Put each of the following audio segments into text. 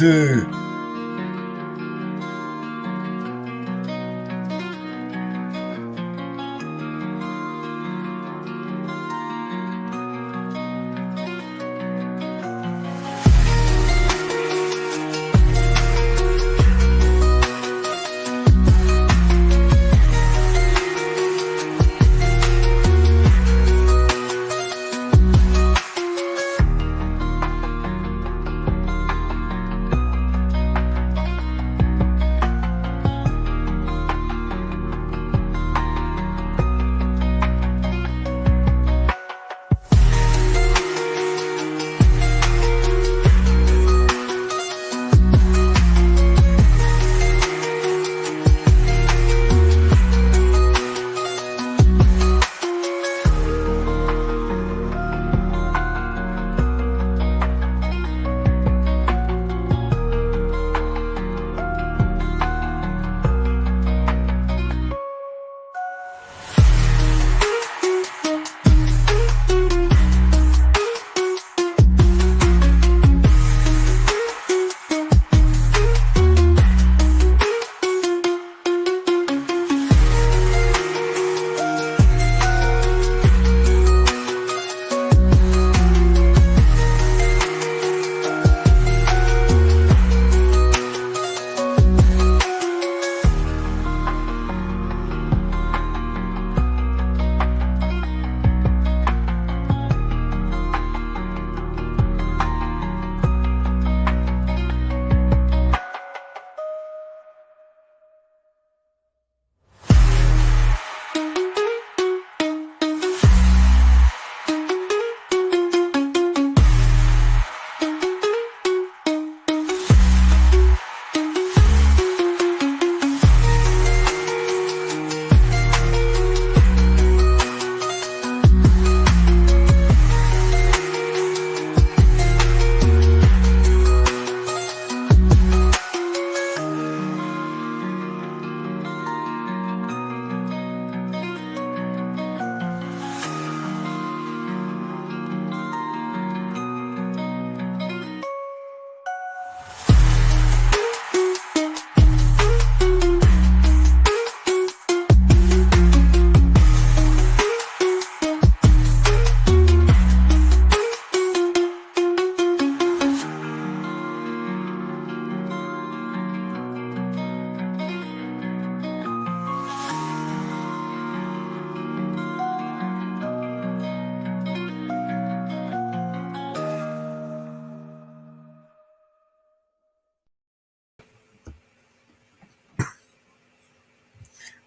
2.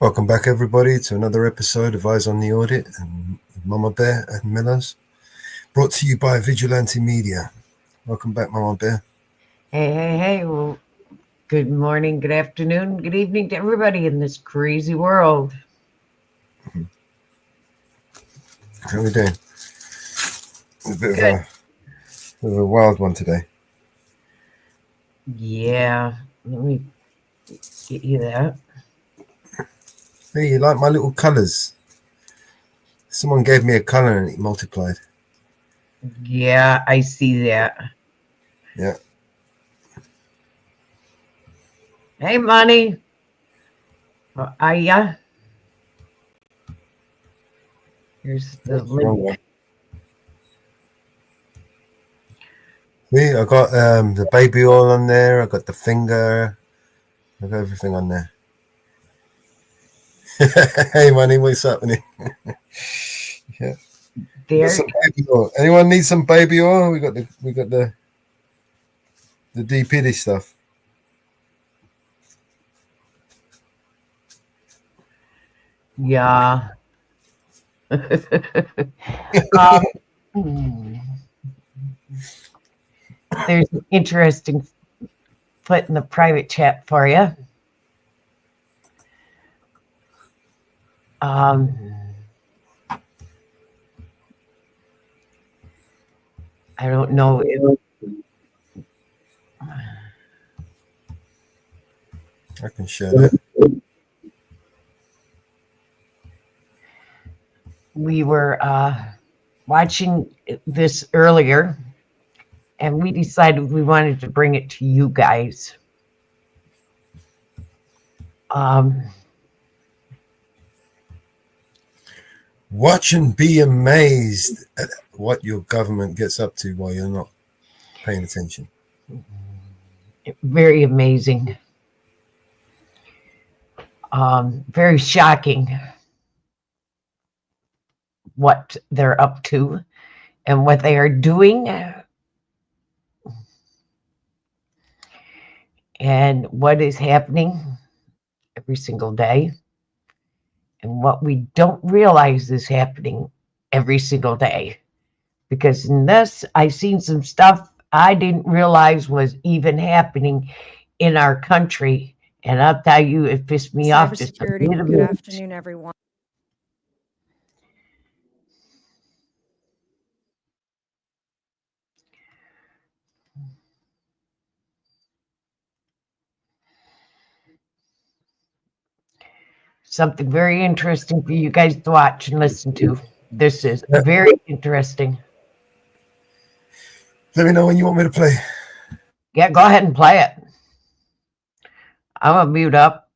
Welcome back, everybody, to another episode of Eyes on the Audit and Mamabear and Mellows, brought to you by Vigilante Media. Welcome back, Mamabear. Hey. Well, good morning, good afternoon, good evening to everybody in this crazy world. How are we doing? A bit of a wild one today. Yeah, let me get you that. Hey, you like my little colours? Someone gave me a colour and it multiplied. Yeah, I see that. Yeah. Hey, Money. Ya? Here's the link. See, I got the baby oil on there. I got the finger. I got everything on there. Hey, Money, what's happening? Yeah. There. Some baby oil. Anyone need some baby oil? We got the DPD stuff. Yeah. There's an interesting put in the private chat for you. I don't know if I can share that. we were watching this earlier, and we decided we wanted to bring it to you guys. Watch and be amazed at what your government gets up to while you're not paying attention. Very amazing. Very shocking what they're up to and what they are doing and what is happening every single day and what we don't realize is happening every single day. Because in this, I've seen some stuff I didn't realize was even happening in our country. And I'll tell you, it pissed me off just a little bit. Good afternoon, everyone. Something very interesting for you guys to watch and listen to. This is very interesting. Let me know when you want me to play. Yeah, go ahead and play it. I'm going to mute up.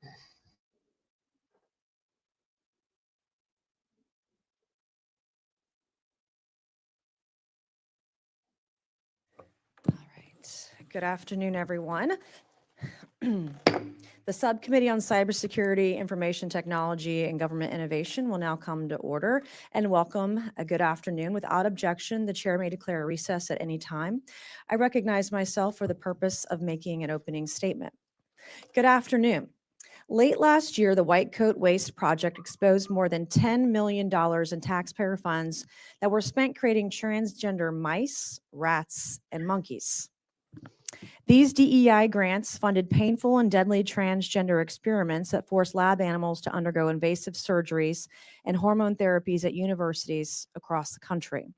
All right. Good afternoon, everyone. The Subcommittee on Cybersecurity, Information Technology, and Government Innovation will now come to order. And welcome. A good afternoon. Without objection, the chair may declare a recess at any time. I recognize myself for the purpose of making an opening statement. Good afternoon. Late last year, the White Coat Waste Project exposed more than $10 million in taxpayer funds that were spent creating transgender mice, rats, and monkeys. These DEI grants funded painful and deadly transgender experiments that forced lab animals to undergo invasive surgeries and hormone therapies at universities across the country.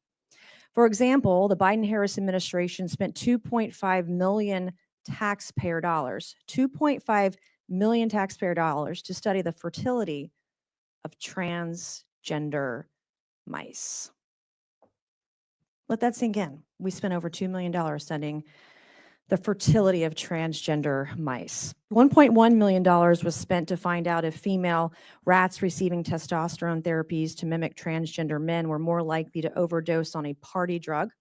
For example, the Biden-Harris administration spent $2.5 million taxpayer dollars, $2.5 million taxpayer dollars to study the fertility of transgender mice. Let that sink in. We spent over $2 million studying the fertility of transgender mice. $1.1 million was spent to find out if female rats receiving testosterone therapies to mimic transgender men were more likely to overdose on a party drug,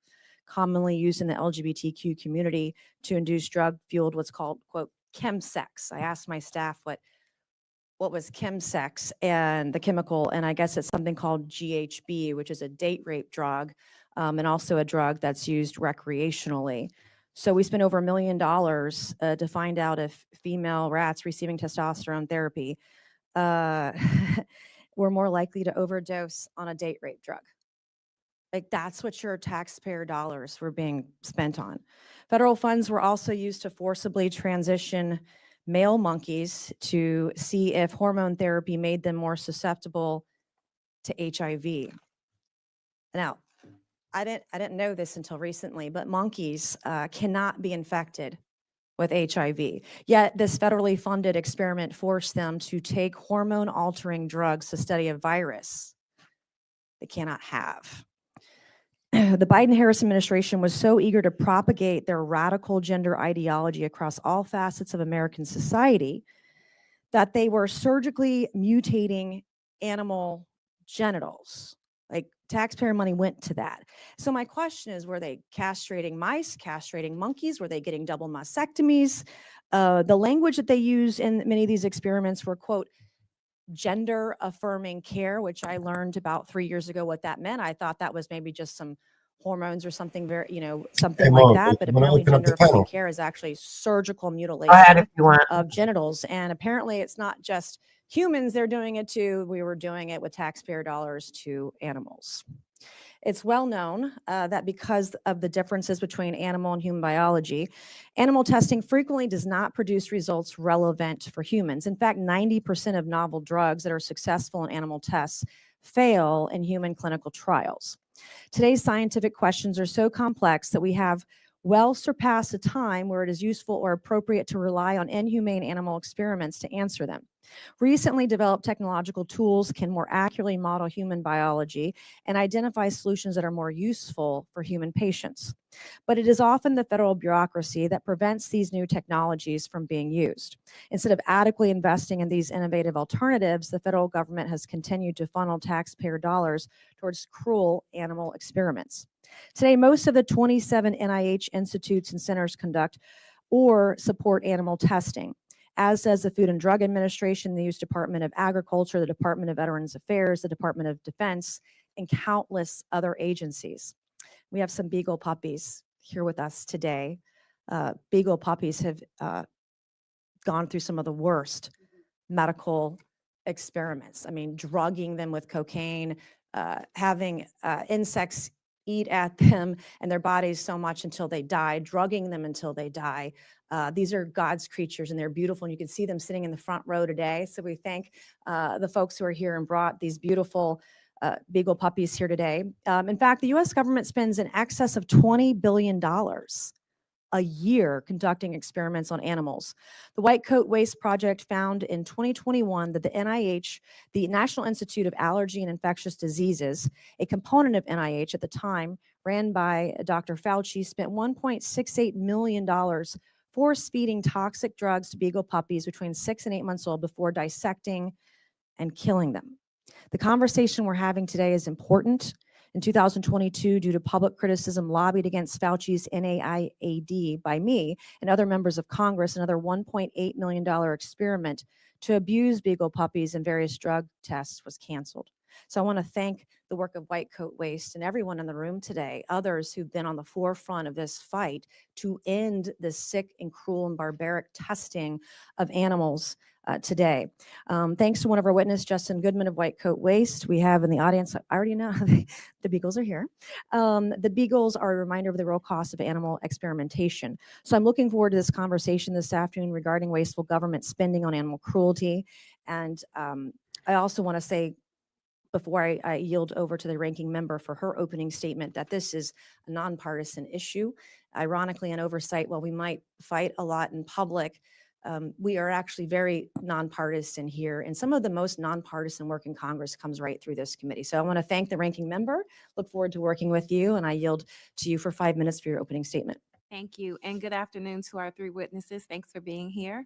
commonly used in the LGBTQ community to induce drug-fueled what's called, quote, chemsex. I asked my staff what was chemsex and the chemical, and I guess it's something called GHB, which is a date rape drug, and also a drug that's used recreationally. So we spent over $1 million to find out if female rats receiving testosterone therapy were more likely to overdose on a date rape drug. Like, that's what your taxpayer dollars were being spent on. Federal funds were also used to forcibly transition male monkeys to see if hormone therapy made them more susceptible to HIV. Now, I didn't know this until recently, but monkeys cannot be infected with HIV. Yet this federally funded experiment forced them to take hormone-altering drugs to study a virus they cannot have. The Biden-Harris administration was so eager to propagate their radical gender ideology across all facets of American society that they were surgically mutating animal genitals. Like, taxpayer money went to that. So my question is, were they castrating mice, castrating monkeys? Were they getting double mastectomies? The language that they use in many of these experiments were, quote, gender affirming care, which I learned about 3 years ago what that meant. I thought that was maybe just some hormones or something very, something like that. But apparently gender affirming care is actually surgical mutilation of genitals. And apparently it's not just humans they're doing it to. We were doing it with taxpayer dollars to animals. It's well known that because of the differences between animal and human biology, animal testing frequently does not produce results relevant for humans. In fact, 90% of novel drugs that are successful in animal tests fail in human clinical trials. Today's scientific questions are so complex that we have well surpassed a time where it is useful or appropriate to rely on inhumane animal experiments to answer them. Recently developed technological tools can more accurately model human biology and identify solutions that are more useful for human patients. But it is often the federal bureaucracy that prevents these new technologies from being used. Instead of adequately investing in these innovative alternatives, the federal government has continued to funnel taxpayer dollars towards cruel animal experiments. Today, most of the 27 NIH institutes and centers conduct or support animal testing, as does the Food and Drug Administration, the U.S. Department of Agriculture, the Department of Veterans Affairs, the Department of Defense, and countless other agencies. We have some beagle puppies here with us today. Beagle puppies have gone through some of the worst medical experiments. I mean, drugging them with cocaine, having insects eat at them and their bodies so much until they die, drugging them until they die. These are God's creatures and they're beautiful, and you can see them sitting in the front row today. So we thank the folks who are here and brought these beautiful beagle puppies here today. In fact, the U.S. government spends in excess of $20 billion a year conducting experiments on animals. The White Coat Waste Project found in 2021 that the NIH, the National Institute of Allergy and Infectious Diseases, a component of NIH at the time, ran by Dr. Fauci, spent $1.68 million force-feeding toxic drugs to beagle puppies between 6 and 8 months old before dissecting and killing them. The conversation we're having today is important. In 2022, due to public criticism lobbied against Fauci's NIAID by me and other members of Congress, another $1.8 million experiment to abuse beagle puppies in various drug tests was canceled. So I want to thank the work of White Coat Waste and everyone in the room today, others who've been on the forefront of this fight to end this sick and cruel and barbaric testing of animals today. Thanks to one of our witnesses, Justin Goodman of White Coat Waste. We have in the audience, I already know the beagles are here. The beagles are a reminder of the real cost of animal experimentation. So I'm looking forward to this conversation this afternoon regarding wasteful government spending on animal cruelty. And I also want to say, before I yield over to the ranking member for her opening statement, that this is a nonpartisan issue. Ironically, in oversight, while we might fight a lot in public, we are actually very nonpartisan here, and some of the most nonpartisan work in Congress comes right through this committee. So I want to thank the ranking member, look forward to working with you, and I yield to you for 5 minutes for your opening statement. Thank you, and good afternoon to our 3 witnesses. Thanks for being here.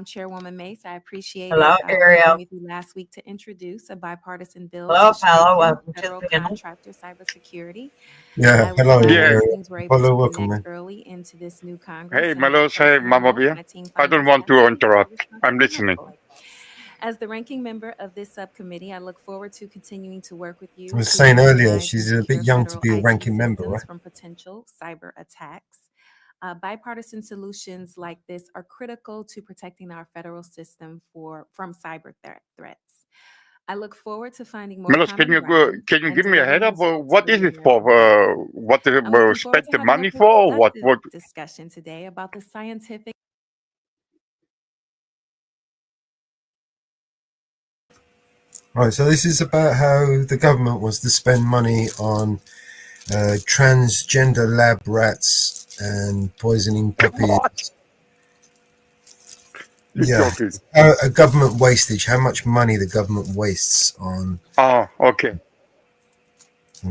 Chairwoman Mace, I appreciate Hello, it. Ariel. With you last week to introduce a bipartisan bill Hello, to fellow. strengthen Welcome to federal the panel. contractor cybersecurity. Yeah, I was hello. glad Yeah. that things were able Hello, to welcome, connect man. early into this new Congress. Hey, and I'm Mellows. Hey, personally involved in Mamabear. a team I don't finance want to campaign interrupt. responsible I'm for listening. medical. As the ranking member of this subcommittee, I look forward to continuing to work with you. I was to saying earlier, modernize she's and a bit secure young to federal be a IT ranking member, systems right? from potential cyber attacks. Bipartisan solutions like this are critical to protecting our federal system from cyber threats. I look forward to finding more Mellows, common ground can you and give me a head delivering up? results What for is the it for? American people. What they I'm looking forward spent to the having a money for? Or what? productive discussion today about the scientific. Right, so this is about how the government wants to spend money on transgender lab rats and poisoning puppies. What? You're Yeah, joking. a government wastage. How much money the government wastes on Oh, okay.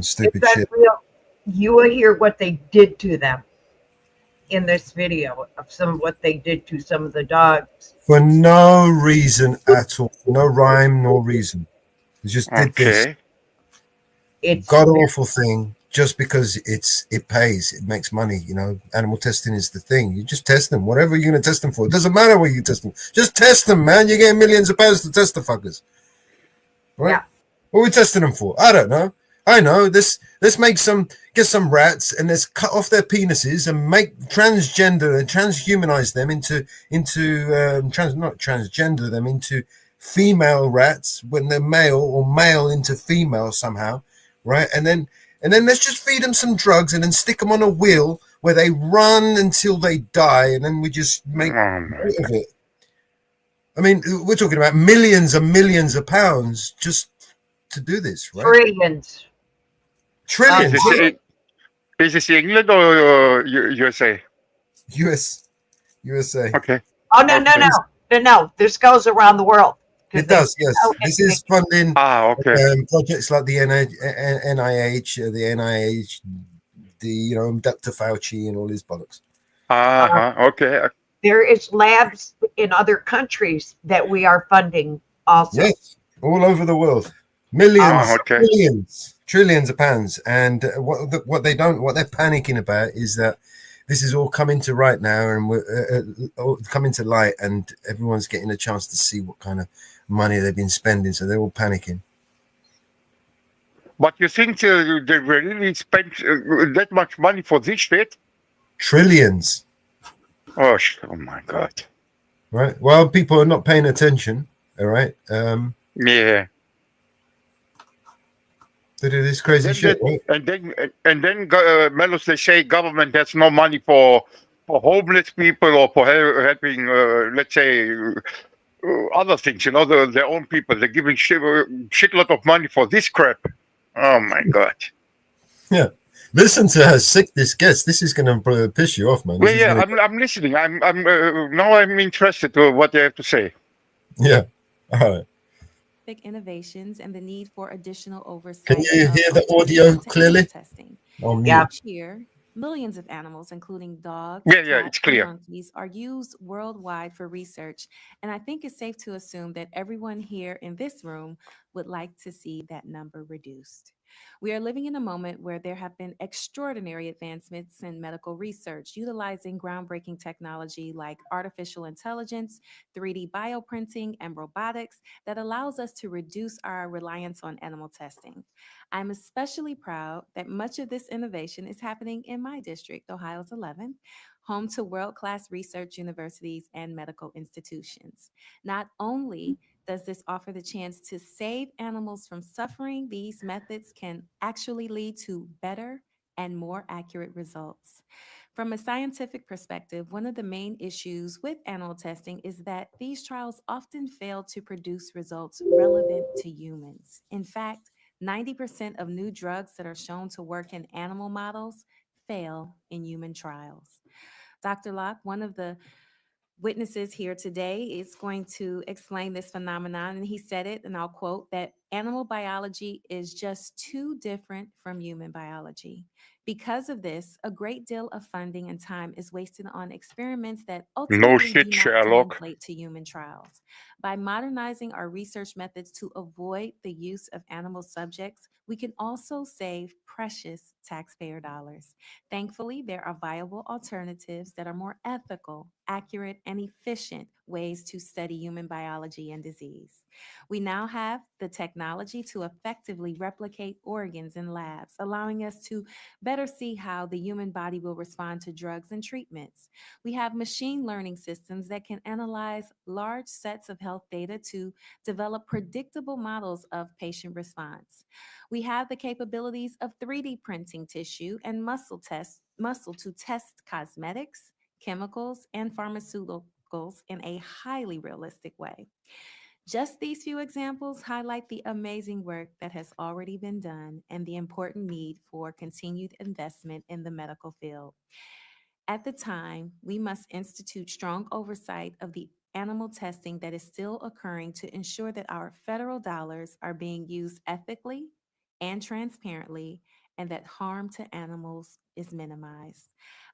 stupid It's shit. unreal. You will hear what they did to them in this video of some of what they did to some of the dogs. For no reason at all. No rhyme nor reason. They just did this Okay. It's god awful thing just because it pays, it makes money. You know, animal testing is the thing. You just test them, whatever you're gonna test them for. It doesn't matter what you test them. Just test them, man. You're getting millions of pounds to test the fuckers. Right? Yeah. What are we testing them for? I don't know. I know this. Let's get some rats and let's cut off their penises and make transgender and transhumanize them into not transgender them into female rats when they're male, or male into female somehow, right? And then let's just feed them some drugs and then stick them on a wheel where they run until they die, and then we just make Oh my rid of it. I mean, we're talking about millions and millions of pounds just to do this, right? trillions. Trillions. Is this England or USA? USA. Okay. Oh, no, no, Okay. no. No, this goes around the world. 'cause It does, yes. no This is indication. funding Okay. projects like the NIH, the NIH, the Dr. Fauci and all his bollocks. Okay. There is labs in other countries that we are funding also. Yes, all over the world, millions, Okay. billions, trillions of pounds. And what they're panicking about is that this is all coming to right now, and we're coming to light, and everyone's getting a chance to see what kind of money they've been spending. So they're all panicking. But you think they really spent that much money for this shit? Trillions, Oh my God. right? Well, people are not paying attention. All right. Yeah. They do this crazy shit, right? And then Mellows, they say government has no money for homeless people or for helping, let's say, other things. Their own people. They're giving shitload of money for this crap. Oh my God. Yeah. Listen to how sick this gets. This is going to piss you off, man. Well, yeah, I'm listening. I'm now I'm interested to what they have to say. Yeah. All right. Innovations and the need for additional oversight. Can you of hear the alternatives audio to clearly? animal testing. Yeah. Each year, millions of animals, including dogs, Yeah, cats, it's and clear. monkeys, are used worldwide for research. And I think it's safe to assume that everyone here in this room would like to see that number reduced. We are living in a moment where there have been extraordinary advancements in medical research, utilizing groundbreaking technology like artificial intelligence, 3D bioprinting, and robotics that allows us to reduce our reliance on animal testing. I'm especially proud that much of this innovation is happening in my district, Ohio's 11th, home to world-class research universities and medical institutions. Not only does this offer the chance to save animals from suffering, these methods can actually lead to better and more accurate results. From a scientific perspective, one of the main issues with animal testing is that these trials often fail to produce results relevant to humans. In fact, 90% of new drugs that are shown to work in animal models fail in human trials. Dr. Locke, one of the witnesses here today is going to explain this phenomenon. And he said it, and I'll quote, that animal biology is just too different from human biology. Because of this, a great deal of funding and time is wasted on experiments that No ultimately shit, do not Sherlock. translate to human trials. By modernizing our research methods to avoid the use of animal subjects, we can also save precious taxpayer dollars. Thankfully, there are viable alternatives that are more ethical, accurate, and efficient ways to study human biology and disease. We now have the technology to effectively replicate organs in labs, allowing us to better see how the human body will respond to drugs and treatments. We have machine learning systems that can analyze large sets of health data to develop predictable models of patient response. We have the capabilities of 3D printing tissue and muscle to test cosmetics, chemicals, and pharmaceuticals in a highly realistic way. Just these few examples highlight the amazing work that has already been done and the important need for continued investment in the medical field. At the time, we must institute strong oversight of the animal testing that is still occurring to ensure that our federal dollars are being used ethically and transparently and that harm to animals is minimized.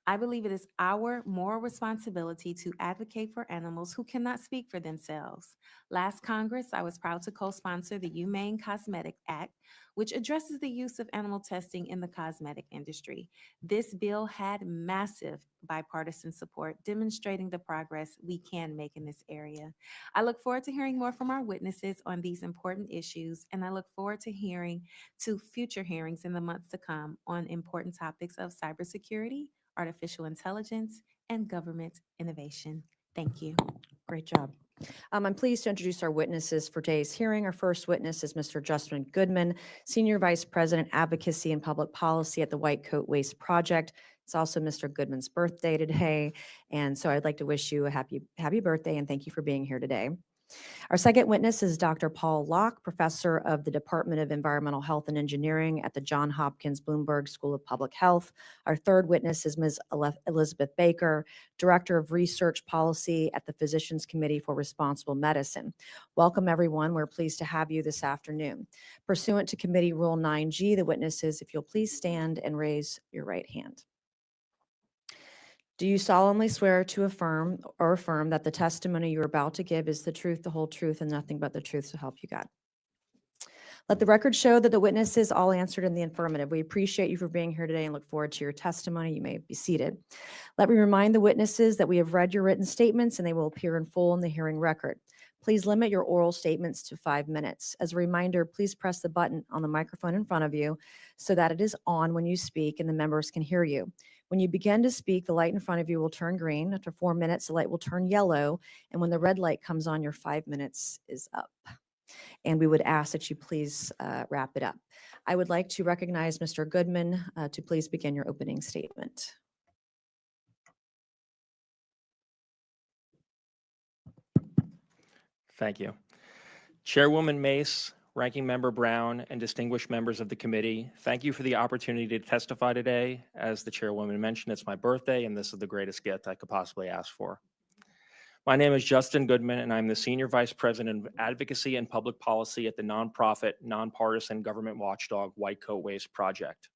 I believe it is our moral responsibility to advocate for animals who cannot speak for themselves. Last Congress, I was proud to co-sponsor the Humane Cosmetic Act, which addresses the use of animal testing in the cosmetic industry. This bill had massive bipartisan support, demonstrating the progress we can make in this area. I look forward to hearing more from our witnesses on these important issues, and I look forward to future hearings in the months to come on important topics of cybersecurity, artificial intelligence, and government innovation. Thank you. Great job. I'm pleased to introduce our witnesses for today's hearing. Our first witness is Mr. Justin Goodman, Senior Vice President, Advocacy and Public Policy at the White Coat Waste Project. It's also Mr. Goodman's birthday today, and so I'd like to wish you a happy birthday and thank you for being here today. Our second witness is Dr. Paul Locke, professor of the Department of Environmental Health and Engineering at the Johns Hopkins Bloomberg School of Public Health. Our third witness is Ms. Elizabeth Baker, Director of Research Policy at the Physicians Committee for Responsible Medicine. Welcome, everyone. We're pleased to have you this afternoon. Pursuant to Committee Rule 9G, the witnesses, if you'll please stand and raise your right hand. Do you solemnly swear to affirm that the testimony you're about to give is the truth, the whole truth, and nothing but the truth, so help you God? Let the record show that the witnesses all answered in the affirmative. We appreciate you for being here today and look forward to your testimony. You may be seated. Let me remind the witnesses that we have read your written statements and they will appear in full in the hearing record. Please limit your oral statements to 5 minutes. As a reminder, please press the button on the microphone in front of you so that it is on when you speak and the members can hear you. When you begin to speak, the light in front of you will turn green. After 4 minutes, the light will turn yellow. And when the red light comes on, your 5 minutes is up. And we would ask that you please wrap it up. I would like to recognize Mr. Goodman to please begin your opening statement. Thank you. Chairwoman Mace, Ranking Member Brown, and distinguished members of the committee, thank you for the opportunity to testify today. As the chairwoman mentioned, it's my birthday, and this is the greatest gift I could possibly ask for. My name is Justin Goodman, and I'm the Senior Vice President of Advocacy and Public Policy at the nonprofit, nonpartisan government watchdog White Coat Waste Project.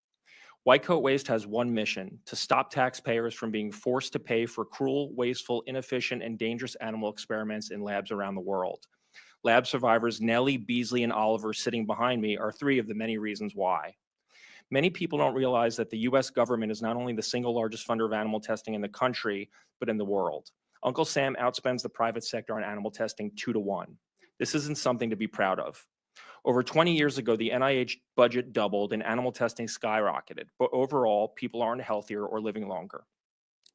White Coat Waste has one mission: to stop taxpayers from being forced to pay for cruel, wasteful, inefficient, and dangerous animal experiments in labs around the world. Lab survivors Nellie, Beasley, and Oliver, sitting behind me, are 3 of the many reasons why. Many people don't realize that the U.S. government is not only the single largest funder of animal testing in the country, but in the world. Uncle Sam outspends the private sector on animal testing 2 to 1. This isn't something to be proud of. Over 20 years ago, the NIH budget doubled and animal testing skyrocketed, but overall, people aren't healthier or living longer.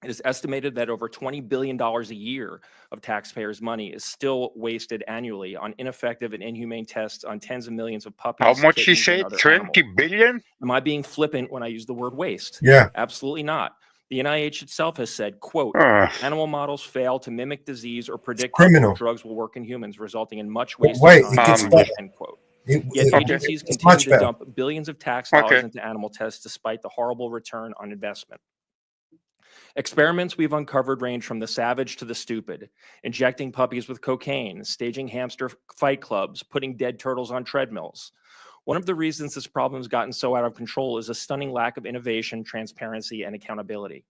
It is estimated that over $20 billion a year of taxpayers' money is still wasted annually on ineffective and inhumane tests on tens of millions of puppies. How much you kittens, say? and other 20 animals. billion? Am I being flippant when I use the word waste? Yeah. Absolutely not. The NIH itself has said, quote, animal models fail to mimic disease or predict criminal. how drugs will work in humans, resulting in much waste. Wait, it gets better. End quote. Yet agencies continue to dump billions of tax dollars into animal tests despite the horrible return on investment. Experiments we've uncovered range from the savage to the stupid: injecting puppies with cocaine, staging hamster fight clubs, putting dead turtles on treadmills. One of the reasons this problem has gotten so out of control is a stunning lack of innovation, transparency, and accountability.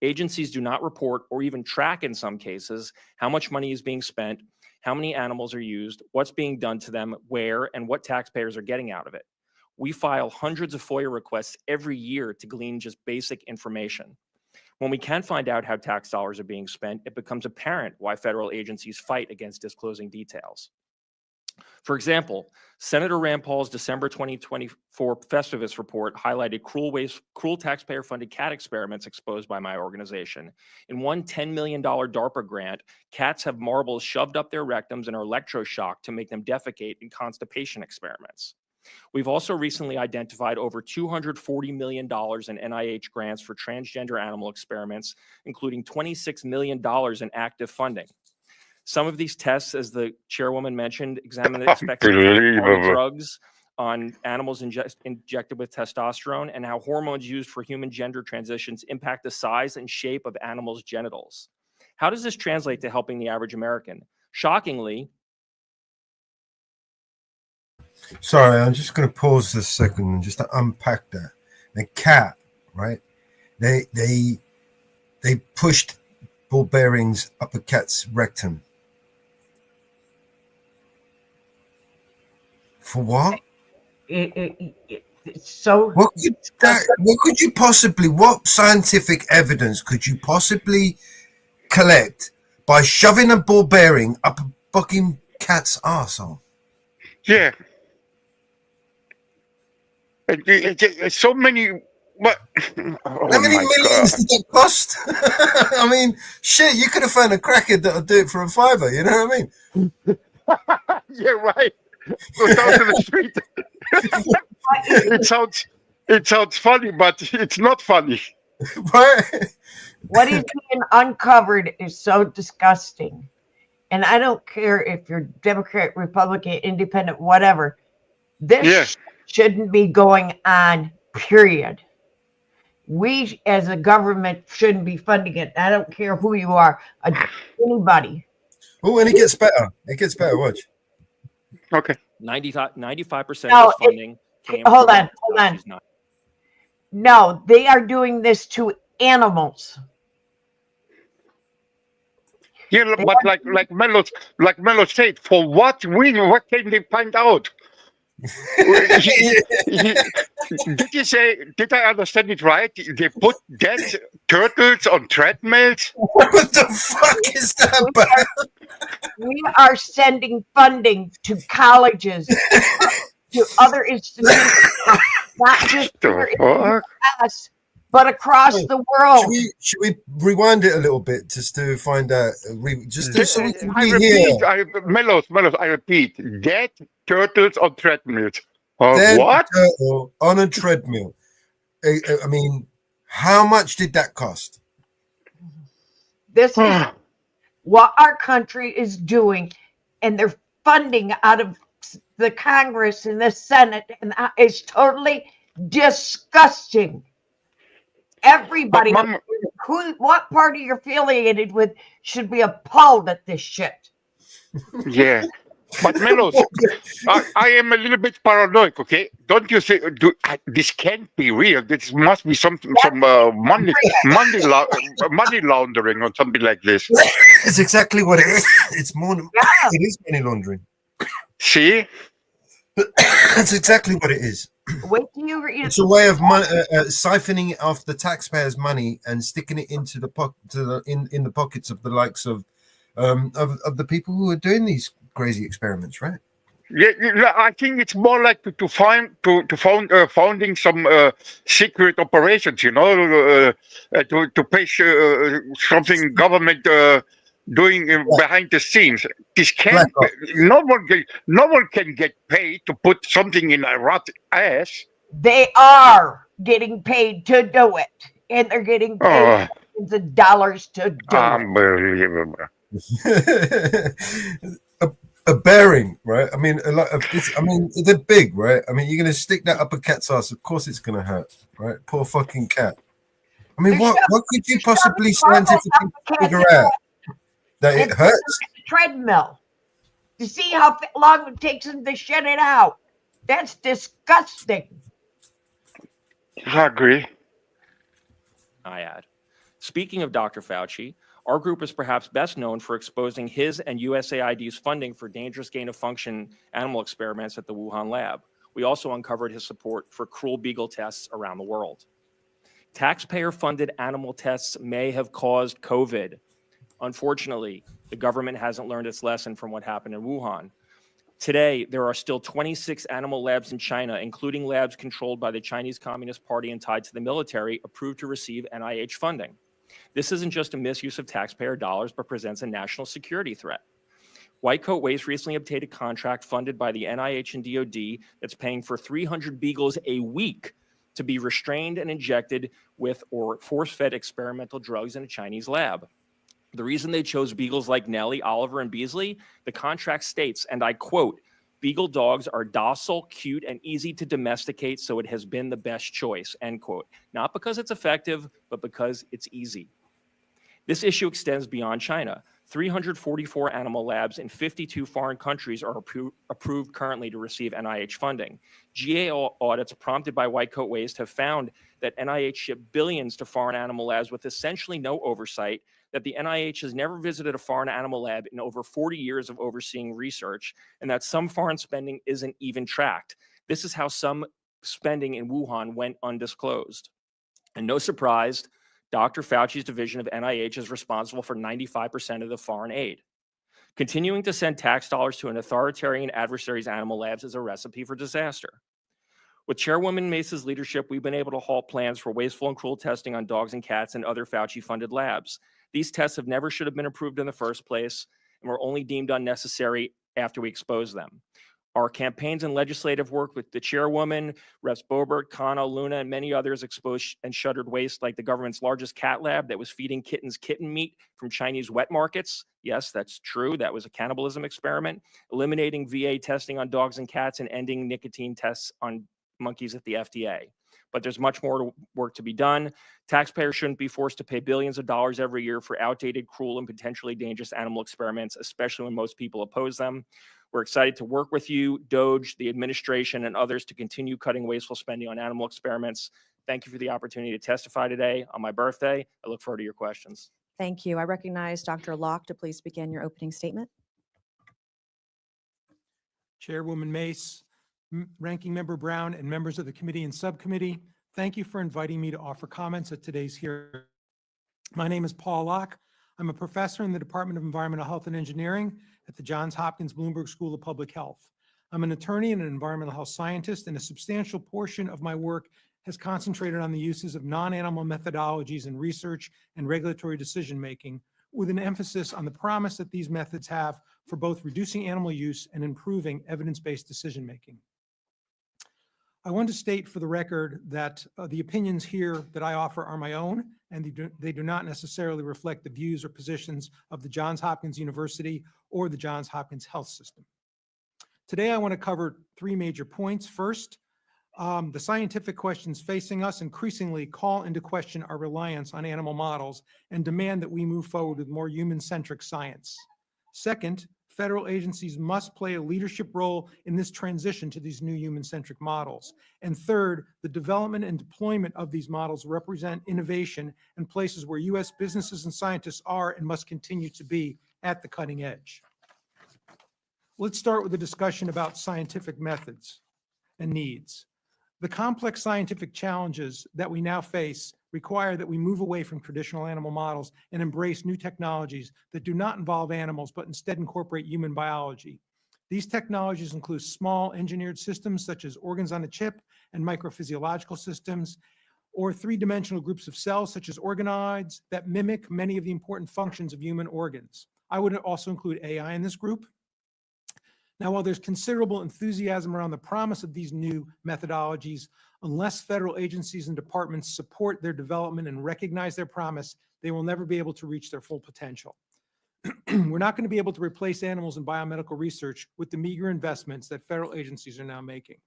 Agencies do not report or even track, in some cases, how much money is being spent, how many animals are used, what's being done to them, where, and what taxpayers are getting out of it. We file hundreds of FOIA requests every year to glean just basic information. When we can find out how tax dollars are being spent, it becomes apparent why federal agencies fight against disclosing details. For example, Senator Rand Paul's December 2024 Festivus report highlighted cruel taxpayer-funded cat experiments exposed by my organization. In one $10 million DARPA grant, cats have marbles shoved up their rectums and are electroshocked to make them defecate in constipation experiments. We've also recently identified over $240 million in NIH grants for transgender animal experiments, including $26 million in active funding. Some of these tests, as the chairwoman mentioned, examine the expected drugs on animals injected with testosterone and how hormones used for human gender transitions impact the size and shape of animals' genitals. How does this translate to helping the average American? Shockingly, sorry, I'm just going to pause this second and just to unpack that. The cat, right? They pushed ball bearings up a cat's rectum. For what? So what scientific evidence could you possibly collect by shoving a ball bearing up a fucking cat's arsehole? Yeah. So many. What? Oh, how many millions did that cost? I mean, shit, you could have found a crackhead that'll do it for a $5. You know what I mean? Yeah, right. Go down to the street. It sounds funny, but it's not funny. Right? What is being uncovered is so disgusting. and I don't care if you're Democrat, Republican, Independent, whatever, this shouldn't be going on, period. We as a government shouldn't be funding it. I don't care who you are, anybody. Oh, and it gets better. It gets better. Watch. Okay. 95% of the funding came hold from on. No, they are doing this to animals. Yeah, but like Mellows said, for what reason? What can they find out? Did you say? Did I understand it right? They put dead turtles on treadmills. What the fuck is that about? We are sending funding to colleges, to other institutions, not just here in us, but across the world. Should we rewind it a little bit just to find out? So we can be here. Mellows, I repeat, dead turtles on treadmills. Dead what? Turtle on a treadmill. I mean, how much did that cost? This is what our country is doing, and they're funding out of the Congress and the Senate, and it's totally disgusting. Everybody, what party you're affiliated with, should be appalled at this shit. Yeah. But Mellows, I am a little bit paranoid. Okay, don't you think this can't be real? This must be some money laundering or something like this. It's exactly what it is. It's more. It is money laundering. See, that's exactly what it is. Wait till you read. It's a way of siphoning off the taxpayers' money and sticking it into the in the pockets of the likes of the people who are doing these crazy experiments, right? Yeah, I think it's more like founding some secret operations, you know, to pay something government doing behind the scenes. This can't. No one can get paid to put something in a rat ass. They are getting paid to do it, and they're getting paid millions of dollars to do unbelievable. A bearing, right? I mean, they're big, right? I mean, you're gonna stick that up a cat's ass. Of course, it's gonna hurt, right? Poor fucking cat. I mean, what could you possibly scientifically figure out that it hurts? Treadmill. To see how long it takes them to shut it out. That's disgusting. I agree. I add. Speaking of Dr. Fauci, our group is perhaps best known for exposing his and USAID's funding for dangerous gain-of-function animal experiments at the Wuhan lab. We also uncovered his support for cruel beagle tests around the world. Taxpayer-funded animal tests may have caused COVID. Unfortunately, the government hasn't learned its lesson from what happened in Wuhan. Today, there are still 26 animal labs in China, including labs controlled by the Chinese Communist Party and tied to the military, approved to receive NIH funding. This isn't just a misuse of taxpayer dollars, but presents a national security threat. White Coat Waste recently obtained a contract funded by the NIH and DoD that's paying for 300 beagles a week to be restrained and injected with or force-fed experimental drugs in a Chinese lab. The reason they chose beagles like Nellie, Oliver, and Beasley, the contract states, and I quote, "Beagle dogs are docile, cute, and easy to domesticate, so it has been the best choice," end quote. Not because it's effective, but because it's easy. This issue extends beyond China. 344 animal labs in 52 foreign countries are approved currently to receive NIH funding. GAO audits prompted by White Coat Waste have found that NIH shipped billions to foreign animal labs with essentially no oversight, that the NIH has never visited a foreign animal lab in over 40 years of overseeing research, and that some foreign spending isn't even tracked. This is how some spending in Wuhan went undisclosed. And no surprise, Dr. Fauci's division of NIH is responsible for 95% of the foreign aid. Continuing to send tax dollars to an authoritarian adversary's animal labs is a recipe for disaster. With Chairwoman Mace's leadership, we've been able to halt plans for wasteful and cruel testing on dogs and cats and other Fauci-funded labs. These tests have never should have been approved in the first place and were only deemed unnecessary after we exposed them. Our campaigns and legislative work with the chairwoman, Reps Boebert, Kano, Luna, and many others exposed and shuttered waste like the government's largest cat lab that was feeding kittens kitten meat from Chinese wet markets. Yes, that's true. That was a cannibalism experiment. Eliminating VA testing on dogs and cats and ending nicotine tests on monkeys at the FDA. But there's much more work to be done. Taxpayers shouldn't be forced to pay billions of dollars every year for outdated, cruel, and potentially dangerous animal experiments, especially when most people oppose them. We're excited to work with you, DOJ, the administration, and others to continue cutting wasteful spending on animal experiments. Thank you for the opportunity to testify today on my birthday. I look forward to your questions. Thank you. I recognize Dr. Locke to please begin your opening statement. Chairwoman Mace, Ranking Member Brown, and members of the committee and subcommittee, thank you for inviting me to offer comments at today's hearing. My name is Paul Locke. I'm a professor in the Department of Environmental Health and Engineering at the Johns Hopkins Bloomberg School of Public Health. I'm an attorney and an environmental health scientist, and a substantial portion of my work has concentrated on the uses of non-animal methodologies in research and regulatory decision-making, with an emphasis on the promise that these methods have for both reducing animal use and improving evidence-based decision-making. I want to state for the record that the opinions here that I offer are my own, and they do not necessarily reflect the views or positions of the Johns Hopkins University or the Johns Hopkins Health System. Today, I want to cover three major points. First, the scientific questions facing us increasingly call into question our reliance on animal models and demand that we move forward with more human-centric science. Second, federal agencies must play a leadership role in this transition to these new human-centric models. And third, the development and deployment of these models represent innovation and places where U.S. businesses and scientists are and must continue to be at the cutting edge. Let's start with a discussion about scientific methods and needs. The complex scientific challenges that we now face require that we move away from traditional animal models and embrace new technologies that do not involve animals, but instead incorporate human biology. These technologies include small engineered systems such as organs on a chip and microphysiological systems, or three-dimensional groups of cells such as organoids that mimic many of the important functions of human organs. I would also include AI in this group. Now, while there's considerable enthusiasm around the promise of these new methodologies, unless federal agencies and departments support their development and recognize their promise, they will never be able to reach their full potential. We're not going to be able to replace animals in biomedical research with the meager investments that federal agencies are now making.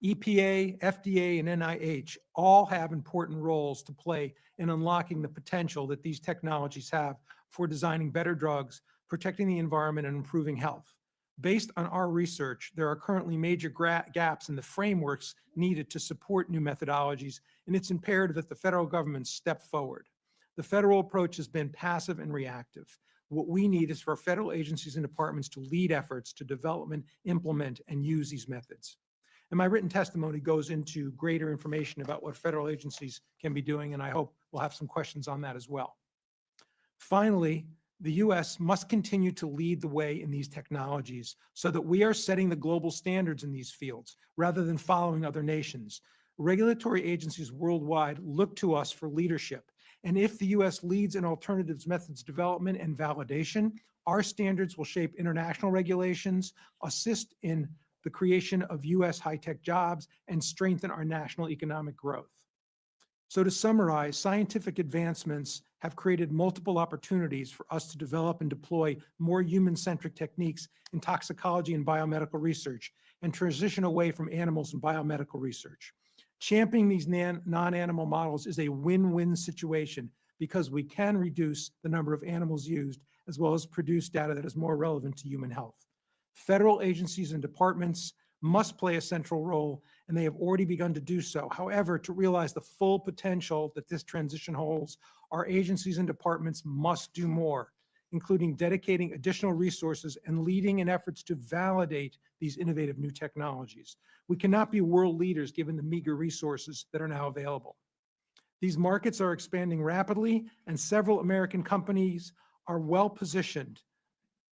EPA, FDA, and NIH all have important roles to play in unlocking the potential that these technologies have for designing better drugs, protecting the environment, and improving health. Based on our research, there are currently major gaps in the frameworks needed to support new methodologies, and it's imperative that the federal government step forward. The federal approach has been passive and reactive. What we need is for federal agencies and departments to lead efforts to development, implement, and use these methods. And my written testimony goes into greater information about what federal agencies can be doing, and I hope we'll have some questions on that as well. Finally, the U.S. must continue to lead the way in these technologies so that we are setting the global standards in these fields rather than following other nations. Regulatory agencies worldwide look to us for leadership. And if the U.S. leads in alternatives methods development and validation, our standards will shape international regulations, assist in the creation of U.S. high-tech jobs, and strengthen our national economic growth. So to summarize, scientific advancements have created multiple opportunities for us to develop and deploy more human-centric techniques in toxicology and biomedical research and transition away from animals in biomedical research. Championing these non-animal models is a win-win situation because we can reduce the number of animals used as well as produce data that is more relevant to human health. Federal agencies and departments must play a central role, and they have already begun to do so. However, to realize the full potential that this transition holds, our agencies and departments must do more, including dedicating additional resources and leading in efforts to validate these innovative new technologies. We cannot be world leaders given the meager resources that are now available. These markets are expanding rapidly, and several American companies are well positioned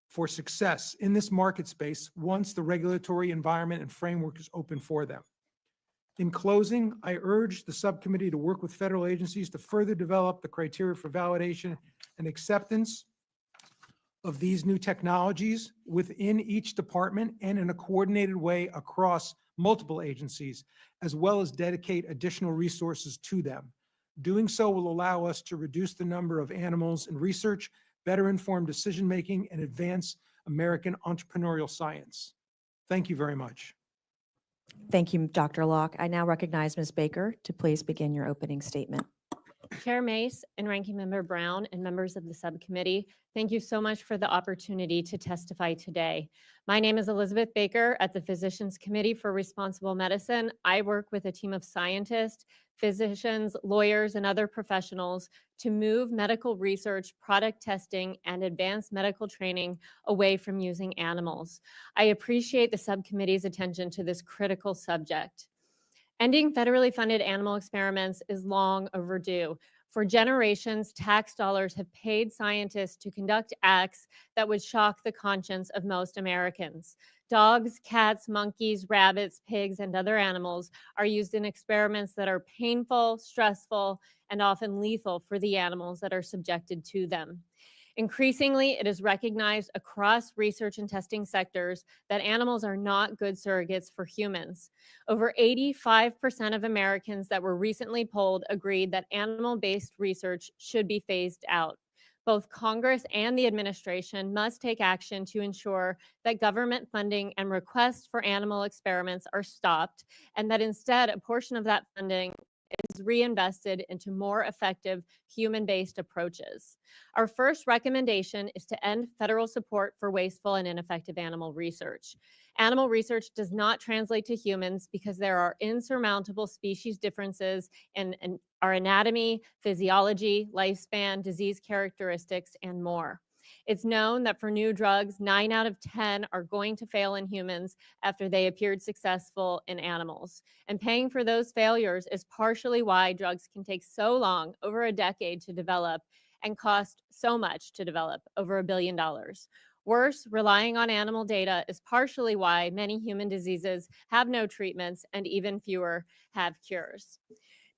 for success in this market space once the regulatory environment and framework is open for them. In closing, I urge the subcommittee to work with federal agencies to further develop the criteria for validation and acceptance of these new technologies within each department and in a coordinated way across multiple agencies, as well as dedicate additional resources to them. Doing so will allow us to reduce the number of animals in research, better inform decision-making, and advance American entrepreneurial science. Thank you very much. Thank you, Dr. Locke. I now recognize Ms. Baker to please begin your opening statement. Chair Mace and Ranking Member Brown and members of the subcommittee, thank you so much for the opportunity to testify today. My name is Elizabeth Baker at the Physicians Committee for Responsible Medicine. I work with a team of scientists, physicians, lawyers, and other professionals to move medical research, product testing, and advanced medical training away from using animals. I appreciate the subcommittee's attention to this critical subject. Ending federally funded animal experiments is long overdue. For generations, tax dollars have paid scientists to conduct acts that would shock the conscience of most Americans. Dogs, cats, monkeys, rabbits, pigs, and other animals are used in experiments that are painful, stressful, and often lethal for the animals that are subjected to them. Increasingly, it is recognized across research and testing sectors that animals are not good surrogates for humans. Over 85% of Americans that were recently polled agreed that animal-based research should be phased out. Both Congress and the administration must take action to ensure that government funding and requests for animal experiments are stopped, and that instead a portion of that funding is reinvested into more effective human-based approaches. Our first recommendation is to end federal support for wasteful and ineffective animal research. Animal research does not translate to humans because there are insurmountable species differences in our anatomy, physiology, lifespan, disease characteristics, and more. It's known that for new drugs, 9 out of 10 are going to fail in humans after they appeared successful in animals. And paying for those failures is partially why drugs can take so long, over a decade, to develop and cost so much to develop, over $1 billion. Worse, relying on animal data is partially why many human diseases have no treatments and even fewer have cures.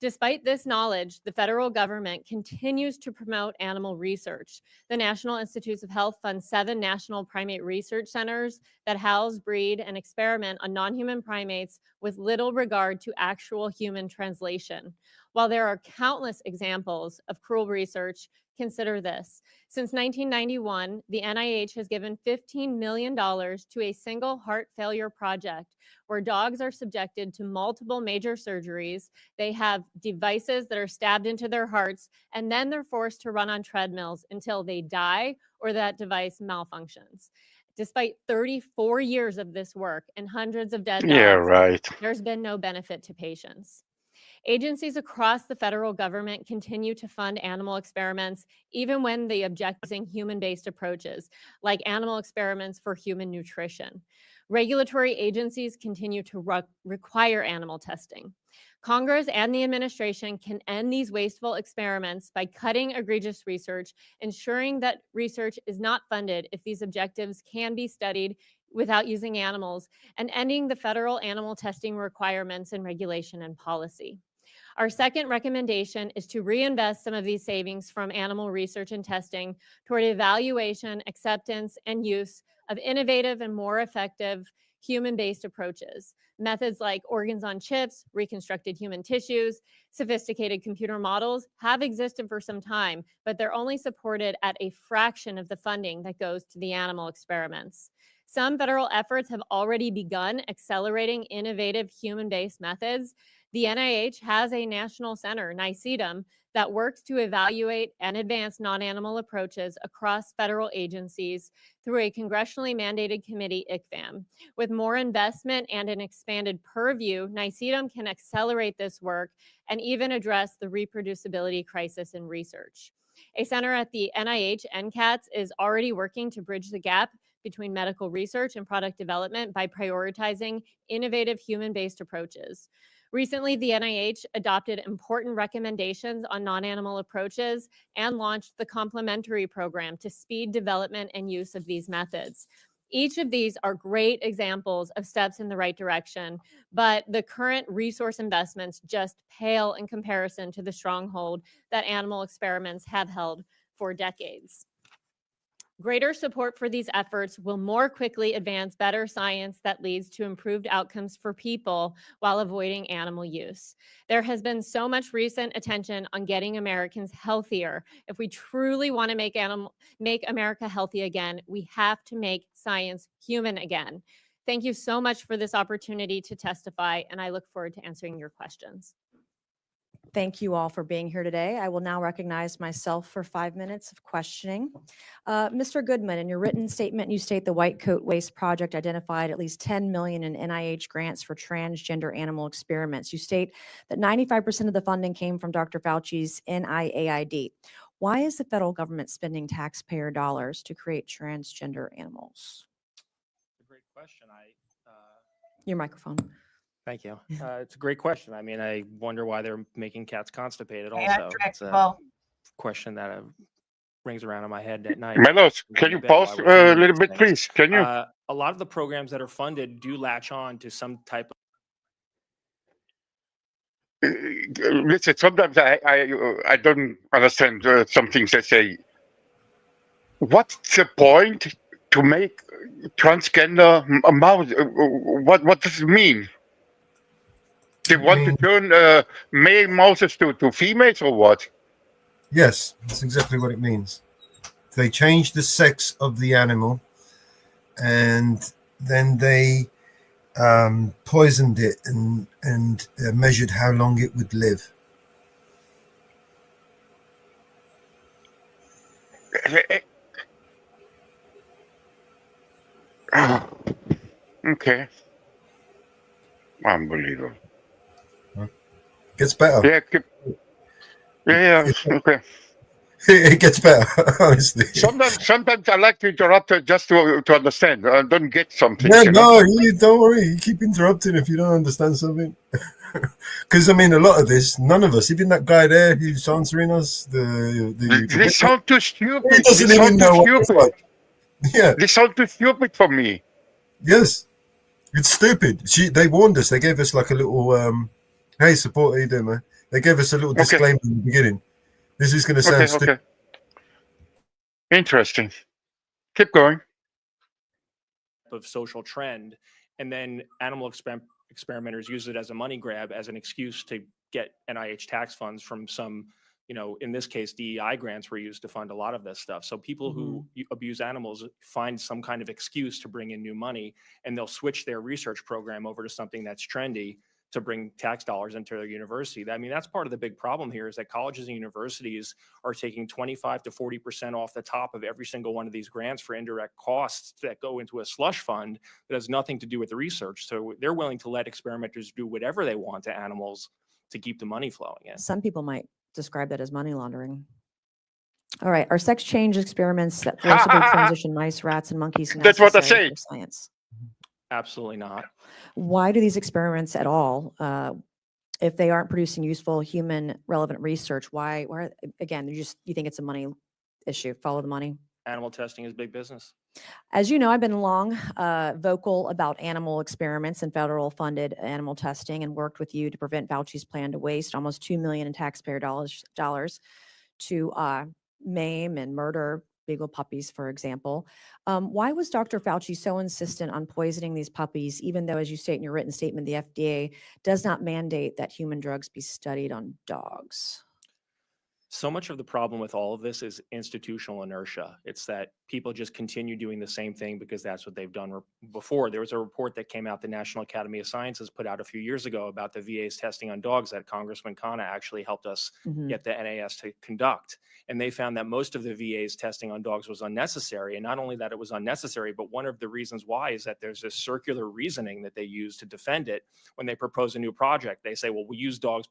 Despite this knowledge, the federal government continues to promote animal research. The National Institutes of Health funds 7 national primate research centers that house, breed, and experiment on non-human primates with little regard to actual human translation. While there are countless examples of cruel research, consider this. Since 1991, the NIH has given $15 million to a single heart failure project where dogs are subjected to multiple major surgeries. They have devices that are stabbed into their hearts, and then they're forced to run on treadmills until they die or that device malfunctions. Despite 34 years of this work and hundreds of dead dogs, there's been no benefit to patients. Agencies across the federal government continue to fund animal experiments, even when the objective is using human-based approaches, like animal experiments for human nutrition. Regulatory agencies continue to require animal testing. Congress and the administration can end these wasteful experiments by cutting egregious research, ensuring that research is not funded if these objectives can be studied without using animals, and ending the federal animal testing requirements in regulation and policy. Our second recommendation is to reinvest some of these savings from animal research and testing toward evaluation, acceptance, and use of innovative and more effective human-based approaches. Methods like organs on chips, reconstructed human tissues, sophisticated computer models have existed for some time, but they're only supported at a fraction of the funding that goes to the animal experiments. Some federal efforts have already begun accelerating innovative human-based methods. The NIH has a national center, NICEDM, that works to evaluate and advance non-animal approaches across federal agencies through a congressionally mandated committee, ICFAM. With more investment and an expanded purview, NICEDM can accelerate this work and even address the reproducibility crisis in research. A center at the NIH NCATS is already working to bridge the gap between medical research and product development by prioritizing innovative human-based approaches. Recently, the NIH adopted important recommendations on non-animal approaches and launched the complementary program to speed development and use of these methods. Each of these are great examples of steps in the right direction, but the current resource investments just pale in comparison to the stronghold that animal experiments have held for decades. Greater support for these efforts will more quickly advance better science that leads to improved outcomes for people while avoiding animal use. There has been so much recent attention on getting Americans healthier. If we truly want to make America healthy again, we have to make science human again. Thank you so much for this opportunity to testify, and I look forward to answering your questions. Thank you all for being here today. I will now recognize myself for 5 minutes of questioning. Mr. Goodman, in your written statement, you state the White Coat Waste Project identified at least 10 million in NIH grants for transgender animal experiments. You state that 95% of the funding came from Dr. Fauci's NIAID. Why is the federal government spending taxpayer dollars to create transgender animals? It's a great question. Your microphone. Thank you. It's a great question. I mean, I wonder why they're making cats constipated Yeah, also. It's a Tractable. question that rings around in my head at night. Mellows, can you pause a little bit, please? Can you? A lot of the programs that are funded do latch on to some type of. Listen, sometimes I don't understand some things they say. What's the point to make transgender a mouse? What does it mean? They want to turn male mouses to females or what? Yes, that's exactly what it means. They change the sex of the animal, and then they poisoned it and measured how long it would live. Okay. Unbelievable. Gets better. Yeah, okay. It gets better, honestly. Sometimes I like to interrupt just to understand. I don't get something. Yeah, you know? you don't worry. You keep interrupting if you don't understand something. Because I mean, a lot of this, none of us, even that guy there who's answering us, They sound too stupid. he doesn't They even sound know too what it's stupid. like. Yeah. They sound too stupid for me. Yes. It's stupid. They warned us. They gave us like a little hey, support, how you doing, man? They gave us a little disclaimer in the beginning. This is going to sound stupid. Okay. Interesting. Keep going. Of social trend, and then animal experimenters use it as a money grab, as an excuse to get NIH tax funds from some, in this case, DEI grants were used to fund a lot of this stuff. So people who abuse animals find some kind of excuse to bring in new money, and they'll switch their research program over to something that's trendy to bring tax dollars into their university. I mean, that's part of the big problem here, is that colleges and universities are taking 25 to 40% off the top of every single one of these grants for indirect costs that go into a slush fund that has nothing to do with the research. So they're willing to let experimenters do whatever they want to animals to keep the money flowing in. Some people might describe that as money laundering. All right. Are sex change experiments that forcibly transition mice, rats, and monkeys That's what I necessary say. for science? Absolutely not. Why do these experiments at all, if they aren't producing useful human relevant research, why again, you think it's a money issue? Follow the money. Animal testing is big business. As you know, I've been long vocal about animal experiments and federal funded animal testing, and worked with you to prevent Fauci's plan to waste almost $2 million in taxpayer dollars to maim and murder beagle puppies, for example. Why was Dr. Fauci so insistent on poisoning these puppies, even though, as you state in your written statement, the FDA does not mandate that human drugs be studied on dogs? So much of the problem with all of this is institutional inertia. It's that people just continue doing the same thing because that's what they've done before. There was a report that came out, the National Academy of Sciences put out a few years ago about the VA's testing on dogs that Congressman Khanna actually helped us get the NAS to conduct. And they found that most of the VA's testing on dogs was unnecessary. And not only that it was unnecessary, but one of the reasons why is that there's this circular reasoning that they use to defend it when they propose a new project. They say, well, we use dogs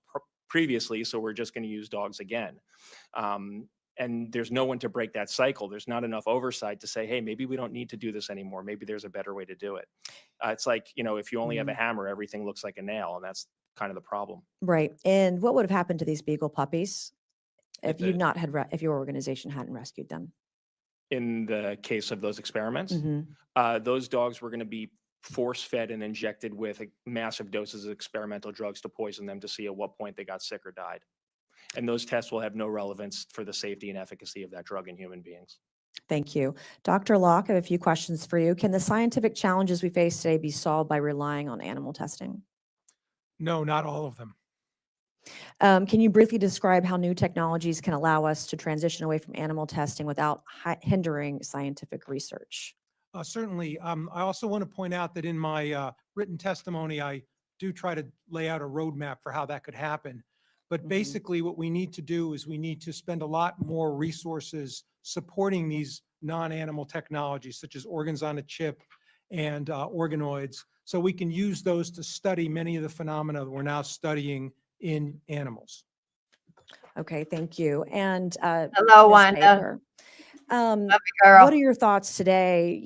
previously, so we're just going to use dogs again. And there's no one to break that cycle. There's not enough oversight to say, hey, maybe we don't need to do this anymore. Maybe there's a better way to do it. It's like, if you only have a hammer, everything looks like a nail. And that's kind of the problem. Right. And what would have happened to these beagle puppies if if your organization hadn't rescued them? In the case of those experiments, those dogs were going to be force-fed and injected with massive doses of experimental drugs to poison them to see at what point they got sick or died. And those tests will have no relevance for the safety and efficacy of that drug in human beings. Thank you. Dr. Locke, I have a few questions for you. Can the scientific challenges we face today be solved by relying on animal testing? No, not all of them. Can you briefly describe how new technologies can allow us to transition away from animal testing without hindering scientific research? Certainly. I also want to point out that in my written testimony, I do try to lay out a roadmap for how that could happen. But basically, what we need to do is we need to spend a lot more resources supporting these non-animal technologies, such as organs on a chip and organoids, so we can use those to study many of the phenomena that we're now studying in animals. Okay, thank you. And Hello, Ms. Wanda. Baker, Love you, girl. what are your thoughts today,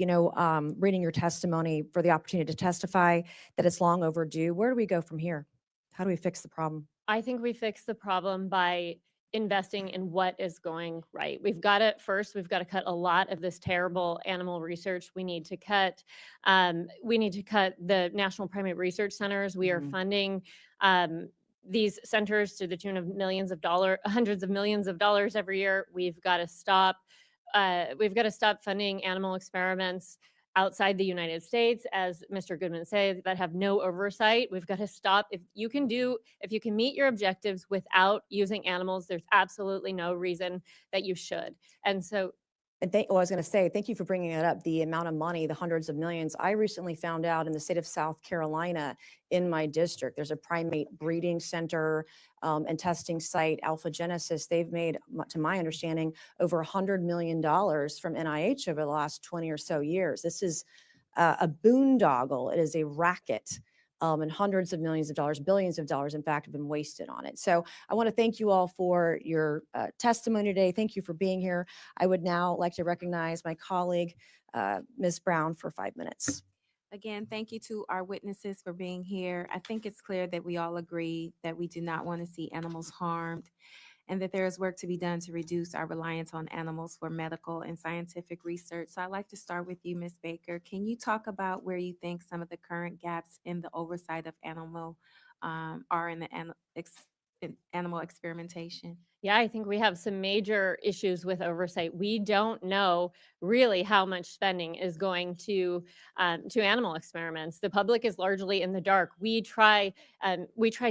reading your testimony for the opportunity to testify that it's long overdue? Where do we go from here? How do we fix the problem? I think we fix the problem by investing in what is going right. We've got to cut a lot of this terrible animal research. We need to cut the National Primate Research Centers. We are funding these centers to the tune of hundreds of millions of dollars every year. We've got to stop funding animal experiments outside the United States, as Mr. Goodman said, that have no oversight. We've got to stop. If you can meet your objectives without using animals, there's absolutely no reason that you should. And so, And I was going to say, thank you for bringing it up. The amount of money, the hundreds of millions. I recently found out in the state of South Carolina, in my district, there's a primate breeding center and testing site, Alpha Genesis. They've made, to my understanding, over $100 million from NIH over the last 20 or so years. This is a boondoggle. It is a racket. And hundreds of millions of dollars, billions of dollars, in fact, have been wasted on it. So I want to thank you all for your testimony today. Thank you for being here. I would now like to recognize my colleague, Ms. Brown, for 5 minutes. Again, thank you to our witnesses for being here. I think it's clear that we all agree that we do not want to see animals harmed, and that there is work to be done to reduce our reliance on animals for medical and scientific research. So I'd like to start with you, Ms. Baker. Can you talk about where you think some of the current gaps in the oversight of animal are in the animal experimentation? yeah, I think we have some major issues with oversight. We don't know really how much spending is going to animal experiments. The public is largely in the dark. We try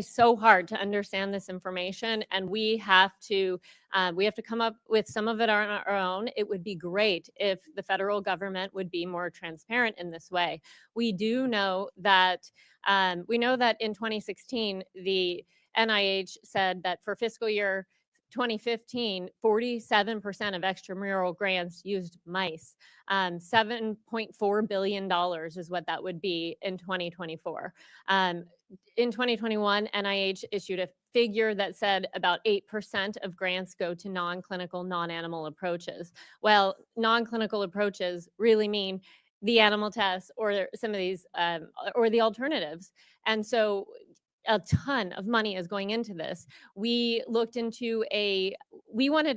so hard to understand this information, and we have to come up with some of it on our own. It would be great if the federal government would be more transparent in this way. We do know that in 2016, the NIH said that for fiscal year 2015, 47% of extramural grants used mice. $7.4 billion is what that would be in 2024. In 2021, NIH issued a figure that said about 8% of grants go to non-clinical, non-animal approaches. Well, non-clinical approaches really mean the animal tests or some of these, or the alternatives. And so a ton of money is going into this. We wanted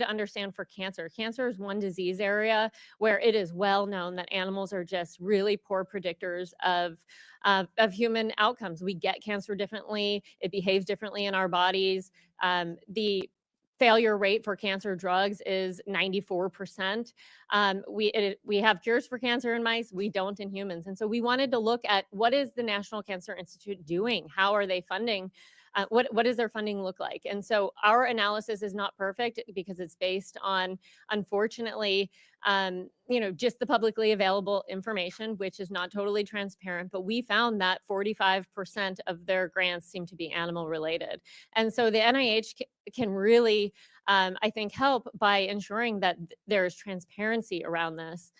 to understand for cancer. Cancer is one disease area where it is well known that animals are just really poor predictors of human outcomes. We get cancer differently. It behaves differently in our bodies. The failure rate for cancer drugs is 94%. We have cures for cancer in mice. We don't in humans. And so we wanted to look at what is the National Cancer Institute doing? How are they funding? What does their funding look like? And so our analysis is not perfect because it's based on, unfortunately, just the publicly available information, which is not totally transparent. But we found that 45% of their grants seem to be animal related. And so the NIH can really, I think, help by ensuring that there is transparency around this.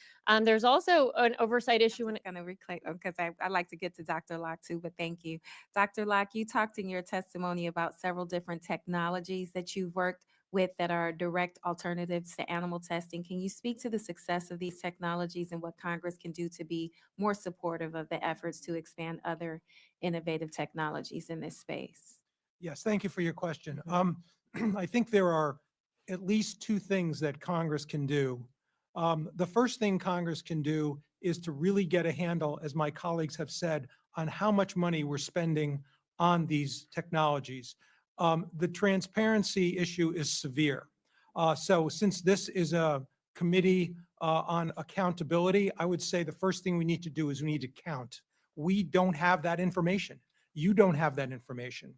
There's also an oversight issue. I'm going to reclaim because I'd like to get to Dr. Locke too, but thank you. Dr. Locke, you talked in your testimony about several different technologies that you've worked with that are direct alternatives to animal testing. Can you speak to the success of these technologies and what Congress can do to be more supportive of the efforts to expand other innovative technologies in this space? Yes, thank you for your question. I think there are at least two things that Congress can do. The first thing Congress can do is to really get a handle, as my colleagues have said, on how much money we're spending on these technologies. The transparency issue is severe. So since this is a committee on accountability, I would say the first thing we need to do is we need to count. We don't have that information. You don't have that information.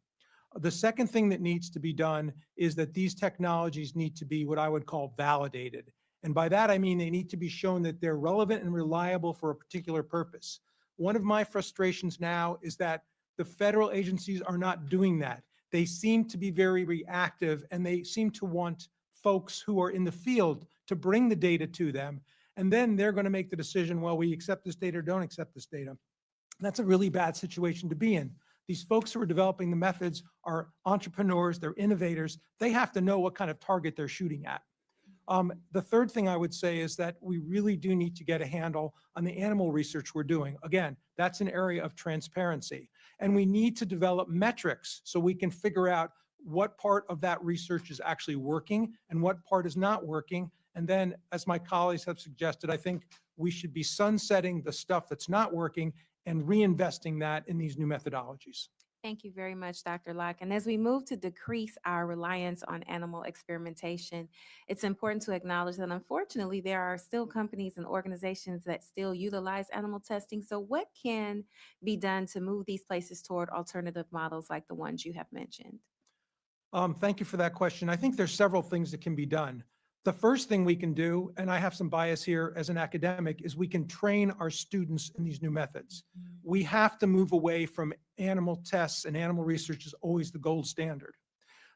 The second thing that needs to be done is that these technologies need to be what I would call validated. And by that, I mean they need to be shown that they're relevant and reliable for a particular purpose. One of my frustrations now is that the federal agencies are not doing that. They seem to be very reactive, and they seem to want folks who are in the field to bring the data to them. And then they're going to make the decision, well, we accept this data or don't accept this data. That's a really bad situation to be in. These folks who are developing the methods are entrepreneurs, they're innovators. They have to know what kind of target they're shooting at. The third thing I would say is that we really do need to get a handle on the animal research we're doing. Again, that's an area of transparency. And we need to develop metrics so we can figure out what part of that research is actually working and what part is not working. And then, as my colleagues have suggested, I think we should be sunsetting the stuff that's not working and reinvesting that in these new methodologies. Thank you very much, Dr. Locke. And as we move to decrease our reliance on animal experimentation, it's important to acknowledge that unfortunately there are still companies and organizations that still utilize animal testing. So what can be done to move these places toward alternative models like the ones you have mentioned? Thank you for that question. I think there's several things that can be done. The first thing we can do, and I have some bias here as an academic, is we can train our students in these new methods. We have to move away from animal tests, and animal research is always the gold standard.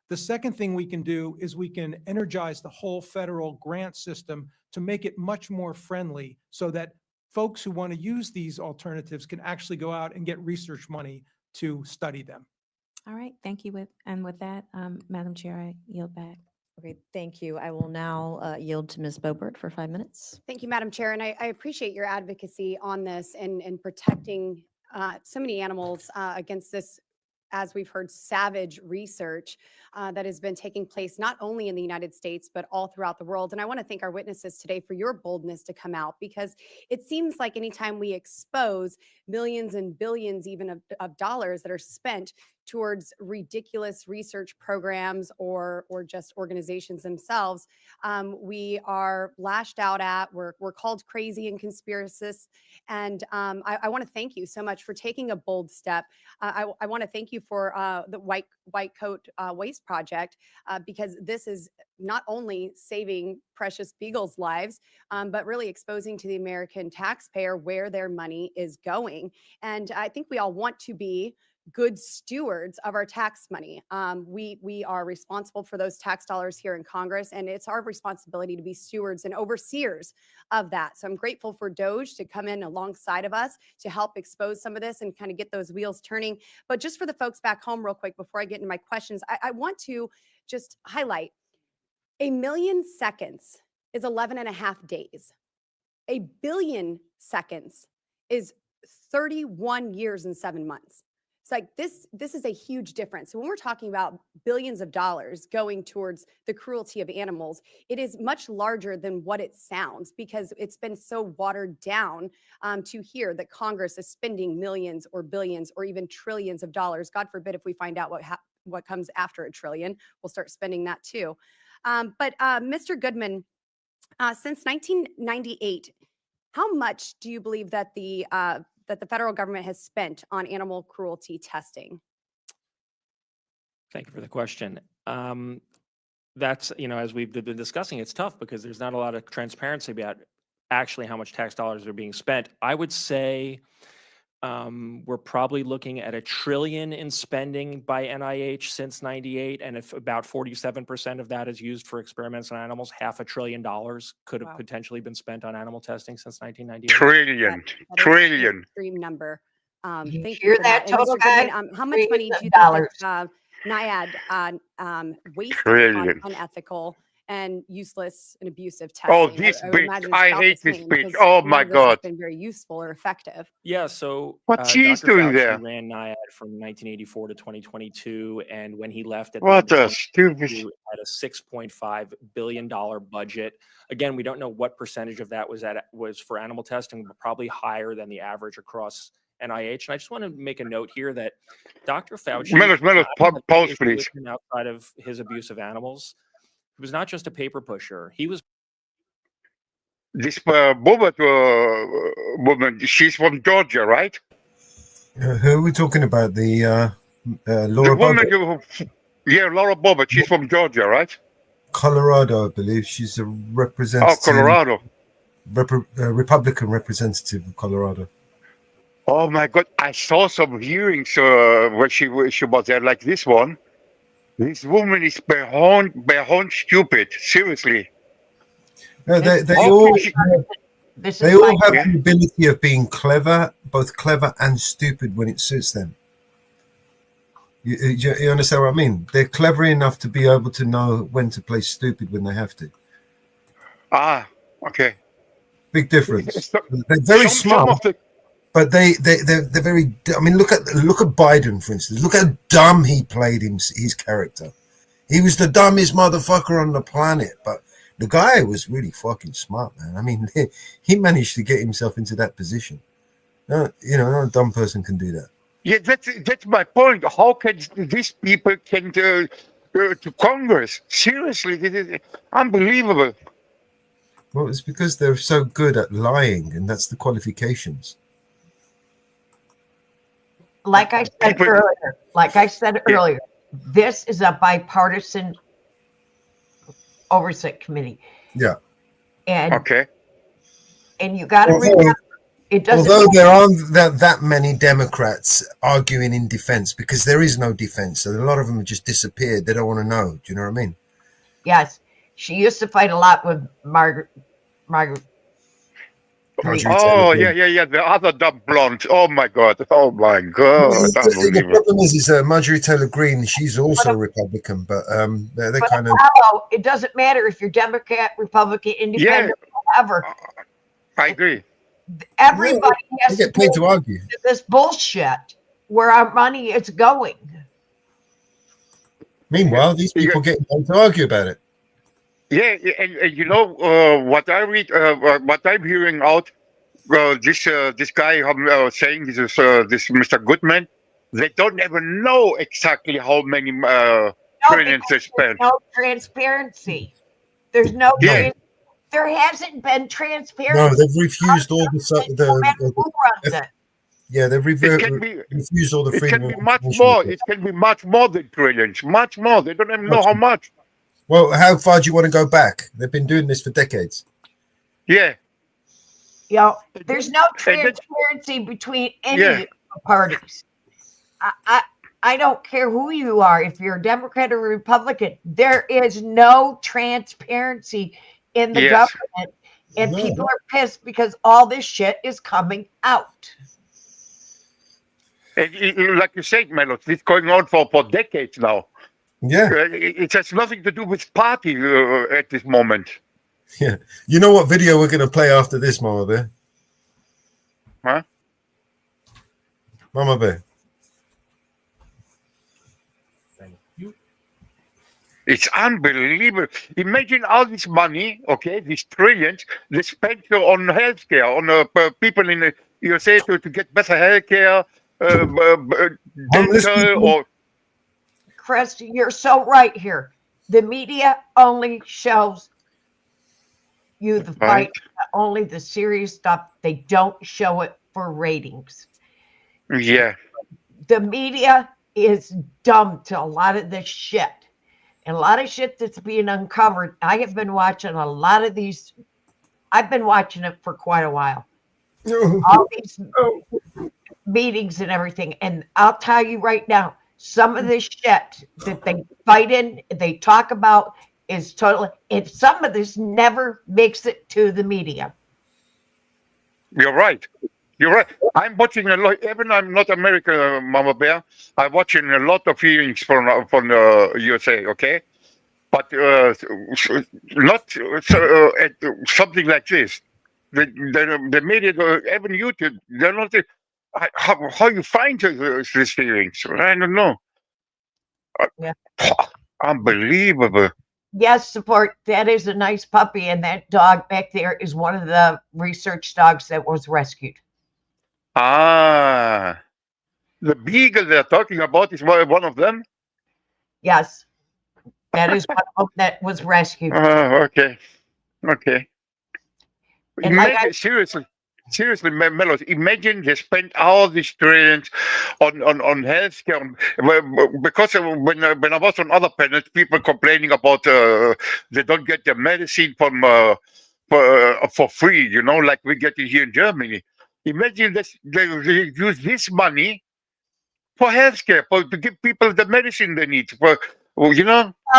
The second thing we can do is we can energize the whole federal grant system to make it much more friendly so that folks who want to use these alternatives can actually go out and get research money to study them. All right, thank you. With that, Madam Chair, I yield back. Okay, thank you. I will now yield to Ms. Boebert for 5 minutes. Thank you, Madam Chair. And I appreciate your advocacy on this and protecting so many animals against this, as we've heard, savage research that has been taking place not only in the United States, but all throughout the world. And I want to thank our witnesses today for your boldness to come out, because it seems like anytime we expose millions and billions even of dollars that are spent towards ridiculous research programs or just organizations themselves, we are lashed out at, we're called crazy and conspiracists. And I want to thank you so much for taking a bold step. I want to thank you for the White Coat Waste Project, because this is not only saving precious beagles' lives, but really exposing to the American taxpayer where their money is going. And I think we all want to be good stewards of our tax money. We are responsible for those tax dollars here in Congress, and it's our responsibility to be stewards and overseers of that. So I'm grateful for DOJ to come in alongside of us to help expose some of this and kind of get those wheels turning. But just for the folks back home real quick, before I get into my questions, I want to just highlight 1 million seconds is 11.5 days. 1 billion seconds is 31 years and 7 months. It's like this is a huge difference. So when we're talking about billions of dollars going towards the cruelty of animals, it is much larger than what it sounds, because it's been so watered down to hear that Congress is spending millions or billions or even trillions of dollars. God forbid if we find out what comes after $1 trillion, we'll start spending that too. But Mr. Goodman, since 1998, how much do you believe that the federal government has spent on animal cruelty testing? Thank you for the question. That's, as we've been discussing, it's tough because there's not a lot of transparency about actually how much tax dollars are being spent. I would say we're probably looking at $1 trillion in spending by NIH since '98, and if about 47% of that is used for experiments on animals, $500 billion could have potentially been spent on animal testing since 1998. Trillion. Extreme number. Did you Thank hear you for that, that. And total Mr. Goodman, guys? how much money do you think Dollars. that NIAID wasted on Trillion. unethical and useless and abusive Oh, testing? this I would bitch. imagine it's I about hate the this same, bitch. because Oh none my of this has God. been very useful or effective. Yeah, so What she's Dr. doing Fauci there? ran NIAID from 1984 to 2022, and when he left at the What end of a stupid. 2022, had a $6.5 billion budget. Again, we don't know what percentage of that was for animal testing, but probably higher than the average across NIH. And I just want to make a note here that Dr. Fauci, Mellows, pause, please. outside of his abuse of animals, he was not just a paper pusher. He was this Bobert woman, she's from Georgia, right? Who are we talking about? The Laura The woman Boebert? yeah, Laura Bobert, she's from Georgia, right? Colorado, I believe. She's a Oh, representative, Colorado. Republican representative of Colorado. Oh my God, I saw some hearings where she was there, like this one. This woman is beyond stupid. Seriously. They How all can she? This they is all my have Yeah. the ability of being clever, both clever and stupid when it suits them. You understand what I mean? They're clever enough to be able to know when to play stupid when they have to. Ah, okay. Big difference. So- They're very some smart, of the but they're very. I mean, look at Biden, for instance. Look how dumb he played his character. He was the dumbest motherfucker on the planet, but the guy was really fucking smart, man. I mean, he managed to get himself into that position. No, no dumb person can do that. yeah, that's my point. How can these people can to Congress? Seriously, this is unbelievable. Well, it's because they're so good at lying, and that's the qualifications. like I said People- earlier, Yeah. this is a bipartisan oversight committee. Yeah. And Okay. you got to Although- remember, it doesn't. Although there aren't that many Democrats arguing in defense, because there is no defense, so a lot of them have just disappeared. They don't want to know. Do you know what I mean? Yes, she used to fight a lot with Margaret. Marjorie Oh Taylor Greene. yeah. The other dumb blonde. Oh my God. The Unbelievable. problem is Marjorie Taylor Greene. She's also a Republican, but they But kind of. hello, it doesn't matter if you're Democrat, Republican, Independent, whatever. I agree. Everybody They has to get paid pay to argue. this bullshit where our money is going. Meanwhile, these people get paid to argue about it. Yeah, and you know what I read, what I'm hearing out, this guy saying this is this Mr. Goodman, they don't even know exactly how many trillions they Because spent. there's no transparency. There's no. Yeah. There hasn't been No, transparency. they've refused all No matter who runs it. yeah, they've It can be, refused all the it freedom can be of much information more. requests. It can be much more than trillions. Much more. They don't even know how much. Well, how far do you want to go back? They've been doing this for decades. Yeah. You know, there's no And then- transparency between any Yeah. of the parties. I don't care who you are, if you're a Democrat or Republican, there is no transparency in the Yes. government. And No. people are pissed because all this shit is coming out. And like you said, Mellows, this is going on for decades now. Yeah, It has nothing to do with party at this moment. yeah. You know what video we're going to play after this, Mama Bear? Huh? Mama Bear. It's unbelievable. Imagine all this money, okay, these trillions, they spent on healthcare, on people in the USA to get better healthcare, Homeless dental, people. or Chris, you're so right here. The media only shows you the Right. fight, only the serious stuff. They don't show it for ratings. yeah, The media is dumb to a lot of this shit. And a lot of shit that's being uncovered. I have been watching a lot of these. I've been watching it for quite a while. All these meetings and everything. And I'll tell you right now, some of this shit that they fight in, they talk about is totally, and some of this never makes it to the media. you're right. You're right. I'm watching a lot. Even I'm not American, Mama Bear. I'm watching a lot of hearings from USA. Okay, but not something like this. The media, even YouTube, they're not. How you find these hearings? I don't know. Yeah. Unbelievable. Yes, support. That is a nice puppy. And that dog back there is one of the research dogs that was rescued. Ah, the beagle they're talking about is one of them. Yes. That is one of them that was rescued. Okay, okay. And like Imagine, seriously, Mellows, imagine they spent all these trillions on healthcare. Because when I was on other planets, people complaining about they don't get their medicine from for free, like we get it here in Germany. Imagine this, they use this money for healthcare, to give people the medicine they need.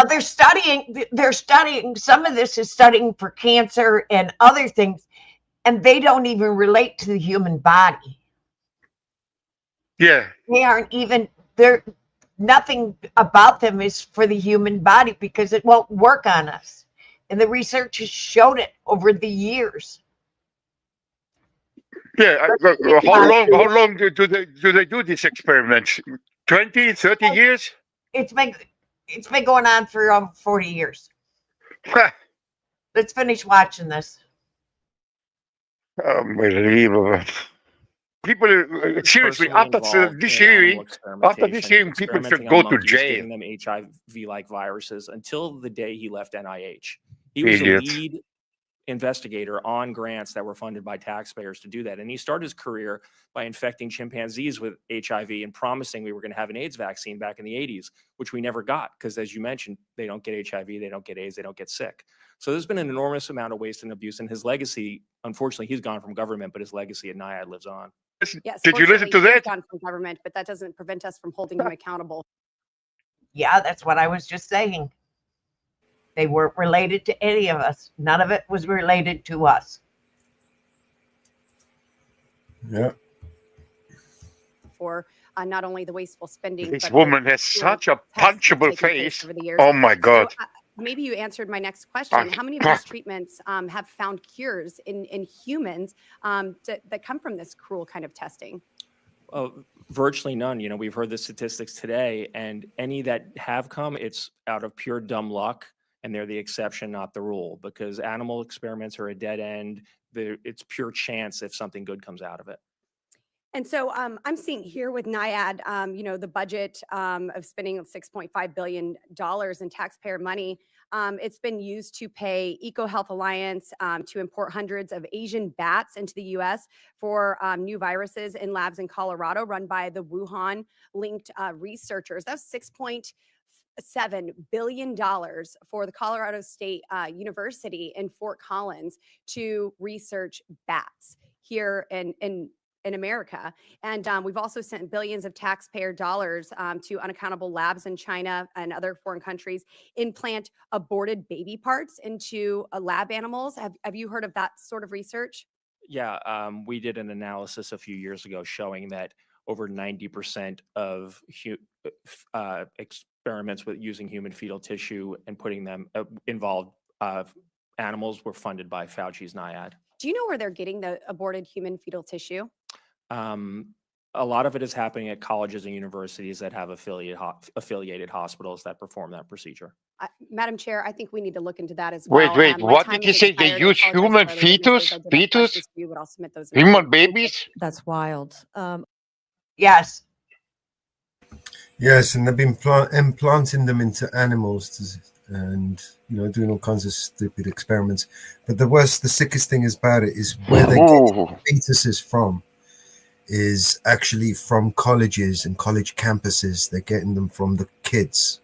they're studying, some of this is studying for cancer and other things, and they don't even relate to the human body. Yeah. They aren't even, they're, nothing about them is for the human body because it won't work on us. And the research has showed it over the years. Yeah. How long do they do these experiments? 20, 30 years? It's been going on for over 40 years. Let's finish watching this. Unbelievable. People, seriously, after this hearing, people should go to jail. Giving them HIV-like viruses until the day he left NIH. He was Idiots. the lead investigator on grants that were funded by taxpayers to do that. And he started his career by infecting chimpanzees with HIV and promising we were going to have an AIDS vaccine back in the 80s, which we never got because, as you mentioned, they don't get HIV, they don't get AIDS, they don't get sick. So there's been an enormous amount of waste and abuse, and his legacy, unfortunately, he's gone from government, but his legacy at NIAID lives on. Yes, Did you listen to fortunately, he's that? gone from government, but that doesn't prevent us from holding him accountable. Yeah, that's what I was just saying. They weren't related to any of us. None of it was related to us. Yeah. For not only the wasteful spending, This but woman the has such a tests that have punchable taken place face. over the years. Oh my God. So, maybe you answered my next question. How many of these treatments have found cures in humans that come from this cruel kind of testing? Virtually none. We've heard the statistics today, and any that have come, it's out of pure dumb luck, and they're the exception, not the rule, because animal experiments are a dead end. It's pure chance if something good comes out of it. And so I'm seeing here with NIAID, the budget of spending $6.5 billion in taxpayer money. It's been used to pay EcoHealth Alliance to import hundreds of Asian bats into the U.S. for new viruses in labs in Colorado run by the Wuhan-linked researchers. That's $6.7 billion for the Colorado State University in Fort Collins to research bats here in America. And we've also sent billions of taxpayer dollars to unaccountable labs in China and other foreign countries implant aborted baby parts into lab animals. Have you heard of that sort of research? Yeah, we did an analysis a few years ago showing that over 90% of experiments with using human fetal tissue and putting them involved animals were funded by Fauci's NIAID. Do you know where they're getting the aborted human fetal tissue? A lot of it is happening at colleges and universities that have affiliated hospitals that perform that procedure. Madam Chair, I think we need to look into that as well. Wait, what did you say? They use human fetus? Human babies? That's wild. Yes. Yes, and they've been implanting them into animals and doing all kinds of stupid experiments. But the sickest thing about it is where they get fetuses from is actually from colleges and college campuses. They're getting them from the kids.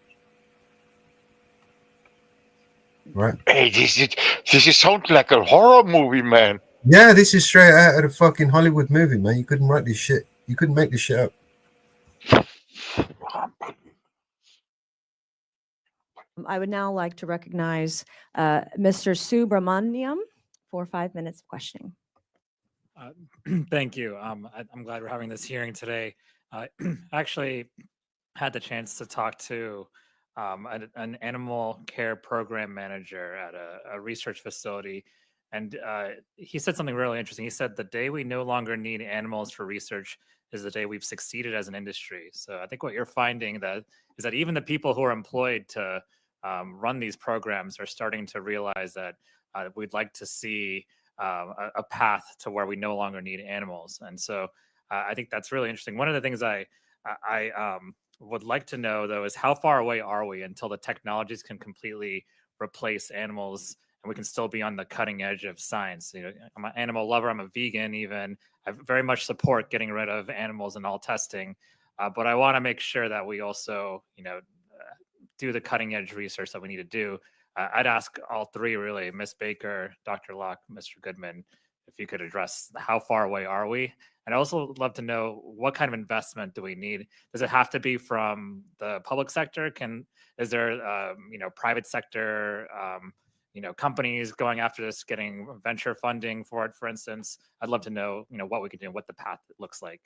Right? Hey, this is sounds like a horror movie, man. Yeah, this is straight out of a fucking Hollywood movie, man. You couldn't write this shit. You couldn't make this shit up. I would now like to recognize Mr. Subramaniam for 5 minutes of questioning. Thank you. I'm glad we're having this hearing today. I actually had the chance to talk to an animal care program manager at a research facility, and he said something really interesting. He said the day we no longer need animals for research is the day we've succeeded as an industry. So I think what you're finding is that even the people who are employed to run these programs are starting to realize that we'd like to see a path to where we no longer need animals. And so I think that's really interesting. One of the things I would like to know, though, is how far away are we until the technologies can completely replace animals and we can still be on the cutting edge of science. You know, I'm an animal lover. I'm a vegan. Even I very much support getting rid of animals in all testing, but I want to make sure that we also, do the cutting edge research that we need to do. I'd ask all three, really, Ms. Baker, Dr. Locke, Mr. Goodman, if you could address how far away are we? And I also would love to know what kind of investment do we need? Does it have to be from the public sector? Is there, private sector, companies going after this, getting venture funding for it, for instance? I'd love to know, what we can do, what the path looks like.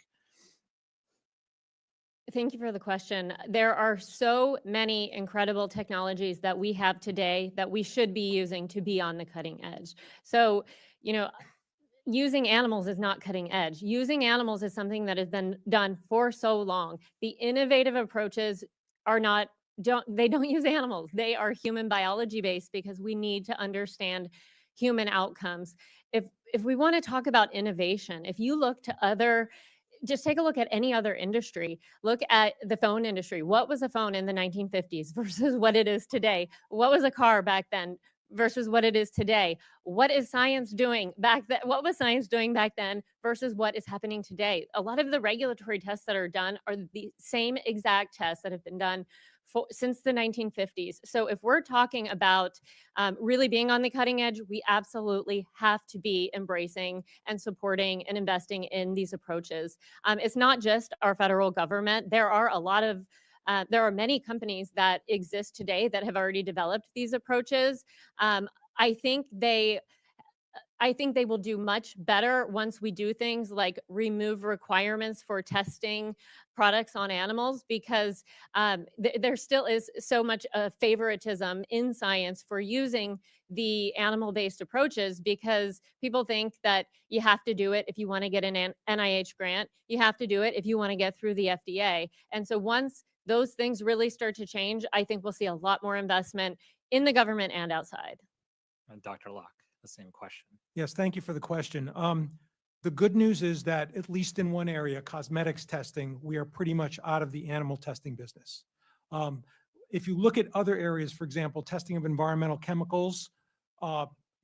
Thank you for the question. There are so many incredible technologies that we have today that we should be using to be on the cutting edge. So, using animals is not cutting edge. Using animals is something that has been done for so long. The innovative approaches don't use animals. They are human biology based because we need to understand human outcomes. If we want to talk about innovation, if you look to just take a look at any other industry. Look at the phone industry. What was a phone in the 1950s versus what it is today? What was a car back then versus what it is today? What is science doing back then? What was science doing back then versus what is happening today? A lot of the regulatory tests that are done are the same exact tests that have been done since the 1950s. So if we're talking about really being on the cutting edge, we absolutely have to be embracing and supporting and investing in these approaches. It's not just our federal government. There are many companies that exist today that have already developed these approaches. I think they will do much better once we do things like remove requirements for testing products on animals, because there still is so much favoritism in science for using the animal-based approaches, because people think that you have to do it if you want to get an NIH grant, you have to do it if you want to get through the FDA. And so once those things really start to change, I think we'll see a lot more investment in the government and outside. And Dr. Locke, the same question. Yes, thank you for the question. The good news is that at least in one area, cosmetics testing, we are pretty much out of the animal testing business. If you look at other areas, for example, testing of environmental chemicals,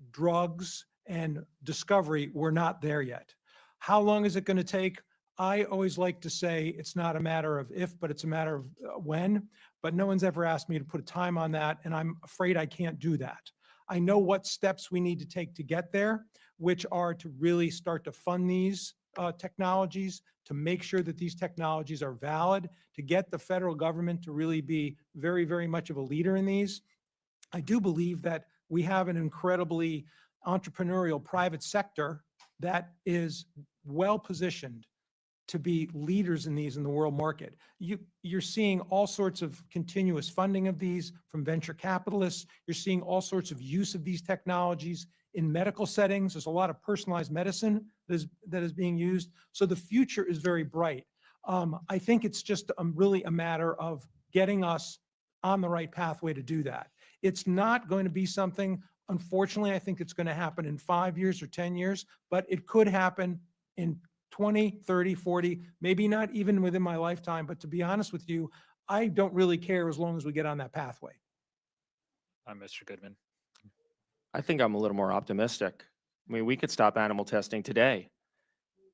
drugs, and discovery, we're not there yet. How long is it going to take? I always like to say it's not a matter of if, but it's a matter of when. But no one's ever asked me to put a time on that, and I'm afraid I can't do that. I know what steps we need to take to get there, which are to really start to fund these technologies, to make sure that these technologies are valid, to get the federal government to really be very, very much of a leader in these. I do believe that we have an incredibly entrepreneurial private sector that is well positioned to be leaders in these in the world market. You're seeing all sorts of continuous funding of these from venture capitalists. You're seeing all sorts of use of these technologies in medical settings. There's a lot of personalized medicine that is being used. So the future is very bright. I think it's just really a matter of getting us on the right pathway to do that. It's not going to be something, unfortunately, I think it's going to happen in 5 years or 10 years, but it could happen in 20, 30, 40, maybe not even within my lifetime. But to be honest with you, I don't really care as long as we get on that pathway. Mr. Goodman. I think I'm a little more optimistic. I mean, we could stop animal testing today.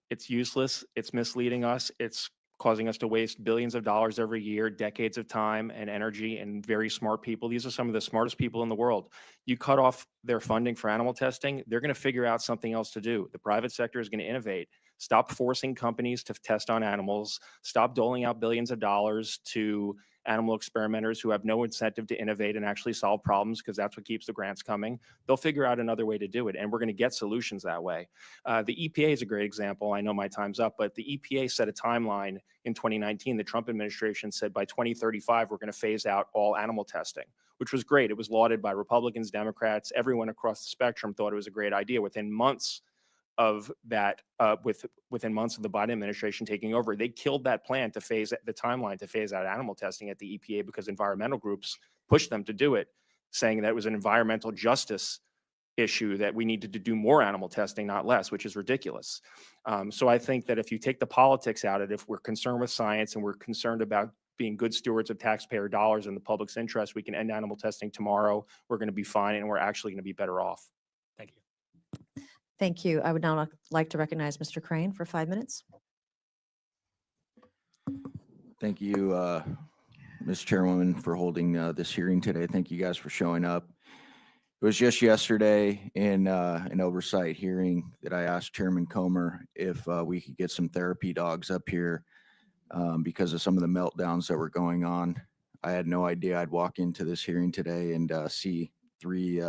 It's useless. It's misleading us. It's causing us to waste billions of dollars every year, decades of time and energy, and very smart people. These are some of the smartest people in the world. You cut off their funding for animal testing, they're going to figure out something else to do. The private sector is going to innovate. Stop forcing companies to test on animals. Stop doling out billions of dollars to animal experimenters who have no incentive to innovate and actually solve problems, because that's what keeps the grants coming. They'll figure out another way to do it, and we're going to get solutions that way. The EPA is a great example. I know my time's up, but the EPA set a timeline in 2019. The Trump administration said by 2035, we're going to phase out all animal testing, which was great. It was lauded by Republicans, Democrats, everyone across the spectrum thought it was a great idea. Within months of that, within months of the Biden administration taking over, they killed that plan to phase the timeline to phase out animal testing at the EPA, because environmental groups pushed them to do it, saying that it was an environmental justice issue, that we needed to do more animal testing, not less, which is ridiculous. So I think that if you take the politics out of it, if we're concerned with science and we're concerned about being good stewards of taxpayer dollars in the public's interest, we can end animal testing tomorrow. We're going to be fine, and we're actually going to be better off. Thank you. Thank you. I would now like to recognize Mr. Crane for 5 minutes. Thank you, Ms. Chairwoman, for holding this hearing today. Thank you guys for showing up. It was just yesterday in an oversight hearing that I asked Chairman Comer if we could get some therapy dogs up here because of some of the meltdowns that were going on. I had no idea I'd walk into this hearing today and see 3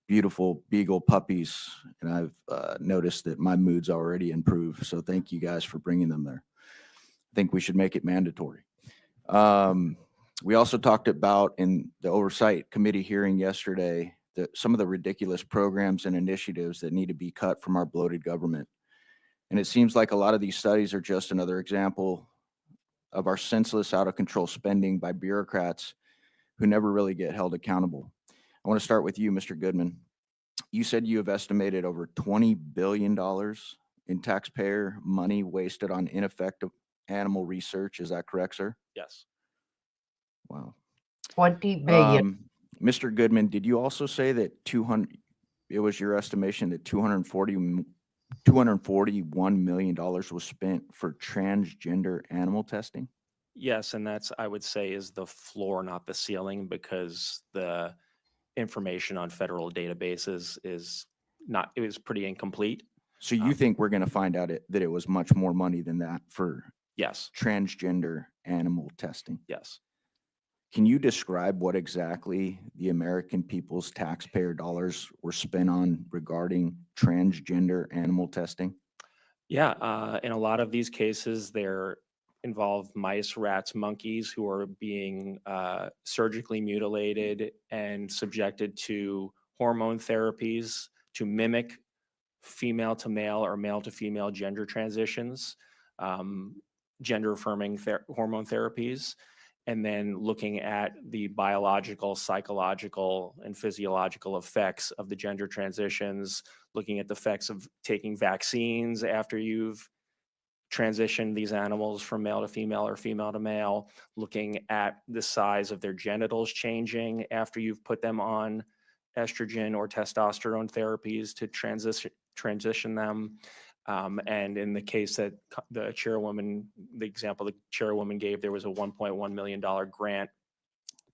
beautiful beagle puppies, and I've noticed that my mood's already improved. So thank you guys for bringing them there. I think we should make it mandatory. We also talked about in the oversight committee hearing yesterday some of the ridiculous programs and initiatives that need to be cut from our bloated government. And it seems like a lot of these studies are just another example of our senseless, out of control spending by bureaucrats who never really get held accountable. I want to start with you, Mr. Goodman. You said you have estimated over $20 billion in taxpayer money wasted on ineffective animal research. Is that correct, sir? Yes. Wow. 20 billion. Mr. Goodman, did you also say that it was your estimation that $241 million was spent for transgender animal testing? Yes, and that's, I would say, is the floor, not the ceiling, because the information on federal databases is pretty incomplete. So you think we're going to find out that it was much more money than that for yes, transgender animal testing? Yes. Can you describe what exactly the American people's taxpayer dollars were spent on regarding transgender animal testing? Yeah, in a lot of these cases, they're involve mice, rats, monkeys who are being surgically mutilated and subjected to hormone therapies to mimic female to male or male to female gender transitions, gender affirming hormone therapies, and then looking at the biological, psychological, and physiological effects of the gender transitions, looking at the effects of taking vaccines after you've transition these animals from male to female or female to male, looking at the size of their genitals changing after you've put them on estrogen or testosterone therapies to transition them. And in the case that the example the chairwoman gave, there was a $1.1 million grant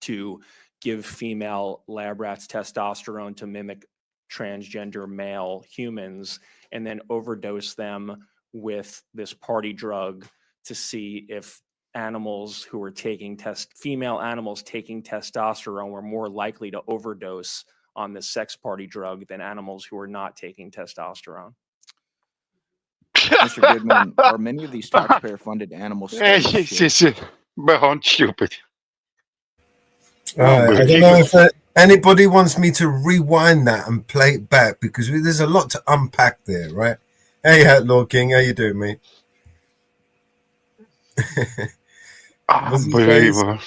to give female lab rats testosterone to mimic transgender male humans and then overdose them with this party drug to see if animals who were taking female animals taking testosterone were more likely to overdose on the sex party drug than animals who were not taking testosterone. Mr. Goodman, are many of these taxpayer-funded animal studies beyond stupid. I don't know if anybody wants me to rewind that and play it back because there's a lot to unpack there, right? Hey, Lord King, how you doing, mate? Unbelievable.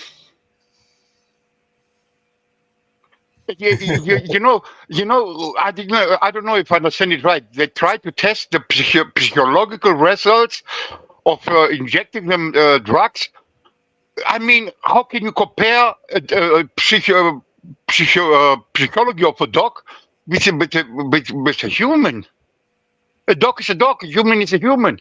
You know, I don't know if I understand it right. They try to test the psychological results of injecting them drugs. I mean, how can you compare psychology of a dog with a human? A dog is a dog. A human is a human.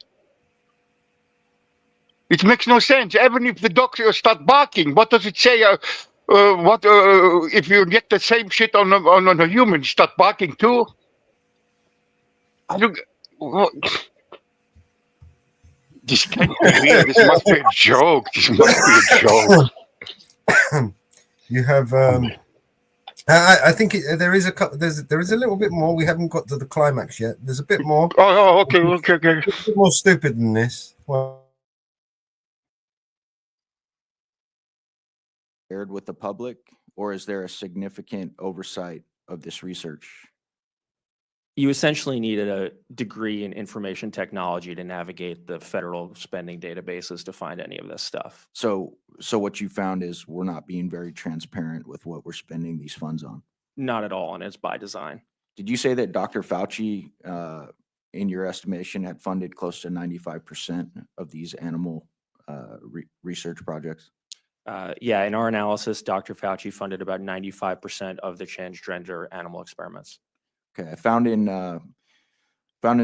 It makes no sense. Even if the dog start barking, what does it say? If you inject the same shit on a human, start barking too? I don't. This can't be real. This must be a joke. This must be a joke. You have. I think there is a little bit more. We haven't got to the climax yet. There's a bit more. Oh, okay. A bit more stupid than this. Well, shared with the public, or is there a significant oversight of this research? You essentially needed a degree in information technology to navigate the federal spending databases to find any of this stuff. So what you found is we're not being very transparent with what we're spending these funds on? Not at all, and it's by design. Did you say that Dr. Fauci, in your estimation, had funded close to 95% of these animal research projects? Yeah, in our analysis, Dr. Fauci funded about 95% of the transgender animal experiments. Okay, I found in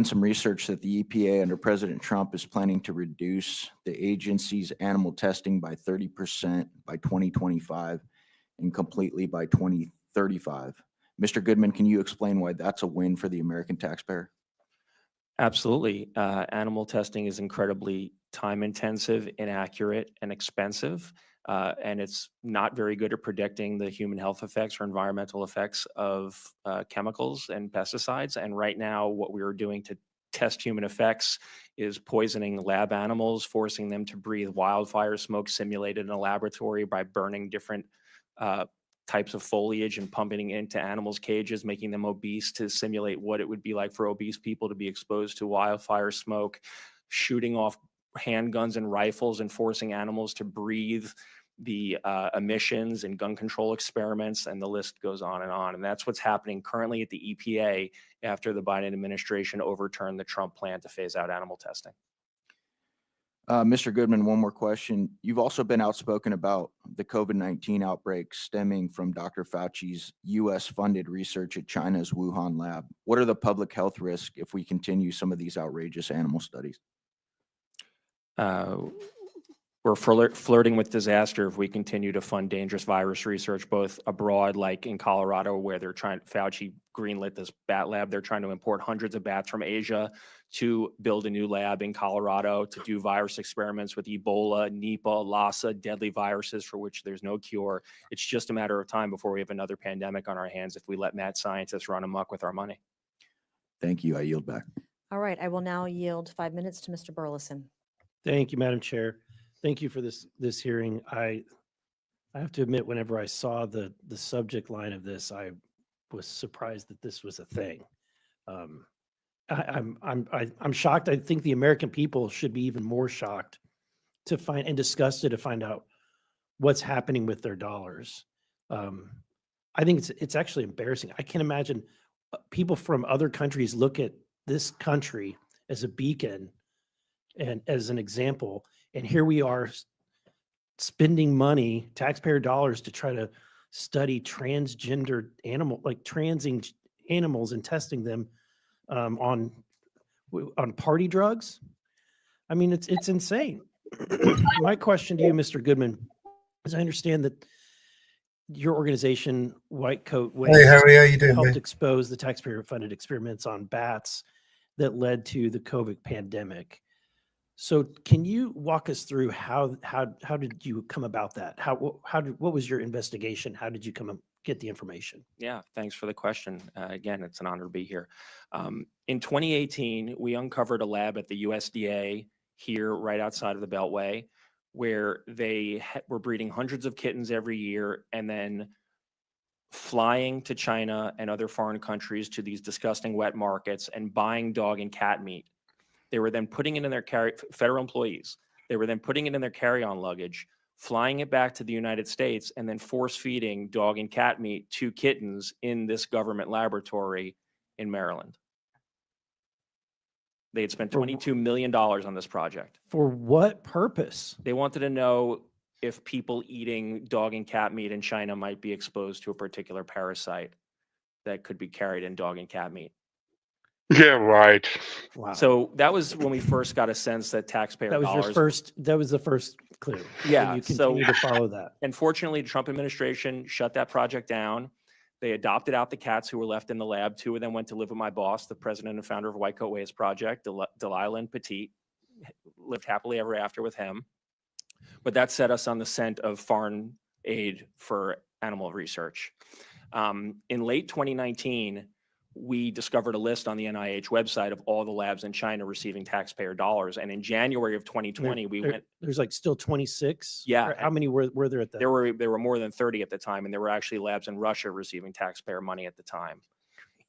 some research that the EPA under President Trump is planning to reduce the agency's animal testing by 30% by 2025 and completely by 2035. Mr. Goodman, can you explain why that's a win for the American taxpayer? Absolutely. Animal testing is incredibly time intensive, inaccurate, and expensive. And it's not very good at predicting the human health effects or environmental effects of chemicals and pesticides. And right now, what we are doing to test human effects is poisoning lab animals, forcing them to breathe wildfire smoke simulated in a laboratory by burning different types of foliage and pumping it into animals' cages, making them obese to simulate what it would be like for obese people to be exposed to wildfire smoke, shooting off handguns and rifles and forcing animals to breathe the emissions and gun control experiments, and the list goes on. And that's what's happening currently at the EPA after the Biden administration overturned the Trump plan to phase out animal testing. Mr. Goodman, one more question. You've also been outspoken about the COVID-19 outbreak stemming from Dr. Fauci's U.S.-funded research at China's Wuhan lab. What are the public health risks if we continue some of these outrageous animal studies? We're flirting with disaster if we continue to fund dangerous virus research, both abroad, like in Colorado, where Fauci greenlit this bat lab. They're trying to import hundreds of bats from Asia to build a new lab in Colorado to do virus experiments with Ebola, Nipah, Lassa, deadly viruses for which there's no cure. It's just a matter of time before we have another pandemic on our hands if we let mad scientists run amok with our money. Thank you. I yield back. All right, I will now yield 5 minutes to Mr. Burleson. Thank you, Madam Chair. Thank you for this hearing. I have to admit, whenever I saw the subject line of this, I was surprised that this was a thing. I'm shocked. I think the American people should be even more shocked to find and disgusted to find out what's happening with their dollars. I think it's actually embarrassing. I can imagine people from other countries look at this country as a beacon and as an example, and here we are spending money, taxpayer dollars, to try to study transgender transing animals and testing them on party drugs. I mean, it's insane. My question to you, Mr. Goodman, is I understand that your organization, White Coat Waste, Hey, Harry, how you doing, helped mate? expose the taxpayer-funded experiments on bats that led to the COVID pandemic. So, can you walk us through how did you come about that? What was your investigation? How did you get the information? Yeah, thanks for the question. Again, it's an honor to be here. In 2018, we uncovered a lab at the USDA here right outside of the Beltway where they were breeding hundreds of kittens every year and then flying to China and other foreign countries to these disgusting wet markets and buying dog and cat meat. They were then putting it in their federal employees. They were then putting it in their carry-on luggage, flying it back to the United States, and then force-feeding dog and cat meat to kittens in this government laboratory in Maryland. They had spent $22 million on this project. For what purpose? They wanted to know if people eating dog and cat meat in China might be exposed to a particular parasite that could be carried in dog and cat meat. Yeah, right. Wow. So that was when we first got a sense that taxpayer dollars. That was the first clue. Yeah. And you continue to follow that. Unfortunately, the Trump administration shut that project down. They adopted out the cats who were left in the lab. 2 of them went to live with my boss, the president and founder of White Coat Waste Project, Delilah and Petit, lived happily ever after with him. But that set us on the scent of foreign aid for animal research. In late 2019, we discovered a list on the NIH website of all the labs in China receiving taxpayer dollars. And in January of 2020, there's like still 26. Yeah. How many were there at that? There were more than 30 at the time, and there were actually labs in Russia receiving taxpayer money at the time.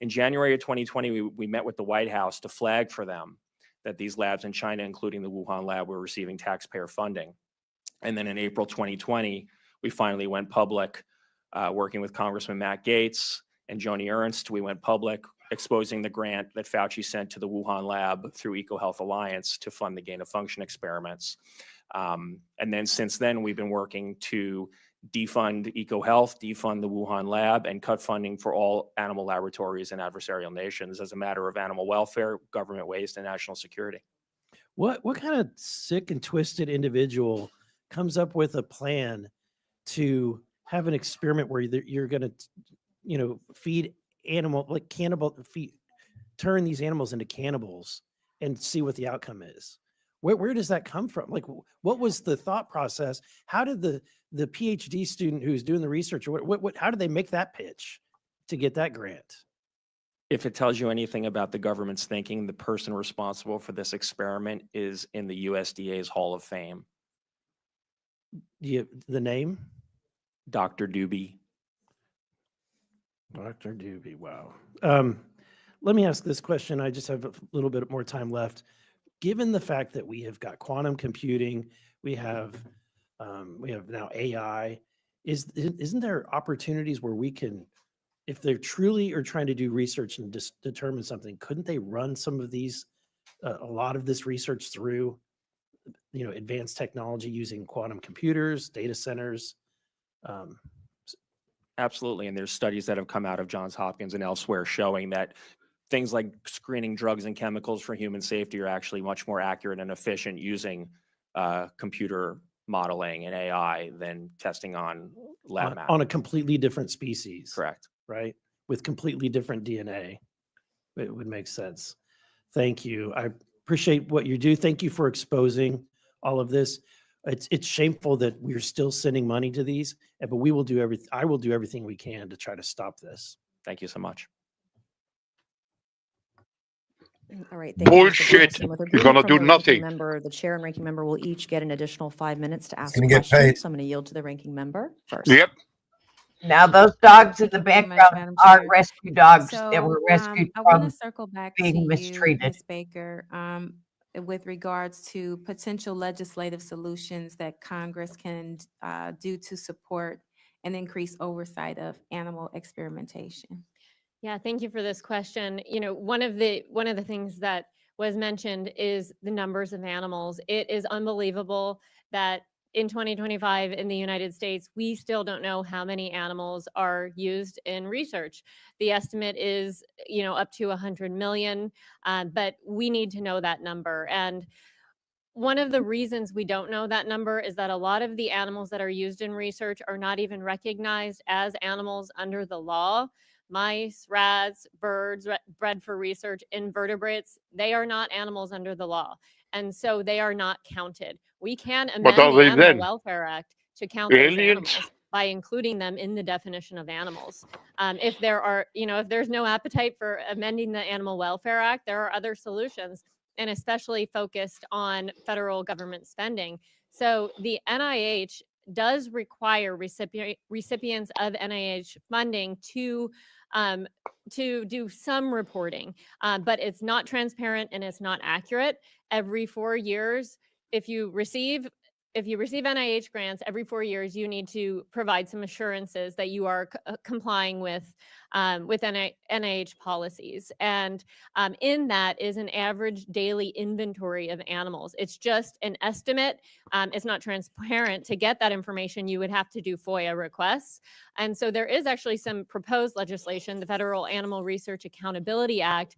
In January of 2020, we met with the White House to flag for them that these labs in China, including the Wuhan lab, were receiving taxpayer funding. And then in April 2020, we finally went public, working with Congressman Matt Gaetz and Joni Ernst. We went public exposing the grant that Fauci sent to the Wuhan lab through EcoHealth Alliance to fund the gain of function experiments. And then since then, we've been working to defund EcoHealth, defund the Wuhan lab, and cut funding for all animal laboratories in adversarial nations as a matter of animal welfare, government waste, and national security. What kind of sick and twisted individual comes up with a plan to have an experiment where you're going to, feed animal like turn these animals into cannibals and see what the outcome is? Where does that come from? Like, what was the thought process? How did the PhD student who's doing the research, how did they make that pitch to get that grant? If it tells you anything about the government's thinking, the person responsible for this experiment is in the USDA's Hall of Fame. The name? Dr. Doobie. Dr. Doobie, wow. Let me ask this question. I just have a little bit more time left. Given the fact that we have got quantum computing, we have now AI, isn't there opportunities where we can, if they're truly are trying to do research and determine something, couldn't they run some of these, a lot of this research through, advanced technology using quantum computers, data centers? Absolutely. And there's studies that have come out of Johns Hopkins and elsewhere showing that things like screening drugs and chemicals for human safety are actually much more accurate and efficient using computer modeling and AI than testing on lab matter. On a completely different species. Correct. Right? With completely different DNA. It would make sense. Thank you. I appreciate what you do. Thank you for exposing all of this. It's shameful that we're still sending money to these, but we will do everything. I will do everything we can to try to stop this. Thank you so much. All right. Thank you, Mr. Bullshit. Johnson. With You're agreement gonna from do the ranking nothing. member, the chair and ranking member will each get an additional 5 minutes to ask gonna get questions. paid. So I'm going to yield to the ranking member first. Yep. Now, those dogs in the Thank you very much, background Madam are Chair. rescue dogs that So were rescued I want to from circle back to being you, mistreated. Ms. Baker, with regards to potential legislative solutions that Congress can do to support and increase oversight of animal experimentation. Yeah, thank you for this question. One of the things that was mentioned is the numbers of animals. It is unbelievable that in 2025 in the United States, we still don't know how many animals are used in research. The estimate is, up to 100 million, but we need to know that number. And one of the reasons we don't know that number is that a lot of the animals that are used in research are not even recognized as animals under the law. Mice, rats, birds bred for research, invertebrates, they are not animals under the law. And so they are not counted. We can amend What are the they Animal then? Welfare Act to count those Aliens? animals by including them in the definition of animals. If there's no appetite for amending the Animal Welfare Act, there are other solutions, and especially focused on federal government spending. So the NIH does require recipients of NIH funding to do some reporting, but it's not transparent and it's not accurate. Every 4 years, if you receive NIH grants, every 4 years, you need to provide some assurances that you are complying with NIH policies. And in that is an average daily inventory of animals. It's just an estimate. It's not transparent. To get that information, you would have to do FOIA requests. And so there is actually some proposed legislation, the Federal Animal Research Accountability Act,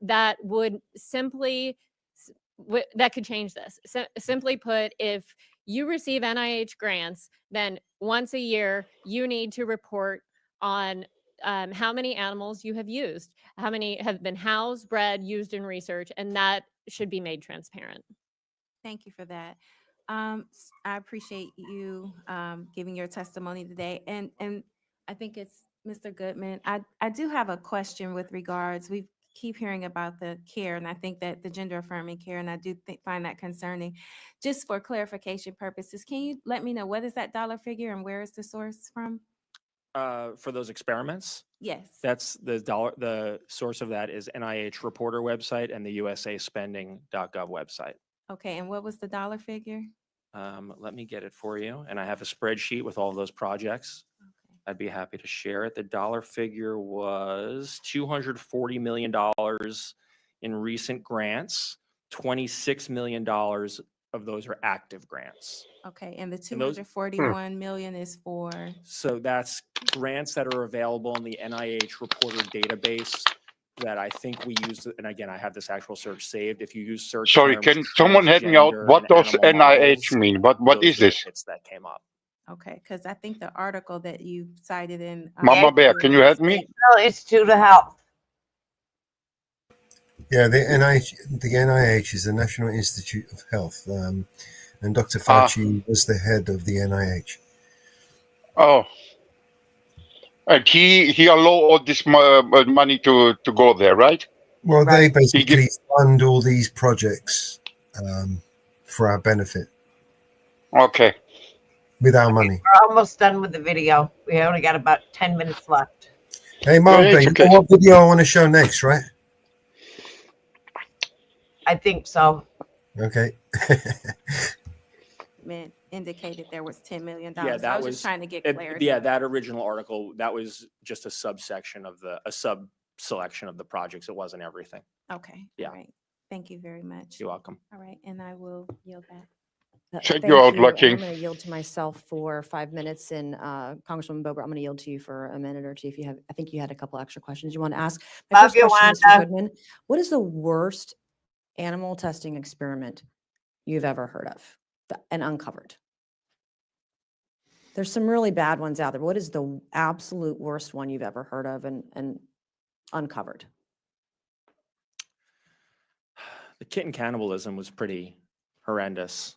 that would that could change this. Simply put, if you receive NIH grants, then once a year, you need to report on how many animals you have used, how many have been housed, bred, used in research, and that should be made transparent. Thank you for that. I appreciate you giving your testimony today. And I think it's Mr. Goodman. I do have a question with regards, we keep hearing about the care, and I think that the gender affirming care, and I do find that concerning. Just for clarification purposes, can you let me know what is that dollar figure and where is the source from? For those experiments? Yes. That's the source of that is NIH reporter website and the usaspending.gov website. Okay, and what was the dollar figure? Let me get it for you. And I have a spreadsheet with all of those projects. Okay. I'd be happy to share it. The dollar figure was $240 million in recent grants. $26 million of those are active grants. Okay, and the And those- 241 million is for, So that's grants that are available in the NIH reporter database that I think we use. And again, I have this actual search saved. If you use search Sorry, terms, can someone help me out? transgender What and does animal NIH models, mean? What those is were the this? hits that came up. okay, because I think the article that you cited in. Mamabear, can you help me? National Institute of Health. Yeah, the NIH is the National Institute of Health, and Dr. Fauci was the head of the NIH. Oh, and he allowed all this money to go there, right? Well, they basically gives- fund all these projects for our benefit Okay. with our money. We're almost done with the video. We only got about 10 minutes left. Hey, Mom, it's you okay. know what video I want to show next, right? I think so. Okay. Indicated there was $10 million. Yeah, that I was just trying to get clarity. Yeah, that original article, that was just a subsection of a sub selection of the projects. It wasn't everything. Okay. Yeah. All right. Thank you very much. You're welcome. All right, and I will yield back. Check you out, And I'm Lucky. going to yield to myself for 5 minutes, and Congresswoman Boebert, I'm going to yield to you for a minute or two. If you have, I think you had a couple extra questions you want to ask. My Love first you, question is for Wanda. Goodman. What is the worst animal testing experiment you've ever heard of and uncovered? There's some really bad ones out there. What is the absolute worst one you've ever heard of and uncovered? The kitten cannibalism was pretty horrendous.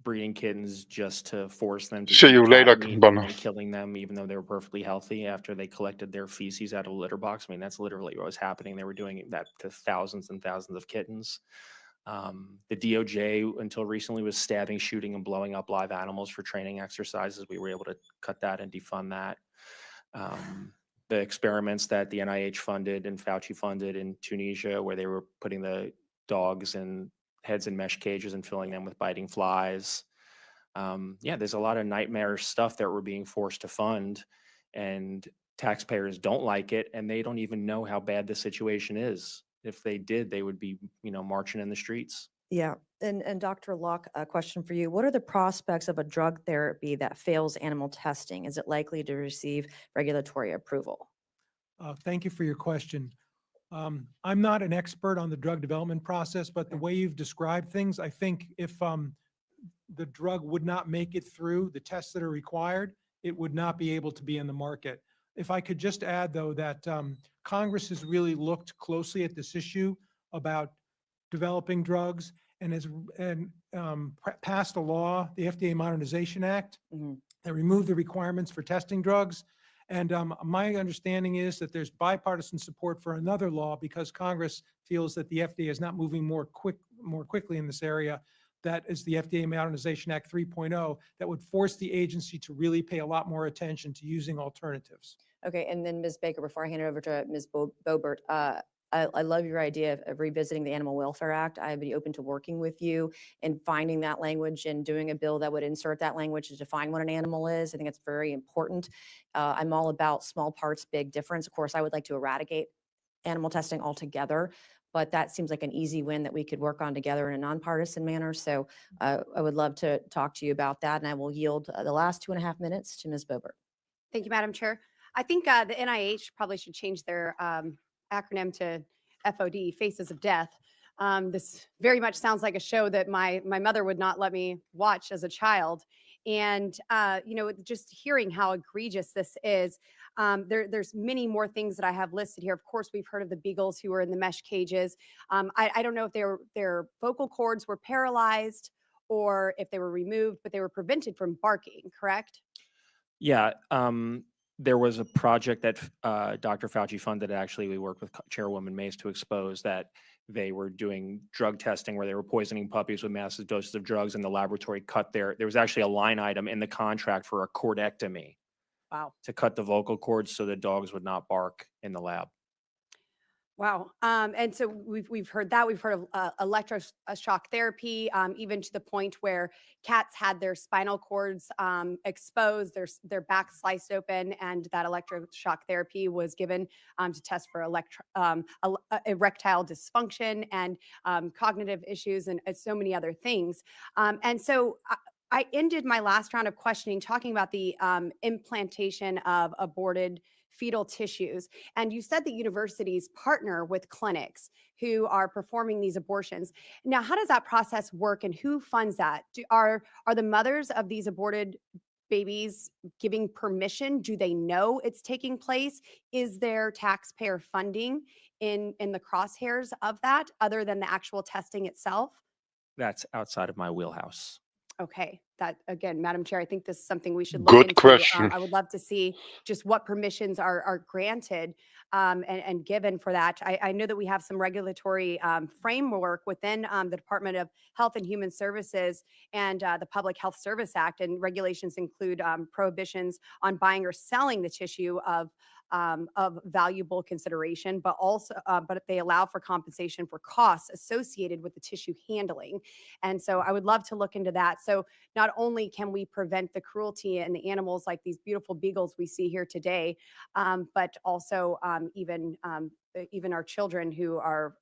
Breeding kittens just to force them to See eat you later, cat meat and Bono. then killing them even though they were perfectly healthy after they collected their feces out of a litter box. I mean, that's literally what was happening. They were doing that to thousands and thousands of kittens. The DOJ until recently was stabbing, shooting, and blowing up live animals for training exercises. We were able to cut that and defund that. The experiments that the NIH funded and Fauci funded in Tunisia, where they were putting the dogs and heads in mesh cages and filling them with biting flies. Yeah, there's a lot of nightmare stuff that we're being forced to fund, and taxpayers don't like it, and they don't even know how bad the situation is. If they did, they would be, marching in the streets. Yeah, and Dr. Locke, a question for you. What are the prospects of a drug therapy that fails animal testing? Is it likely to receive regulatory approval? Thank you for your question. I'm not an expert on the drug development process, but the way you've described things, I think if the drug would not make it through the tests that are required, it would not be able to be in the market. If I could just add, though, that Congress has really looked closely at this issue about developing drugs and has passed a law, the FDA Modernization Act, that removed the requirements for testing drugs. And my understanding is that there's bipartisan support for another law because Congress feels that the FDA is not moving more quickly in this area. That is the FDA Modernization Act 3.0 that would force the agency to really pay a lot more attention to using alternatives. Okay, and then Ms. Baker, before I hand it over to Ms. Boebert, I love your idea of revisiting the Animal Welfare Act. I'd be open to working with you and finding that language and doing a bill that would insert that language to define what an animal is. I think it's very important. I'm all about small parts, big difference. Of course, I would like to eradicate animal testing altogether, but that seems like an easy win that we could work on together in a nonpartisan manner. So I would love to talk to you about that, and I will yield the last 2.5 minutes to Ms. Boebert. Thank you, Madam Chair. I think the NIH probably should change their acronym to FOD, Faces of Death. This very much sounds like a show that my mother would not let me watch as a child. And, just hearing how egregious this is, there's many more things that I have listed here. Of course, we've heard of the beagles who were in the mesh cages. I don't know if their vocal cords were paralyzed or if they were removed, but they were prevented from barking, correct? Yeah, there was a project that Dr. Fauci funded. Actually, we worked with Chairwoman Mace to expose that they were doing drug testing where they were poisoning puppies with massive doses of drugs, and the laboratory cut there was actually a line item in the contract for a cordectomy. Wow. To cut the vocal cords so the dogs would not bark in the lab. Wow. And so we've heard that. We've heard of electroshock therapy, even to the point where cats had their spinal cords exposed, their back sliced open, and that electroshock therapy was given to test for erectile dysfunction and cognitive issues and so many other things. And so I ended my last round of questioning talking about the implantation of aborted fetal tissues. And you said that universities partner with clinics who are performing these abortions. Now, how does that process work and who funds that? Are the mothers of these aborted babies giving permission? Do they know it's taking place? Is there taxpayer funding in the crosshairs of that other than the actual testing itself? That's outside of my wheelhouse. Okay, that again, Madam Chair, I think this is something we should look Good into. question. I would love to see just what permissions are granted and given for that. I know that we have some regulatory framework within the Department of Health and Human Services and the Public Health Service Act, and regulations include prohibitions on buying or selling the tissue of valuable consideration, but also, but they allow for compensation for costs associated with the tissue handling. And so I would love to look into that. So not only can we prevent the cruelty in the animals like these beautiful beagles we see here today, but also even our children who are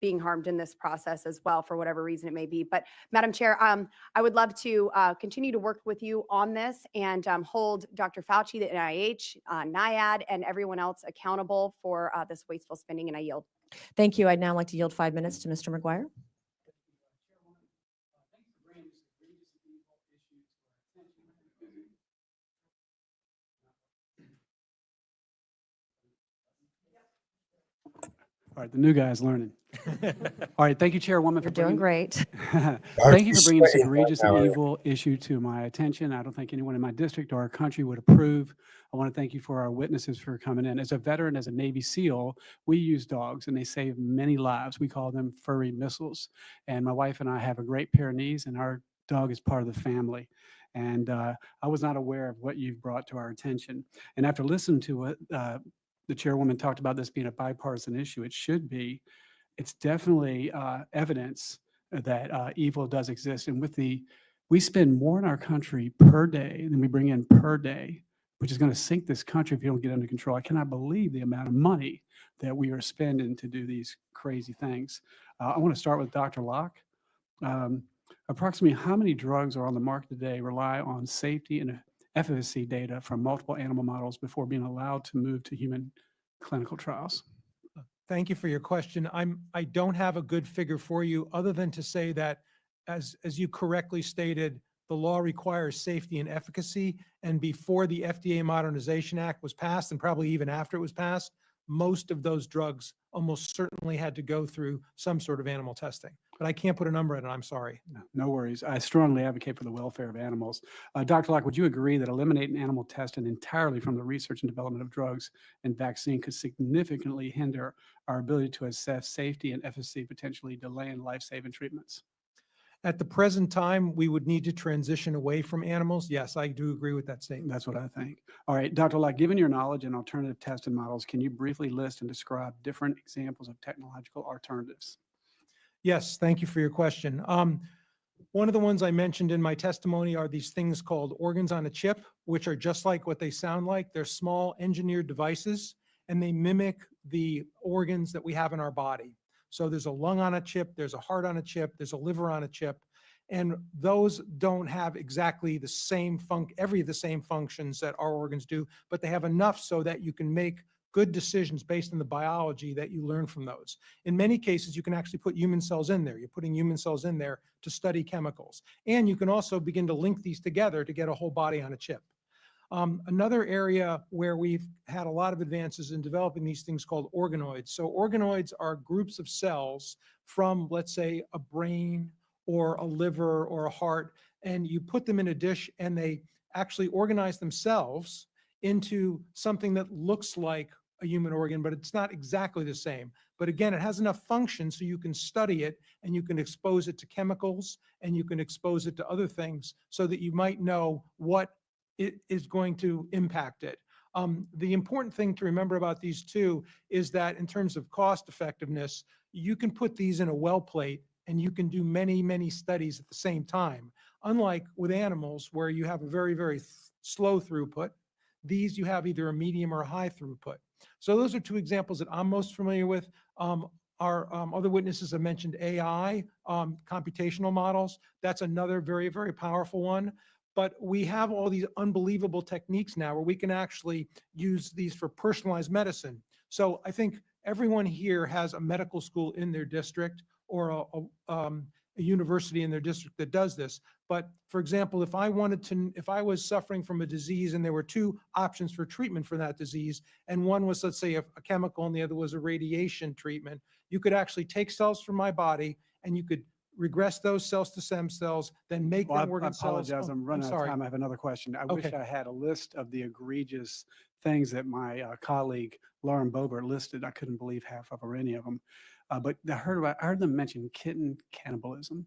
being harmed in this process as well, for whatever reason it may be. But Madam Chair, I would love to continue to work with you on this and hold Dr. Fauci, the NIH, NIAID, and everyone else accountable for this wasteful spending, and I yield. Thank you. I'd now like to yield 5 minutes to Mr. McGuire. All right, the new guy's learning. All right, thank you, Chairwoman. You're doing great. Thank you for bringing this egregious and evil issue to my attention. I don't think anyone in my district or our country would approve. I want to thank you for our witnesses for coming in. As a veteran, as a Navy SEAL, we use dogs and they save many lives. We call them furry missiles. And my wife and I have a great Pyrenees, and our dog is part of the family. And I was not aware of what you've brought to our attention. And after listening to what the chairwoman talked about this being a bipartisan issue, it should be. It's definitely evidence that evil does exist. And we spend more in our country per day than we bring in per day, which is going to sink this country if you don't get under control. I cannot believe the amount of money that we are spending to do these crazy things. I want to start with Dr. Locke. Approximately how many drugs are on the market today rely on safety and efficacy data from multiple animal models before being allowed to move to human clinical trials? Thank you for your question. I don't have a good figure for you other than to say that, as you correctly stated, the law requires safety and efficacy. And before the FDA Modernization Act was passed, and probably even after it was passed, most of those drugs almost certainly had to go through some sort of animal testing. But I can't put a number on it. I'm sorry. No worries. I strongly advocate for the welfare of animals. Dr. Locke, would you agree that eliminating animal testing entirely from the research and development of drugs and vaccine could significantly hinder our ability to assess safety and efficacy, potentially delaying life-saving treatments? At the present time, we would need to transition away from animals. Yes, I do agree with that statement. That's what I think. All right, Dr. Locke, given your knowledge in alternative testing models, can you briefly list and describe different examples of technological alternatives? Yes, thank you for your question. One of the ones I mentioned in my testimony are these things called organs on a chip, which are just like what they sound like. They're small engineered devices, and they mimic the organs that we have in our body. So there's a lung on a chip, there's a heart on a chip, there's a liver on a chip, and those don't have exactly the same every of the same functions that our organs do, but they have enough so that you can make good decisions based on the biology that you learn from those. In many cases, you can actually put human cells in there. You're putting human cells in there to study chemicals. And you can also begin to link these together to get a whole body on a chip. Another area where we've had a lot of advances in developing these things called organoids. So organoids are groups of cells from, let's say, a brain or a liver or a heart, and you put them in a dish and they actually organize themselves into something that looks like a human organ, but it's not exactly the same. But again, it has enough function so you can study it and you can expose it to chemicals and you can expose it to other things so that you might know what it is going to impact it. The important thing to remember about these two is that in terms of cost effectiveness, you can put these in a well plate and you can do many, many studies at the same time. Unlike with animals where you have a very, very slow throughput, these you have either a medium or a high throughput. So those are two examples that I'm most familiar with. Our other witnesses have mentioned AI, computational models. That's another very, very powerful one. But we have all these unbelievable techniques now where we can actually use these for personalized medicine. So I think everyone here has a medical school in their district or a university in their district that does this. But for example, if I was suffering from a disease and there were two options for treatment for that disease, and one was, let's say, a chemical and the other was a radiation treatment, you could actually take cells from my body and you could regress those cells to stem cells, then make them organ cells. I apologize. I'm running out of time. I have another question. I wish I had a list of the egregious things that my colleague Lauren Boebert listed. I couldn't believe half of or any of them. But I heard them mention kitten cannibalism,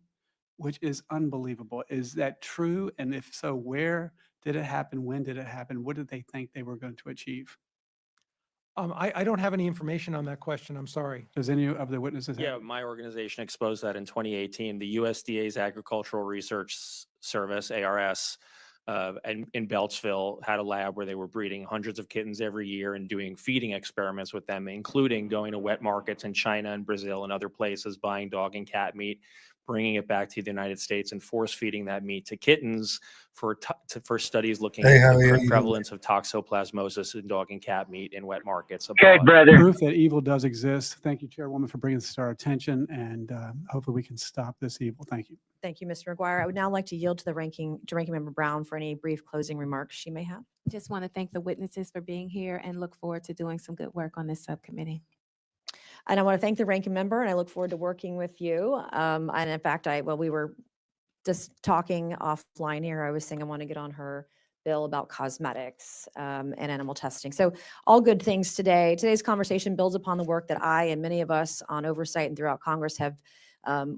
which is unbelievable. Is that true? And if so, where did it happen? When did it happen? What did they think they were going to achieve? I don't have any information on that question. I'm sorry. Does any of the witnesses? Yeah, my organization exposed that in 2018. The USDA's Agricultural Research Service, ARS, and in Beltsville had a lab where they were breeding hundreds of kittens every year and doing feeding experiments with them, including going to wet markets in China and Brazil and other places, buying dog and cat meat, bringing it back to the United States and force feeding that meat to kittens for studies looking at the prevalence of toxoplasmosis in dog and cat meat in wet markets. Okay, brother. Proof that evil does exist. Thank you, Chairwoman, for bringing this to our attention, and hopefully we can stop this evil. Thank you. Thank you, Mr. McGuire. I would now like to yield to Ranking Member Brown for any brief closing remarks she may have. Just want to thank the witnesses for being here and look forward to doing some good work on this subcommittee. And I want to thank the ranking member, and I look forward to working with you. And in fact, we were just talking offline here. I was saying I want to get on her bill about cosmetics and animal testing. So all good things today. Today's conversation builds upon the work that I and many of us on oversight and throughout Congress have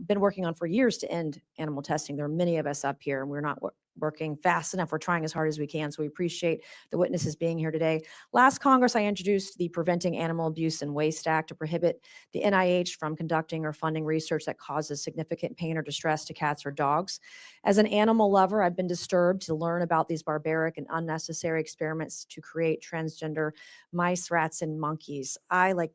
been working on for years to end animal testing. There are many of us up here, and we're not working fast enough. We're trying as hard as we can. So we appreciate the witnesses being here today. Last Congress, I introduced the Preventing Animal Abuse and Waste Act to prohibit the NIH from conducting or funding research that causes significant pain or distress to cats or dogs. As an animal lover, I've been disturbed to learn about these barbaric and unnecessary experiments to create transgender mice, rats, and monkeys. I, like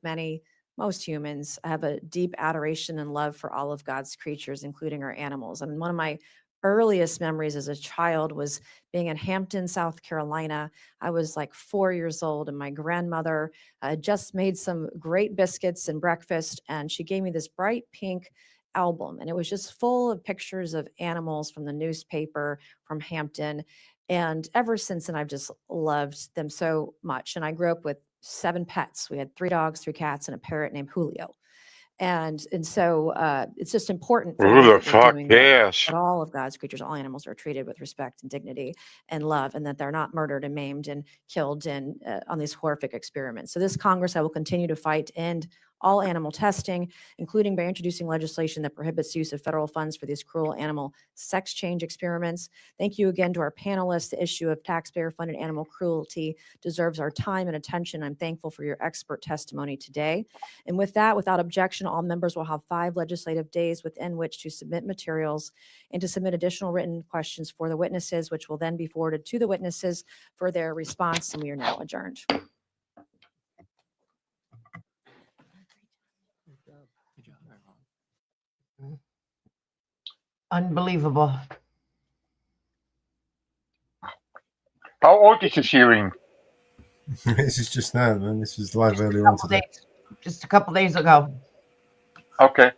most humans, have a deep adoration and love for all of God's creatures, including our animals. And one of my earliest memories as a child was being in Hampton, South Carolina. I was like 4 years old, and my grandmother just made some great biscuits and breakfast, and she gave me this bright pink album, and it was just full of pictures of animals from the newspaper from Hampton. And ever since then, I've just loved them so much. And I grew up with 7 pets. We had 3 dogs, 3 cats, and a parrot named Julio. And so it's just important for Who the that fuck that all of God's creatures, all animals are treated with respect and dignity and love, and that they're not murdered and maimed and killed on these horrific experiments. So this Congress, I will continue to fight to end all animal testing, including by introducing legislation that prohibits use of federal funds for these cruel animal sex change experiments. Thank you again to our panelists. The issue of taxpayer-funded animal cruelty deserves our time and attention. I'm thankful for your expert testimony today. And with that, without objection, all members will have 5 legislative days within which to submit materials and to submit additional written questions for the witnesses, which will then be forwarded to the witnesses for their response. And we are now adjourned. Unbelievable. How old is this hearing? This is just now, man. This was live earlier on today. Just a couple days ago. Okay.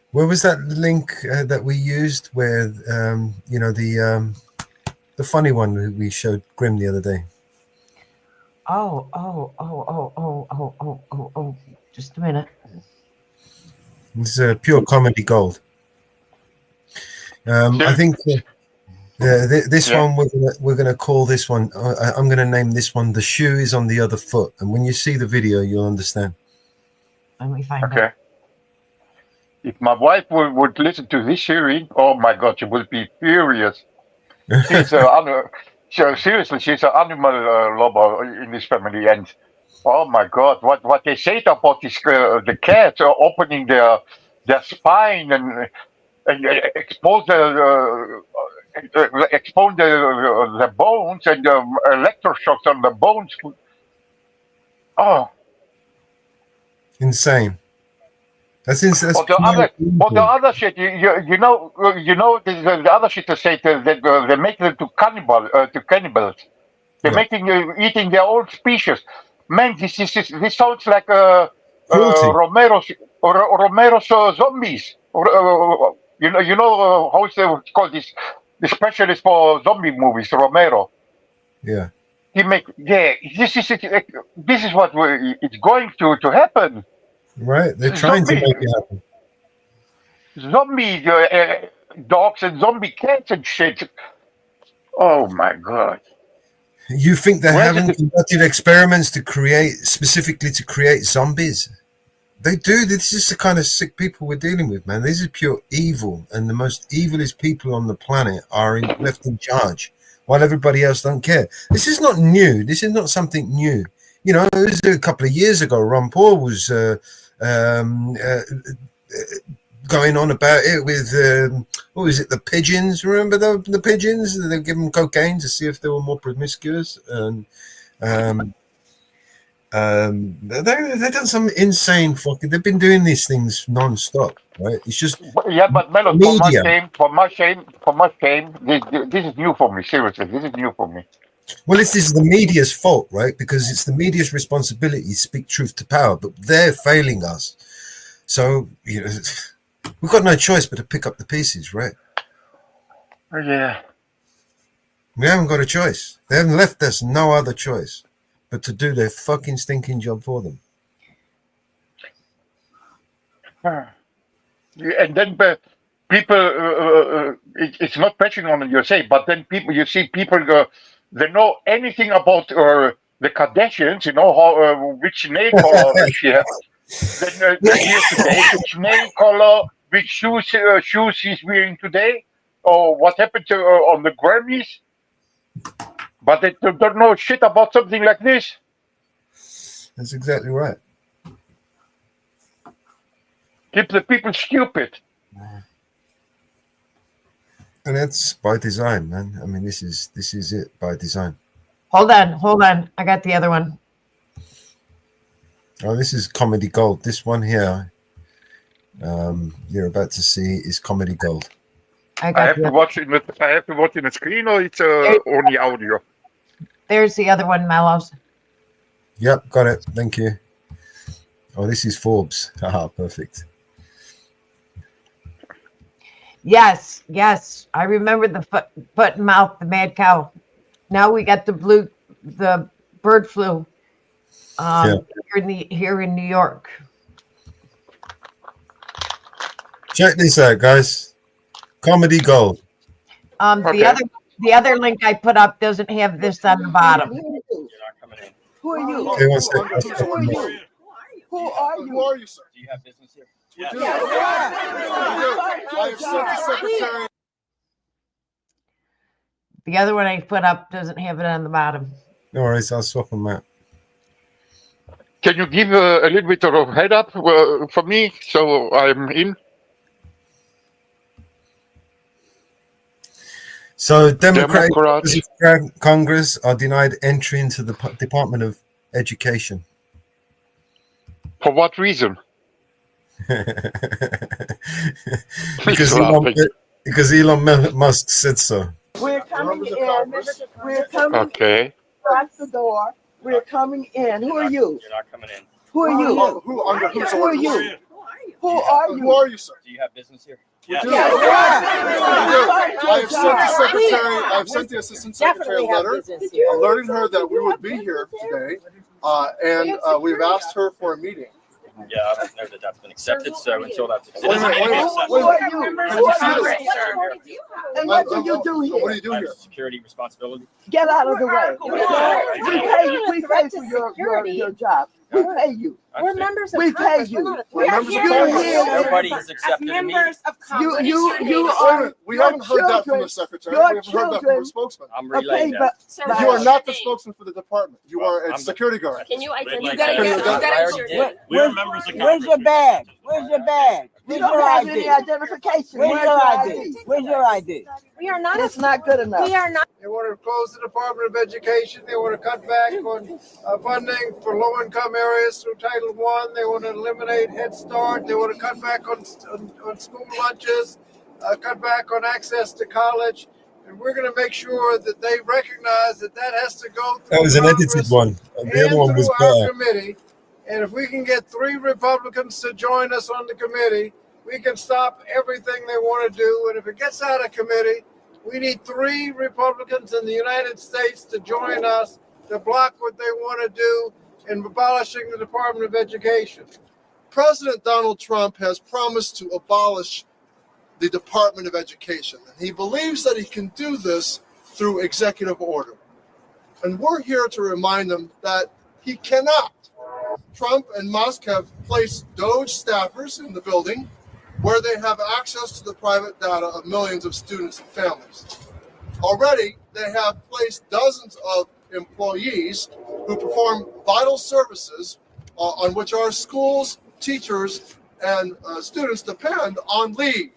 Where was that link that we used where, the funny one we showed Grim the other day? Oh. Just a minute. This is pure comedy gold. I think this one we're gonna call this one. I'm gonna name this one "The Shoe Is on the Other Foot," and when you see the video, you'll understand. Let me find out. If my wife would listen to this hearing, oh my God, she would be furious. She's so seriously, she's an animal lover in this family, and oh my God, what they say about this the cats opening their spine and expose the bones and electroshocks on the bones. Oh, Insane. That's insane. or the other shit. You know the other shit to say that they make them to cannibals. They're making eating their own species. Man, this sounds like Romero's zombies. You know how it's called this the specialist for zombie movies, Romero. Yeah. This is what it's going to happen. Right. They're trying to make it happen. Zombie dogs and zombie cats and shit. Oh my God. You think they haven't conducted experiments specifically to create zombies? They do. This is the kind of sick people we're dealing with, man. This is pure evil, and the most evilest people on the planet are left in charge, while everybody else don't care. This is not new. This is not something new. You know, it was a couple of years ago. Ron Paul was going on about it with what was it, the pigeons? Remember the pigeons? They give them cocaine to see if they were more promiscuous, and they've done some insane fucking. They've been doing these things non-stop, right? It's just but Mellows, media. for my shame, this is new for me. Seriously, this is new for me. Well, this is the media's fault, right? Because it's the media's responsibility to speak truth to power, but they're failing us. So you know, we've got no choice but to pick up the pieces, right? Yeah. We haven't got a choice. They haven't left us no other choice but to do their fucking stinking job for them. And then people, it's not pressing on you say, but then you see people they know anything about the Kardashians, you know how which nail color she has. Then here today, which nail color, which shoes she's wearing today, or what happened to on the Grammys. But they don't know shit about something like this. That's exactly right. Keep the people stupid. And that's by design, man. I mean, this is it by design. Hold on. I got the other one. Oh, this is comedy gold. This one here, you're about to see is comedy gold. I have to watch it in the screen, or it's only audio. There's the other one, Mellows. Yep, got it. Thank you. Oh, this is Forbes. Haha, perfect. Yes. I remember the foot and mouth, the mad cow. Now we got the bird flu here in New York. Check this out, guys. Comedy gold. Okay. The other link I put up doesn't have this on the bottom. Who are you? Okay, one second. Who are you? Who are you, sir? Do you have business here? Yeah. I have sent the secretary. The other one I put up doesn't have it on the bottom. No worries, I'll swap them out. Can you give a little bit of a head up for me so I'm in? So Democratic Congress are denied entry into the Department of Education. For what reason? because Elon Musk said so. We're coming in. We're coming okay. Across the door. We're coming in. Who are you? You're not coming in. Who are you? Who are you? Who are you? Who are you, sir? Do you have business here? Yeah. I have sent the secretary. I have sent the assistant secretary a letter alerting her that we would be here today, and we've asked her for a meeting. Yeah, I don't know that that's been accepted. So until that's Wait a minute. Who are you? And what do you do here? What do you do here? Security responsibility. Get out of the way. We pay for your job. We pay you. We're members of We pay Congress. you. We're not Members of here. Congress. Nobody has accepted a meeting. Members of Congress. You Wait a are. minute. We your haven't heard that from children- the secretary. your We haven't heard that from the children- spokesman. I'm relaying Okay, that. but You are not the spokesman for the department. You are a I'm security guard. Can you identify? You gotta gotta get- I already did. We're members of Congress. Where's your badge? Where's your badge? You don't have any identification. Where's your ID? Where's your ID? We are not. It's not good enough. We are not. They want to close the Department of Education. They want to cut back on funding for low-income areas through Title I. They want to eliminate Head Start. They want to cut back on school lunches, cut back on access to college. And we're going to make sure that they recognize that that has to go through That was an Congress edited one. and The other one was through our better. committee. And if we can get 3 Republicans to join us on the committee, we can stop everything they want to do. And if it gets out of committee, we need 3 Republicans in the United States to join us to block what they want to do in abolishing the Department of Education. President Donald Trump has promised to abolish the Department of Education. And he believes that he can do this through executive order. And we're here to remind him that he cannot. Trump and Musk have placed DOJ staffers in the building where they have access to the private data of millions of students and families. Already, they have placed dozens of employees who perform vital services on which our schools, teachers, and students depend on leave.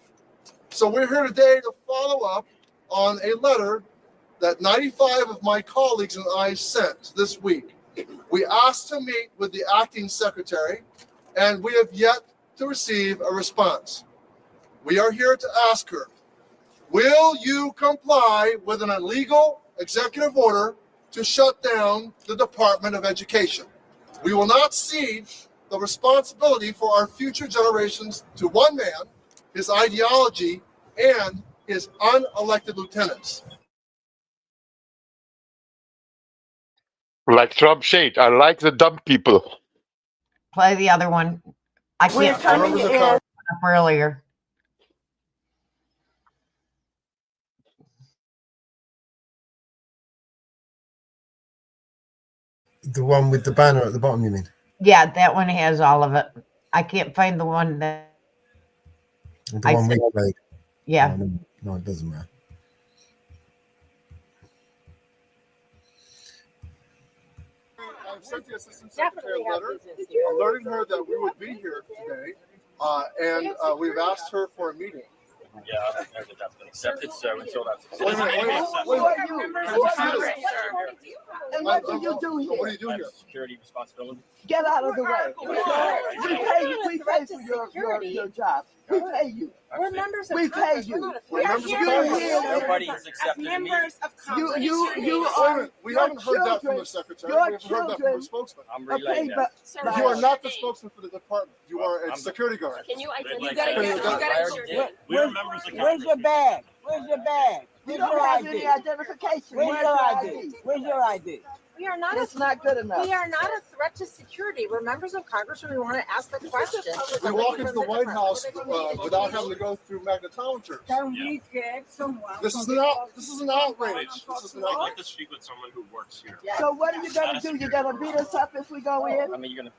So we're here today to follow up on a letter that 95 of my colleagues and I sent this week. We asked to meet with the acting secretary, and we have yet to receive a response. We are here to ask her, will you comply with an illegal executive order to shut down the Department of Education? We will not cede the responsibility for our future generations to one man, his ideology, and his unelected lieutenants. Like Trump said, I like the dumb people. Play the other one. I can't find it up earlier. The one with the banner at the bottom, you mean? Yeah, that one has all of it. I can't find the one that. The one we played. Yeah. No, it doesn't matter. I've sent the assistant secretary a letter alerting her that we would be here today, and we've asked her for a meeting. Yeah, I don't know that that's been accepted, so until that's Wait a minute, wait. Who are you? And what do you do here? What do you do here? Security responsibility. Get out of the way. We pay for your job. We pay you. We're members of We pay Congress. you. We are here. Nobody has accepted a meeting. Members of Congress. You are. We haven't heard that from the secretary. We haven't heard that from the spokesman. I'm relaying Okay, that. but You are not the spokesman for the department. You are a security guard. Can you identify? You gotta ensure that. We're members of Congress. where's your badge? Where's your badge? You don't have any identification. Where's your ID? Where's your ID? We are not. It's not good enough. We are not a threat to security. We're members of Congress, and we want to ask the question. We walk into the White House without having to go through magnetometers. Can we get someone? This is an outrage. This is an outrage. I'd like to speak with someone who works here. So what are you gonna do? You're gonna beat us up if we go in? I mean, you're gonna,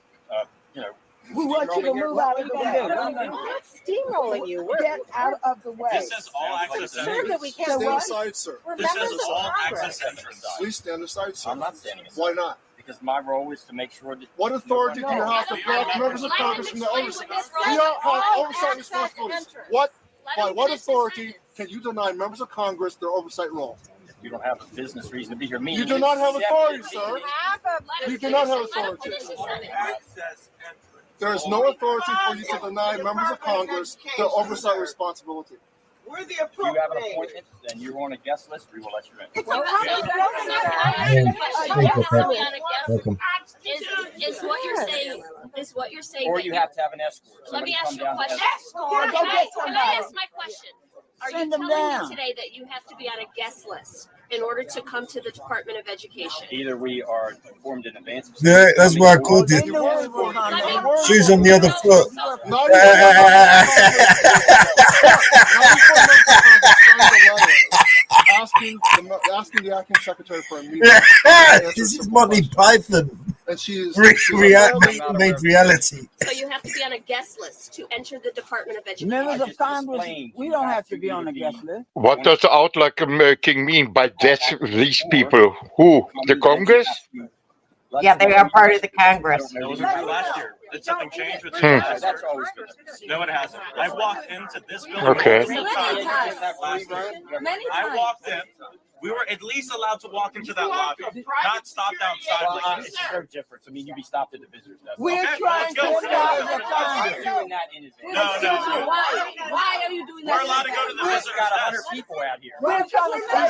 We want you to move out of the way. We're not steamrolling you. We're Get out of the way. This is all access concerned entrance. that we Stand can't. aside, sir. We're This members is of all Congress. access entrance. Please stand aside, sir. I'm not standing aside. Why not? Because my role is to make sure that. What authority do you have to block members of Congress from the oversight? You don't have oversight responsibilities. By what authority can you deny members of Congress their oversight role? You don't have a business reason to be here. You do not have authority, sir. You do not have authority. There is no authority for you to deny members of Congress their oversight responsibility. We're the If you have an appropriate. appointment and you're on a guest list, we will let you in. It's Welcome. Is what you're saying? Is what you're saying? Or that you have to have an escort. Let me Somebody ask come you a down and question. escort. Go get Can I ask somebody. my question? Are Send you them telling down. me today that you have to be on a guest list in order to come to the Department of Education? Either we are informed in advance. of Yeah, that's why I called you. Shoes on the other foot. Asking the acting secretary for a meeting. This is Monty Python. and she is made reality. So you have to be on a guest list to enter the Department of Education. Members of Congress, we don't have to be on the guest list. What does the outlaw king mean by that? These people? Who? The Congress? Yeah, they are part of the Congress. It was last year. Did something change with Hmm. No, it hasn't. I walked into this building. Okay. I walked in. We were at least allowed to walk into that lobby, not stopped outside. Well, it's very different. I mean, you'd be stopped at the visitors desk. We're Okay, trying let's go. to establish a I'm doing that in advance. No. Why are you doing that? We're allowed to go to the We've visitors got 100 desk. people out here. We're trying to say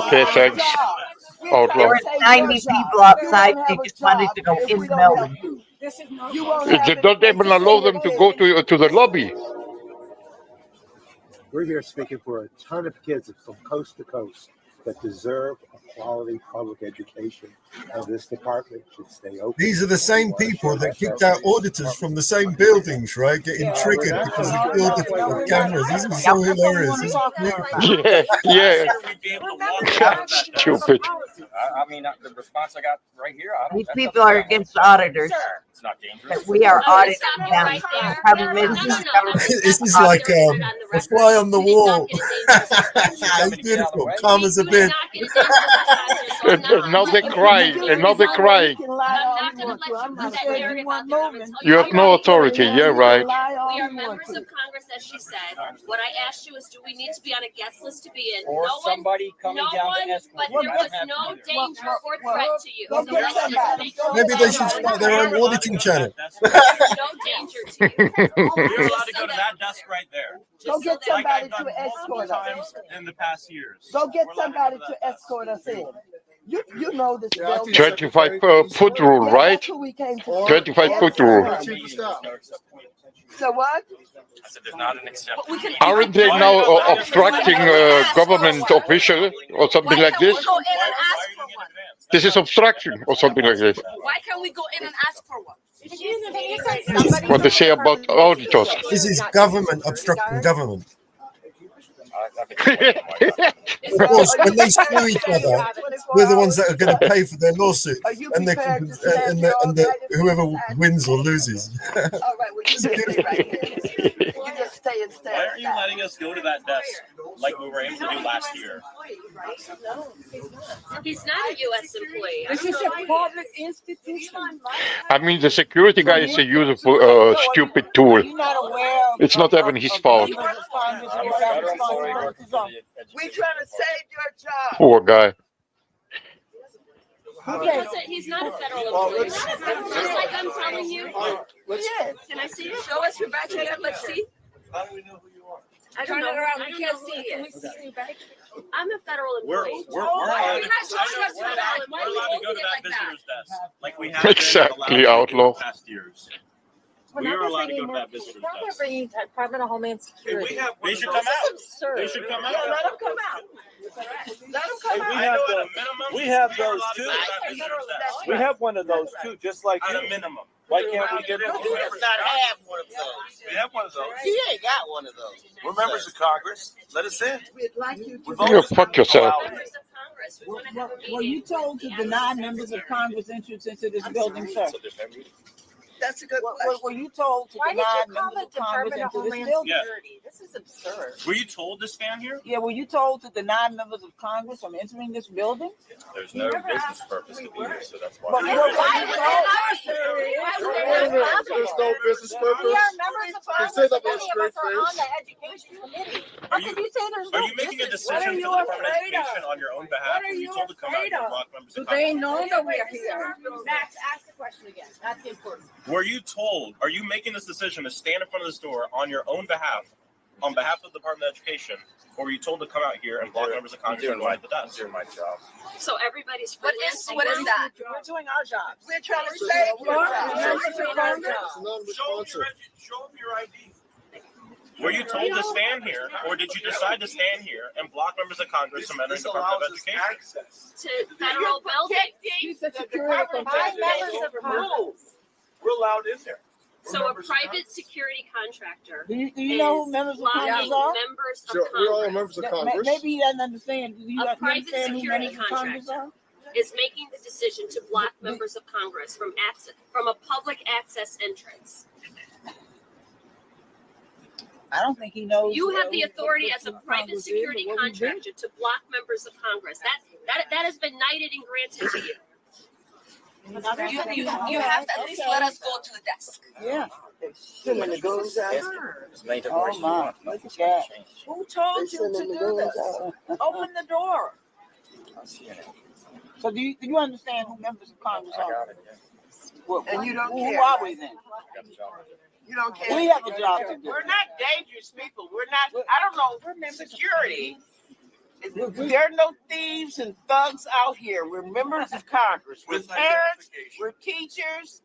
Okay, thanks. Outlaw. There were 90 people outside. They just wanted to go in the building. They don't even allow them to go to the lobby. We're here speaking for a ton of kids from coast to coast that deserve a quality public education, and this department should stay open. These are the same people that kicked out auditors from the same buildings, right? Getting triggered because of the auditor cameras. This is so hilarious. This is Yeah. Stupid. I mean, the response I got right here, I don't. These people are against auditors. It's not dangerous. But we are auditing them. The problem is this government This is like a fly on the wall. It's beautiful. Calm as a bitch. Now they cry. And now they cry. You have no authority. Yeah, right. We are members of Congress, as she said. What I asked you is, do we need to be on a guest list to be in? Or somebody coming down to escort. But there was no danger or threat to you. So Maybe they should start their own auditing channel. no danger to you. We're allowed to go to that desk right there. Go get Like somebody I've done to escort multiple us. times in the past years. Go get somebody to escort us in. You know this building. 25-foot rule, right? That's who we came to. 25-foot rule. So what? I said there's not an exception. Aren't they now obstructing government official or something like this? Go in and ask for one. This is obstruction or something like this. Why can't we go in and ask for one? What they say about auditors. This is government obstructing government. Of course, when they sue each other, we're the ones that are going to pay for their lawsuit, and whoever wins or loses. Why aren't you letting us go to that desk like we were able to do last year? He's not a U.S. employee. This is a public institution. I mean, the security guy is a useful, stupid tool. It's not even his fault. We're trying to save your job. Poor guy. He's not a federal employee. Just like I'm telling you. Can I see you? Show us your badge again. Let's see. How do we know who you are? I don't know. I can't see it. I'm a federal employee. We're allowed to go to that visitor's desk like we have Exactly, outlaw. past years. We are allowed to go to that visitor's desk. Bringing Department of Homeland Security. They should come out. They should come out. Yeah, let them come out. Let them come out. I know at a minimum. We have we are those allowed to too. go to that visitor's desk. We have one of those too, just like At you. a minimum. Why can't we get it? He does not have one of those. We have one of those. He ain't got one of those. We're members of Congress. Let us in. We'd like you to. You fuck yourself. Were you told to deny members of Congress entrance into this building, sir? That's a good question. Were you told to Why did deny you call members it of Congress Department of into this Homeland building? Security? This is absurd. Were you told to stand here? Yeah, were you told to deny members of Congress from entering this building? There's no business purpose to be here, so that's why. But what were you told? There's no business purpose. We are members of You Congress. say that with a Many of straight us are on face. the education committee. Are How you- can you say there's Are no you making a business? decision for the Department of Education on your own behalf? What are Or you told to come out afraid here and of? block members Do of they Congress? know that we are here? Max, ask the question again. That's important. Were you told, are you making this decision to stand in front of this door on your own behalf, on behalf of the Department of Education, or were you told to come out here and block members of Congress and ride the desk? Doing my job. So everybody's What is that? We're doing our jobs. We're trying to save your job. Members of Congress. Show them your ID. Were you told to stand here, or did you decide to stand here and block members of Congress from entering the Department of Education? To federal buildings. Five members of Congress. We're allowed in there. So a private security contractor. Do you know who members of Congress blocking are? members of Sure, we're all Congress. members of Congress. Maybe he doesn't understand. Do you A private understand who security members of Congress are? is making the decision to block members of Congress from a public access entrance. I don't think he knows. You have the authority as a what private Congress security is or what we did. contractor to block members of Congress. That has been knighted and granted to you. You have to at least let us go to the desk. Yeah. When it goes out. It's made up Oh worse. my, look at that. Who told you to do this? Open the door. So do you understand who members of Congress are? Well, and you don't care. Who are we then? You don't care. We have a job to do. We're not dangerous people. We're not, I don't know, we're security. There are no thieves and thugs out here. We're members of Congress. We're parents, we're teachers.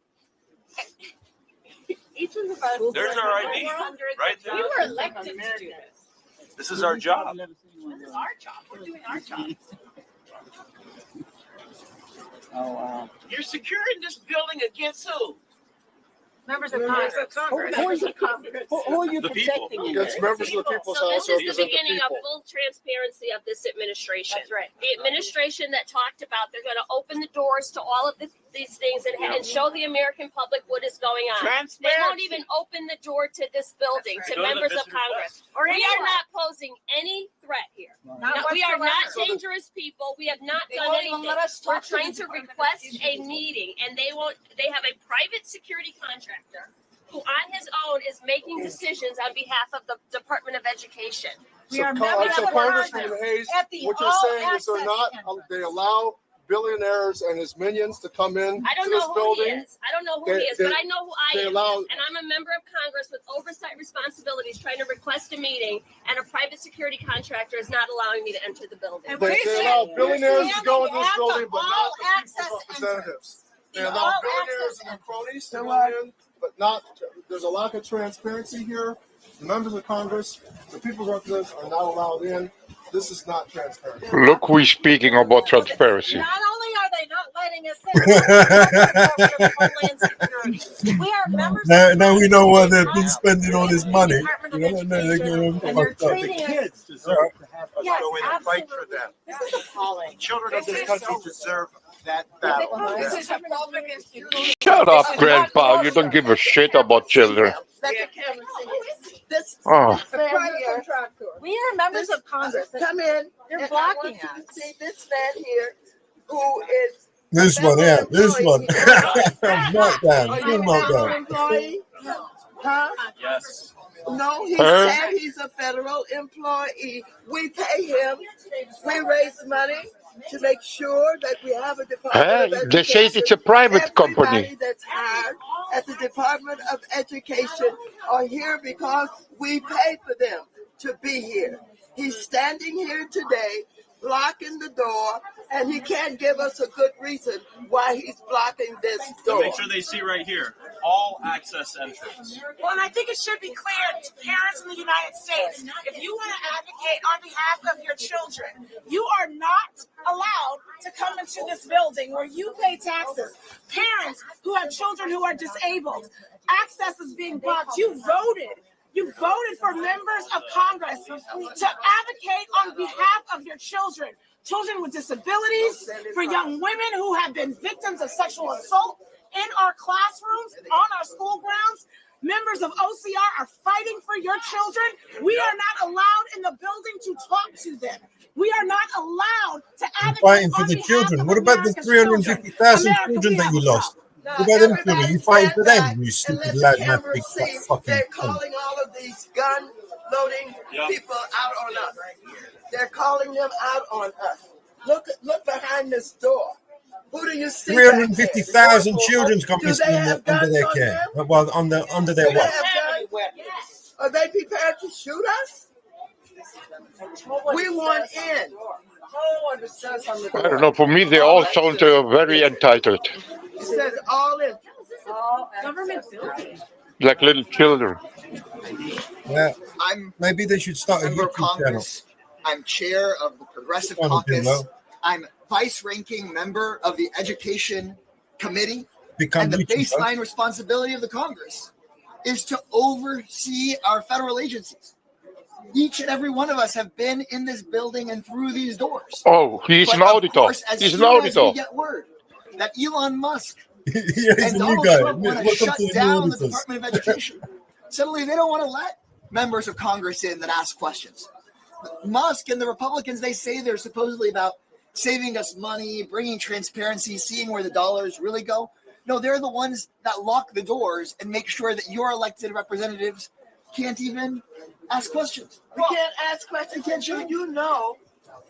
Each of us. There's our ID, right there. We were elected to do this. This is our job. This is our job. We're doing our job. Oh, wow. You're securing this building against who? Members of Congress. Who are you The people. protecting? in Against this? members of the People's So House this who is the represent the beginning of people. full transparency of this administration. That's right. The administration that talked about they're going to open the doors to all of these things and show the American public what is going on. They won't even open the door to this building, to Go to the members of visitor Congress. desk. We are not posing any threat here. We are not dangerous people. We have not done anything. We're trying to request a meeting, and they have a private security contractor who on his own is making decisions on behalf of the Department of Education. So Congressman Hayes, what you're saying is they're not, they allow billionaires and his minions to come in I don't to this know who he building. is. I don't know who he is, but I know who I am. allow- And I'm a member of Congress with oversight responsibilities trying to request a meeting, and a private security contractor is not allowing me to enter the building. They allow billionaires to go into this building, but not the people's representatives. They allow billionaires and their cronies to go in, but not, there's a lack of transparency here. The members of Congress, the people's representatives are not allowed in. This is not transparent. Look who is speaking about transparency. Not only are they not letting us in, Homeland Security. We are members of Now we know why they've been spending all this money. Department of Education, and they're treating us. Kids deserve to have us Yes, go in and fight for them. This is appalling. Children of this country deserve that battle. This is a public institution. Shut up, Grandpa. You don't give a shit about children. This Oh. private contractor. We are members of Congress. Come in. You're blocking us. See this man here, who is This one, yeah, this one. Meltdown, full meltdown. employee? Huh? Yes. No, he Huh? said he's a federal employee. We pay him. We raise money to make sure that we have a Department of They say Education. it's a private company. Everybody that's hired at the Department of Education are here because we pay for them to be here. He's standing here today, blocking the door, and he can't give us a good reason why he's blocking this So door. make sure they see right here, all access entrance. Well, and I think it should be clear to parents in the United States, if you want to advocate on behalf of your children, you are not allowed to come into this building where you pay taxes. Parents who have children who are disabled, access is being blocked. You voted for members of Congress to advocate on behalf of your children. Children with disabilities, for young women who have been victims of sexual assault in our classrooms, on our school grounds. Members of OCR are fighting for your children. We are not allowed in the building to talk to them. We are not allowed to advocate Fighting for on the behalf children. of What about the America's 350,000 America, children we that have you a lost? problem. What about them children? You fighting for them, you stupid Let the lad, man, camera big see. fucking They're cunt. calling all of these gun-loading people out on us. They're calling them out on us. Look behind this door. Who do you see? 350,000 children's Do companies they have under guns their on care. them? Well, under their Do they watch. have guns? Are they prepared to shoot us? We want in. No one says on the door. I don't know. For me, they all sound very entitled, It says all in. Government building. like little children. Yeah. I'm Maybe they should start a member of YouTube channel. Congress. I'm chair of the Progressive Kind of Caucus. low. I'm vice-ranking member of the Education Committee. Become And the YouTuber. baseline responsibility of the Congress is to oversee our federal agencies. Each and every one of us have been in this building and through these doors. Oh, he's an But of auditor. course, as He's an soon as we auditor. get word that Elon Musk Yeah, he's and a new Donald guy. Trump want to Welcome shut to the new down the auditors. Department of Education, suddenly they don't want to let members of Congress in that ask questions. Musk and the Republicans, they say they're supposedly about saving us money, bringing transparency, seeing where the dollars really go. No, they're the ones that lock the doors and make sure that your elected representatives can't even ask questions. We can't ask questions. Do you know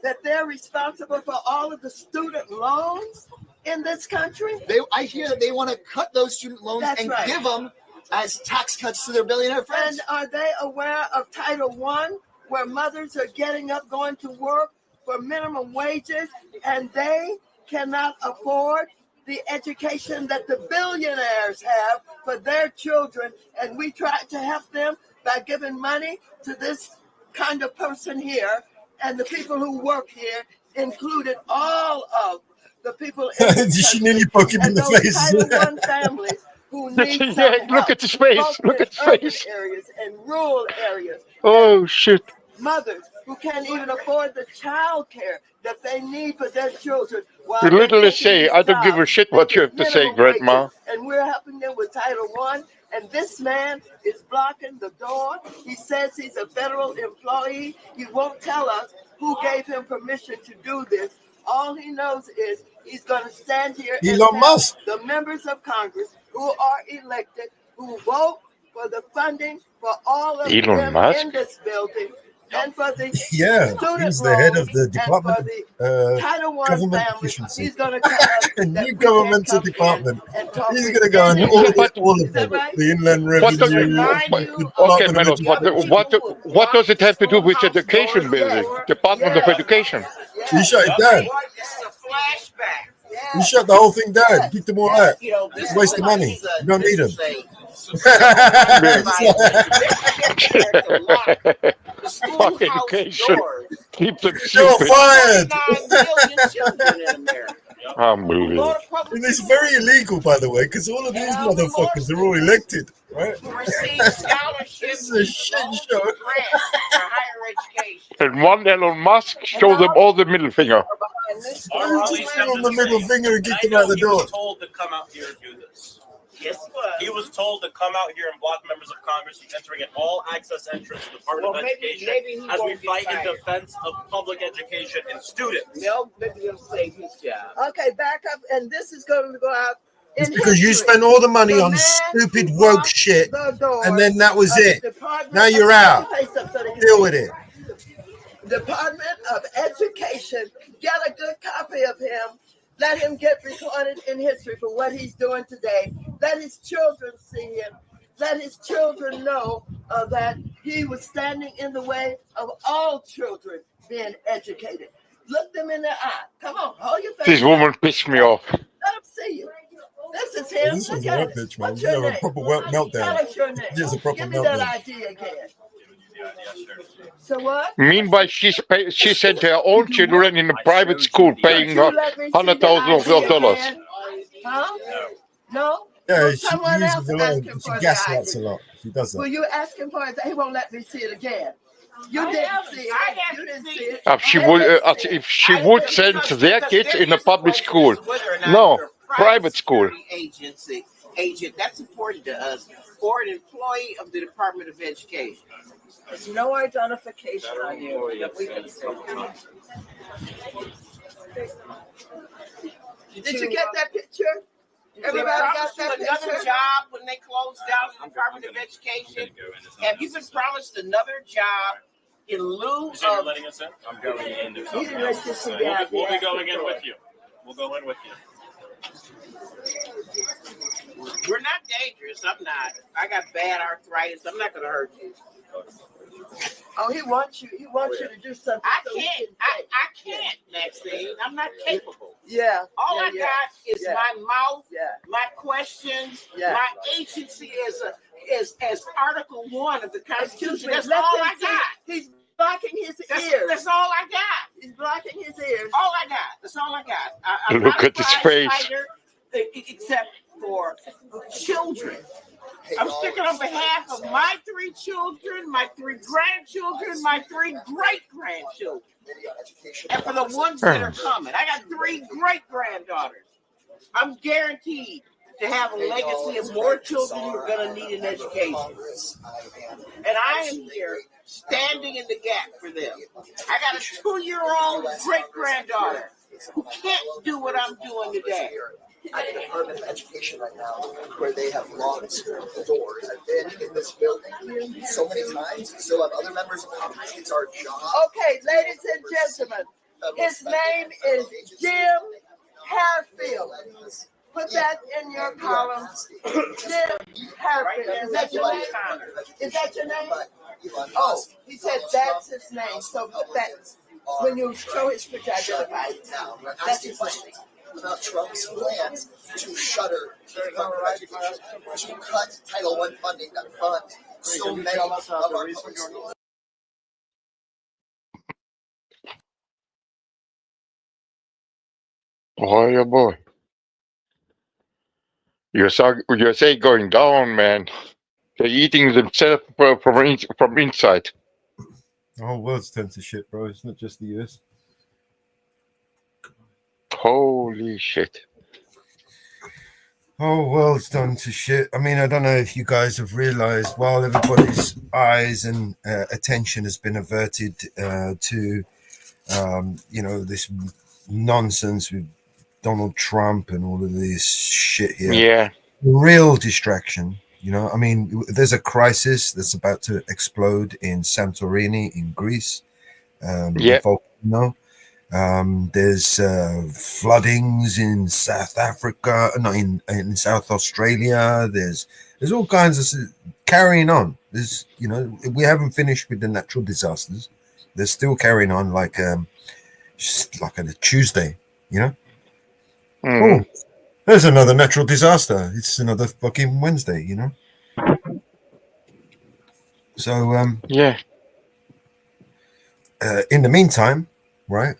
that they're responsible for all of the student loans in this country? I hear that they want to cut those student loans and give them as tax cuts to their billionaire friends. And are they aware of Title I, where mothers are getting up, going to work for minimum wages, and they cannot afford the education that the billionaires have for their children? And we try to help them by giving money to this kind of person here, and the people who work here included all of the people in this She nearly poke him in the face. Title I families who need some Yeah, help, look at his face. both Look in at his urban face. areas and rural areas. Oh, shit. Mothers who can't even afford the child care that they need for their children. While You they're literally taking say, these I don't give a jobs, shit what you have to say, minimum Grandma. wages, and we're helping them with Title I. And this man is blocking the door. He says he's a federal employee. He won't tell us who gave him permission to do this. All he knows is he's going to stand here and Elon tell Musk. the members of Congress who are elected, who vote for the funding for all of Elon them Musk? in this building, and for the Yeah, student he's the head of loans, the and Department for of the Title I Government families. Efficiency. He's going to tell us A that new we can't governmental come in department. and talk He's with going to go and any- audit all of Is that them. right? The Inland What does, Revenue, okay, Department of Mellows, Education. what does it have to do with education building? Department of Education. He shut it down. He shut the whole thing down. Kicked them all out. It's a waste of money. You don't need them. Fuck education. Keep them You're stupid. fired. Unbelievable. And it's very illegal, by the way, because all of these motherfuckers are all elected, right? This is a shit show. And one Elon Musk showed them all the middle finger. On the middle finger and kicked him out the He door. was told to come out here and do this. Yes, he was told to come out here and block members of Congress from entering an all-access entrance to the Department of Education as we fight in defense of public education and students. No, maybe he'll save his job. Okay, back up, and this is going to go out. It's because you spent all the money on stupid woke shit, and then that was it. Now you're out. Deal with it. Department of Education, get a good copy of him. Let him get recorded in history for what he's doing today. Let his children see him. Let his children know that he was standing in the way of all children being educated. Look them in the eye. Come on, hold your face. This woman pissed me off. Let them see you. This is him. This was Look a at white it. bitch, man. What's You your have a name? proper meltdown. Tell us your name. Just a proper Give me that meltdown. ID again. So what? Meanwhile, she sent her own children in a private school, paying $100,000. Huh? No? Yeah, Well, she someone else uses a lot. ask him She for the gaslights ID. a lot. She does Will that. you ask him for it? He won't let me see it again. You didn't see it. You didn't see it. If she would send their kids in a public school, no, private school. Agent, that's important to us, or an employee of the Department of Education. There's no identification on you that we can see. Did you get that picture? Everybody got that another picture? job when they closed down the Department of Education? Have you been promised another job in lieu So you're of? letting us in? I'm going in. He didn't let you see We'll the be going in with you. We'll go in with you. We're not dangerous. I'm not. I got bad arthritis. I'm not going to hurt you. Oh, he wants you. He wants you to do something. I so he can't. can I can't, Maxine. I'm not capable. Yeah. All yeah, I got is my mouth, Yeah. my questions, Yeah. my agency is as Article 1 of the Constitution. That's Let all him I see. got. He's blocking his ears. That's all I got. He's blocking his ears. All I got. That's all I got. I'm Look not a at his prize face. fighter, except for children. I'm speaking on behalf of my 3 children, my 3 grandchildren, my 3 great-grandchildren. And for the ones that are coming, I got 3 great-granddaughters. I'm guaranteed to have a legacy of more children who are going to need an education. And I am here standing in the gap for them. I got a 2-year-old great-granddaughter who can't do what I'm doing today. At the Department of Education right now, where they have locked the doors. I've been in this building so many times. So have other members of Congress. It's our job. Okay, ladies and gentlemen, his name is Jim Harfield. Put that in your column. Jim Harfield. Is that your name? Is that your name? Oh, he said that's his name. So put that when you show his picture, identify it. That's his name. About Trump's plans to shutter the Department of Education, to cut Title I funding that fund so many of our public schools. Oh boy. USA going down, man. They're eating themselves from inside. The whole world's turned to shit, bro. It's not just the US. Holy shit. Whole world's done to shit. I mean, I don't know if you guys have realized, while everybody's eyes and attention has been averted to, this nonsense with Donald Trump and all of this shit here. Yeah. Real distraction. I mean, there's a crisis that's about to explode in Santorini in Greece. Yeah. Volcano. There's floodings in South Africa, not in South Australia. There's all kinds of carrying on. There's we haven't finished with the natural disasters. They're still carrying on like just like on a Tuesday, Oh, there's another natural disaster. It's another fucking Wednesday, So yeah. In the meantime, right?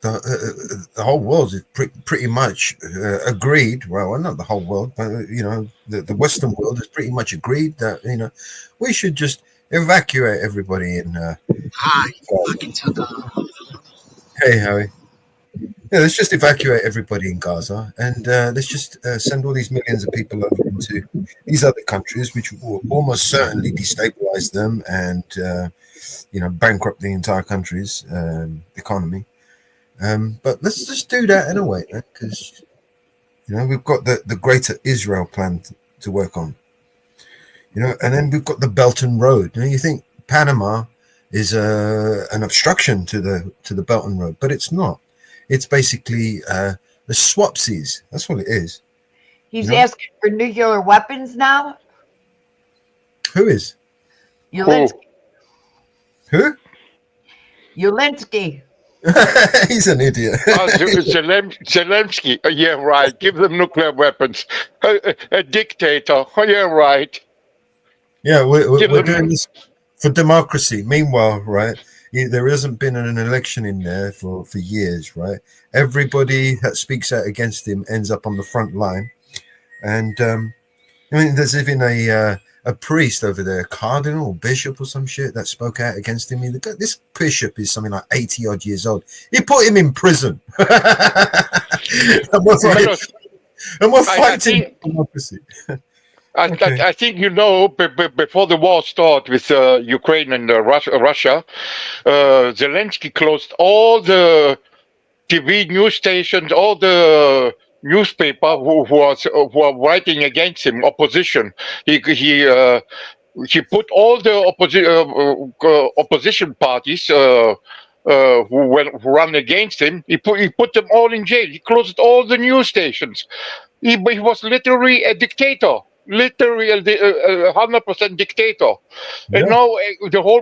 The whole world is pretty much agreed. Well, not the whole world, but the Western world has pretty much agreed that we should just evacuate everybody in. Hi, fucking took off. Hey, Howie. Yeah, let's just evacuate everybody in Gaza, and let's just send all these millions of people over into these other countries, which will almost certainly destabilize them and bankrupt the entire country's economy. But let's just do that anyway, because we've got the Greater Israel plan to work on, and then we've got the Belt and Road. You think Panama is an obstruction to the Belt and Road, but it's not. It's basically the swapsies. That's what it is. He's asking for nuclear weapons now. Who is? Ulinsky. Who? Ulinsky. He's an idiot. Zelensky. Yeah, right. Give them nuclear weapons. A dictator. Yeah, right. Yeah, we're doing this for democracy. Meanwhile, right, there hasn't been an election in there for years, right? Everybody that speaks out against him ends up on the front line. And, there's even a priest over there, a cardinal or bishop or some shit that spoke out against him. This bishop is something like 80 odd years old. He put him in prison. and we're fighting democracy. I think before the war started with Ukraine and Russia, Zelensky closed all the TV news stations, all the newspaper who were writing against him, opposition. He put all the opposition parties who run against him. He put them all in jail. He closed all the news stations. He was literally a dictator. Literally a 100% dictator. Yeah. And now the whole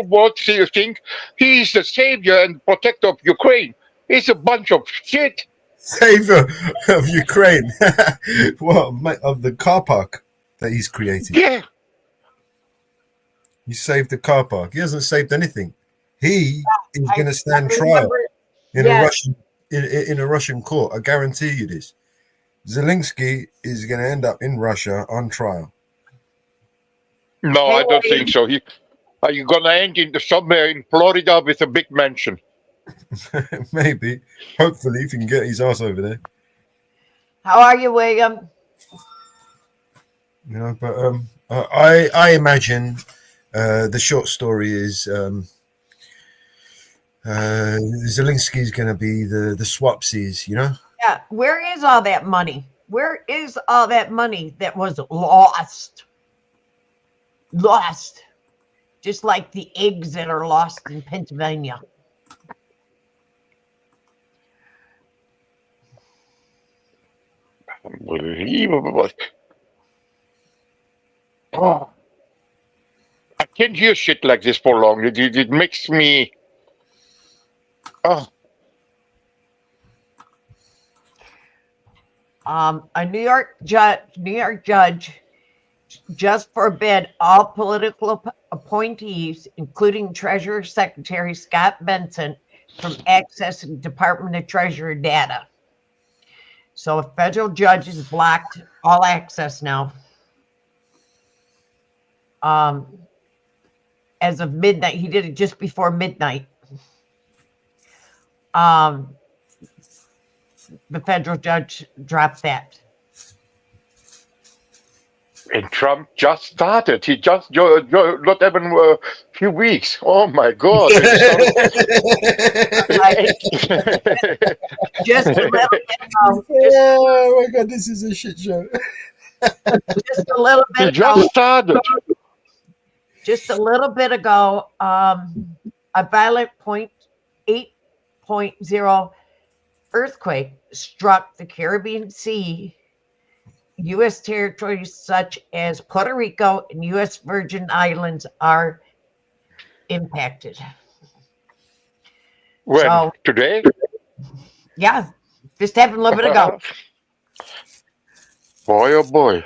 world think he's the savior and protector of Ukraine. It's a bunch of shit. Savior of Ukraine. Of the car park that he's created. Yeah. He saved the car park. He hasn't saved anything. He is going to stand trial in a Russian court. I guarantee you this. Zelensky is going to end up in Russia on trial. No, I don't think so. Are you gonna end in somewhere in Florida with a big mansion? Maybe. Hopefully, if he can get his ass over there. How are you, William? You know, but I imagine the short story is Zelensky's going to be the swapsies, you know? Yeah. Where is all that money? Where is all that money that was lost? Lost. Just like the eggs that are lost in Pennsylvania. Unbelievable. Oh, I can't hear shit like this for long. It makes me. Oh. A New York judge just forbid all political appointees, including Treasury Secretary Scott Bessent, from accessing Department of Treasury data. So a federal judge has blocked all access now. As of midnight, he did it just before midnight. The federal judge dropped that. And Trump just started. He just not even a few weeks. Oh my God! Just a little bit ago. Oh my God, this is a shit show. Just a little bit He just started. Just a little bit ago, a violent 8.0 earthquake struck the Caribbean Sea. U.S. territories such as Puerto Rico and U.S. Virgin Islands are impacted. When? So, today? Yeah, just happened a little bit ago. Boy, oh boy.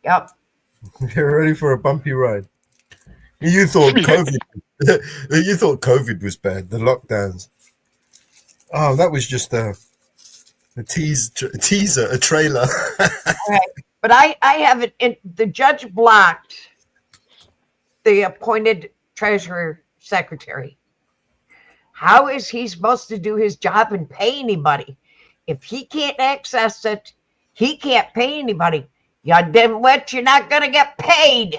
Yep. You're ready for a bumpy ride. You thought COVID. You thought COVID was bad. The lockdowns. Oh, that was just a teaser, a trailer. Right. But I have it. The judge blocked the appointed Treasury Secretary. How is he supposed to do his job and pay anybody? If he can't access it, he can't pay anybody. You damn wet, you're not going to get paid.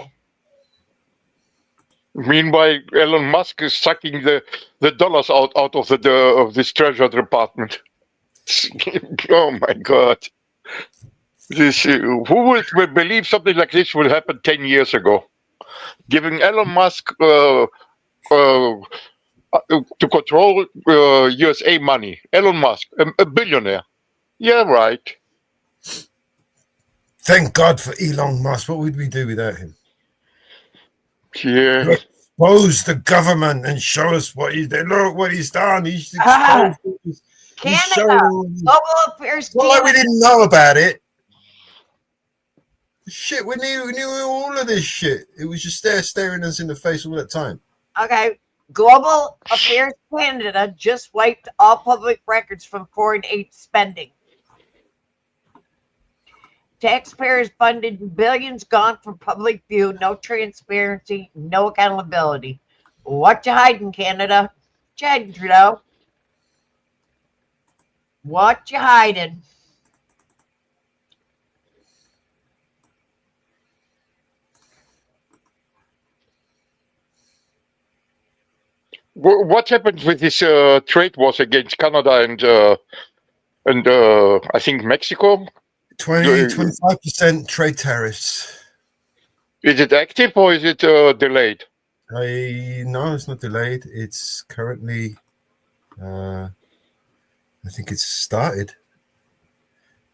Meanwhile, Elon Musk is sucking the dollars out of this Treasury Department. Oh my God! Who would believe something like this would happen 10 years ago? Giving Elon Musk to control USA money. Elon Musk, a billionaire. Yeah, right. Thank God for Elon Musk. What would we do without him? Yeah. Expose the government and show us what he's done. Look what he's done. He's exposed. Canada, Global Affairs. Well, like we didn't know about it. Shit, we knew all of this shit. It was just there staring us in the face all that time. Okay. Global Affairs Canada just wiped all public records from foreign aid spending. Taxpayers funded, billions gone from public view, no transparency, no accountability. What you hiding, Canada? What you hiding, Trudeau? What you hiding? What happened with this trade wars against Canada and I think Mexico? 25% trade tariffs. Is it active or is it delayed? No, it's not delayed. It's currently, I think it's started,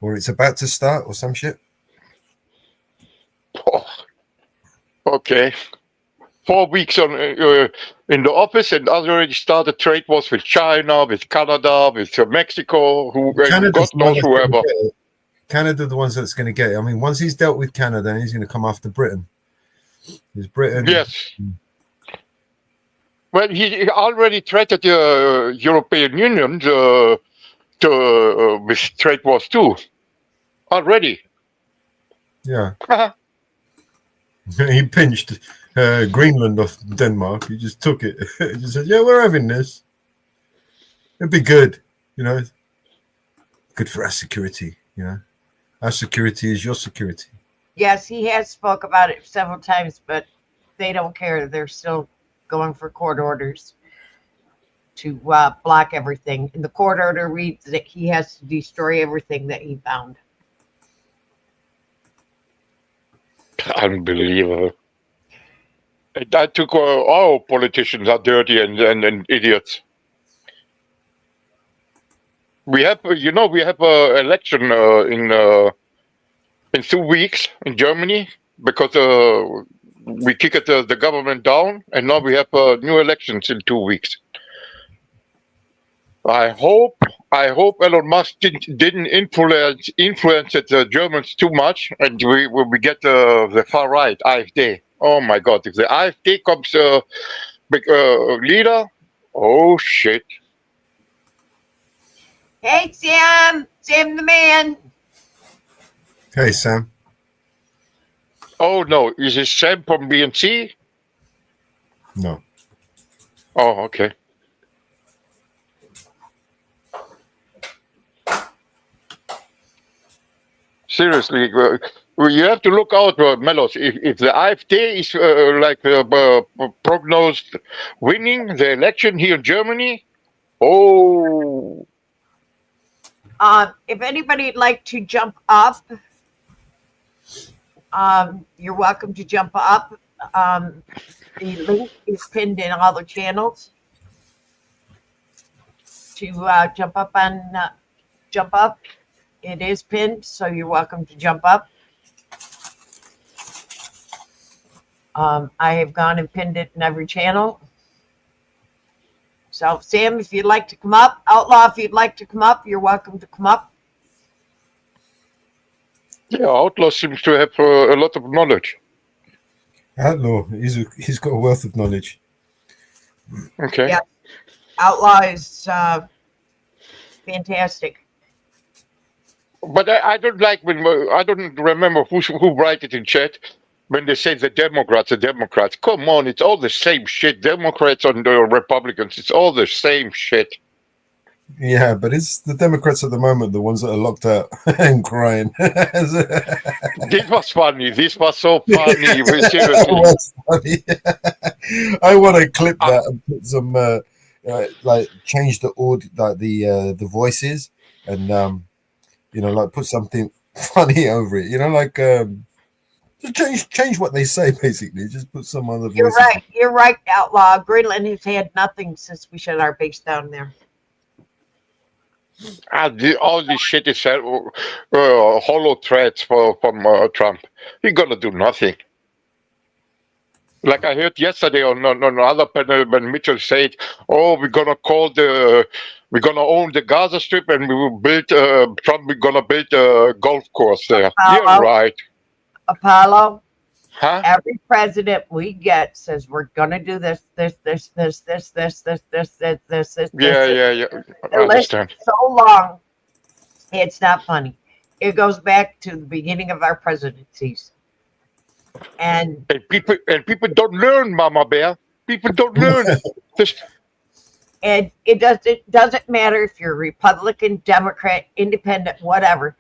or it's about to start, or some shit. Oh, okay. 4 weeks on in the office, and I already started trade wars with China, with Canada, with Mexico, God knows whoever. Canada, the ones that's going to get it. I mean, once he's dealt with Canada, he's going to come after Britain. Is Britain? Yes. Well, he already threatened the European Union with trade wars too. Already. Yeah. He pinched Greenland off Denmark. He just took it. He just said, "Yeah, we're having this. It'd be good, you know. Good for our security, you know. Our security is your security." Yes, he has spoke about it several times, but they don't care. They're still going for court orders to block everything. And the court order reads that he has to destroy everything that he found. Unbelievable. I took all politicians are dirty and idiots. We have, we have an election in 2 weeks in Germany because we kicked the government down, and now we have new elections in 2 weeks. I hope Elon Musk didn't influence the Germans too much, and we get the far right AfD. Oh my God! If the AfD comes big leader, oh shit! Hey, Sam the man. Hey, Sam. Oh no, is it Sam from BNC? No. Oh, okay. Seriously, you have to look out, Mellows. If the AfD is prognosed winning the election here in Germany, oh. If anybody'd like to jump up, you're welcome to jump up. The link is pinned in all the channels to jump up. It is pinned, so you're welcome to jump up. I have gone and pinned it in every channel. So, Sam, if you'd like to come up, Outlaw, if you'd like to come up, you're welcome to come up. Yeah, Outlaw seems to have a lot of knowledge. Outlaw, he's got a wealth of knowledge. Okay. Yeah, Outlaw is fantastic. But I don't like when I don't remember who write it in chat when they say the Democrats. Come on, it's all the same shit. Democrats and the Republicans, it's all the same shit. Yeah, but it's the Democrats at the moment, the ones that are locked out and crying. This was funny. This was so funny. It was funny. I want to clip that and put some like change the audio, like the voices, and like put something funny over it. Just change what they say, basically. Just put some other voices. You're right, Outlaw. Greenland has had nothing since we shut our base down there. All this shit is hollow threats from Trump. He's gonna do nothing. Like I heard yesterday on another panel when Mitchell said, "Oh, we're gonna own the Gaza Strip and we will build. Trump, we're gonna build a golf course there." Yeah, right. Apollo. Huh? Every president we get says we're gonna do this. Yeah. I The list understand. is so long, it's not funny. It goes back to the beginning of our presidencies. And people don't learn, Mama Bear. People don't learn. And it doesn't matter if you're Republican, Democrat, Independent, whatever.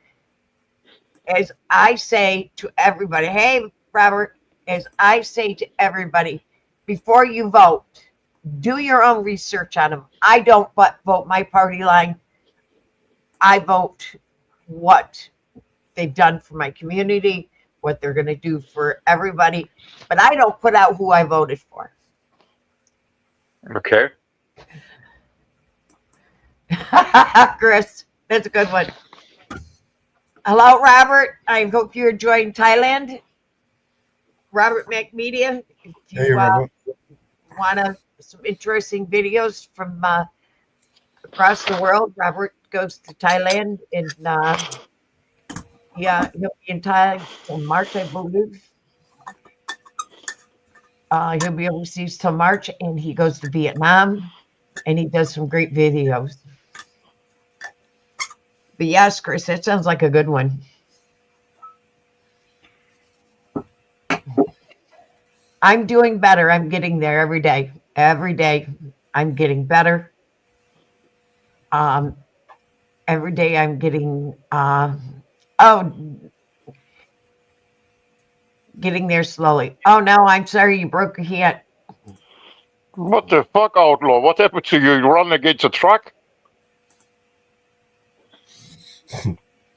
As I say to everybody, hey, Robert, as I say to everybody, before you vote, do your own research on them. I don't vote my party line. I vote what they've done for my community, what they're going to do for everybody. But I don't put out who I voted for. Okay. Chris, that's a good one. Hello, Robert. I hope you're enjoying Thailand. Robert McMedia, if you want some interesting videos from across the world, Robert goes to Thailand and he'll be in Thailand till March, I believe. He'll be overseas till March, and he goes to Vietnam, and he does some great videos. But yes, Chris, that sounds like a good one. I'm doing better. I'm getting there every day. Every day, I'm getting better. Every day, I'm getting getting there slowly. Oh no, I'm sorry, you broke your hand. What the fuck, outlaw? What happened to you? You run against a truck?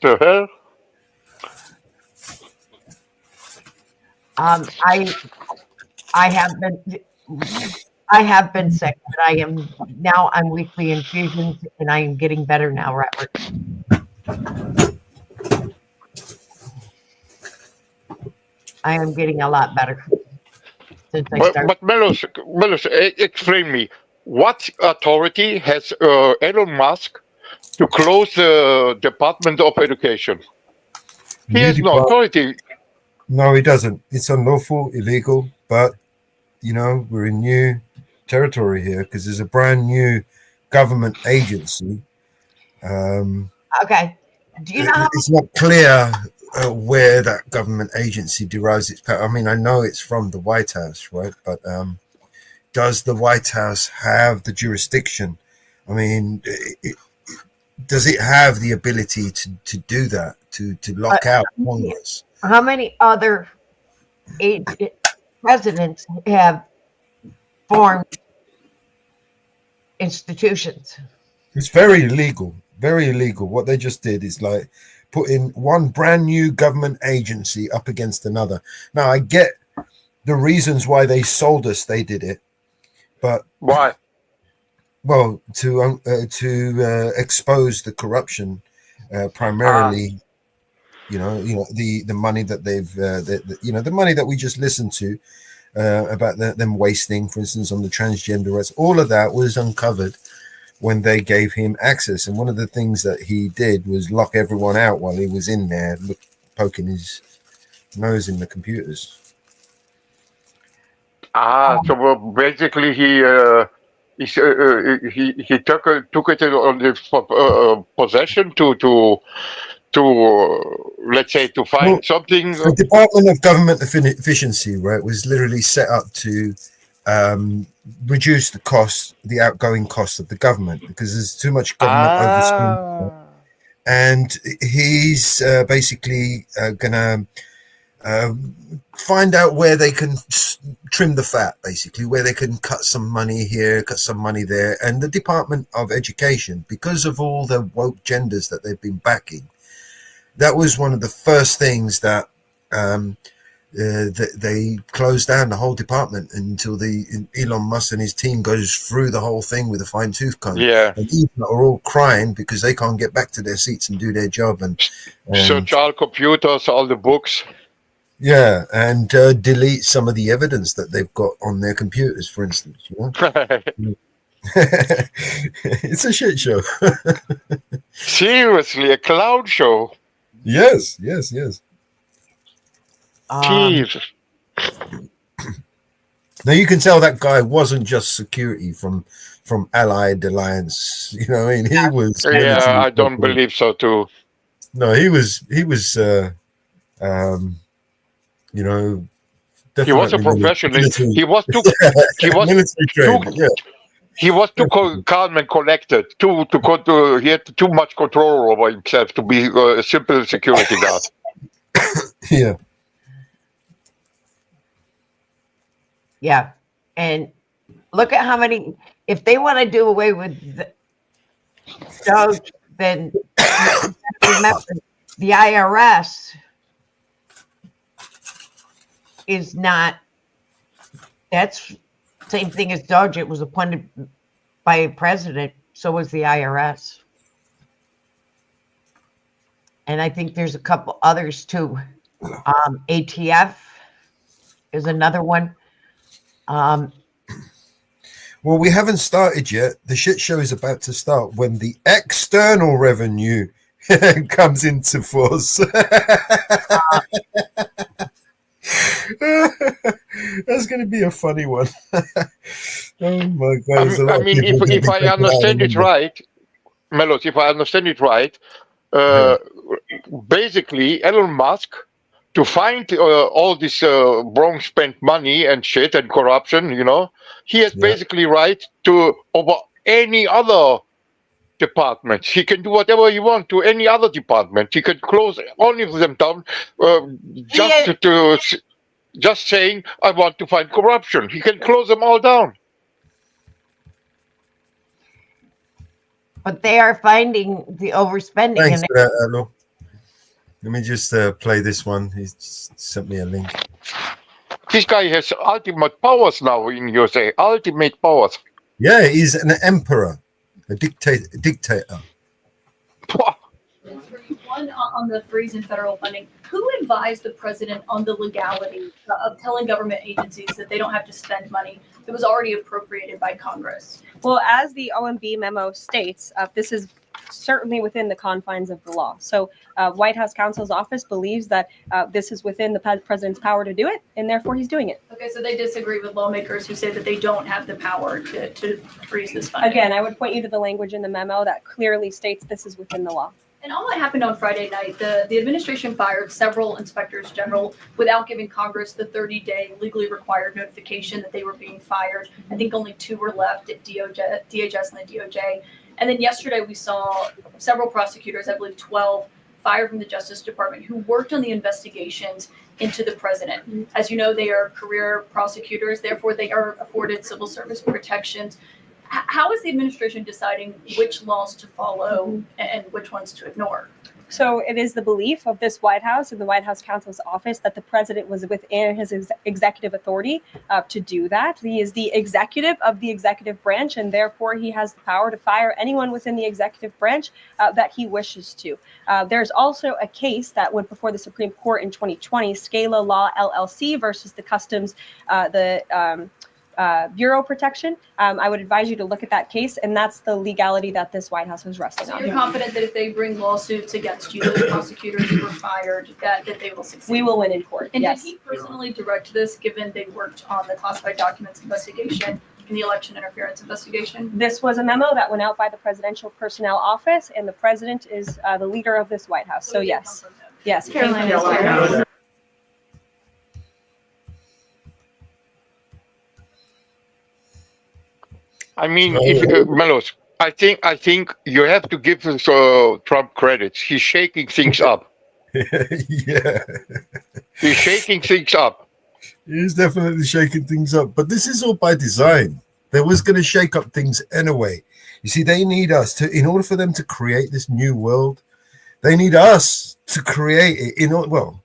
The hell? I have been sick, but I am now on weekly infusions, and I am getting better now, Robert. I am getting a lot better since I started. But Mellows, explain me. What authority has Elon Musk to close the Department of Education? He has no authority. No, he doesn't. It's unlawful, illegal, but, you know, we're in new territory here because there's a brand new government agency. Okay. Do you know it's not clear where that government agency derives its power. I mean, I know it's from the White House, right? But does the White House have the jurisdiction? I mean, does it have the ability to do that, to lock out Congress? How many other presidents have formed institutions? It's very illegal, very illegal. What they just did is like putting one brand new government agency up against another. Now, I get the reasons why they sold us. They did it, but why? Well, to expose the corruption, primarily. You know the money that they've the money that we just listened to about them wasting, for instance, on the transgender rights. All of that was uncovered when they gave him access, and one of the things that he did was lock everyone out while he was in there, poking his nose in the computers. So basically he took it on the possession to let's say to find something. The Department of Government Efficiency, right, was literally set up to reduce the outgoing cost of the government, because there's too much government overspending. And he's basically gonna find out where they can trim the fat, basically, where they can cut some money here, cut some money there. And the Department of Education, because of all the woke genders that they've been backing, that was one of the first things that they closed down the whole department until Elon Musk and his team goes through the whole thing with a fine-tooth comb. Yeah. And these are all crying because they can't get back to their seats and do their job. And search all computers, all the books. Yeah, and delete some of the evidence that they've got on their computers, for instance. You know? It's a shit show. Seriously, a clown show. Yes. Jesus. Now you can tell that guy wasn't just security from Allied Alliance. You know what I mean? He was. Yeah, I don't believe so too. No, he was. You know, he was a professional. He was too. He was too calm and collected. He had too much control over himself to be a simple security guard. Yeah. Yeah, and look at how many. If they want to do away with those, then remember the IRS is not. That's same thing as Doge. It was appointed by a president. So was the IRS, and I think there's a couple others too. ATF is another one. Well, we haven't started yet. The shit show is about to start when the external revenue comes into force. That's going to be a funny one. Oh my God! I mean, if I understand it right, Mellows, if I understand it right, basically Elon Musk to find all this wrong spent money and shit and corruption. He has basically right to over any other department. He can do whatever he wants to any other department. He can close only of them down just saying, I want to find corruption. He can close them all down. But they are finding the overspending. Thanks for that, Alo. Let me just play this one. He sent me a link. This guy has ultimate powers now in USA. Ultimate powers. Yeah, he's an emperor, a dictator. One on the freeze in federal funding. Who advised the president on the legality of telling government agencies that they don't have to spend money that was already appropriated by Congress? Well, as the OMB memo states, this is certainly within the confines of the law. So White House counsel's office believes that this is within the president's power to do it, and therefore he's doing it. Okay, so they disagree with lawmakers who say that they don't have the power to freeze this funding. Again, I would point you to the language in the memo that clearly states this is within the law. And all that happened on Friday night. The administration fired several inspectors general without giving Congress the 30-day legally required notification that they were being fired. I think only 2 were left at DHS and the DOJ. And then yesterday we saw several prosecutors, I believe 12, fired from the Justice Department who worked on the investigations into the president. As you know, they are career prosecutors, therefore they are afforded civil service protections. How is the administration deciding which laws to follow and which ones to ignore? So it is the belief of this White House and the White House counsel's office that the president was within his executive authority to do that. He is the executive of the executive branch, and therefore he has the power to fire anyone within the executive branch that he wishes to. There's also a case that went before the Supreme Court in 2020, Scala Law LLC versus the Customs, Bureau protection. I would advise you to look at that case, and that's the legality that this White House was resting on. So you're confident that if they bring lawsuits against you, those prosecutors who were fired, that they will succeed? We will win in court, And yes. did he personally direct this, given they worked on the classified documents investigation and the election interference investigation? This was a memo that went out by the Presidential Personnel Office, and the president is the leader of this White House. So yes, yes. Carolina. I mean, Mellows, I think you have to give Trump credits. He's shaking things up. Yeah. He's shaking things up. He's definitely shaking things up. But this is all by design. They was going to shake up things anyway. You see, they need us to, in order for them to create this new world, they need us to create it. Well,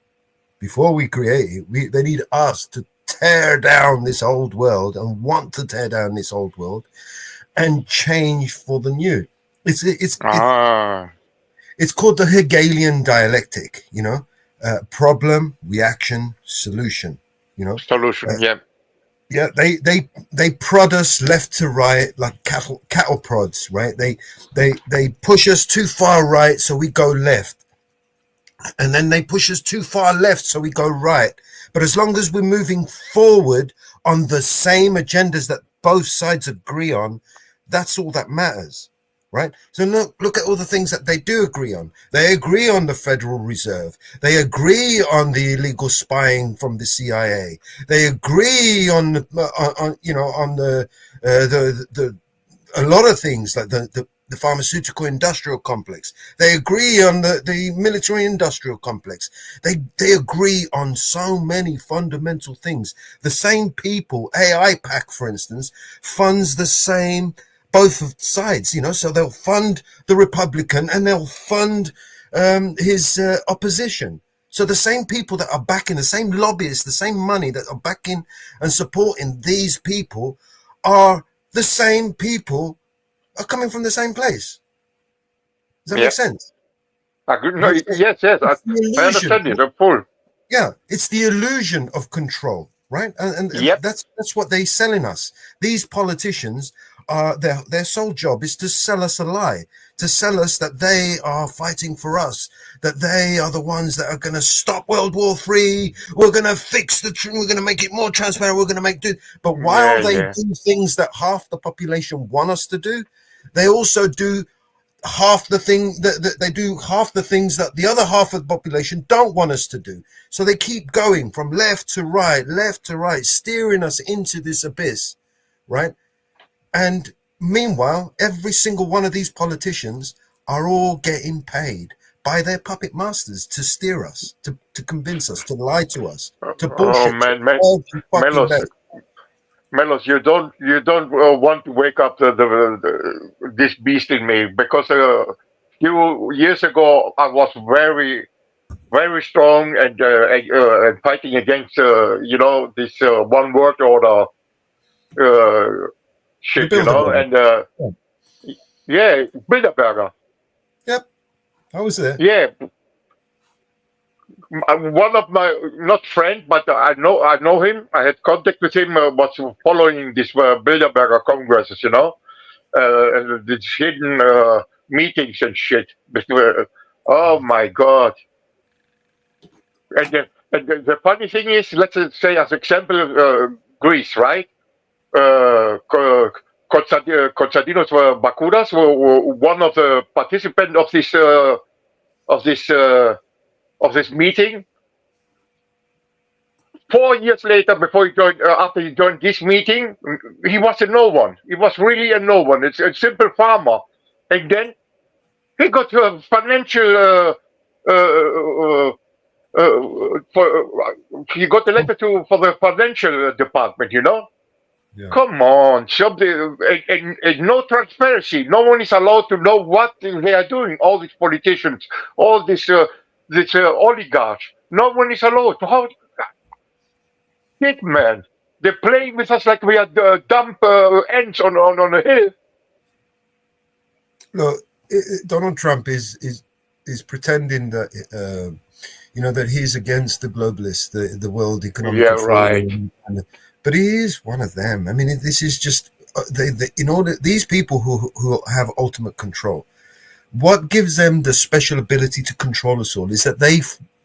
before we create it, they need us to tear down this old world and want to tear down this old world and change for the new. It's called the Hegelian dialectic, problem, reaction, solution, Solution, yeah. Yeah, they prod us left to right like cattle prods, right? They push us too far right, so we go left. And then they push us too far left, so we go right. But as long as we're moving forward on the same agendas that both sides agree on, that's all that matters, right? So look at all the things that they do agree on. They agree on the Federal Reserve. They agree on the illegal spying from the CIA. They agree on a lot of things like the pharmaceutical industrial complex. They agree on the military industrial complex. They agree on so many fundamental things. The same people, AI PAC, for instance, funds the same, both sides, so they'll fund the Republican and they'll fund his opposition. So the same people that are backing, the same lobbyists, the same money that are backing and supporting these people are the same people are coming from the same place. Does that make sense? Yes. I understand it. I'm full. Yeah, it's the illusion of control, right? And that's what they're selling us. These politicians are their sole job is to sell us a lie, to sell us that they are fighting for us, that they are the ones that are going to stop World War III. We're going to fix we're going to make it more transparent. We're going to do. But while they do things that half the population want us to do, they also do half the thing that they do half the things that the other half of the population don't want us to do. So they keep going from left to right, steering us into this abyss, right? And meanwhile, every single one of these politicians are all getting paid by their puppet masters to steer us, to convince us, to lie to us, to bullshit. Mellows, you don't want to wake up this beast in me, because a few years ago I was very, very strong and fighting against this one world order shit, and yeah, Bilderberger. Yep, I was there. Yeah, one of my, not friend, but I know him. I had contact with him. Was following this Bilderberger congresses, and these hidden meetings and shit. Oh my god! And the funny thing is, let's say as example, Greece, right? Konstantinos Bakouras were one of the participants of this meeting. 4 years later, before he joined, after he joined this meeting, he was a no one. He was really a no one. It's a simple farmer, and then he got a financial. He got a letter for the financial department. Yeah. Come on, something, and no transparency. No one is allowed to know what they are doing. All these politicians, all these oligarchs. No one is allowed to. How? Shit, man. They're playing with us like we are dumb ants on a hill. Look, Donald Trump is pretending that that he's against the globalists, the World Economic Forum. But he is one of them. I mean, this is just these people who have ultimate control. What gives them the special ability to control us all is that they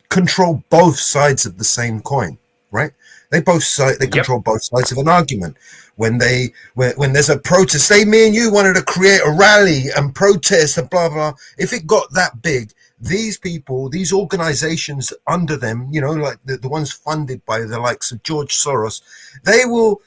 control both sides of the same coin, right? They control both sides of an argument. When there's a protest, say me and you wanted to create a rally and protest and blah blah. If it got that big, these people, these organizations under them, like the ones funded by the likes of George Soros, they will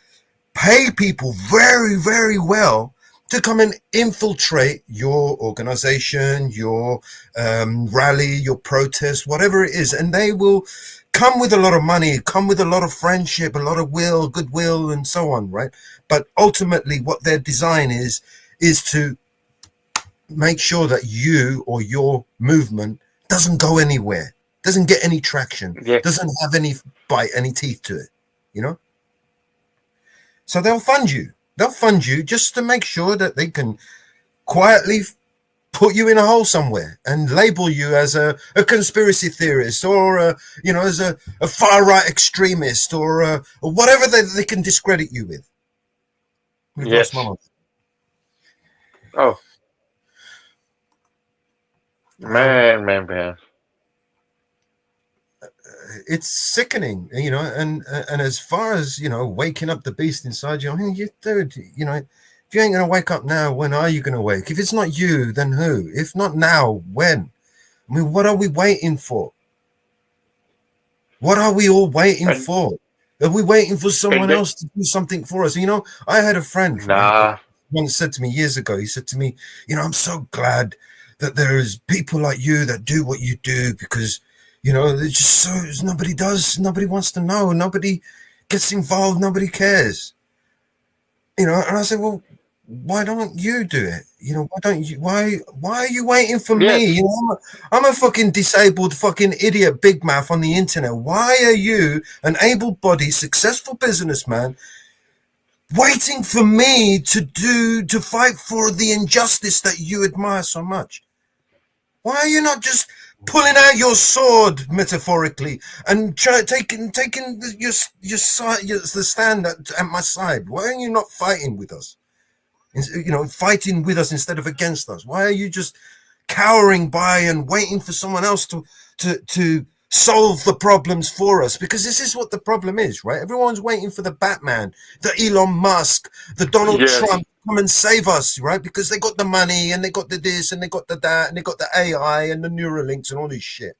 pay people very, very well to come and infiltrate your organization, your rally, your protest, whatever it is. And they will come with a lot of money, come with a lot of friendship, a lot of goodwill, and so on, right? But ultimately what their design is to make sure that you or your movement doesn't go anywhere, doesn't get any traction, doesn't have any bite, any teeth to it, So they'll fund you. They'll fund you just to make sure that they can quietly put you in a hole somewhere and label you as a conspiracy theorist or as a far right extremist or whatever they can discredit you with. Yes. Oh. Man. It's sickening, and as far as waking up the beast inside you, I mean, dude, if you ain't gonna wake up now, when are you gonna wake? If it's not you, then who? If not now, when? I mean, what are we waiting for? What are we all waiting for? Are we waiting for someone else to do something for us? I had a friend once said to me years ago, he said to me, I'm so glad that there's people like you that do what you do, because it's just nobody wants to know, nobody gets involved, nobody cares, and I said, well, why don't you do it? Why are you waiting for me? I'm a fucking disabled fucking idiot big mouth on the internet. Why are you, an able-bodied successful businessman, waiting for me to fight for the injustice that you admire so much? Why are you not just pulling out your sword, metaphorically, and taking your side, the stand at my side? Why are you not fighting with us? Fighting with us instead of against us? Why are you just cowering by and waiting for someone else to solve the problems for us, because this is what the problem is, right? Everyone's waiting for the Batman, the Elon Musk, the Donald Trump come and save us, right? Because they got the money and they got the this and they got the that and they got the AI and the Neuralinks and all this shit.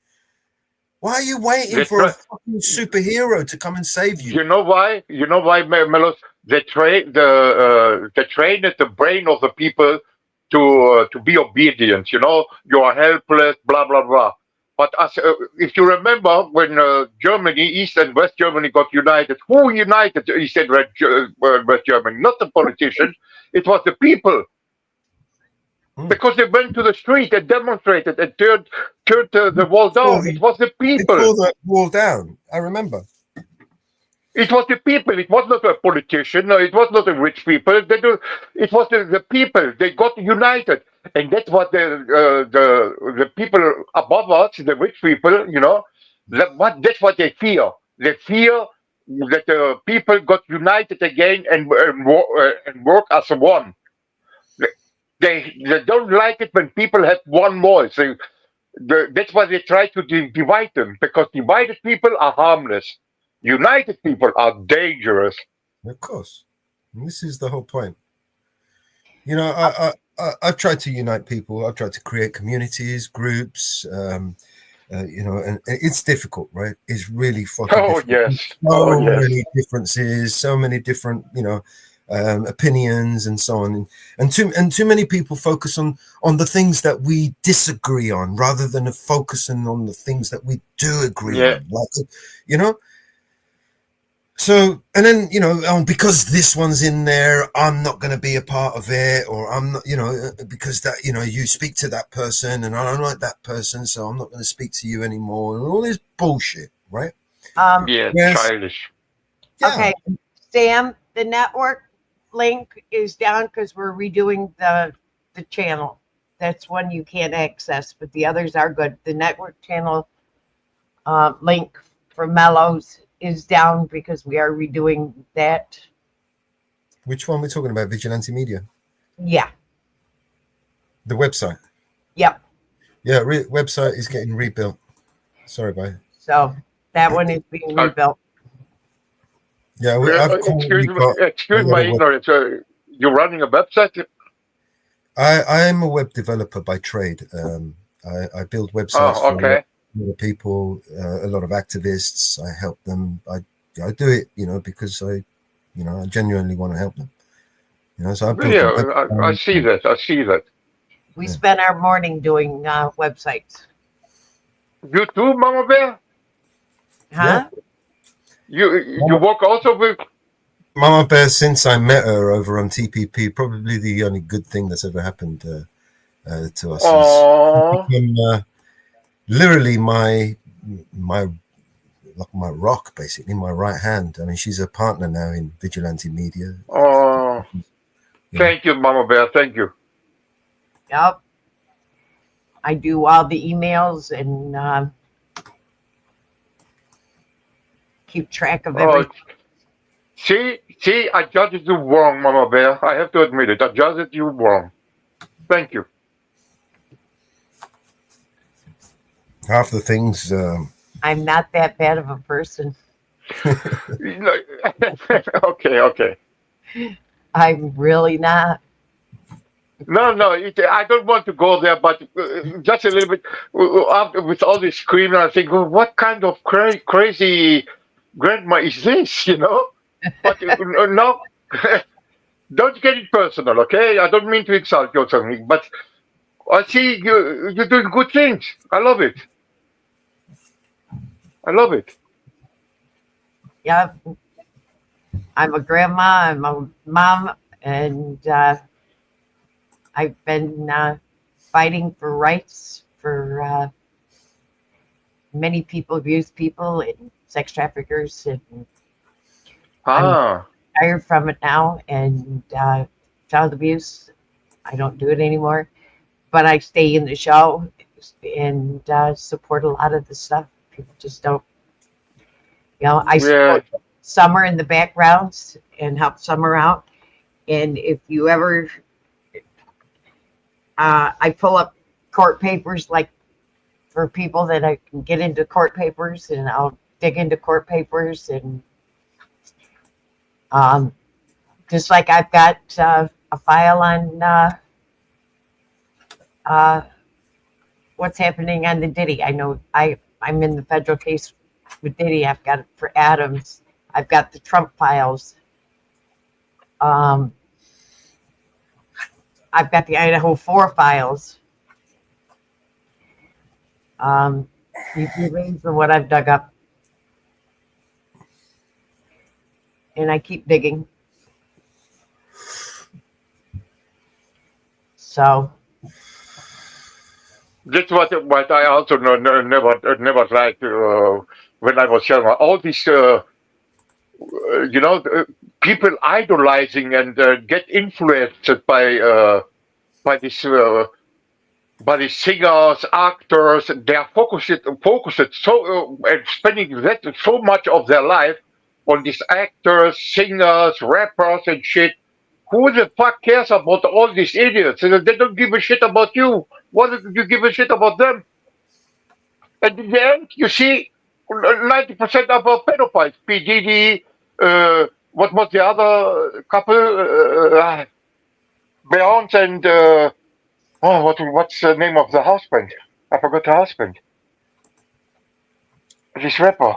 Why are you waiting for a fucking superhero to come and save you? You know why? You know why, Mellows? They train the brain of the people to be obedient. You know, you are helpless, blah blah blah. But if you remember, when Germany, East and West Germany got united, who united East and West Germany? Not the politicians. It was the people. Because they went to the street and demonstrated and turned the wall down. It was the people. They tore the wall down. I remember. It was the people. It was not a politician. No, it was not the rich people. It was the people. They got united, and that's what the people above us, the rich people, you know, that's what they fear. They fear that the people got united again and work as one. They don't like it when people have one voice. That's why they try to divide them, because divided people are harmless. United people are dangerous. Of course. And this is the whole point. You know, I've tried to unite people. I've tried to create communities, groups, you know, and it's difficult, right? It's really fucking difficult. Yes. So many differences, so many different, you know, opinions and so on, and too many people focus on the things that we disagree on rather than focusing on the things that we do agree on, like, you know. So, and then, you know, because this one's in there, I'm not going to be a part of it, or I'm not, you know, because that, you know, you speak to that person and I don't like that person, so I'm not going to speak to you anymore, and all this bullshit, right? Childish. Yeah. Okay, Sam, the network link is down because we're redoing the channel. That's one you can't access, but the others are good. The network channel link for Mellows is down because we are redoing that. Which one we're talking about? Vigilante Media? Yeah. The website? Yep. Yeah, website is getting rebuilt. Sorry, bye. So that one is being rebuilt. Yeah, excuse my ignorance. You're running a website? I am a web developer by trade. I build websites for a lot of people, a lot of activists. I help them. I do it, you know, because I genuinely want to help them. You know, so I see that. I see that. We spend our morning doing websites. You too, Mamabear? Huh? You work also with Mamabear. Since I met her over on TPP, probably the only good thing that's ever happened to us. Aww. Become, literally my rock, basically, my right hand. I mean, she's a partner now in Vigilante Media. Oh, thank you, Mamabear. Thank you. Yep. I do all the emails and keep track of everything. See, I judged you wrong, Mamabear. I have to admit it. I judged you wrong. Thank you. Half the things. I'm not that bad of a person. Okay. I'm really not. No, I don't want to go there, but just a little bit. After, with all this screaming, I think, well, what kind of crazy grandma is this, you know? But no, don't get it personal, okay? I don't mean to insult you or something, but I see you're doing good things. I love it. Yeah, I'm a grandma, I'm a mom, and I've been fighting for rights for many people, abused people, and sex traffickers, and I'm tired from it now. And child abuse, I don't do it anymore, but I stay in the show and support a lot of the stuff. People just don't. You know, I support Summer in the backgrounds and help Summer out. And if you ever, I pull up court papers like for people that I can get into court papers, and I'll dig into court papers, and just like I've got a file on what's happening on the Diddy. I know I'm in the federal case with Diddy. I've got it for Adams. I've got the Trump files. I've got the Idaho 4 files. You'd be amazed for what I've dug up. And I keep digging. So that's what I also never liked when I was young. All these, people idolizing and get influenced by the singers, actors. They are focused so and spending so much of their life on these actors, singers, rappers, and shit. Who the fuck cares about all these idiots? They don't give a shit about you. What do you give a shit about them? And in the end, you see, 90% of our pedophiles, P. Diddy, what was the other couple? Beyonce and what's the name of the husband? I forgot the husband. This rapper.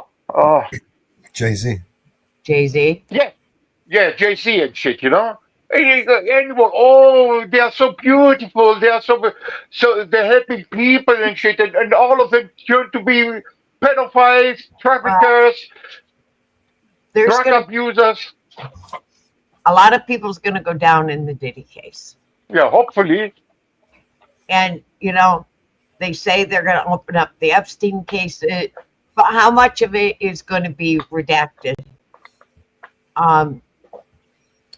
Jay-Z. Jay-Z? Yeah, Jay-Z and shit, anyone, they are so beautiful, they are so they're helping people and shit, and all of them turn to be pedophiles, traffickers, drug abusers. A lot of people's going to go down in the Diddy case. Yeah, hopefully. And, they say they're going to open up the Epstein case, but how much of it is going to be redacted?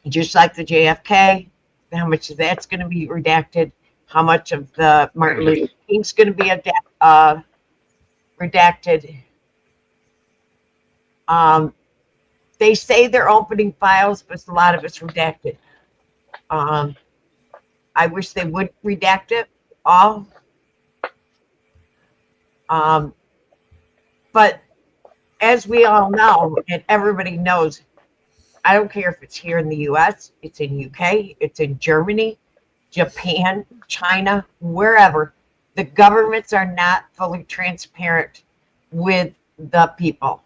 Just like the JFK, how much of that's going to be redacted? How much of the Martin Luther King's going to be redacted? They say they're opening files, but a lot of it's redacted. I wish they would redact it all. But as we all know, and everybody knows, I don't care if it's here in the US, it's in UK, it's in Germany, Japan, China, wherever. The governments are not fully transparent with the people.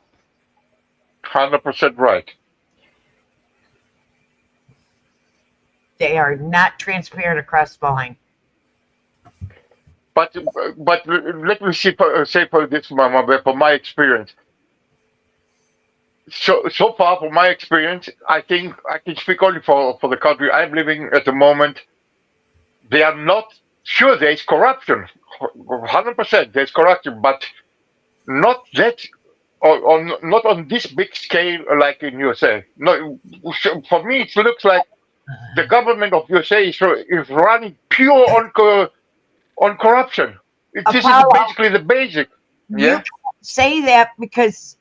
100% right. They are not transparent across the line. But let me say for this, Mamabear, from my experience. So far, from my experience, I think I can speak only for the country I'm living at the moment. They are not sure there is corruption, 100% there's corruption, but not that, or not on this big scale like in USA. No, for me it looks like the government of USA is running pure on corruption. This is basically the basic. You say that because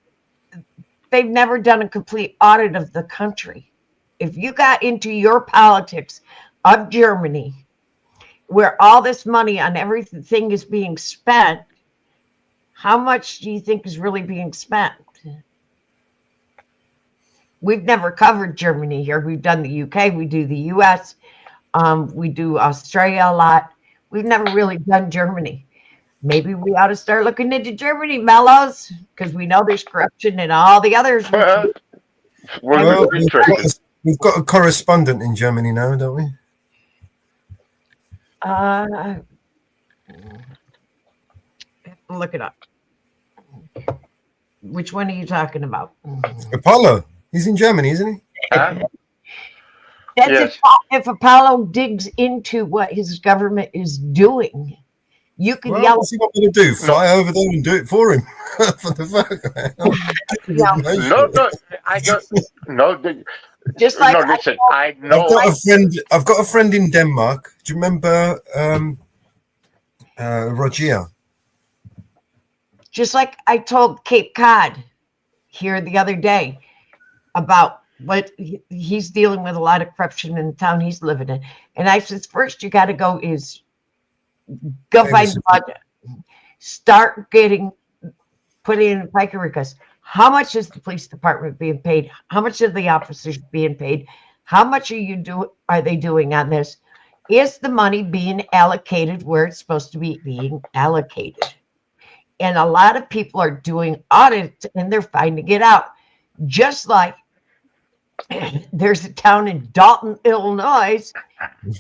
they've never done a complete audit of the country. If you got into your politics of Germany, where all this money on everything is being spent, how much do you think is really being spent? We've never covered Germany here. We've done the UK, we do the US, we do Australia a lot. We've never really done Germany. Maybe we ought to start looking into Germany, Mellows, because we know there's corruption in all the others. Well, we've got a correspondent in Germany now, don't we? Look it up. Which one are you talking about? Apollo. He's in Germany, isn't he? That's if Apollo digs into what his government is doing. You can yell. What's he want me to do? Fly over there and do it for him? For the Just like listen, I know. I've got a friend in Denmark. Do you remember Roger? Just like I told Cape Cod here the other day about what he's dealing with, a lot of corruption in the town he's living in. And I said, first you got to go find the budget. start getting put in FICA requests. How much is the police department being paid? How much are the officers being paid? How much are they doing on this? Is the money being allocated where it's supposed to be being allocated? And a lot of people are doing audits and they're finding it out. Just like there's a town in Dalton, Illinois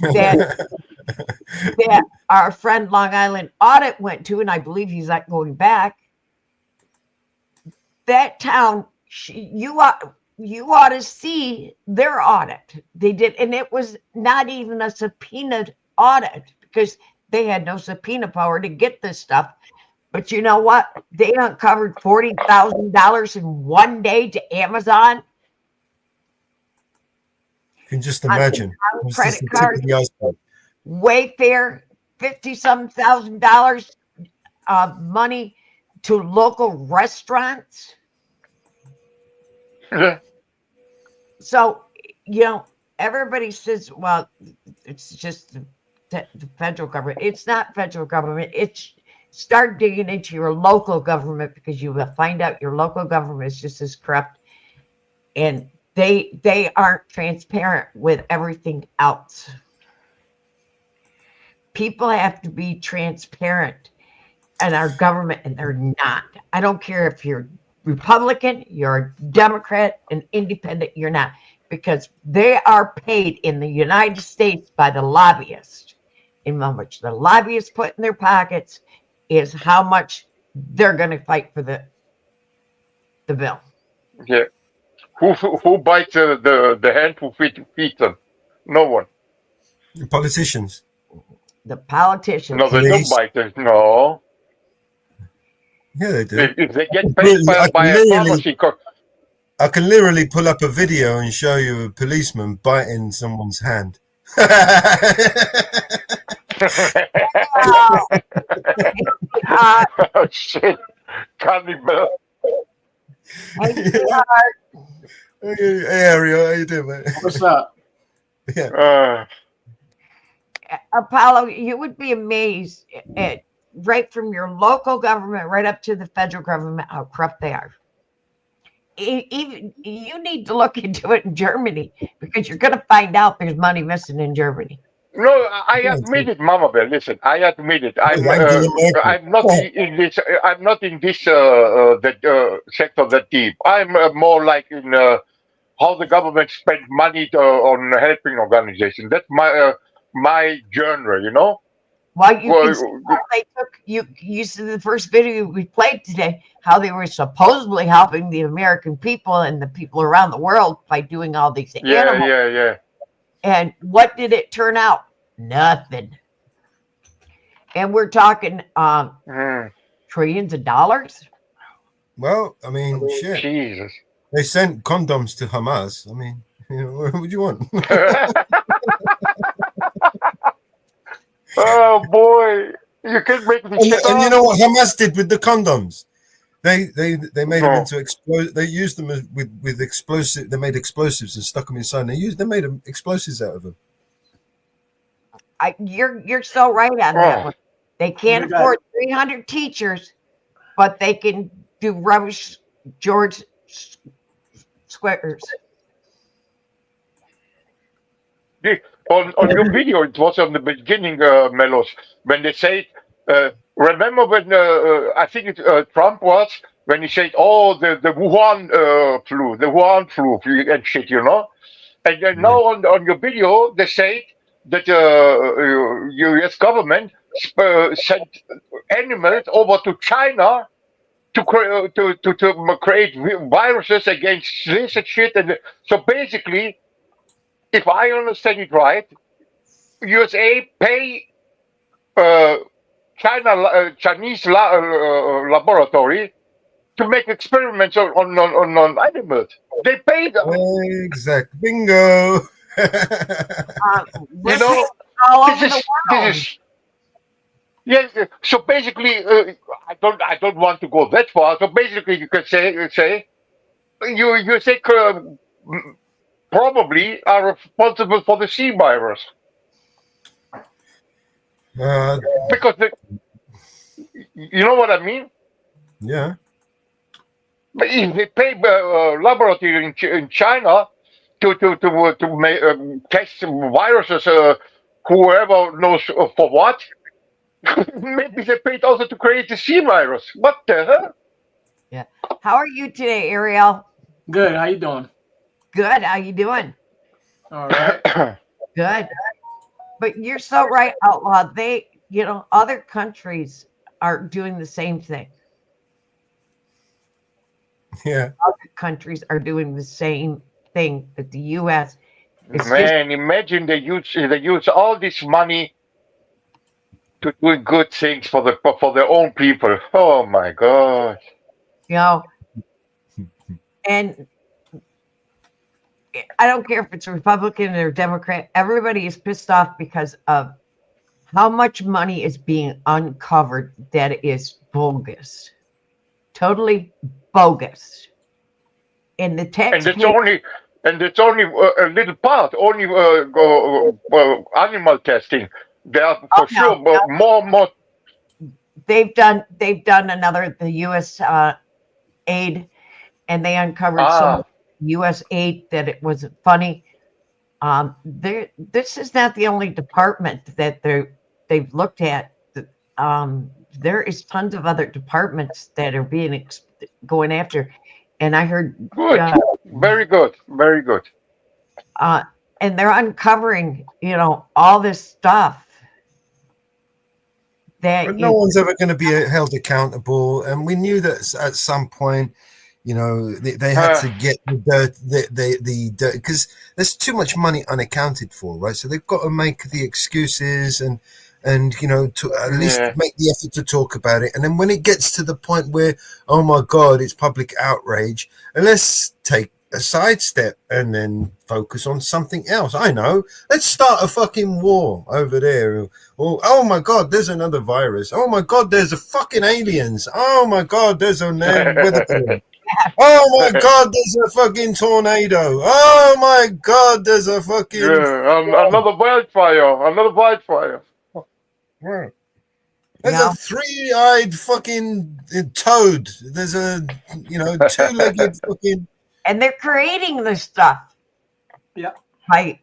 that our friend Long Island Audit went to, and I believe he's not going back. That town, you ought to see their audit. They did, and it was not even a subpoenaed audit because they had no subpoena power to get this stuff. But you know what? They uncovered $40,000 in one day to Amazon. You can just imagine. Credit card, Wayfair, $50,000 of money to local restaurants. So, everybody says, well, it's just the federal government. It's not federal government. It's start digging into your local government, because you will find out your local government is just as corrupt, and they aren't transparent with everything else. People have to be transparent in our government, and they're not. I don't care if you're Republican, you're a Democrat, an independent, you're not, because they are paid in the United States by the lobbyists. And how much the lobbyists put in their pockets is how much they're going to fight for the bill. Yeah. Who bites the hand who feeds them? No one. The politicians. The politicians. No, they don't bite them. No. Yeah, they do. If they get paid by a pharmacy. I can literally pull up a video and show you a policeman biting someone's hand. Oh shit! Cannibal. Hey Ariel, how you doing, man? What's up? Yeah. Apollo, you would be amazed at right from your local government right up to the federal government how corrupt they are. Even you need to look into it in Germany, because you're going to find out there's money missing in Germany. No, I admit it, Mamabear. Listen, I admit it. I'm not in this. I'm not in this sector that deep. I'm more like in how the government spends money on helping organizations. That's my genre, Well, you see the first video we played today, how they were supposedly helping the American people and the people around the world by doing all these animals. Yeah. And what did it turn out? Nothing. And we're talking trillions of dollars. Well, I mean, shit. Jesus. They sent condoms to Hamas. I mean, what would you want? Oh boy, you can make this shit and you up. know what Hamas did with the condoms? They made them into explosives. They used them with explosive. They made explosives and stuck them inside. They made them explosives out of them. You're so right on that one. They can't afford 300 teachers, but they can do rubbish George squares. On your video, it was on the beginning, Mellows, when they say, remember when I think Trump was, when he said, the Wuhan flu and shit, And then now on your video, they say that U.S. government sent animals over to China to create viruses against this and shit. And so basically, if I understand it right, USA pay Chinese laboratory to make experiments on animals. They pay them. Exact. Bingo. This is yes. So basically, I don't want to go that far. So basically, you can say you say probably are responsible for the C virus. Because You know what I mean? Yeah. But if they pay laboratory in China to test viruses, whoever knows for what, maybe they paid also to create the C virus. What the hell? Yeah. How are you today, Ariel? Good. How you doing? Good. How you doing? All right. Good. But you're so right, Outlaw. They, other countries are doing the same thing. Yeah. Other countries are doing the same thing that the U.S. Man, imagine they use all this money to do good things for their own people. Oh my God. And I don't care if it's Republican or Democrat, everybody is pissed off because of how much money is being uncovered that is bogus. Totally bogus. And the tax. And it's only a little part, only animal testing. There are for sure more. They've done another, the U.S. aid, and they uncovered so much U.S. aid that it was funny. This is not the only department that they've looked at. There is tons of other departments that are being going after, and I heard very good. And they're uncovering, all this stuff. But no one's ever going to be held accountable, and we knew that at some point, they had to get the dirt because there's too much money unaccounted for, right? So they've got to make the excuses and to at least make the effort to talk about it. And then when it gets to the point where, oh my God, it's public outrage, and let's take a sidestep and then focus on something else. I know. Let's start a fucking war over there. Or, oh my God, there's another virus. Oh my God, there's a fucking aliens. Oh my God, there's a weather balloon. Oh my God, there's a fucking tornado. Oh my God, there's a fucking another wildfire. Right. There's a three-eyed fucking toad. There's a two-legged fucking. And they're creating this stuff. Yeah. By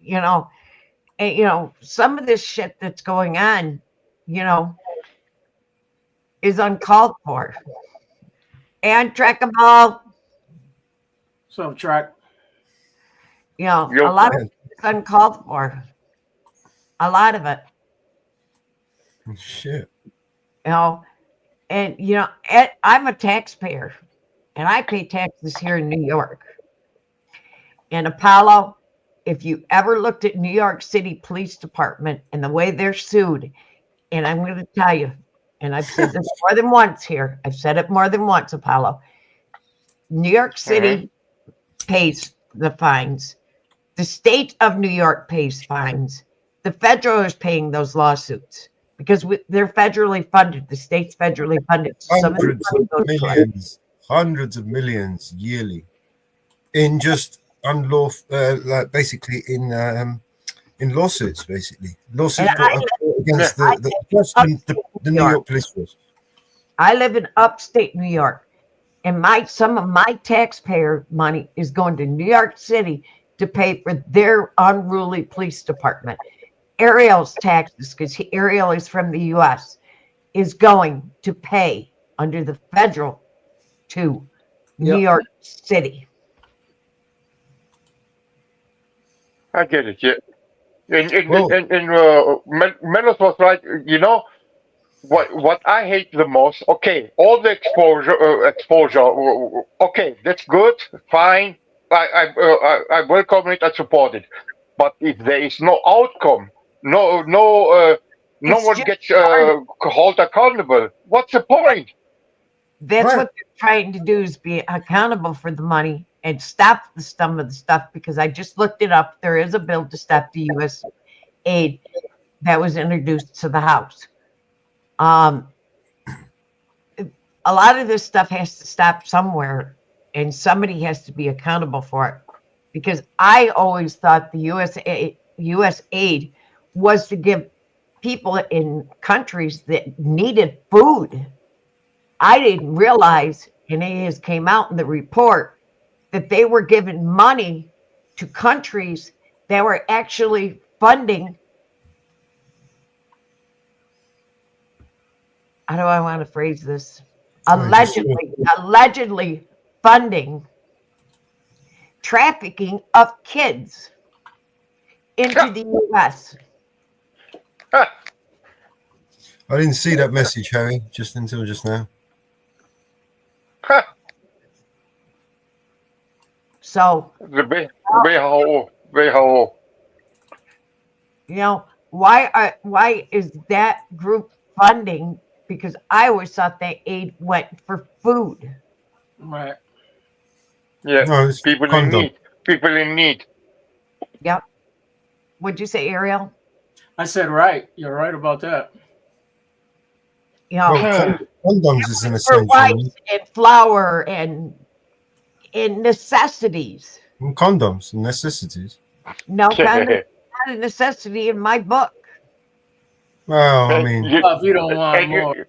and some of this shit that's going on, is uncalled for. And track them all. So track. A lot of it's uncalled for. A lot of it. Shit. I'm a taxpayer, and I pay taxes here in New York. And Apollo, if you ever looked at New York City Police Department and the way they're sued, and I'm going to tell you, and I've said this more than once here. I've said it more than once, Apollo. New York City pays the fines. The state of New York pays fines. The federal is paying those lawsuits because they're federally funded. The state's federally funded. Hundreds of millions yearly in just unlawful, basically in lawsuits, basically lawsuits against the New York police force. I live in upstate New York, and some of my taxpayer money is going to New York City to pay for their unruly police department. Ariel's taxes, because Ariel is from the U.S., is going to pay under the federal to New York City. I get it. Yeah. Mellows was right. What I hate the most. Okay, all the exposure. Okay, that's good, fine. I welcome it. I support it. But if there is no outcome, no one gets held accountable. What's the point? That's what they're trying to do, is be accountable for the money and stop some of the stuff, because I just looked it up. There is a bill to stop the U.S. aid that was introduced to the House. A lot of this stuff has to stop somewhere, and somebody has to be accountable for it, because I always thought the U.S. aid was to give people in countries that needed food I didn't realize, and it has came out in the report, that they were giving money to countries that were actually funding. How do I want to phrase this? Allegedly funding trafficking of kids into the U.S. I didn't see that message, Harry, just until just now. So, you know, why is that group funding? Because I always thought that aid went for food. Right. Yeah. No, People in need. People in need. Yep. What'd you say, Ariel? I said right. You're right about that. You know, condoms is an for essential. rice and flour and necessities. And condoms and necessities. No, kind of not a necessity in my book. Well, I mean, if you don't want more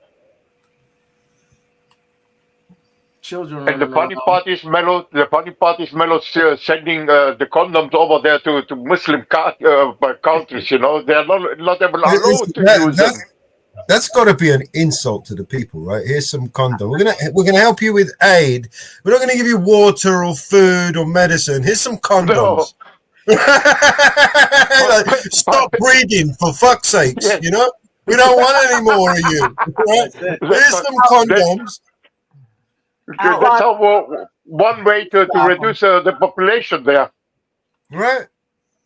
children. And the funny part is, Mellows sending the condoms over there to Muslim countries. You know, they are not able allowed to use them. That's got to be an insult to the people, right? Here's some condom. We're gonna help you with aid. We're not gonna give you water or food or medicine. Here's some condoms. No. Like, stop breathing, for fuck's sakes. Yes. You know, we don't want any more of you. Right? Here's some condoms. That's how one way to reduce the population there. Right.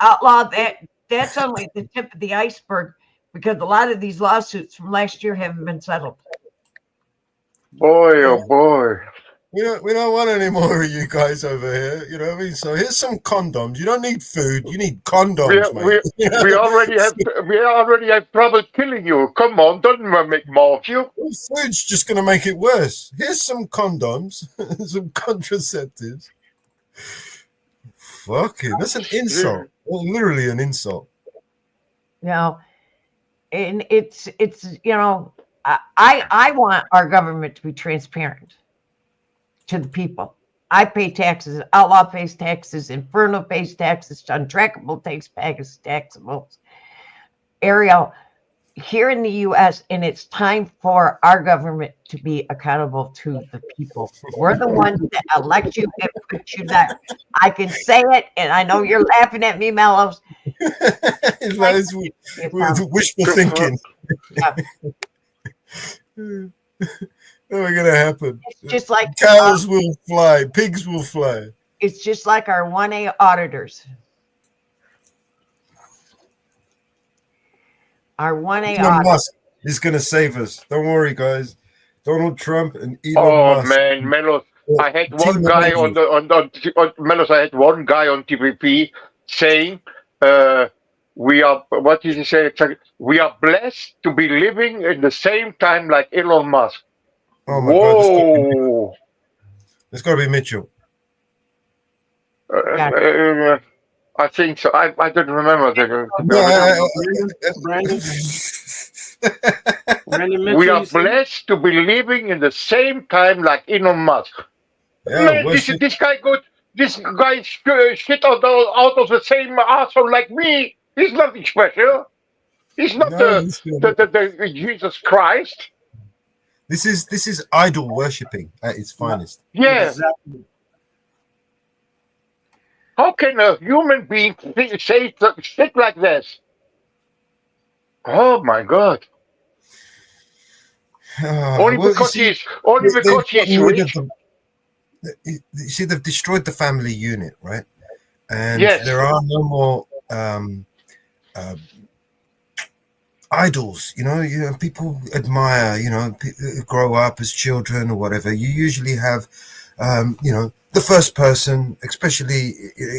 Outlaw, that's only the tip of the iceberg, because a lot of these lawsuits from last year haven't been settled. Boy, oh boy. We don't want any more of you guys over here. You know what I mean? So here's some condoms. You don't need food. You need condoms, mate. We already have trouble killing you. Come on, don't make more of you. Well, food's just going to make it worse. Here's some condoms, some contraceptives. Fucking, that's an insult. Well, literally an insult. You know, and it's you know, I want our government to be transparent to the people. I pay taxes, Outlaw pays taxes, Inferno pays taxes, Untrackable pays taxables. Ariel, here in the U.S., and it's time for our government to be accountable to the people. We're the ones that elect you and put you there. I can say it, and I know you're laughing at me, Mellows. It's wishful thinking. What's gonna happen? It's just like cows will fly, pigs will fly. It's just like our 1A auditors. Our 1A Elon Musk is gonna save us. Don't worry, guys. Donald Trump and Elon Musk. Man, Mellows. I had one guy on Mellows. I had one guy on TVP saying, "We are." What did he say? We are blessed to be living in the same time like Elon Musk. Oh my God! It's got to be Mitchell. I think so. I don't remember. Brandon. We are blessed to be living in the same time like Elon Musk. Yeah, man, this guy shit out of the same asshole like me. He's nothing special. He's not the Jesus Christ. This is idol worshipping at its finest. Yeah. Exactly. How can a human being say shit like this? Oh my God! Only because he's rich. You see, they've destroyed the family unit, right? And there are no more idols. You know, people admire. You know, grow up as children or whatever. You usually have The first person, especially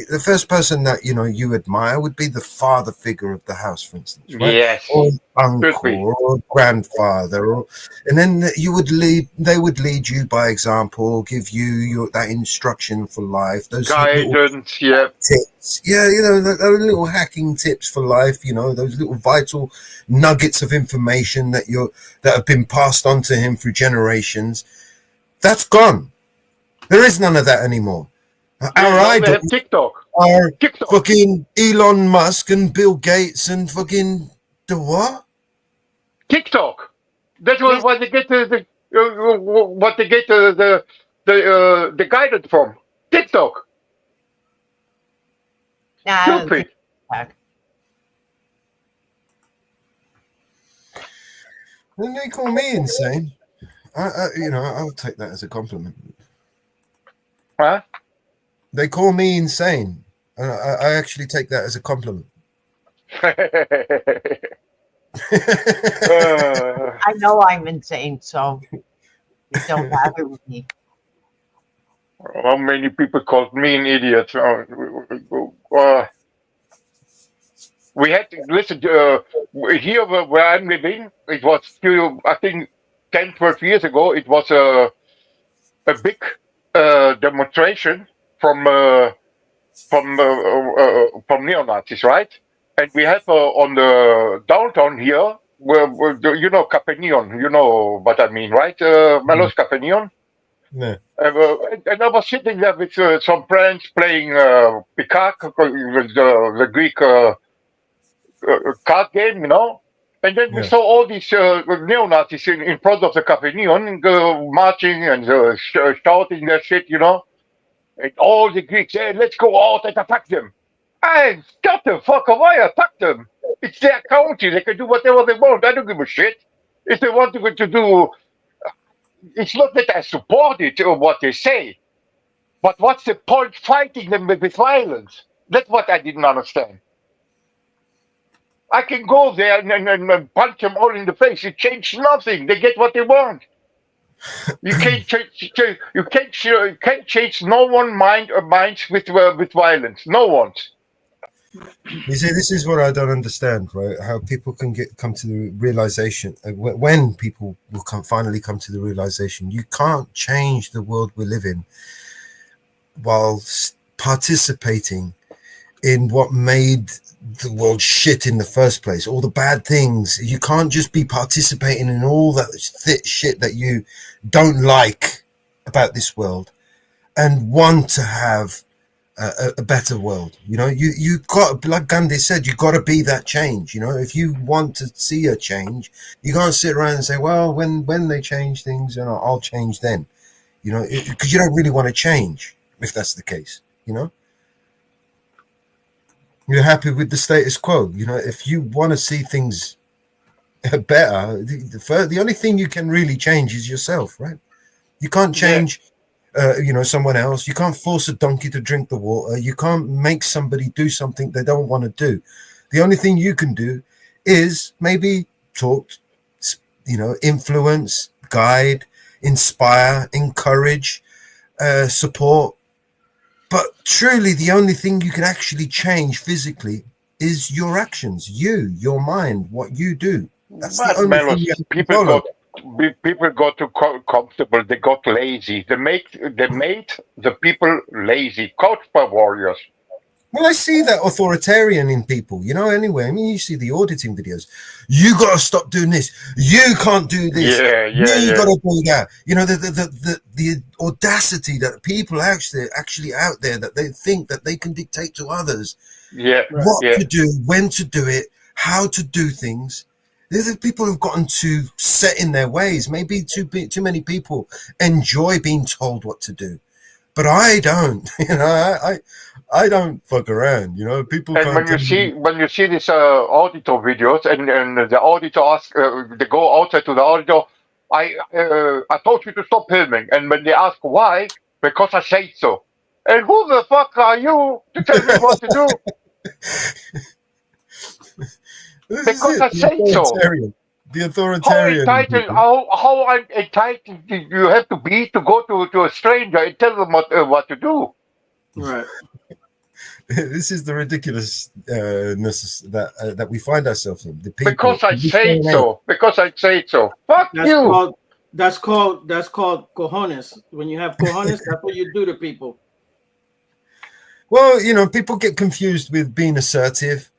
the first person that you admire, would be the father figure of the house, for instance, right? Yes. Or uncle or grandfather, and then they would lead you by example, give you that instruction for life, those guidance, tips, those little hacking tips for life, those little vital nuggets of information that have been passed on to him through generations. That's gone. There is none of that anymore. Our idols are fucking Elon Musk and Bill Gates and fucking the what? TikTok. That's what they get the guidance from. TikTok. Stupid. When they call me insane, I'll take that as a compliment. Huh? They call me insane. I actually take that as a compliment. I know I'm insane, so it don't matter with me. How many people called me an idiot? We had to listen to, here where I'm living. It was still, I think, 10, 12 years ago. It was a big demonstration from neo-Nazis, right? And we have on the downtown here, Capenion, you know what I mean, right? Mellows Capenion. Yeah. And I was sitting there with some friends playing Picard, the Greek card game, And then we saw all these neo-Nazis in front of the Capenion marching and shouting their shit, And all the Greeks, hey, let's go out and attack them. Hey, shut the fuck up, why attack them? It's their country, they can do whatever they want. I don't give a shit. If they want to do, it's not that I support it or what they say, but what's the point fighting them with violence? That's what I didn't understand. I can go there and punch them all in the face. It changed nothing. They get what they want. You can't change no one minds with violence. No one's. You see, this is what I don't understand, right? How people can come to the realization, when people will finally come to the realization, you can't change the world we live in while participating in what made the world shit in the first place, all the bad things. You can't just be participating in all that shit that you don't like about this world and want to have a better world. You got, like Gandhi said, you got to be that change. If you want to see a change, you can't sit around and say, well, when they change things, I'll change then. Because you don't really want to change if that's the case. You're happy with the status quo. If you want to see things better, the only thing you can really change is yourself, right? You can't change someone else. You can't force a donkey to drink the water. You can't make somebody do something they don't want to do. The only thing you can do is maybe talk, influence, guide, inspire, encourage, support. But truly, the only thing you can actually change physically is your actions, your mind, what you do. That's the only thing you can control. People got too comfortable. They got lazy. They made the people lazy. Kotpa warriors. Well, I see that authoritarian in people, anyway. I mean, you see the auditing videos. You got to stop doing this. You can't do this. You got to do that. The audacity that people actually out there, that they think that they can dictate to others what to do, when to do it, how to do things. The people have gotten too set in their ways. Maybe too many people enjoy being told what to do. But I don't, I don't fuck around, people. And when you see these auditor videos, and the auditor asks, they go outside to the auditor, I told you to stop filming, and when they ask why, because I say so. And who the fuck are you to tell me what to do? Because I say so. The authoritarian. How entitled do you have to be to go to a stranger and tell them what to do? Right. This is the ridiculousness that we find ourselves in. The people, Because I say so. Because I say so. Fuck you. That's called cojones. When you have cojones, that's what you do to people. Well, you know, people get confused with being assertive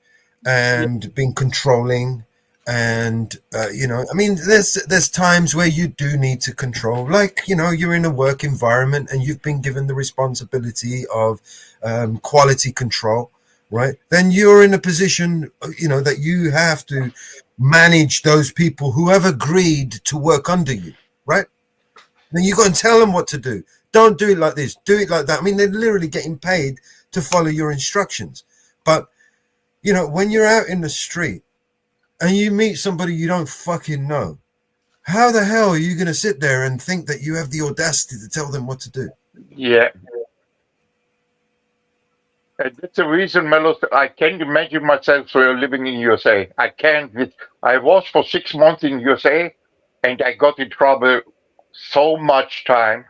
and being controlling. And you know, I mean, there's times where you do need to control, like, you know, you're in a work environment and you've been given the responsibility of quality control, right? Then you're in a position, you know, that you have to manage those people who have agreed to work under you, right? Then you got to tell them what to do. Don't do it like this, do it like that. I mean, they're literally getting paid to follow your instructions. But you know, when you're out in the street and you meet somebody you don't fucking know, how the hell are you going to sit there and think that you have the audacity to tell them what to do? Yeah. And that's the reason, Mellows, I can't imagine myself living in USA. I can't. I was for 6 months in USA, and I got in trouble so much time.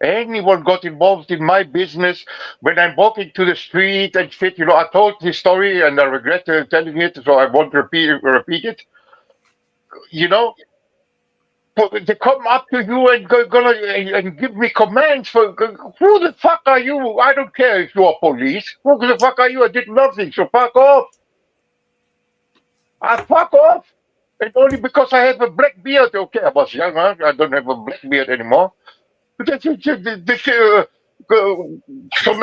Anyone got involved in my business when I'm walking to the street and shit. You know, I told this story and I regret telling it, so I won't repeat it. You know, they come up to you and and give me commands for who the fuck are you? I don't care if you are police. Who the fuck are you? I did nothing, so fuck off. Fuck off. And only because I have a black beard. Okay, I was young, huh? I don't have a black beard anymore. Some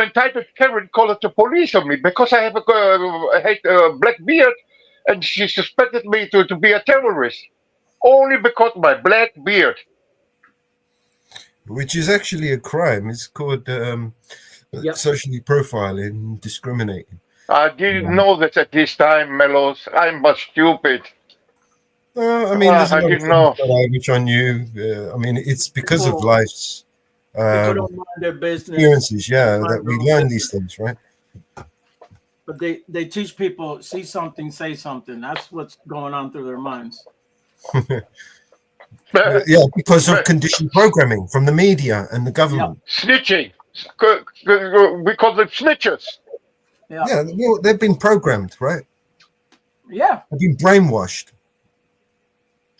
entitled Karen called the police on me because I have a black beard, and she suspected me to be a terrorist only because of my black beard. Which is actually a crime. It's called socially profiling, discriminating. I didn't know that at this time, Mellows. I'm but stupid. I mean, there's a lot of things which I knew. I mean, it's because of life's People don't mind their business. experiences, that we learn these things, right? But they teach people, see something, say something. That's what's going on through their minds. Yeah, because of conditioned programming from the media and the government. Snitching. We call them snitchers. Yeah, they've been programmed, right? Yeah. They've been brainwashed.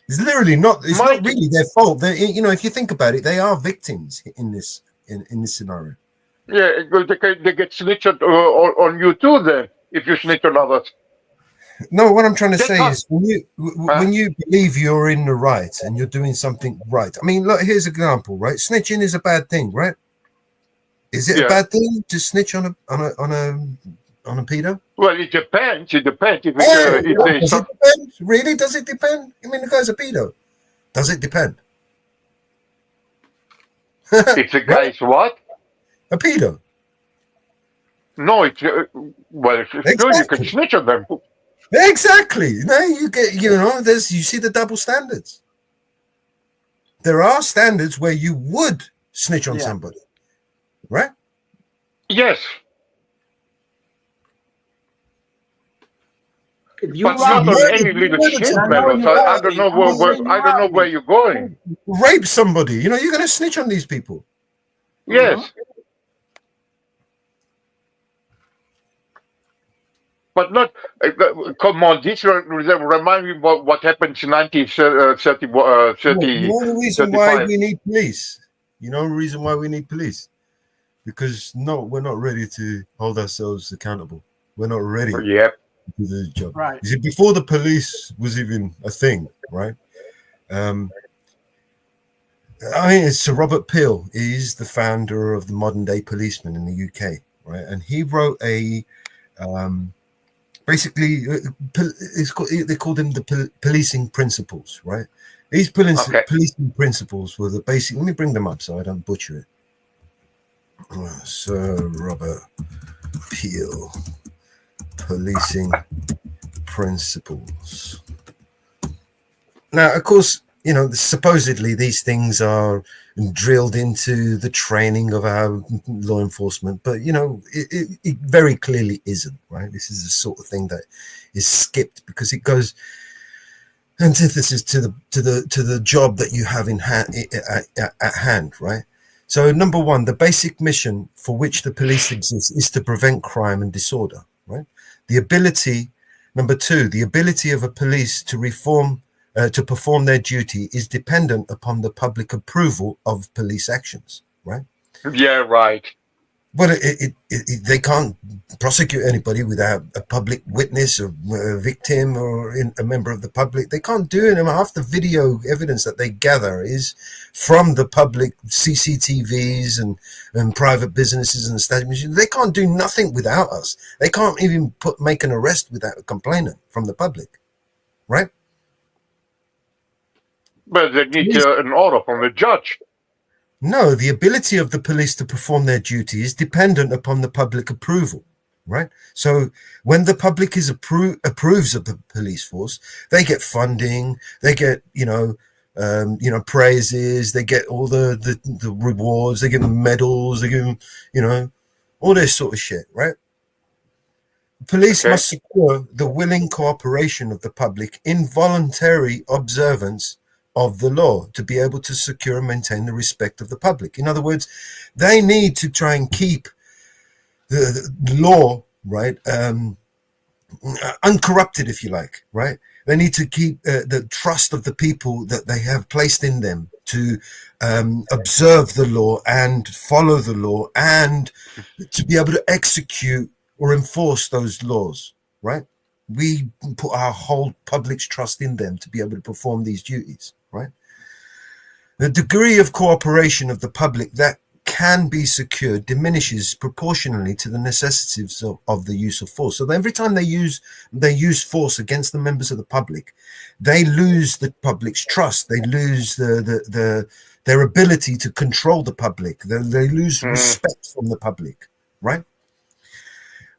It's literally not. It's not really their fault. You know, if you think about it, they are victims in this scenario. Yeah, they get snitched on you too. Then, if you snitch on others. No, what I'm trying to say is when you believe you're in the right and you're doing something right. I mean, look, here's an example, right? Snitching is a bad thing, right? Is it a bad thing to snitch on a pedo? Well, it depends. It depends. If does it depend? Really? Does it depend? I mean, the guy's a pedo. Does it depend? If the guy's what? A pedo. No, it's well, it's good. You can snitch on them. Exactly. Now you get, you know, you see the double standards. There are standards where you would snitch on somebody, right? Yes. If you but not on any little shit, Mellows. I don't know where you're going. Rape somebody, you know, you're going to snitch on these people. Yes. But not, come on, this remind me what happened in 1930. You know the reason why we need police? You know the reason why we need police? Because we're not ready to hold ourselves accountable. We're not ready to do the job. Right. You see, before the police was even a thing, right? I mean, it's Sir Robert Peel. He's the founder of the modern day policeman in the UK, right? And he wrote a basically, they called him the policing principles, right? These policing principles were the basic. Let me bring them up so I don't butcher it. Sir Robert Peel, policing principles. Now, of course, you know, supposedly these things are drilled into the training of our law enforcement, but you know, it very clearly isn't, right? This is the sort of thing that is skipped because it goes antithesis to the job that you have in at hand, right? So number one, the basic mission for which the police exist is to prevent crime and disorder, right? Number two, the ability of a police to perform their duty is dependent upon the public approval of police actions, right? Yeah, right. Well, they can't prosecute anybody without a public witness or a victim or a member of the public. They can't do it. I mean, half the video evidence that they gather is from the public CCTVs and private businesses and establishments. They can't do nothing without us. They can't even make an arrest without a complainant from the public, right? But they need an order from the judge. No, the ability of the police to perform their duty is dependent upon the public approval, right? So when the public approves of the police force, they get funding, they get praises, they get all the rewards, they give them medals, they give them all this sort of shit, right? Police must secure the willing cooperation of the public in voluntary observance of the law to be able to secure and maintain the respect of the public. In other words, they need to try and keep the law, right, uncorrupted, if you like, right? They need to keep the trust of the people that they have placed in them to observe the law and follow the law and to be able to execute or enforce those laws, right? We put our whole public's trust in them to be able to perform these duties, right? The degree of cooperation of the public that can be secured diminishes proportionally to the necessities of the use of force. So every time they use force against the members of the public, they lose the public's trust. They lose their ability to control the public. They lose respect from the public, right?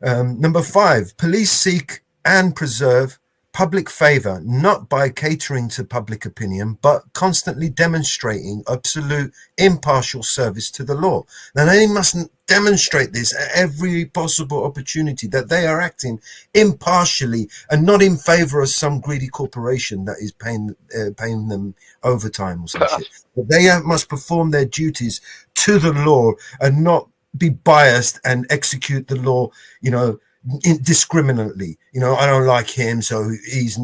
Number 5, police seek and preserve public favor, not by catering to public opinion, but constantly demonstrating absolute impartial service to the law. Now, they mustn't demonstrate this at every possible opportunity, that they are acting impartially and not in favor of some greedy corporation that is paying them overtime or some shit. But they must perform their duties to the law and not be biased and execute the law, indiscriminately. I don't like him, so he's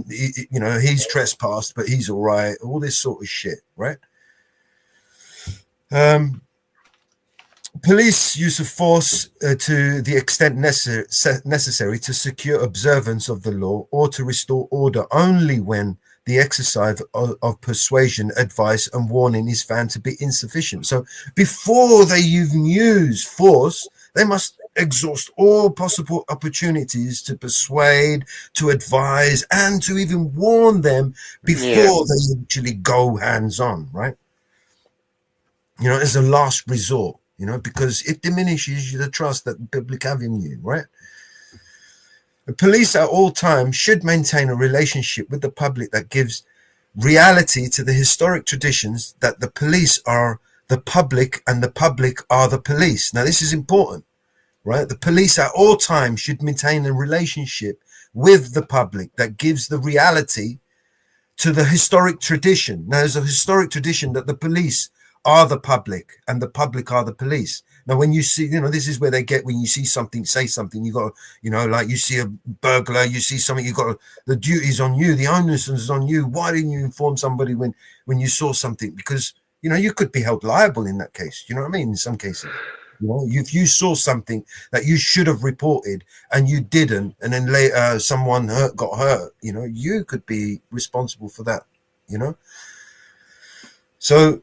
trespassed, but he's all right. All this sort of shit, right? Police use of force to the extent necessary to secure observance of the law or to restore order only when the exercise of persuasion, advice, and warning is found to be insufficient. So before they even use force, they must exhaust all possible opportunities to persuade, to advise, and to even warn them before they actually go hands-on, right? As a last resort, because it diminishes the trust that the public have in you, right? The police at all times should maintain a relationship with the public that gives reality to the historic traditions that the police are the public and the public are the police. Now, this is important, right? The police at all times should maintain a relationship with the public that gives the reality to the historic tradition. Now, there's a historic tradition that the police are the public and the public are the police. Now, when you see, this is where they get, when you see something, say something, you got to, like you see a burglar, you see something, you got the duty's on you, the onus is on you. Why didn't you inform somebody when you saw something? Because, you could be held liable in that case. You know what I mean? In some cases, if you saw something that you should have reported and you didn't, and then later someone got hurt, you could be responsible for that, So,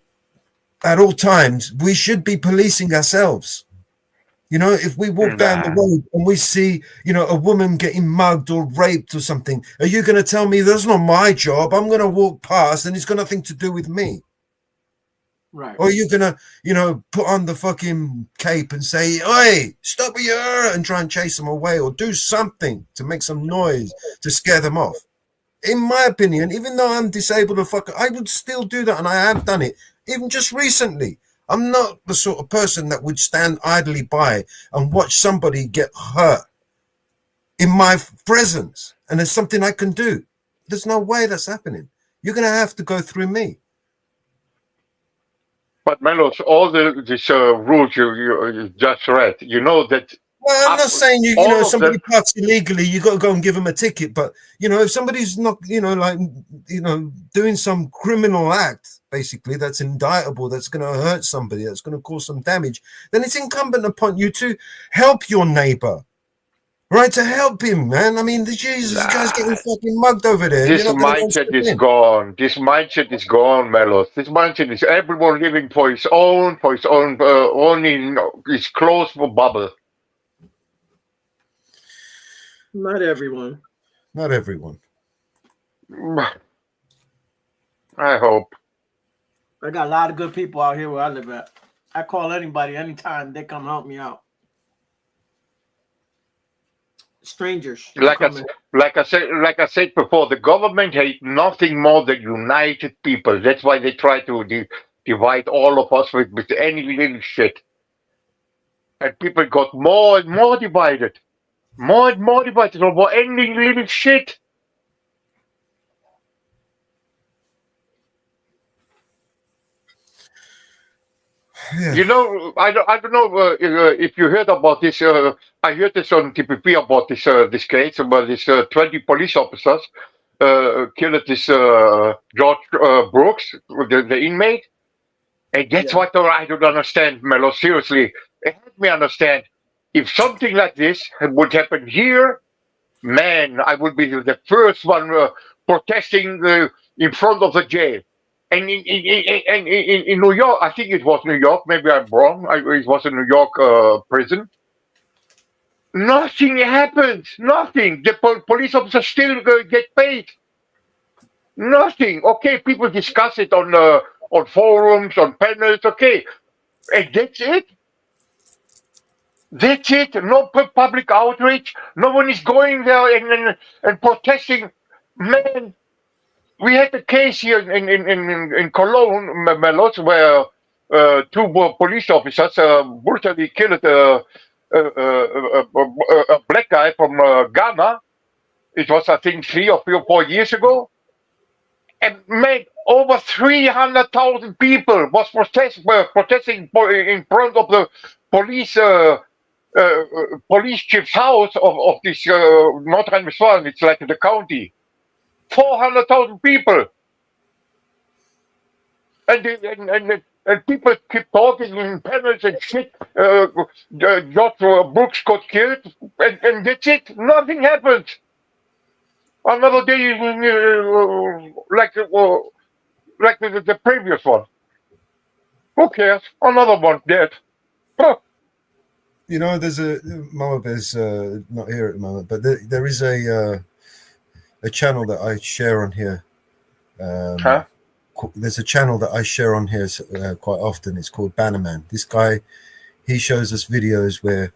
at all times, we should be policing ourselves. If we walk down the road and we see, a woman getting mugged or raped or something, are you going to tell me that's not my job? I'm going to walk past and it's got nothing to do with me. Right. Or are you going to, put on the fucking cape and say, hey, stop here, and try and chase them away or do something to make some noise to scare them off? In my opinion, even though I'm disabled or I would still do that, and I have done it. Even just recently, I'm not the sort of person that would stand idly by and watch somebody get hurt in my presence. And there's something I can do. There's no way that's happening. you're going to have to go through me. But Mellows, all these rules you just read, you know that. Well, I'm not saying you know, if somebody them, parks illegally, you got to go and give them a ticket. But you know, if somebody's not, you know, like, you know, doing some criminal act, basically that's indictable, that's going to hurt somebody, that's going to cause some damage, then it's incumbent upon you to help your neighbor. Right, to help him, man. I mean, Jesus, this guy's getting fucking mugged over there. This You're not mindset is gone. This mindset is gone, Mellows. This mindset is everyone living for his own, only his close bubble. Not everyone. Not everyone. I hope. I got a lot of good people out here where I live at. I call anybody anytime they come help me out. Strangers. Like I said before, the government hates nothing more than united people. That's why they try to divide all of us with any little shit. And people got more and more divided. More and more divided over any little shit. Yeah. You know, I don't know if you heard about this. I heard this on TPP about this case about this 20 police officers killed this George Brooks, the inmate, and that's what I don't understand, Mellow. Seriously, help me understand. If something like this would happen here, man, I would be the first one protesting in front of the jail. And in New York, I think it was New York, maybe I'm wrong, it was a New York prison. Nothing happens, nothing. The police officers still get paid. Nothing. Okay, people discuss it on forums, on panels, okay. And that's it. That's it. No public outreach. No one is going there and protesting. Man, we had a case here in Cologne, Mellows, where two police officers brutally killed a black guy from Ghana. It was, I think, 3 or 4 years ago. And made over 300,000 people was protesting in front of the police chief's house of this North Rhine-Westphalia. It's like the county. 400,000 people. And people keep talking in panels and shit. George Brooks got killed, and that's it. Nothing happens. Another day, like the previous one. Who cares? Another one dead. Huh. You know, there's Mamabear's not here at the moment, but there is a channel that I share on here. There's a channel that I share on here quite often. It's called Bannerman. This guy, he shows us videos where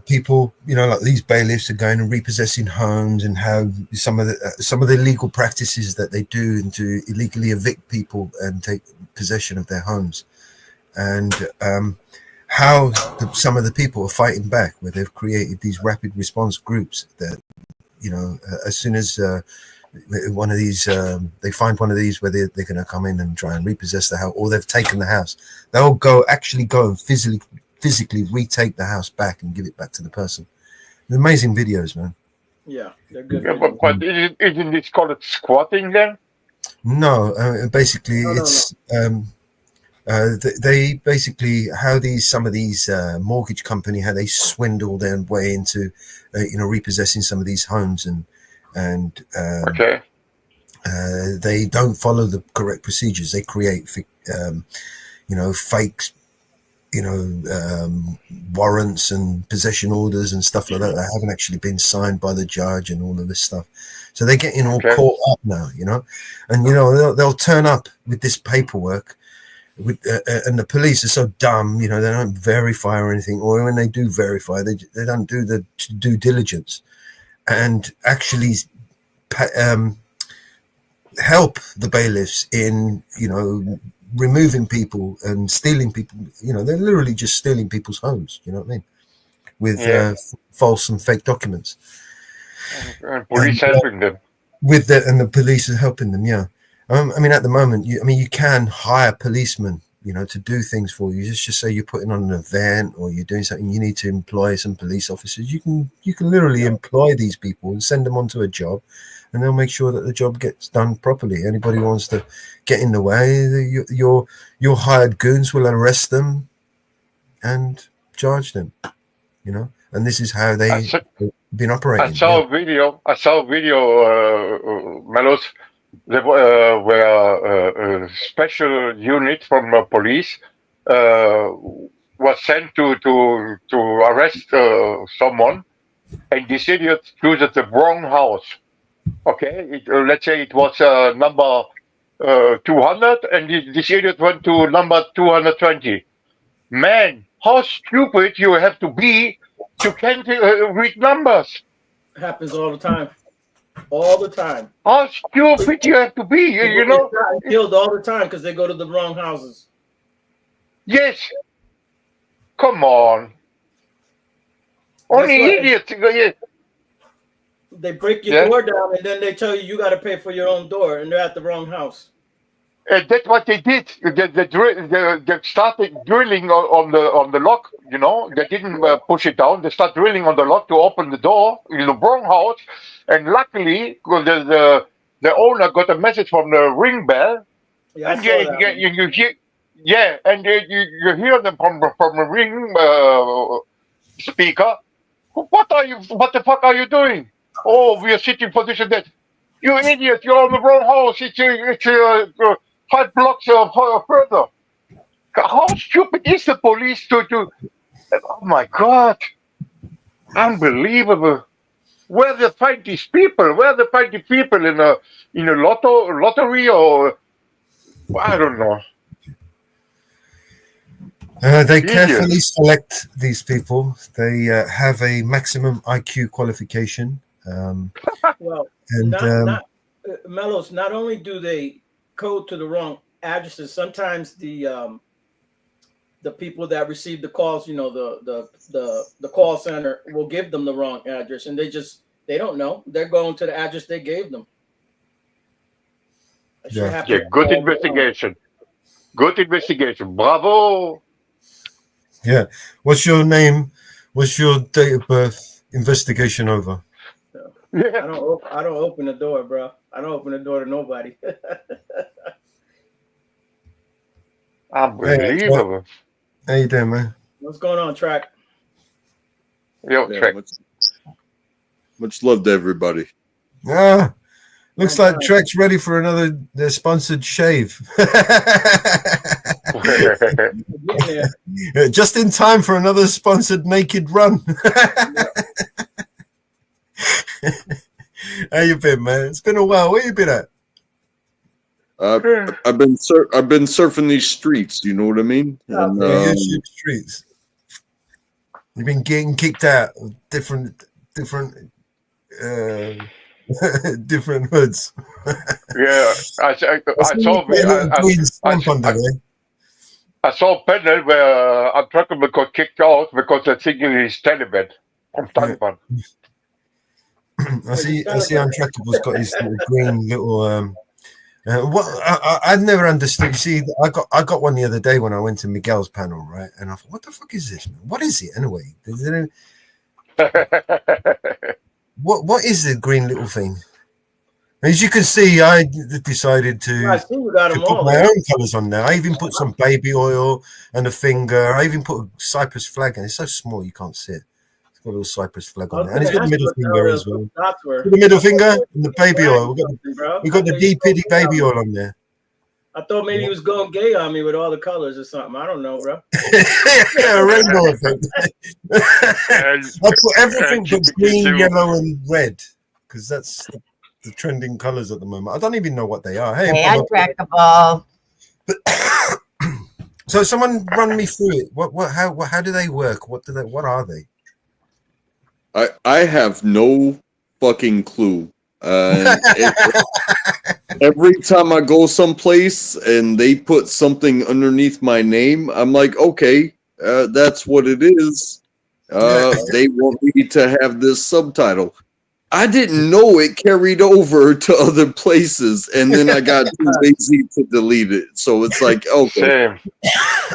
people, you know, like these bailiffs are going and repossessing homes, and how some of the illegal practices that they do, and to illegally evict people and take possession of their homes, and how some of the people are fighting back, where they've created these rapid response groups that, you know, as soon as one of these they find one of these where they're going to come in and try and repossess the house, or they've taken the house, they'll actually go and physically retake the house back and give it back to the person. They're amazing videos, man. Yeah, they're good. Yeah, but isn't it called squatting then? No, basically it's they basically how some of these mortgage company, how they swindle their way into you know, repossessing some of these homes, and okay. They don't follow the correct procedures. They create you know, fake, you know, warrants and possession orders and stuff like that haven't actually been signed by the judge, and all of this stuff. So they're getting all caught up now, you know, and you know, they'll turn up with this paperwork, and the police are so dumb, you know, they don't verify or anything, or when they do verify, they don't do the due diligence and actually help the bailiffs in, you know, removing people and stealing people. You know, they're literally just stealing people's homes, you know what I mean, with false and fake documents. And police helping them. with that, and the police are helping them. Yeah, I mean, at the moment, you can hire policemen, to do things for you. Just say you're putting on an event or you're doing something, you need to employ some police officers. You can literally employ these people and send them onto a job, and they'll make sure that the job gets done properly. Anybody who wants to get in the way, your hired goons will arrest them and charge them. And this is how they've been operating. I saw a video. Mellows. There were a special unit from police was sent to arrest someone, and this idiot chose the wrong house. Okay, let's say it was number 200, and this idiot went to number 220. Man, how stupid you have to be to can't read numbers. It happens all the time. All the time. How stupid you have to be, you know? Killed all the time because they go to the wrong houses. Yes. Come on. Only idiots. They break your door down and then they tell you got to pay for your own door, and they're at the wrong house. That's what they did. They started drilling on the lock. They didn't push it down. They started drilling on the lock to open the door in the wrong house. And luckily, the owner got a message from the ring bell. Yeah, and you hear, and you hear them from the ring speaker. What the fuck are you doing? Oh, we are sitting for this and that. You idiot! You're on the wrong house. It's 5 blocks further. How stupid is the police to? Oh my God! Unbelievable. Where they find these people? Where they find the people in a lottery or I don't know. They carefully select these people. They have a maximum IQ qualification. Mellows, not only do they code to the wrong addresses, sometimes the people that receive the calls, the call center will give them the wrong address, and they don't know. They're going to the address they gave them. Good investigation. Good investigation. Bravo. Yeah. What's your name? What's your date of birth? Investigation over. I don't open the door, bro. I don't open the door to nobody. Unbelievable. How you doing, man? What's going on, Track? Track. Much love to everybody. Looks like Track's ready for another sponsored shave. Just in time for another sponsored naked run. How you been, man? It's been a while. Where you been at? I've been surfing these streets. You know what I mean? And, streets. You've been getting kicked out of different different hoods. Yeah, I saw a panel where Untrackable got kicked out because they're thinking he's Taliban from Taliban. I see Untrackable's got his little green little what I've never understood. You see, I got one the other day when I went to Miguel's panel, right? And I thought, what the fuck is this, man? What is it anyway? What is the green little thing? As you can see, I decided to put my own colours on there. I even put some baby oil and a finger. I even put a Cyprus flag in. It's so small you can't see it. It's got a little Cyprus flag on there. And it's got the middle finger as well. The middle finger and the baby oil. We got the D-Piddy baby oil on there. I thought maybe he was going gay on me with all the colors or something. I don't know, bro. Yeah, rainbow effect. I put everything but green, yellow, and red because that's the trending colors at the moment. I don't even know what they are. Hey, Untrackable. So someone run me through it. How do they work? What are they? I have no fucking clue. Every time I go someplace and they put something underneath my name, I'm like, okay, that's what it is. They want me to have this subtitle. I didn't know it carried over to other places, and then I got too lazy to delete it. So it's like, okay. Same.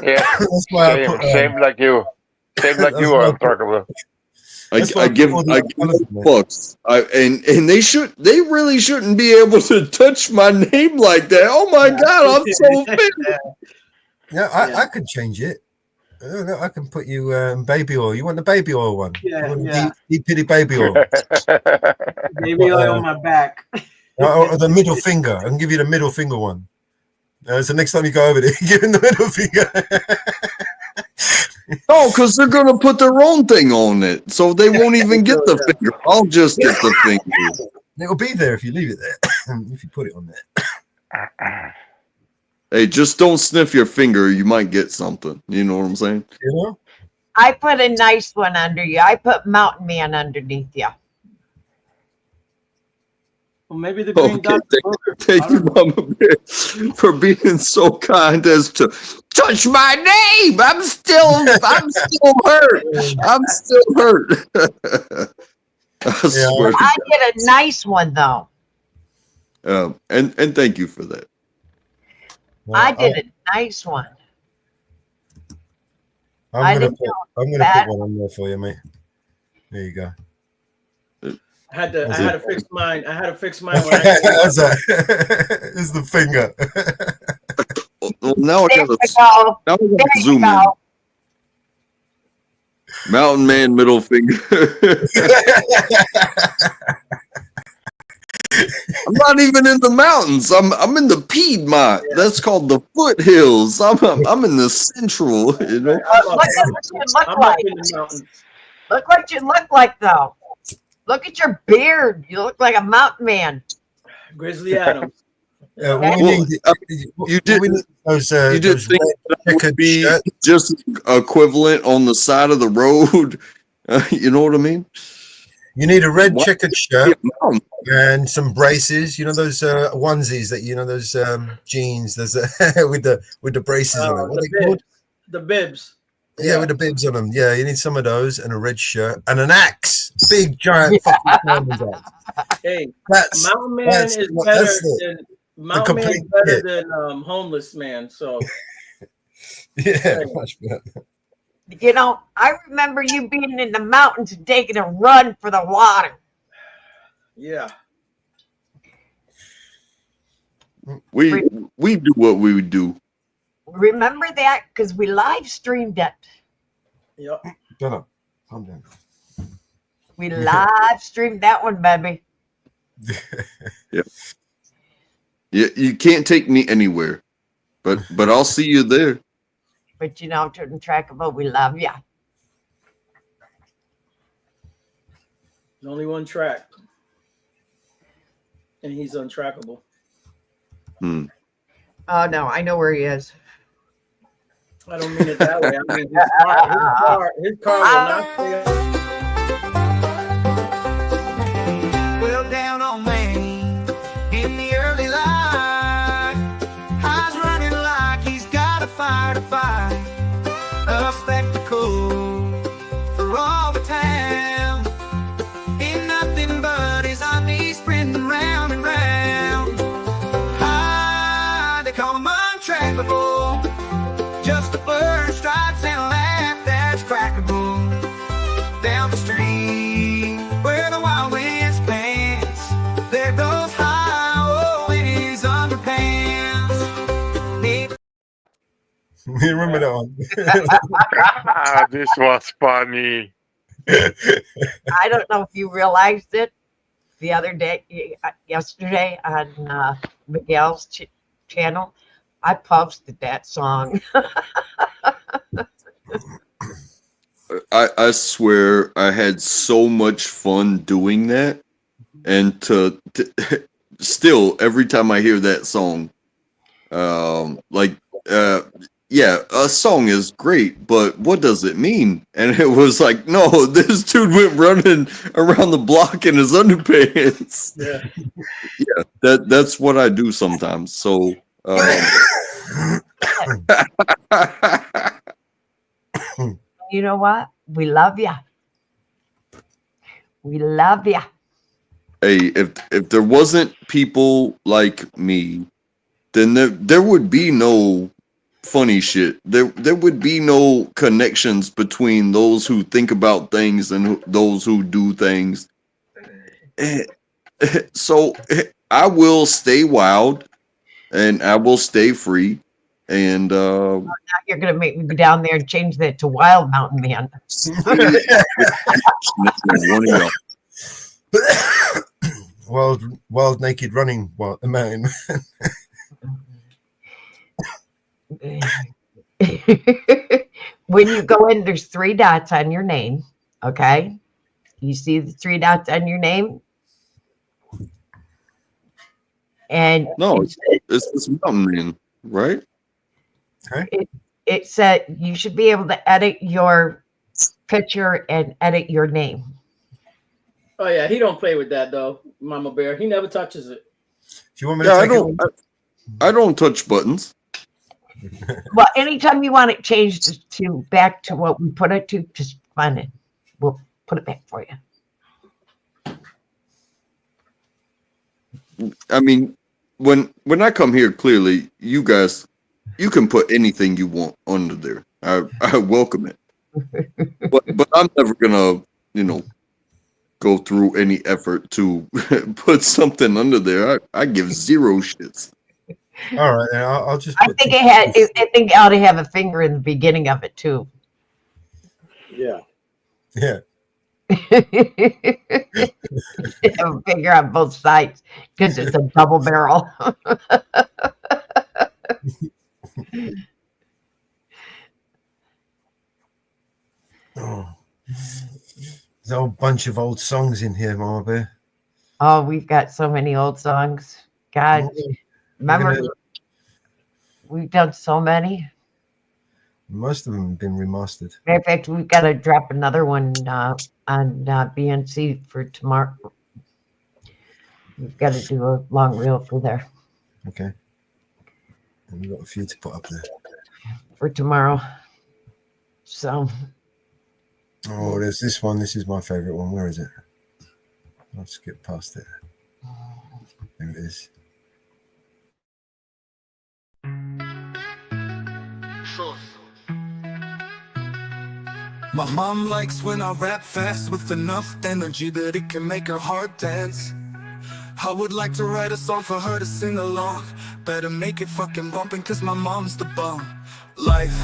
Yeah. That's why I Same. put, Same like you. Same like that's you why I are, put, Darkable. I give no fucks. And they really shouldn't be able to touch my name like that. Oh my god, I'm so offended. Yeah, I could change it. I can put you baby oil. You want the baby oil one? Yeah. Deep pity baby oil. Baby oil on my back. Or the middle finger. I can give you the middle finger one. So next time you go over there, give him the middle finger. No, because they're gonna put their own thing on it, so they won't even get the finger. I'll just get the finger. It'll be there if you leave it there. If you put it on there. Hey, just don't sniff your finger. You might get something. You know what I'm saying? Yeah. I put a nice one under you. I put Mountain Man underneath you. Well, maybe the green dot. Thank you, Mama Bear, for being so kind as to touch my name. I'm still hurt. I'm still hurt. I swear to I did a nice one though. God. And thank you for that. I did a nice one. I'm gonna put one on there for you, mate. There you go. I had to fix mine. I had to fix mine. How's that? It's the finger. Well, now I gotta zoom in. Mountain Man, middle finger. I'm not even in the mountains. I'm in the Piedmont. Yeah. That's called the foothills. I'm in the central. You know. Look what you look like. Look what you look like, though. Look at your beard. You look like a mountain man. Grizzly Adams. You did think that would be just equivalent on the side of the road. You know what I mean? You need a red checkered shirt and some braces. You know those onesies that those jeans. There's with the braces on them. What are they called? The bibs. Yeah, with the bibs on them. Yeah, you need some of those and a red shirt and an axe. Big giant fucking diamond axe. Hey, Mountain Man is better than Mountain Man is better than homeless man. So yeah, much better. You know, I remember you being in the mountains and taking a run for the water. Yeah. We do what we would do. Remember that? Because we live streamed it. Yep. Shut up. Calm down. We live streamed that one, baby. Yep. Yeah, you can't take me anywhere, but I'll see you there. But to Untrackable, we love you. There's only one track, and he's untrackable. Oh no, I know where he is. I don't mean it that way. I mean his car will not stay. Well, down on Main in the early light, eyes running like he's got a fire to fight. A spectacle for all the town. Ain't nothing but his knees sprinting round and round. They call him untrackable. Just a blur, stripes and a laugh that's crackable. Down the street where the wild winds pass, there goes high in his underpants. You remember that one? This was funny. I don't know if you realized it the other day, yesterday on Miguel's channel. I posted that song. I swear I had so much fun doing that, and to still every time I hear that song, yeah, a song is great, but what does it mean? And it was like, no, this dude went running around the block in his underpants. Yeah, that's what I do sometimes. So. You know what? We love you. We love you. hey, if there wasn't people like me, then there would be no funny shit. There would be no connections between those who think about things and those who do things. So I will stay wild and I will stay free. And Now you're gonna make me go down there and change that to Wild Mountain Man. Wild naked running mountain. When you go in, there's 3 dots on your name. Okay, you see the 3 dots on your name, and no, it's Mountain Man, right? it said you should be able to edit your picture and edit your name. Oh yeah, he don't play with that though, Mama Bear. He never touches it. Do you want me to take I don't touch buttons. Well, anytime you want it changed to back to what we put it to, just find it. We'll put it back for you. I mean, when I come here, clearly, you guys, you can put anything you want under there. I welcome it. But I'm never gonna, go through any effort to put something under there. I give 0 shits. All right, I'll just. I think it ought to have a finger in the beginning of it too. Yeah. Have a finger on both sides because it's a double barrel. Oh, there's a whole bunch of old songs in here, Mama Bear. Oh, we've got so many old songs. God, remember, we've done so many. Most of them have been remastered. In fact, we've got to drop another one on BNC for tomorrow. We've got to do a long reel for there. Okay. And we've got a few to put up there. For tomorrow. So. Oh, there's this one. This is my favorite one. Where is it? I'll skip past it. There it is. My mom likes when I rap fast with enough energy that it can make her heart dance. I would like to write a song for her to sing along. Better make it fucking bumpin' cause my mom's the bomb. Life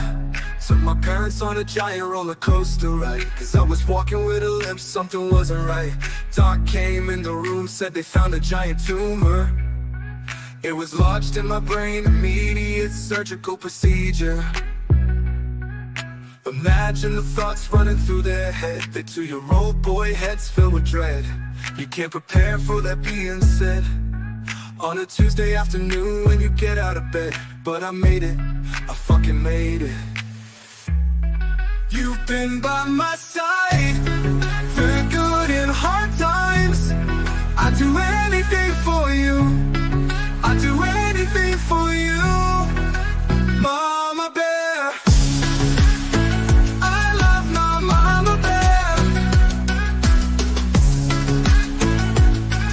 took my parents on a giant roller coaster ride. Cause I was walking with a limp, something wasn't right. Doc came in the room, said they found a giant tumor. It was lodged in my brain, immediate surgical procedure. Imagine the thoughts running through their head. They 2-year-old boy heads filled with dread. You can't prepare for that being said on a Tuesday afternoon when you get out of bed. But I made it, I fucking made it. You've been by my side through good and hard times. I'd do anything for you, I'd do anything for you. Mama Bear, I love my Mama Bear.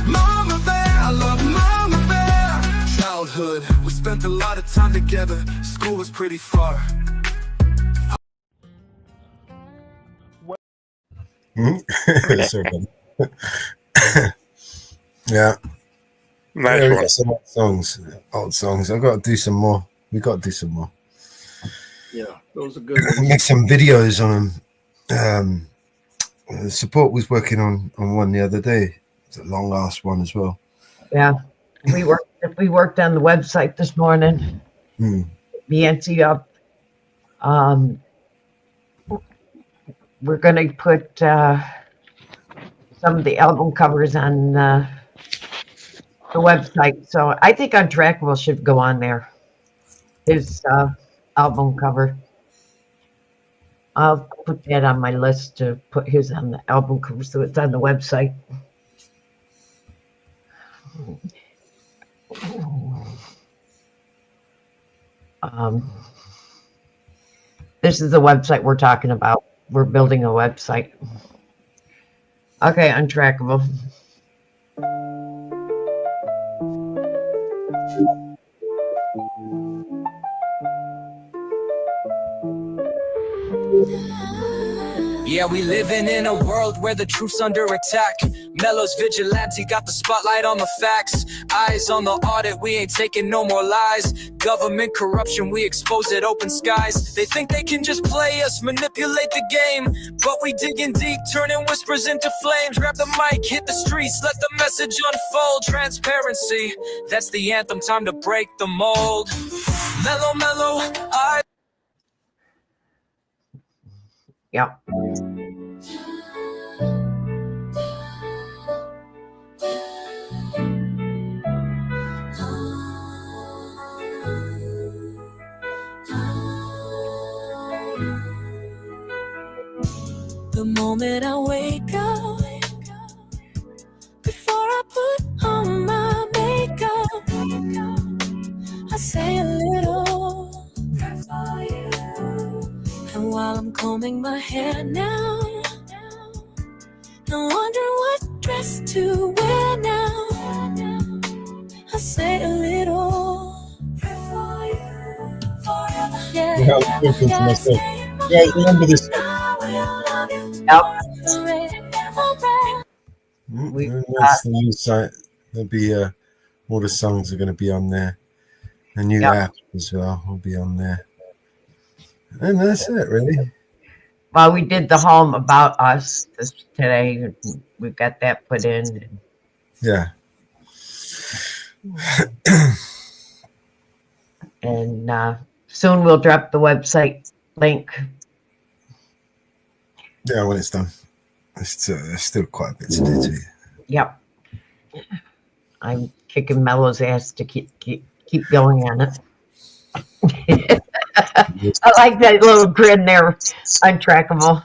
Mama Bear, I love Mama Bear. Childhood, we spent a lot of time together. School was pretty far. Sorry, yeah. Nice We one. got some old songs. I've got to do some more. We got to do some more. Yeah, those are good ones. Make some videos on them. Support was working on one the other day. It's a long ass one as well. Yeah, we worked on the website this morning. BNC up. We're going to put some of the album covers on the website. So I think Untrackable should go on there. His album cover. I'll put that on my list to put his on the album cover so it's on the website. This is the website we're talking about. We're building a website. Okay, Untrackable. Yeah, we living in a world where the truth's under attack. Mellows vigilante got the spotlight on the facts. Eyes on the audit, we ain't taking no more lies. Government corruption, we expose it, open skies. They think they can just play us, manipulate the game, but we digging deep, turning whispers into flames. Grab the mic, hit the streets, let the message unfold. Transparency, that's the anthem, time to break the mold. Mellow, mellow, I... Yep. The moment I wake up, before I put on my makeup, I say a little prayer for you. And while I'm combing my hair now, I'm wondering what dress to wear now, I say a little prayer for you. Forever, yeah, Yeah, I was thinking to myself, you guys remember this? That's the new site. There'll be all the songs are going to be on there. The new app as well will be on there. And that's it, really. Well, we did the home about us today. We got that put in. Yeah. And soon we'll drop the website link. Yeah, when it's done. There's still quite a bit to do to it. Yep. I'm kicking Mellows' ass to keep going on it. I like that little grin there, untrackable.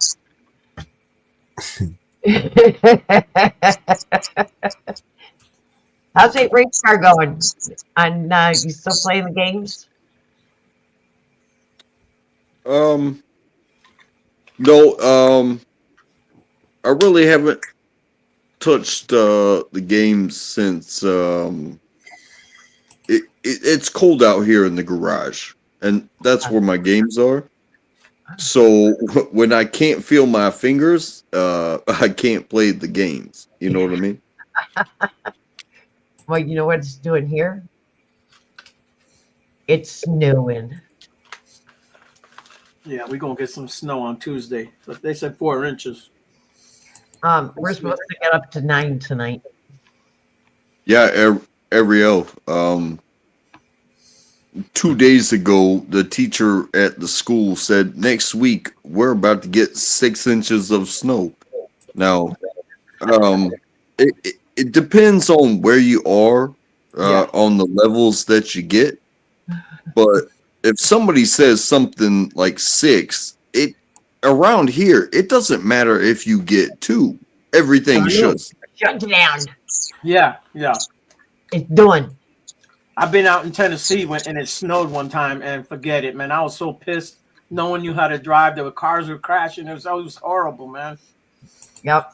How's that race car going? You still playing the games? No, I really haven't touched the games since it's cold out here in the garage, and that's where my games are. So when I can't feel my fingers, I can't play the games. You know what I mean? Well, you know what it's doing here? It's snowing. Yeah, we're gonna get some snow on Tuesday. But they said 4 inches. We're supposed to get up to 9 tonight. Yeah, Ariel. 2 days ago, the teacher at the school said next week we're about to get 6 inches of snow. Now, it depends on where you are, on the levels that you get. But if somebody says something like 6, around here, it doesn't matter if you get 2. Everything shuts down. Yeah. It's doing. I've been out in Tennessee and it snowed one time, and forget it, man. I was so pissed. No one knew how to drive. There were cars were crashing. It was horrible, man. Yep.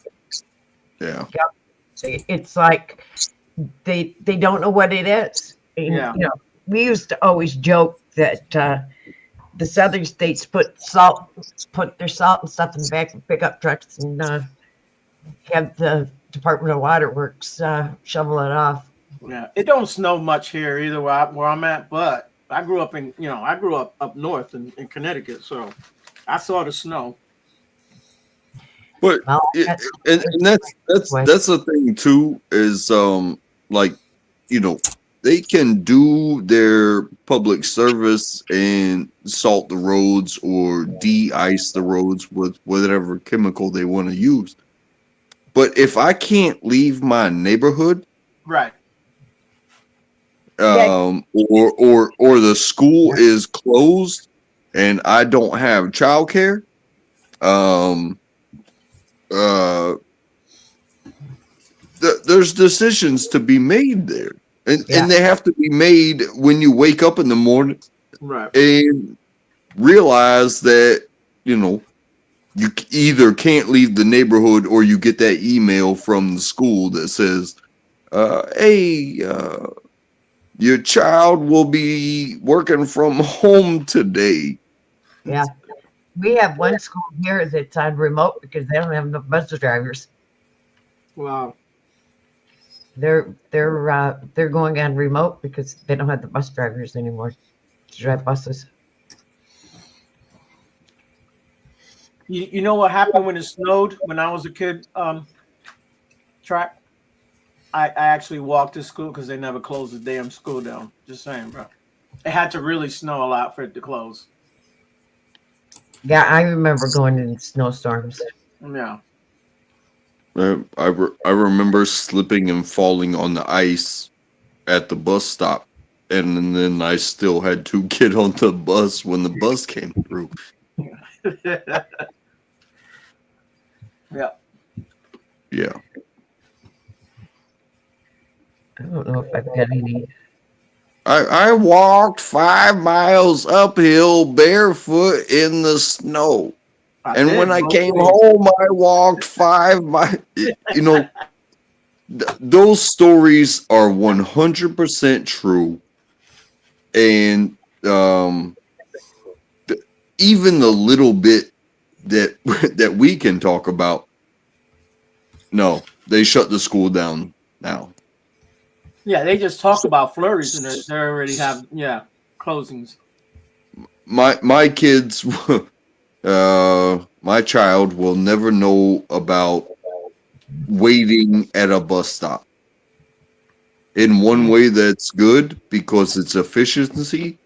Yeah. Yep. It's like they don't know what it is. And, Yeah. You know, we used to always joke that the southern states put their salt and stuff in the back of pickup trucks and have the Department of Waterworks shovel it off. Yeah, it don't snow much here either where I'm at, but I grew up up north in Connecticut, so I saw the snow. But and that's the thing too is like, you know, they can do their public service and salt the roads or de-ice the roads with whatever chemical they want to use. But if I can't leave my neighborhood, right, or the school is closed and I don't have childcare, there's decisions to be made there, and they have to be made when you wake up in the morning, right, and realize that, you know, you either can't leave the neighborhood or you get that email from the school that says, hey, your child will be working from home today. Yeah. We have one school here that's on remote because they don't have enough bus drivers. Wow. They're going on remote because they don't have the bus drivers anymore to drive buses. You know what happened when it snowed when I was a kid? Track. I actually walked to school because they never closed the damn school down. Just saying, bro. It had to really snow a lot for it to close. Yeah, I remember going in snowstorms. Yeah. I remember slipping and falling on the ice at the bus stop, and then I still had to get on the bus when the bus came through. Yeah. Yeah. I don't know if I've got any. I walked 5 miles uphill barefoot in the snow. And when I came home, I walked 5 miles. You know, those stories are 100% true. And even the little bit that we can talk about, no, they shut the school down now. Yeah, they just talk about flurries and they already have closings. My kids, my child will never know about waiting at a bus stop. In one way, that's good because it's efficiency,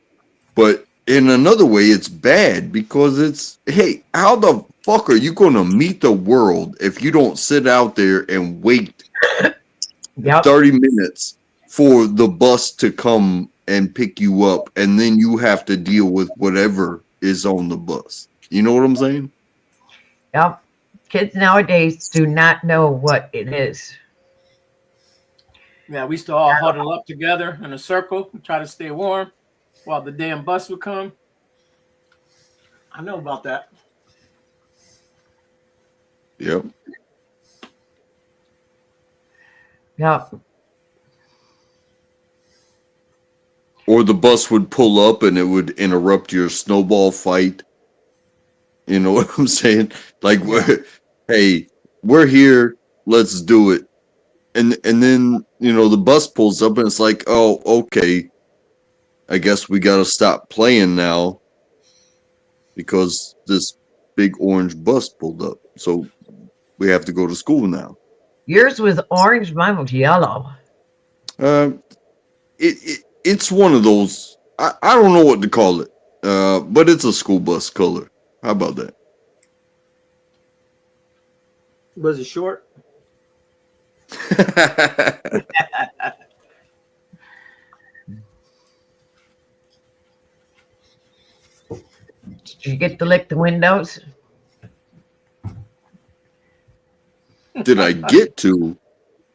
but in another way, it's bad because it's, hey, how the fuck are you going to meet the world if you don't sit out there and wait 30 minutes for the bus to come and pick you up, and then you have to deal with whatever is on the bus? You know what I'm saying? Yep. Kids nowadays do not know what it is. Yeah, we used to all huddle up together in a circle and try to stay warm while the damn bus would come. I know about that. Yep. Yep. Or the bus would pull up and it would interrupt your snowball fight. You know what I'm saying? Like, hey, we're here. Let's do it. And then, you know, the bus pulls up and it's like, oh, okay. I guess we got to stop playing now because this big orange bus pulled up. So we have to go to school now. Yours was orange. Mine was yellow. It's one of those. I don't know what to call it. But it's a school bus color. How about that? Was it short? Did you get to lick the windows? Did I get to?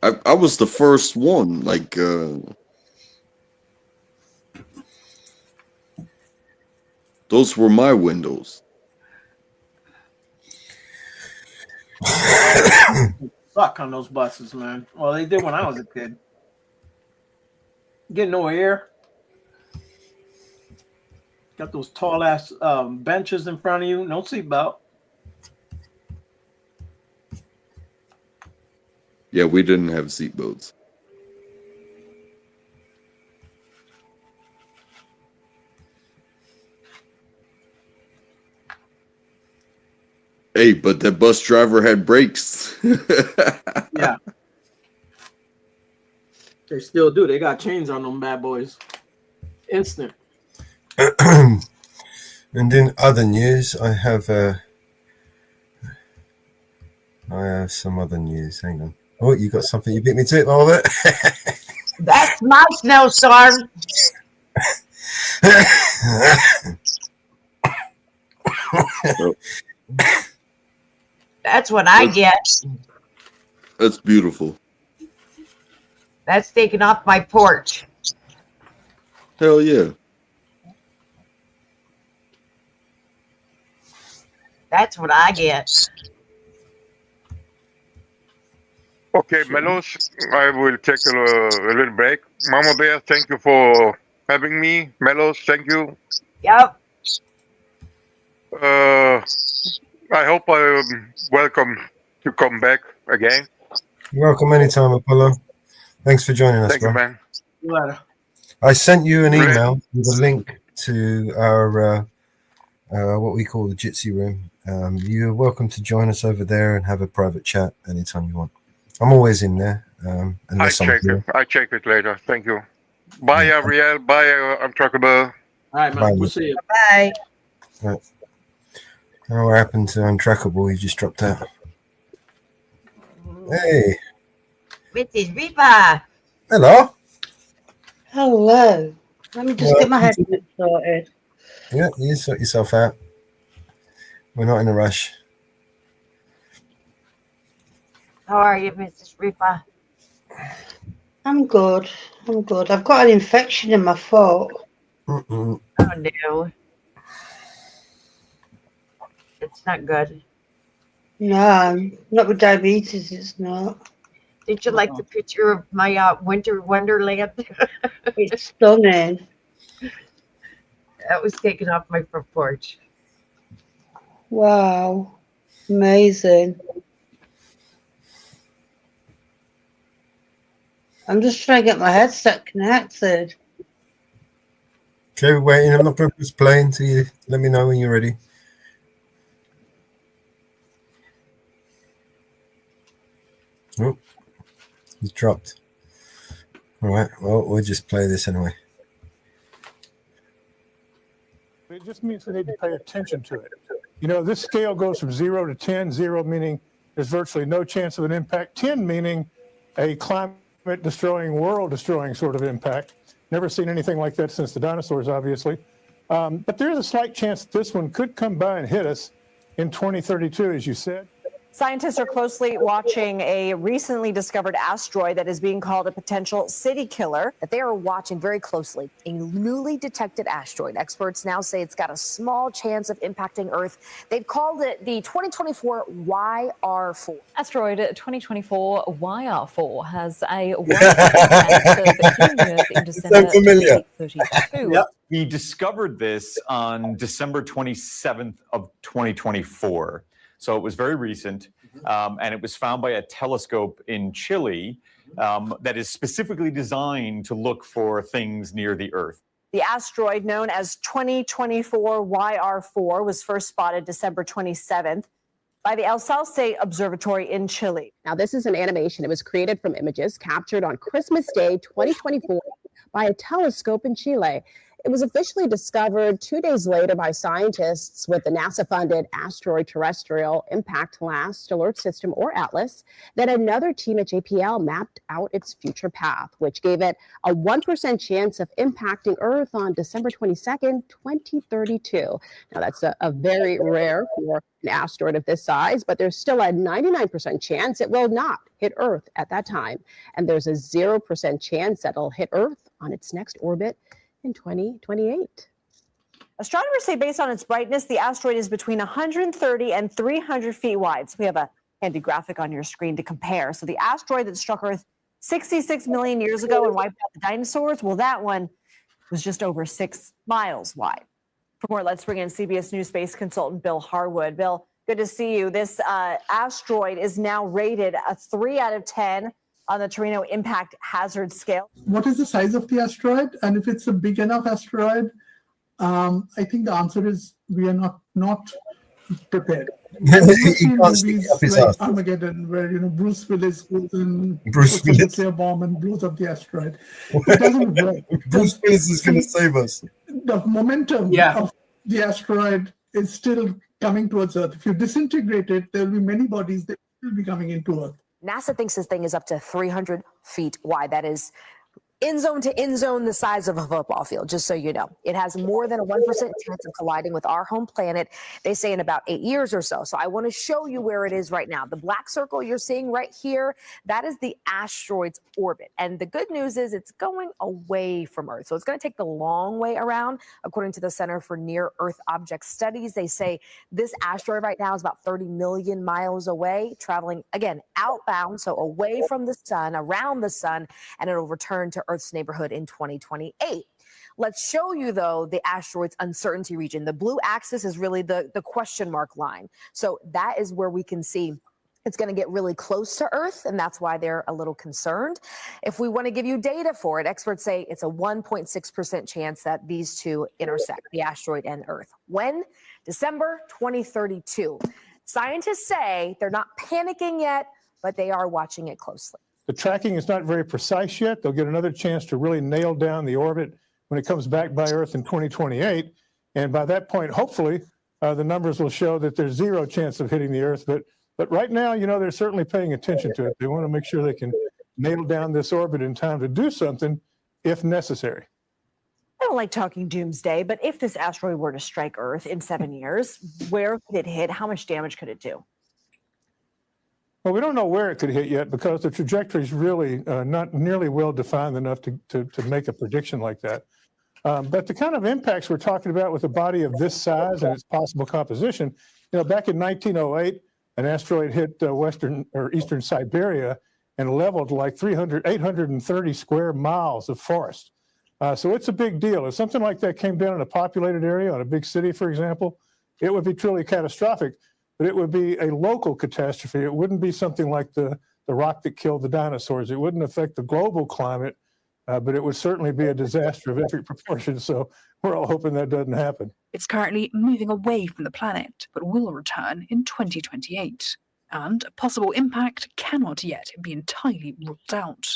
I was the first one. Like, those were my windows. Suck on those buses, man. Well, they did when I was a kid. Get no air. Got those tall ass benches in front of you. No seatbelt. Yeah, we didn't have seatbelts. Hey, but that bus driver had brakes. Yeah. They still do. They got chains on them bad boys. Instant. And in other news, I have some other news. Hang on. Oh, you got something you beat me to it, Margaret? That's my snowstorm. That's what I get. That's beautiful. That's taken off my porch. Hell yeah. That's what I get. Okay, Mellows, I will take a little break. Mamabear, thank you for having me. Mellows, thank you. Yep. I hope I'm welcome to come back again. You're welcome anytime, Apollo. Thanks for joining us, Thank you, bro. man. I sent you an Great. email with a link to our what we call the Jitsi room. You're welcome to join us over there and have a private chat anytime you want. I'm always in there. Unless I'm here. I check it later. Thank you. Bye, Ariel. Bye, Untrackable. All right, Bye. man. We'll see you. Bye. Right. Oh, what happened to Untrackable? He just dropped out. Hey. Mrs. Riva. Hello. Hello. Let me just get my headset sorted. Yeah, you sort yourself out. We're not in a rush. How are you, Mrs. Riva? I'm good. I'm good. I've got an infection in my foot. Mm-mm. Oh, no. It's not good. No, not with diabetes, it's not. Did you like the picture of my winter wonderland? It's stunning. That was taken off my front porch. Wow. Amazing. I'm just trying to get my headset connected. Okay, we're waiting. I'm not going to press play until you let me know when you're ready. Oh, he's dropped. All right, well, we'll just play this anyway. It just means we need to pay attention to it. You know, this scale goes from 0 to 10, 0 meaning there's virtually no chance of an impact, 10 meaning a climate-destroying, world-destroying sort of impact. Never seen anything like that since the dinosaurs, obviously. But there's a slight chance this one could come by and hit us in 2032, as you said. Scientists are closely watching a recently discovered asteroid that is being called a potential city killer. That they are watching very closely. A newly detected asteroid. Experts now say it's got a small chance of impacting Earth. They've called it the 2024 YR4. Asteroid 2024 YR4 has a 1% chance of hitting the Earth in December 2032. Yep. We discovered this on December 27th of 2024. So it was very recent, and it was found by a telescope in Chile that is specifically designed to look for things near the Earth. The asteroid known as 2024 YR4 was first spotted December 27th by the El Salce Observatory in Chile. Now, this is an animation. It was created from images captured on Christmas Day 2024 by a telescope in Chile. It was officially discovered 2 days later by scientists with the NASA-funded Asteroid Terrestrial Impact Last Alert System, or ATLAS. Then another team at JPL mapped out its future path, which gave it a 1% chance of impacting Earth on December 22nd, 2032. Now, that's a very rare for an asteroid of this size, but there's still a 99% chance it will not hit Earth at that time. And there's a 0% chance that it'll hit Earth on its next orbit in 2028. Astronomers say based on its brightness, the asteroid is between 130 and 300 feet wide. So we have a handy graphic on your screen to compare. So the asteroid that struck Earth 66 million years ago and wiped out the dinosaurs, well, that one was just over 6 miles wide. For more, let's bring in CBS News space consultant Bill Harwood. Bill, good to see you. This asteroid is now rated a 3 out of 10 on the Torino Impact Hazard Scale. What is the size of the asteroid? And if it's a big enough asteroid, I think the answer is we are not prepared. We've seen movies like Armageddon, where Bruce Willis goes and puts a nuclear bomb and blows up the asteroid. It doesn't work. Bruce Willis is going to save us. The momentum of the asteroid is still coming towards Earth. If you disintegrate it, there will be many bodies that will be coming into Earth. NASA thinks this thing is up to 300 feet wide. That is In zone to in zone, the size of a football field, just so you know. It has more than a 1% chance of colliding with our home planet, they say, in about 8 years or so. So I want to show you where it is right now. The black circle you're seeing right here, that is the asteroid's orbit. And the good news is it's going away from Earth. So it's going to take the long way around. According to the Center for Near Earth Object Studies, they say this asteroid right now is about 30 million miles away, traveling, again, outbound, so away from the sun, around the sun, and it'll return to Earth's neighborhood in 2028. Let's show you, though, the asteroid's uncertainty region. The blue axis is really the question mark line. So that is where we can see it's going to get really close to Earth, and that's why they're a little concerned. If we want to give you data for it, experts say it's a 1.6% chance that these two intersect, the asteroid and Earth. When? December 2032. Scientists say they're not panicking yet, but they are watching it closely. The tracking is not very precise yet. They'll get another chance to really nail down the orbit when it comes back by Earth in 2028. And by that point, hopefully, the numbers will show that there's zero chance of hitting the Earth. But right now, you know, they're certainly paying attention to it. They want to make sure they can nail down this orbit in time to do something if necessary. I don't like talking doomsday, but if this asteroid were to strike Earth in 7 years, where could it hit? How much damage could it do? Well, we don't know where it could hit yet because the trajectory is really not nearly well defined enough to make a prediction like that. But the kind of impacts we're talking about with a body of this size and its possible composition, you know, back in 1908, an asteroid hit western or eastern Siberia and leveled like 830 square miles of forest. So it's a big deal. If something like that came down in a populated area, on a big city, for example, it would be truly catastrophic. But it would be a local catastrophe. It wouldn't be something like the rock that killed the dinosaurs. It wouldn't affect the global climate, but it would certainly be a disaster of epic proportions. So we're all hoping that doesn't happen. It's currently moving away from the planet, but will return in 2028. And a possible impact cannot yet be entirely ruled out.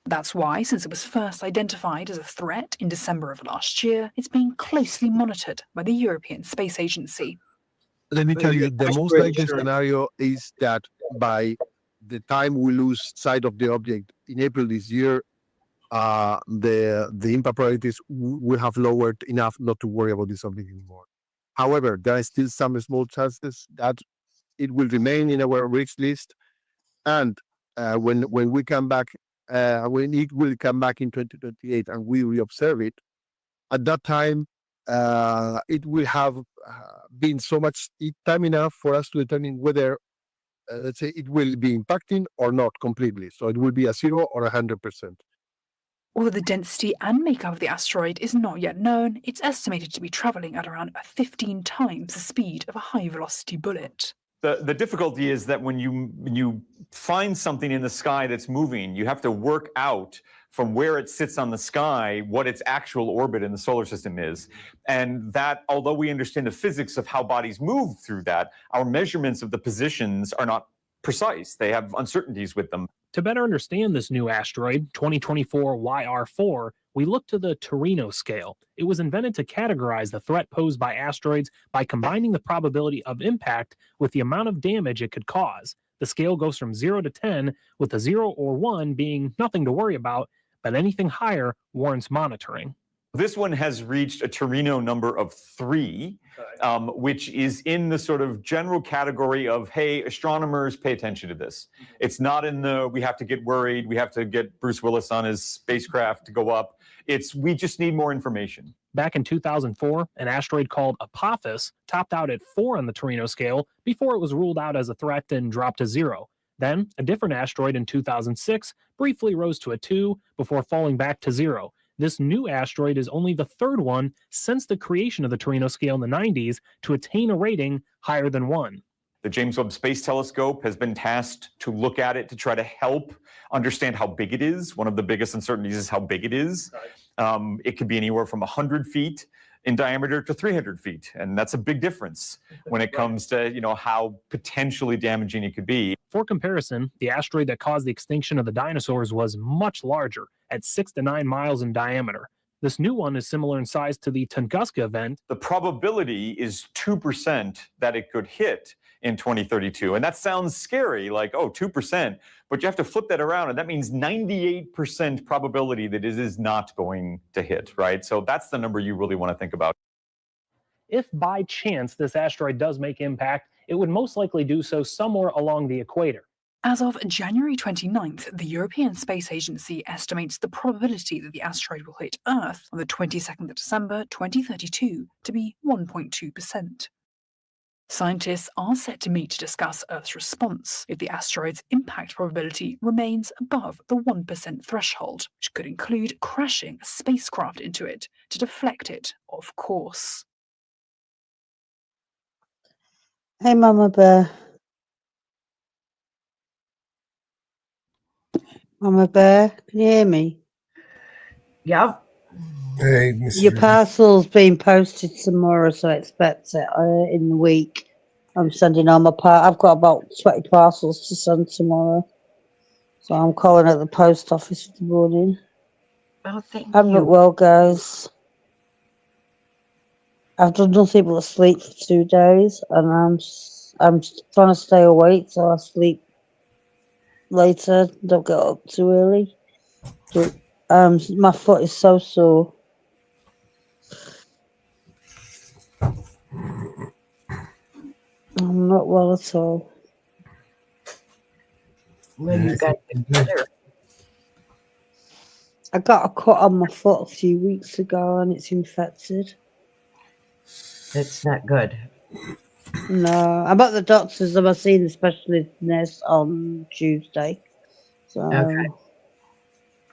That's why, since it was first identified as a threat in December of last year, it's being closely monitored by the European Space Agency. Let me tell you, the most likely scenario is that by the time we lose sight of the object in April this year, the impact probabilities will have lowered enough not to worry about this object anymore. However, there are still some small chances that it will remain in our risk list, and when we come back, when it will come back in 2028 and we reobserve it, at that time, it will have been so much time enough for us to determine whether, let's say, it will be impacting or not completely. So it will be a 0 or 100%. Although the density and makeup of the asteroid is not yet known, it's estimated to be traveling at around 15 times the speed of a high-velocity bullet. The difficulty is that when you find something in the sky that's moving, you have to work out from where it sits on the sky what its actual orbit in the solar system is. And that, although we understand the physics of how bodies move through that, our measurements of the positions are not precise. They have uncertainties with them. To better understand this new asteroid, 2024 YR4, we look to the Torino scale. It was invented to categorize the threat posed by asteroids by combining the probability of impact with the amount of damage it could cause. The scale goes from 0 to 10, with a 0 or 1 being nothing to worry about, but anything higher warrants monitoring. This one has reached a Torino number of 3, which is in the sort of general category of, hey, astronomers, pay attention to this. It's not in the, we have to get worried, we have to get Bruce Willis on his spacecraft to go up. It's, we just need more information. Back in 2004, an asteroid called Apophis topped out at 4 on the Torino scale before it was ruled out as a threat and dropped to 0. Then, a different asteroid in 2006 briefly rose to a 2 before falling back to 0. This new asteroid is only the 3rd one since the creation of the Torino scale in the 90s to attain a rating higher than 1. The James Webb Space Telescope has been tasked to look at it to try to help understand how big it is. One of the biggest uncertainties is how big it is. It could be anywhere from 100 feet in diameter to 300 feet. And that's a big difference when it comes to, you know, how potentially damaging it could be. For comparison, the asteroid that caused the extinction of the dinosaurs was much larger, at 6 to 9 miles in diameter. This new one is similar in size to the Tunguska event. The probability is 2% that it could hit. in 2032. And that sounds scary, like, oh, 2%, but you have to flip that around, and that means 98% probability that it is not going to hit, right? So that's the number you really want to think about. If by chance this asteroid does make impact, it would most likely do so somewhere along the equator. As of January 29th, the European Space Agency estimates the probability that the asteroid will hit Earth on the 22nd of December 2032 to be 1.2%. Scientists are set to meet to discuss Earth's response if the asteroid's impact probability remains above the 1% threshold, which could include crashing a spacecraft into it to deflect it off course. Hey, Mamabear. Mamabear, can you hear me? Yep. Hey, Your Mrs. parcel's being posted tomorrow, so I expect it in the week. I'm sending all my I've got about 20 parcels to send tomorrow. So I'm calling at the post office in the morning. Oh, thank I'm you. not well, guys. I've done nothing but sleep for 2 days, and I'm trying to stay awake so I sleep later. Don't get up too early. But, my foot is so sore. I'm not well at all. Well, you got to get better. I got a cut on my foot a few weeks ago, and it's infected. That's not good. No, I'm at the doctor's. I'm seeing the specialist nurse on Tuesday. So Okay.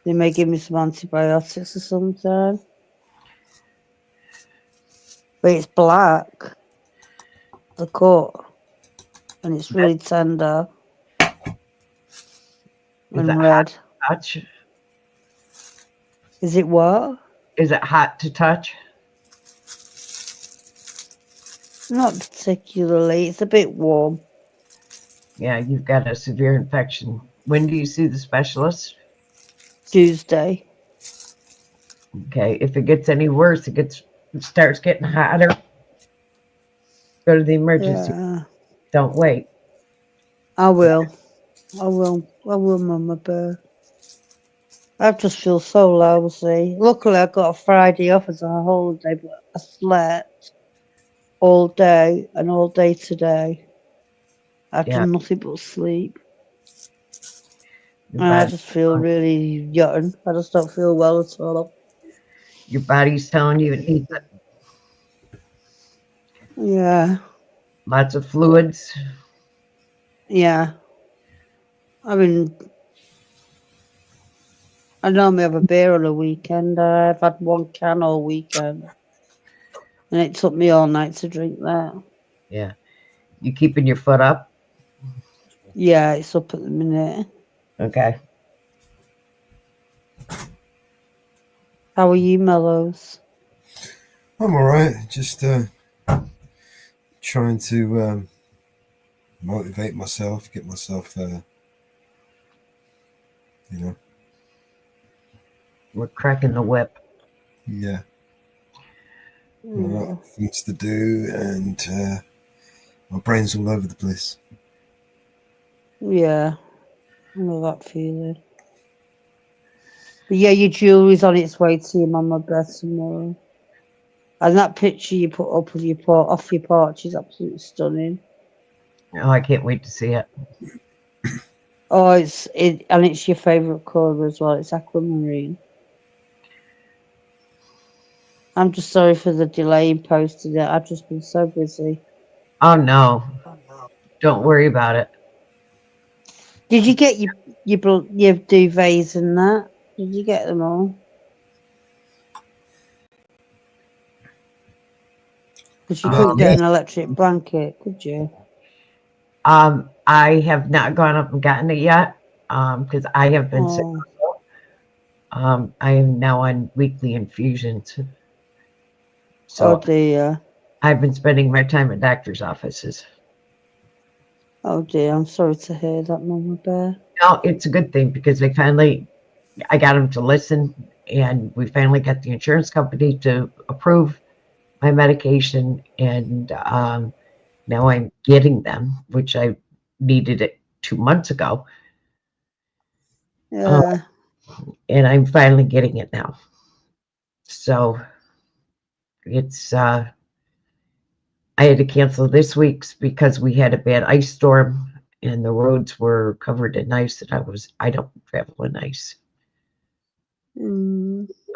they may give me some antibiotics or something. But it's black, the cut, and it's really tender and red. Touch? Is it what? Is it hot to touch? Not particularly. It's a bit warm. Yeah, you've got a severe infection. When do you see the specialist? Tuesday. Okay, if it gets any worse, it starts getting hotter, go to the emergency. Yeah. Don't wait. I will, Mamabear. I just feel so lousy. Luckily, I got a Friday off as a holiday, but I slept all day and all day today. I've done nothing but sleep. And I just feel really young. I just don't feel well at all. Your body's telling you it needs it. Yeah. Lots of fluids. Yeah. I mean, I normally have a beer on a weekend. I've had 1 can all weekend. And it took me all night to drink that. Yeah. You keeping your foot up? Yeah, it's up at the minute. Okay. How are you, Mellows? I'm all right. Just trying to motivate myself, get myself, We're cracking the whip. Yeah. A lot of things to do, and my brain's all over the place. Yeah, I know that feeling. But yeah, your jewellery's on its way to your Mamabear tomorrow. And that picture you put up of your off your porch is absolutely stunning. Oh, I can't wait to see it. Oh, it's your favourite colour as well. It's aquamarine. I'm just sorry for the delay in posting it. I've just been so busy. Oh no. Don't worry about it. Did you get your duvets and that? Did you get them all? Because you couldn't get an electric blanket, could you? I have not gone up and gotten it yet because I have been sick. I am now on weekly infusions. So dear. I've been spending my time at doctor's offices. Oh dear, I'm sorry to hear that, Mamabear. No, it's a good thing because I got them to listen, and we finally got the insurance company to approve my medication, and Now I'm getting them, which I needed it 2 months ago. Yeah. And I'm finally getting it now. So it's I had to cancel this week's because we had a bad ice storm and the roads were covered in ice, and I don't travel in ice.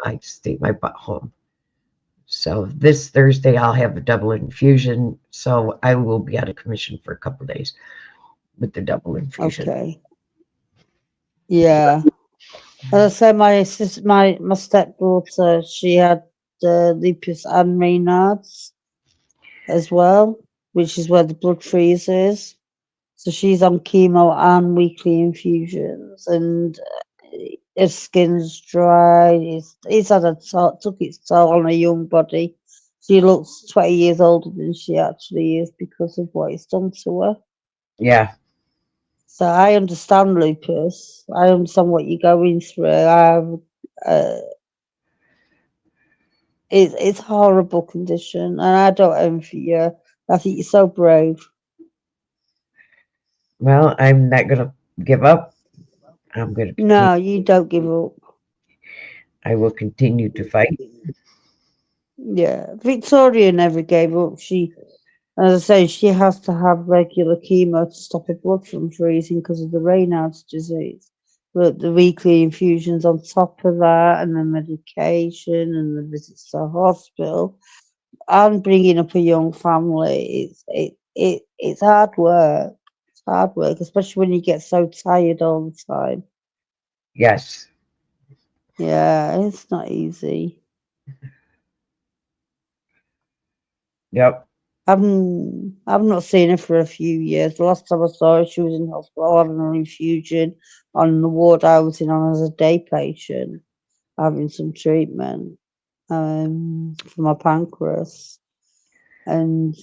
I stay my butt home. So this Thursday I'll have a double infusion. So I will be out of commission for a couple of days with the double infusion. Okay. Yeah. As I say, my stepdaughter, she had lupus and Raynaud's as well, which is where the blood freezes. So she's on chemo and weekly infusions, and her skin's dry. It's had took its toll on her young body. She looks 20 years older than she actually is because of what it's done to her. Yeah. So I understand lupus. I understand what you're going through. It's a horrible condition, and I don't envy you. I think you're so brave. Well, I'm not gonna give up. I'm gonna No, you don't give up. I will continue to fight. Yeah, Victoria never gave up. She, as I say, she has to have regular chemo to stop her blood from freezing because of the Raynaud's disease. But the weekly infusions on top of that, and the medication, and the visits to the hospital, and bringing up a young family, it's hard work. It's hard work, especially when you get so tired all the time. Yes. Yeah, it's not easy. Yep. I've not seen her for a few years. The last time I saw her, she was in hospital having an infusion on the ward I was in on as a day patient, having some treatment for my pancreas, and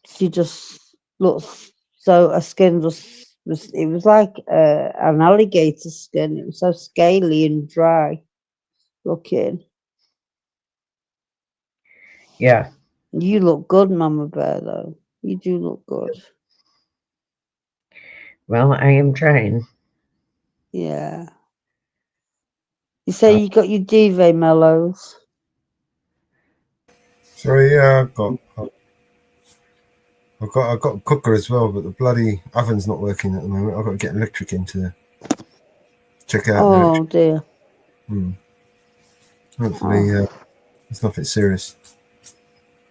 she just looks so. Her skin it was like an alligator skin. It was so scaly and dry looking. Yeah. You look good, Mamabear, though. You do look good. Well, I am trying. Yeah. You say you got your duvet, Mellows? Sorry, yeah, I've got a cooker as well, but the bloody oven's not working at the moment. I've got to get electric in to check out. Oh dear. Hopefully, it's nothing serious.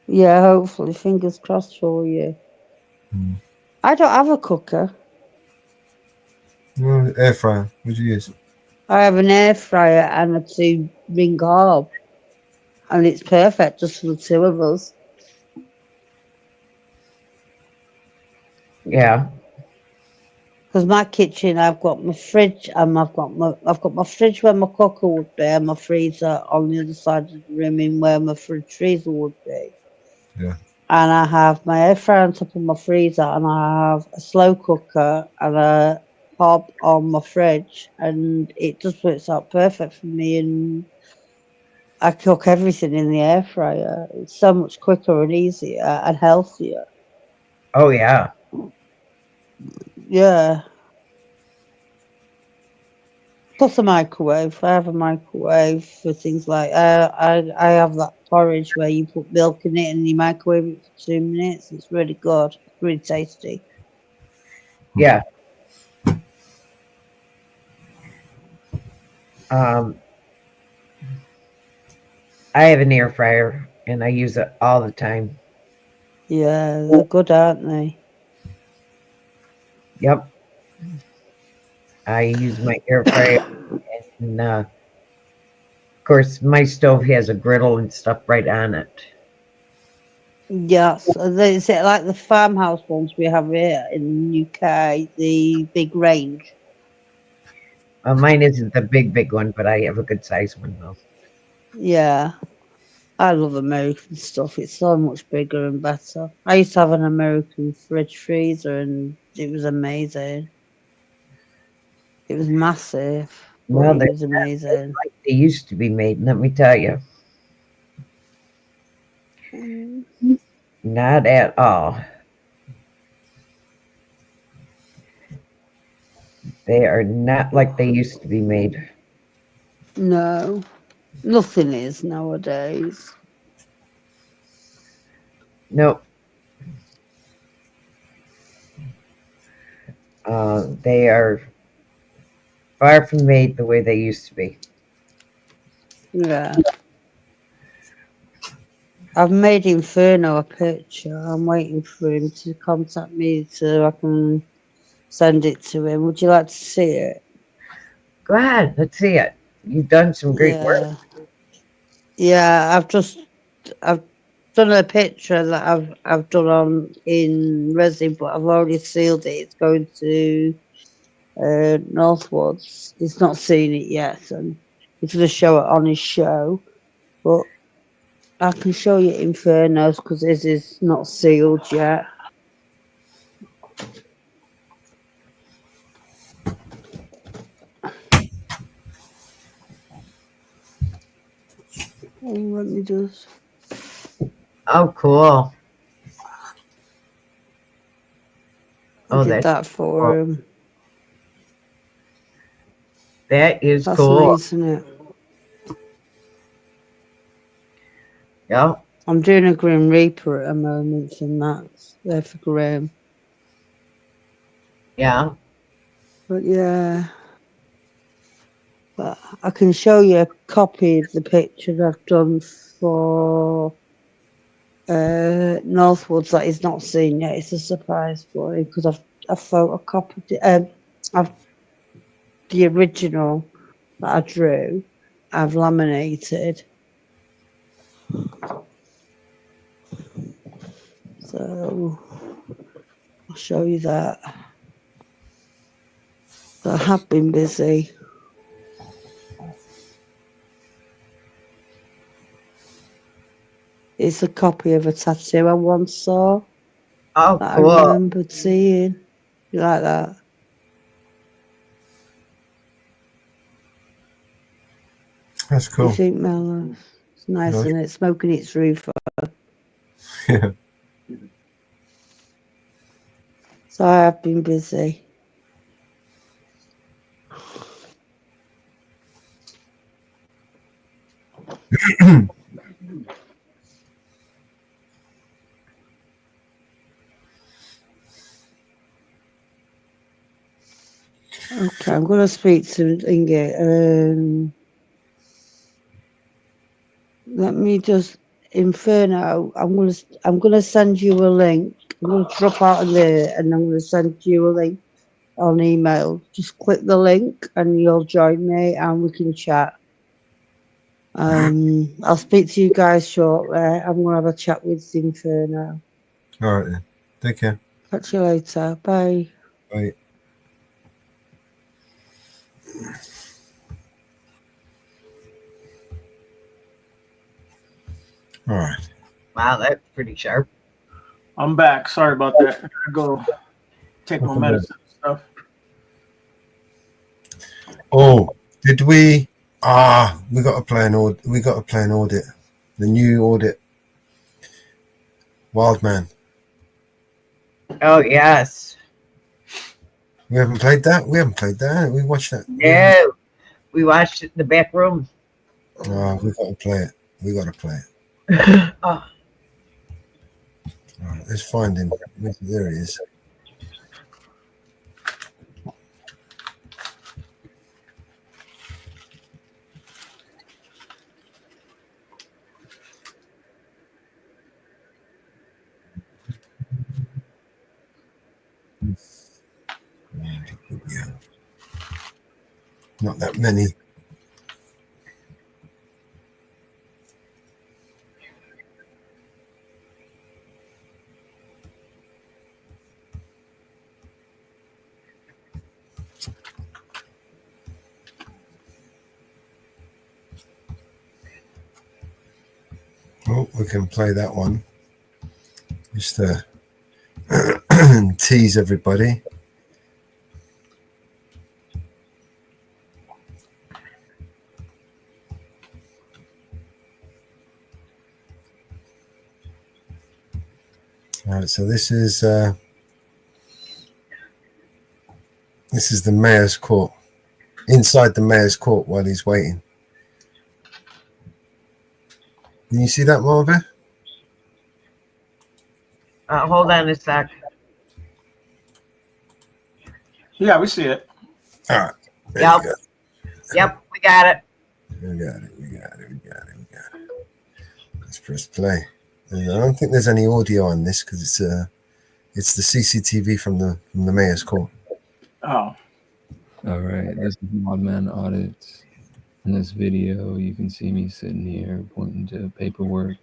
Yeah, hopefully. Fingers crossed for you. I don't have a cooker. Well, air fryer. What do you use? I have an air fryer and a 2-ring hob, and it's perfect just for the two of us. Yeah. Because my kitchen, I've got my fridge, and I've got my fridge where my cooker would be, and my freezer on the other side of the room, in where my fridge freezer would be. Yeah. And I have my air fryer on top of my freezer, and I have a slow cooker and a hob on my fridge, and it just works out perfect for me. And I cook everything in the air fryer. It's so much quicker and easier and healthier. Oh yeah. Yeah. Plus a microwave. I have a microwave for things like I have that porridge where you put milk in it and you microwave it for 2 minutes. It's really good. It's really tasty. Yeah. I have an air fryer and I use it all the time. Yeah, they're good, aren't they? Yep. I use my air fryer, and of course, my stove has a griddle and stuff right on it. Yes, is it like the farmhouse ones we have here in the UK, the big range? Mine isn't the big one, but I have a good size one though. Yeah, I love American stuff. It's so much bigger and better. I used to have an American fridge freezer, and it was amazing. It was massive, but Well, it they're was amazing. not like they used to be made, let me tell you. Not at all. They are not like they used to be made. No, nothing is nowadays. Nope. They are far from made the way they used to be. Yeah. I've made Inferno a picture. I'm waiting for him to contact me so I can send it to him. Would you like to see it? Go ahead, let's see it. You've done some great work. Yeah, I've done a picture that I've done on in resin, but I've already sealed it. It's going to Northwoods. He's not seen it yet, and he's going to show it on his show. But I can show you Infernos because his is not sealed yet. Let me just. Oh, cool. I did that for cool. him. That is That's cool. nice, isn't it? Yeah. I'm doing a Grim Reaper at the moment, and that's there for Graham. Yeah. But yeah. But I can show you a copy of the picture I've done for Northwoods that he's not seen yet. It's a surprise for him because I've photocopied it. I've the original that I drew. I've laminated. So I'll show you that. But I have been busy. It's a copy of a tattoo I once saw. Oh, that cool. I remembered seeing. You like that? That's You cool. think, Mellows? It's nice, Nice. isn't it? Smoking its roof. Yeah. So I have been busy. Okay, I'm going to speak to Inge. Let me just Inferno. I'm gonna send you a link. I'm gonna drop out of there, and I'm gonna send you a link on email. Just click the link, and you'll join me, and we can chat. I'll speak to you guys shortly. I'm gonna have a chat with Inferno. All right then. Take care. Catch you later. Bye. Bye. All right. Wow, that's pretty sharp. I'm back. Sorry about that. I gotta go take my medicine and stuff. Oh, did we? We got to play an audit. We got to play an audit. The new audit. Wild Man. Oh yes. We haven't played that. We haven't played that. We watched that. No, we watched it in the back room. Oh, we got to play it. We got to play it. Oh. All right, let's find him. There he is. Yeah. Not that many. Oh, we can play that one. Just to tease everybody. All right, so this is This is the mayor's court. Inside the mayor's court while he's waiting. Can you see that, Mamabear? Hold on a sec. Yeah, we see it. All right. Yep. Yep, we got it. We got it. Let's press play. I don't think there's any audio on this because it's the CCTV from the mayor's court. Oh. All right, this is Modman Audit. In this video, you can see me sitting here pointing to paperwork.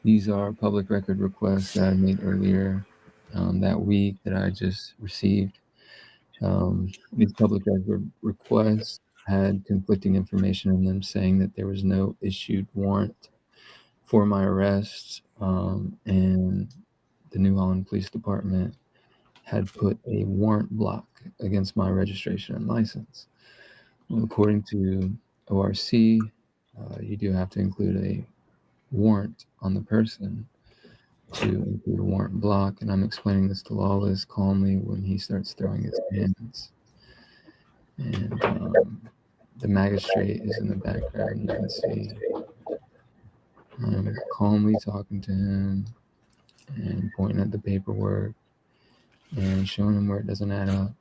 These are public record requests that I made earlier that week that I just received. These public record requests had conflicting information in them saying that there was no issued warrant for my arrest, and the New Holland Police Department had put a warrant block against my registration and license. Well, according to ORC, you do have to include a warrant on the person to include a warrant block, and I'm explaining this to Lawless calmly when he starts throwing his hands. And the magistrate is in the background. You can see I'm calmly talking to him and pointing at the paperwork and showing him where it doesn't add up.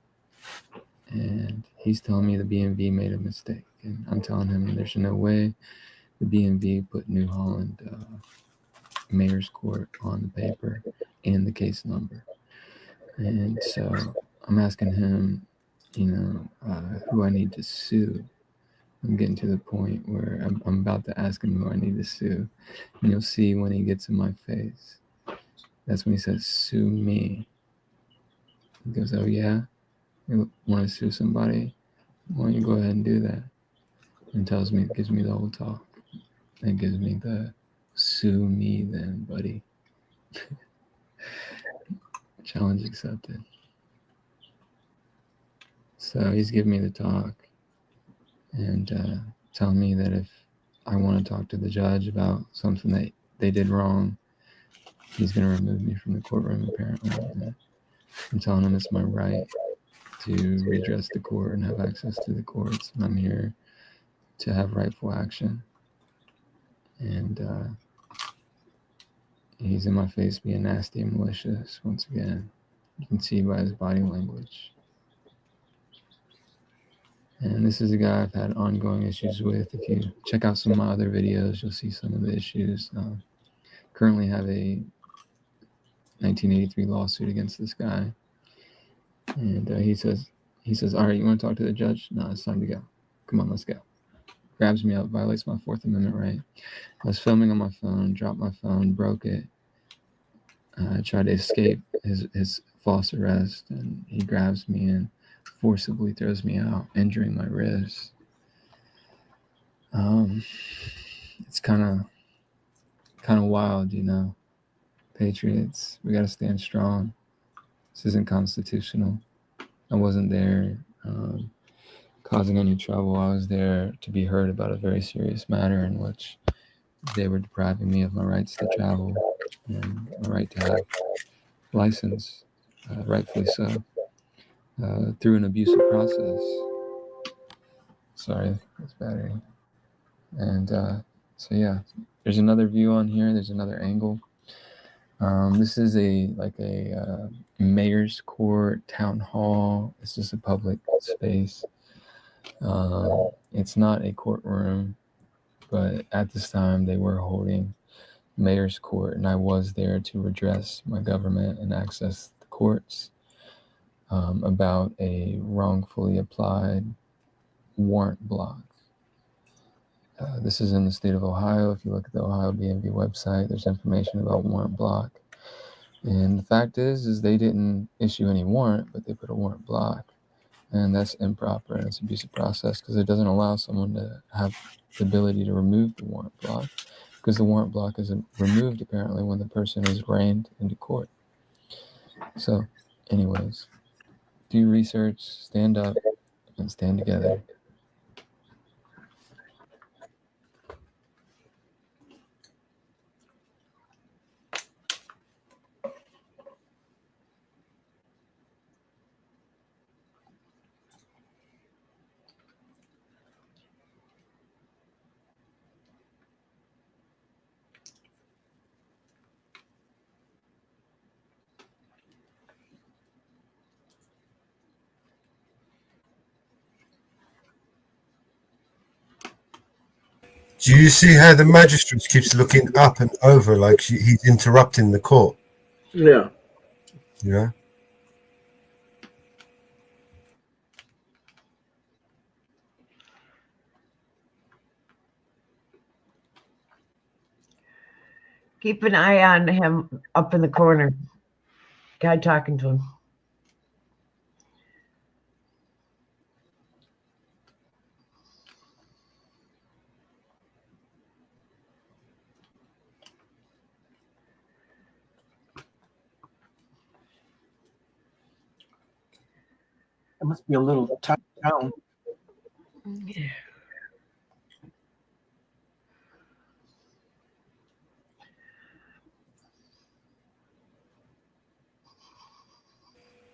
And he's telling me the BMV made a mistake, and I'm telling him there's no way the BMV put New Holland Mayor's Court on the paper and the case number. And so I'm asking him, who I need to sue. I'm getting to the point where I'm about to ask him who I need to sue. And you'll see when he gets in my face. That's when he says, sue me. He goes, oh yeah? You want to sue somebody? Why don't you go ahead and do that? And gives me the whole talk. And gives me the sue me then, buddy. Challenge accepted. So he's giving me the talk and telling me that if I want to talk to the judge about something that they did wrong, he's going to remove me from the courtroom, apparently. And I'm telling him it's my right to redress the court and have access to the courts. And I'm here to have rightful action. And he's in my face being nasty and malicious once again. You can see by his body language. And this is a guy I've had ongoing issues with. If you check out some of my other videos, you'll see some of the issues. Currently have a 1983 lawsuit against this guy. And he says, all right, you want to talk to the judge? No, it's time to go. Come on, let's go. Grabs me up, violates my Fourth Amendment right. I was filming on my phone, dropped my phone, broke it. I tried to escape his false arrest, and he grabs me and forcibly throws me out, injuring my wrist. It's kind of wild, Patriots, we got to stand strong. This isn't constitutional. I wasn't there causing any trouble. I was there to be heard about a very serious matter in which they were depriving me of my rights to travel and my right to have license, rightfully so, through an abusive process. Sorry, that's battery. And so yeah, there's another view on here. There's another angle. This is a mayor's court, town hall. It's just a public space. It's not a courtroom, but at this time they were holding mayor's court, and I was there to redress my government and access the courts about a wrongfully applied warrant block. This is in the state of Ohio. If you look at the Ohio BMV website, there's information about warrant block. And the fact is they didn't issue any warrant, but they put a warrant block. And that's improper, and it's abusive process because it doesn't allow someone to have the ability to remove the warrant block, because the warrant block is removed apparently when the person is arraigned into court. So anyways, do research, stand up, and stand together. Do you see how the magistrate keeps looking up and over like he's interrupting the court? Yeah. You know? Keep an eye on him up in the corner. Guy talking to him. It must be a little tight down.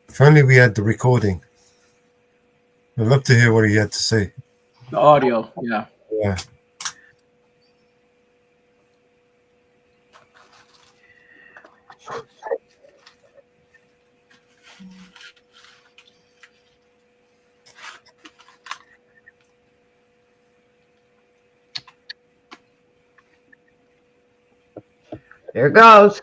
If only we had the recording. I'd love to hear what he had to say. The audio, yeah. Yeah. There it goes.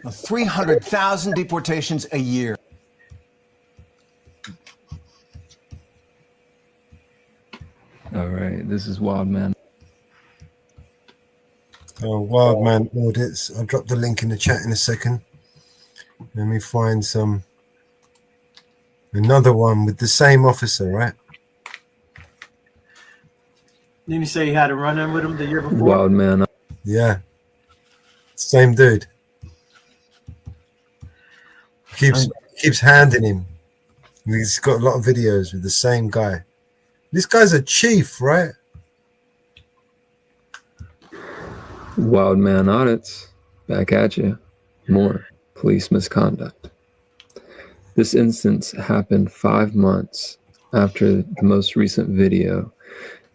Now, 300,000 deportations a year. All right, this is Wild Man. Oh, Wild Man audits. I'll drop the link in the chat in a second. Let me find another one with the same officer, right? Didn't you say you had a run-in with him the year before? Wild Man. Yeah. Same dude. Keeps handing him. He's got a lot of videos with the same guy. This guy's a chief, right? Wild Man audits. Back at you. More police misconduct. This instance happened 5 months after the most recent video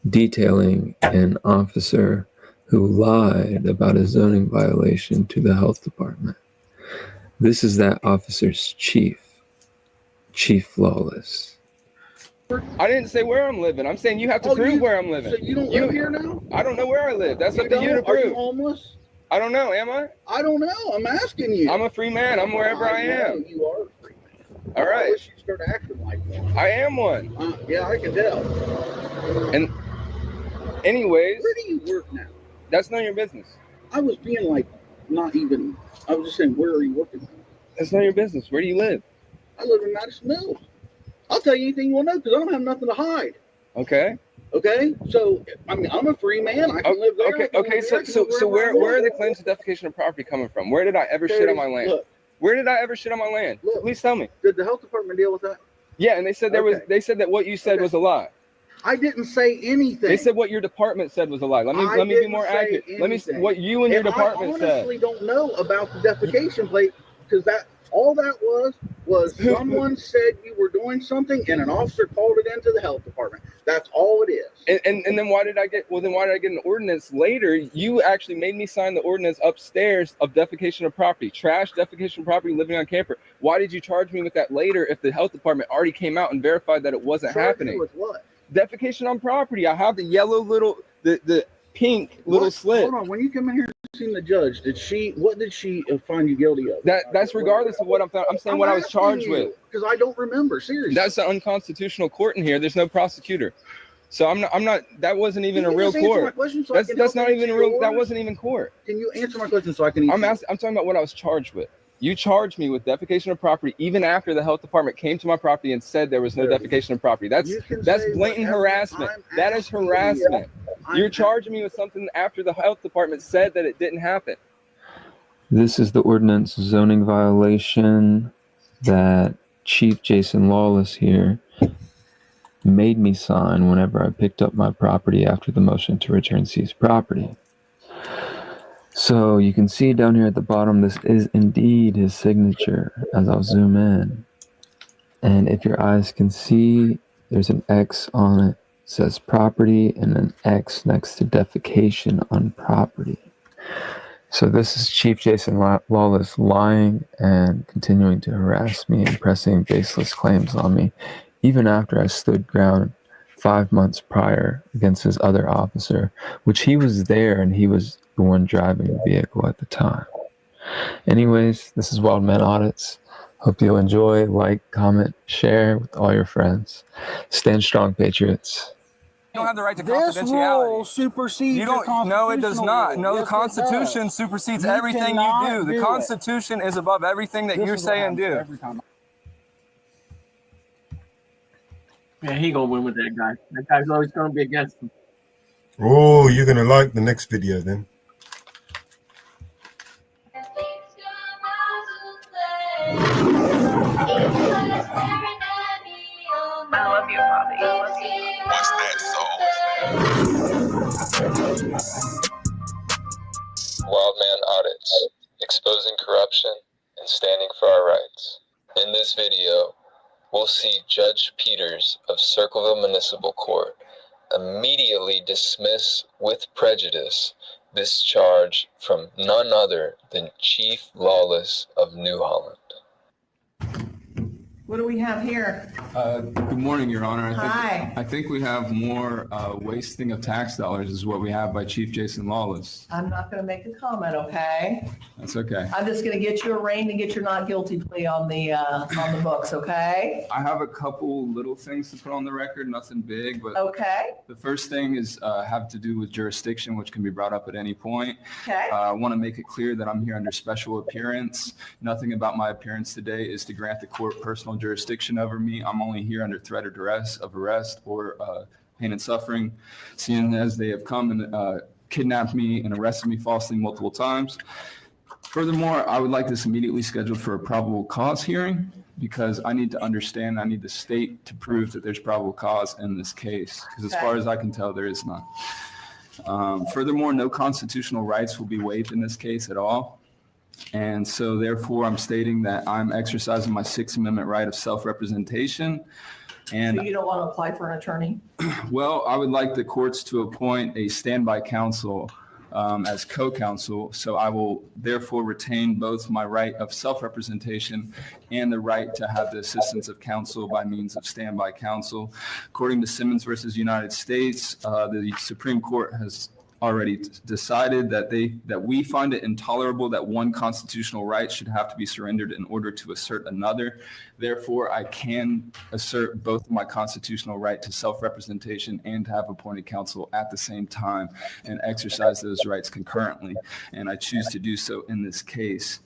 detailing an officer who lied about a zoning violation to the health department. This is that officer's chief, Chief Lawless. I didn't say where I'm living. I'm saying you have to prove where I'm living. So you don't live here now? I don't know where I live. That's up to you to Are prove. you homeless? I don't know. Am I? I don't know. I'm asking you. I'm a free man. I'm wherever I am. You are a free man. All right. I wish you start acting like one. I am one. Yeah, I can tell. And anyways. Where do you work now? That's none of your business. I was being like, not even, I was just saying, where are you working now? That's none of your business. Where do you live? I live in Madison Mills. I'll tell you anything you want to know because I don't have nothing to hide. Okay. Okay, so I mean, I'm a free man. I can live there. Okay. So where are the claims of defecation of property coming from? Where did I ever shit on my land? Look, where did I ever shit on my land? Look, please tell me. Did the health department deal with that? Yeah, and they said they said that what you said was a lie. I didn't say anything. They said what your department said was a lie. Let me be more accurate. Let me what you and your department said. I honestly don't know about the defecation plate because all that was someone said you were doing something and an officer called it into the health department. That's all it is. And then why did I get an ordinance later? You actually made me sign the ordinance upstairs of defecation of property, trash defecation of property, living on camper. Why did you charge me with that later if the health department already came out and verified that it wasn't happening? With what? Defecation on property. I have the yellow little the pink little slip. Hold on. When you come in here and see the judge, what did she find you guilty of? That's regardless of what I'm saying what I was charged with. Because I don't remember, seriously. That's an unconstitutional court in here. There's no prosecutor. So I'm not that wasn't even a real court. That's not even a real that wasn't even court. Can you answer my question so I can I'm talking about what I was charged with. You charged me with defecation of property even after the health department came to my property and said there was no defecation of property. That's blatant harassment. That is harassment. You're charging me with something after the health department said that it didn't happen. This is the ordinance zoning violation that Chief Jason Lawless here made me sign whenever I picked up my property after the motion to return seized property. So you can see down here at the bottom, this is indeed his signature as I'll zoom in. And if your eyes can see, there's an X on it says property and an X next to defecation on property. So this is Chief Jason Lawless lying and continuing to harass me and pressing baseless claims on me, even after I stood ground 5 months prior against his other officer, which he was there and he was the one driving the vehicle at the time. Anyways, this is Wild Man Audits. Hope you'll enjoy, like, comment, share with all your friends. Stand strong, Patriots. You don't have the right to This confidentiality. rule supersedes You don't. your No, it does not. No, Yes, the Constitution supersedes everything you do. The Constitution is above everything that you say and do. Yeah, he gonna win with that guy. That guy's always gonna be against him. Oh, you're gonna like the next video then. I love you, Bobby. What's that Wild Man Audits, exposing corruption and standing for our rights. In this video, we'll see Judge Peters of Circleville Municipal Court immediately dismiss with prejudice this charge from none other than Chief Lawless of New Holland. What do we have here? Good morning, Your Honor. Hi. I think we have more wasting of tax dollars is what we have by Chief Jason Lawless. I'm not going to make a comment, okay? That's okay. I'm just going to get you arraigned and get your not guilty plea on the books, okay? I have a couple little things to put on the record, nothing big, but Okay. the first thing is have to do with jurisdiction, which can be brought up at any point. Okay. I want to make it clear that I'm here under special appearance. Nothing about my appearance today is to grant the court personal jurisdiction over me. I'm only here under threat or duress of arrest or pain and suffering, seeing as they have come and kidnapped me and arrested me falsely multiple times. Furthermore, I would like this immediately scheduled for a probable cause hearing because I need to understand, I need the state to prove that there's probable cause in this case, because as far as I can tell, there is none. Furthermore, no constitutional rights will be waived in this case at all. And so therefore, I'm stating that I'm exercising my Sixth Amendment right of self-representation. And So you don't want to apply for an attorney? well, I would like the courts to appoint a standby counsel as co-counsel. So I will therefore retain both my right of self-representation and the right to have the assistance of counsel by means of standby counsel. According to Simmons versus United States, the Supreme Court has already decided that we find it intolerable that one constitutional right should have to be surrendered in order to assert another. Therefore, I can assert both my constitutional right to self-representation and to have appointed counsel at the same time and exercise those rights concurrently. And I choose to do so in this case.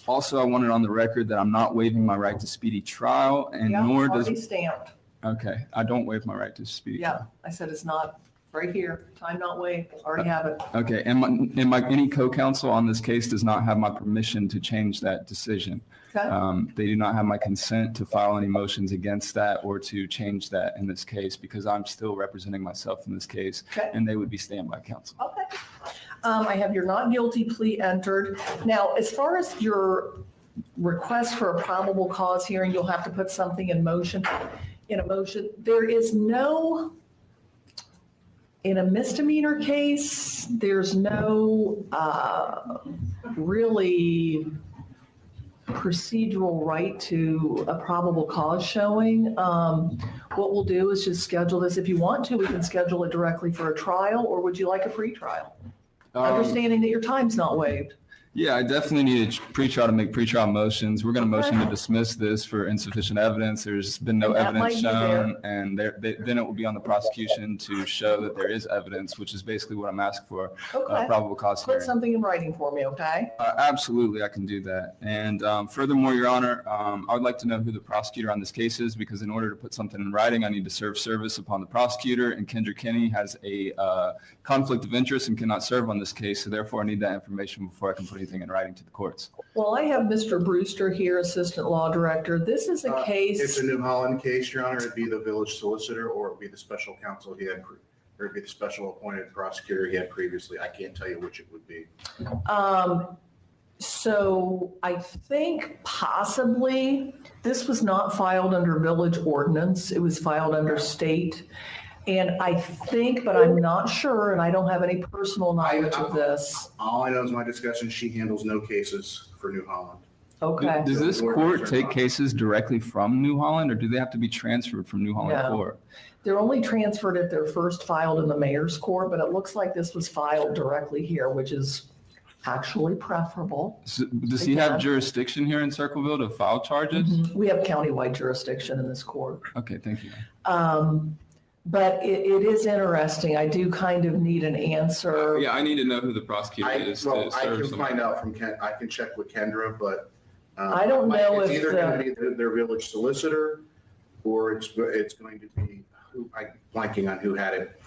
Also, I want it on the record that I'm not waiving my right to speedy trial, and Yeah, nor already does. stamped. Okay, I don't waive my right to speedy trial. Yeah, I said it's not, right here, time not waived, already have it. Okay, and any co-counsel on this case does not have my permission to change that decision. Okay. They do not have my consent to file any motions against that or to change that in this case because I'm still representing myself in this case, Okay. and they would be standby counsel. Okay. I have your not guilty plea entered. Now, as far as your request for a probable cause hearing, you'll have to put something in motion. There is no, in a misdemeanor case, there's no really procedural right to a probable cause showing. What we'll do is just schedule this. If you want to, we can schedule it directly for a trial, or would you like a pretrial? Understanding that your time's not waived. Yeah, I definitely need a pretrial to make pretrial motions. We're going to motion to dismiss this for insufficient evidence. There's been no And that evidence might be shown, and then it will be on the prosecution to show that there is evidence, which is basically what I'm asking for, Okay. probable cause Put hearing. something in writing for me, okay? Absolutely, I can do that. And furthermore, Your Honor, I would like to know who the prosecutor on this case is, because in order to put something in writing, I need to serve service upon the prosecutor, and Kendra Kinney has a conflict of interest and cannot serve on this case, so therefore I need that information before I can put anything in writing to the courts. Well, I have Mr. Brewster here, Assistant Law Director. This is a It's case, a New Holland case, Your Honor. It'd be the village solicitor, or it'd be the special counsel he had, or it'd be the special appointed prosecutor he had previously. I can't tell you which it would be. so I think possibly this was not filed under village ordinance. It was filed under state. And I think, but I'm not sure, and I don't have any personal knowledge of this. All I know is my discussion, she handles no cases for New Holland. Okay. Does this court take cases directly from New Holland, or do they have to be transferred from New Holland No. court? They're only transferred if they're first filed in the mayor's court, but it looks like this was filed directly here, which is actually preferable. So, does he have jurisdiction here in Circleville to file charges? Mhm. We have countywide jurisdiction in this court. Okay, thank you. But it is interesting. I do kind of need an answer. Yeah, I need to know who the prosecutor is. I can find out from Ken. I can check with Kendra, but I don't know it's if either going to be their village solicitor, or it's going to be I'm blanking on who had it.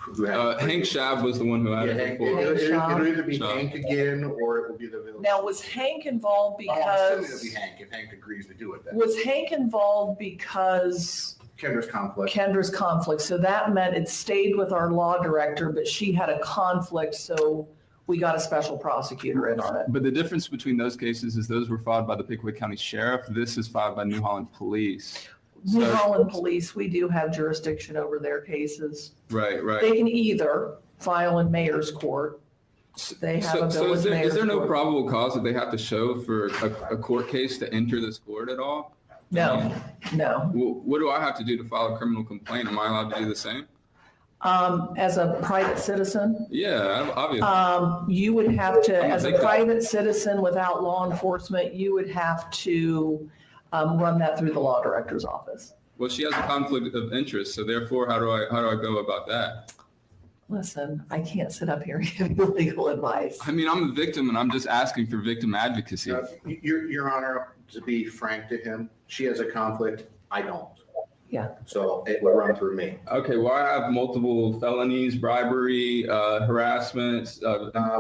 Hank Schaab was the one who had it before. It'll either be Hank again, or it will be the village. Now, was Hank involved I'm assuming because, it'll be Hank if Hank agrees to do it. Then was Hank involved because Kendra's conflict. Kendra's conflict? So that meant it stayed with our law director, but she had a conflict, so we got a special prosecutor in on it. But the difference between those cases is those were filed by the Pickwick County Sheriff. This is filed by New Holland Police. New Holland Police, we do have jurisdiction over their cases. Right. They can either file in mayor's court. They have a So village mayor's is there no court. probable cause that they have to show for a court case to enter this court at all? No. Well, what do I have to do to file a criminal complaint? Am I allowed to do the same? As a private citizen, Yeah, obviously. you would have to, I'm a as a big guy. private citizen without law enforcement, you would have to run that through the law director's office. Well, she has a conflict of interest, so therefore, how do I go about that? Listen, I can't sit up here and give you legal advice. I mean, I'm a victim, and I'm just asking for victim advocacy. Your Honor, to be frank to him, she has a conflict. I don't. Yeah. So it would run through me. Okay, well, I have multiple felonies, bribery, harassment.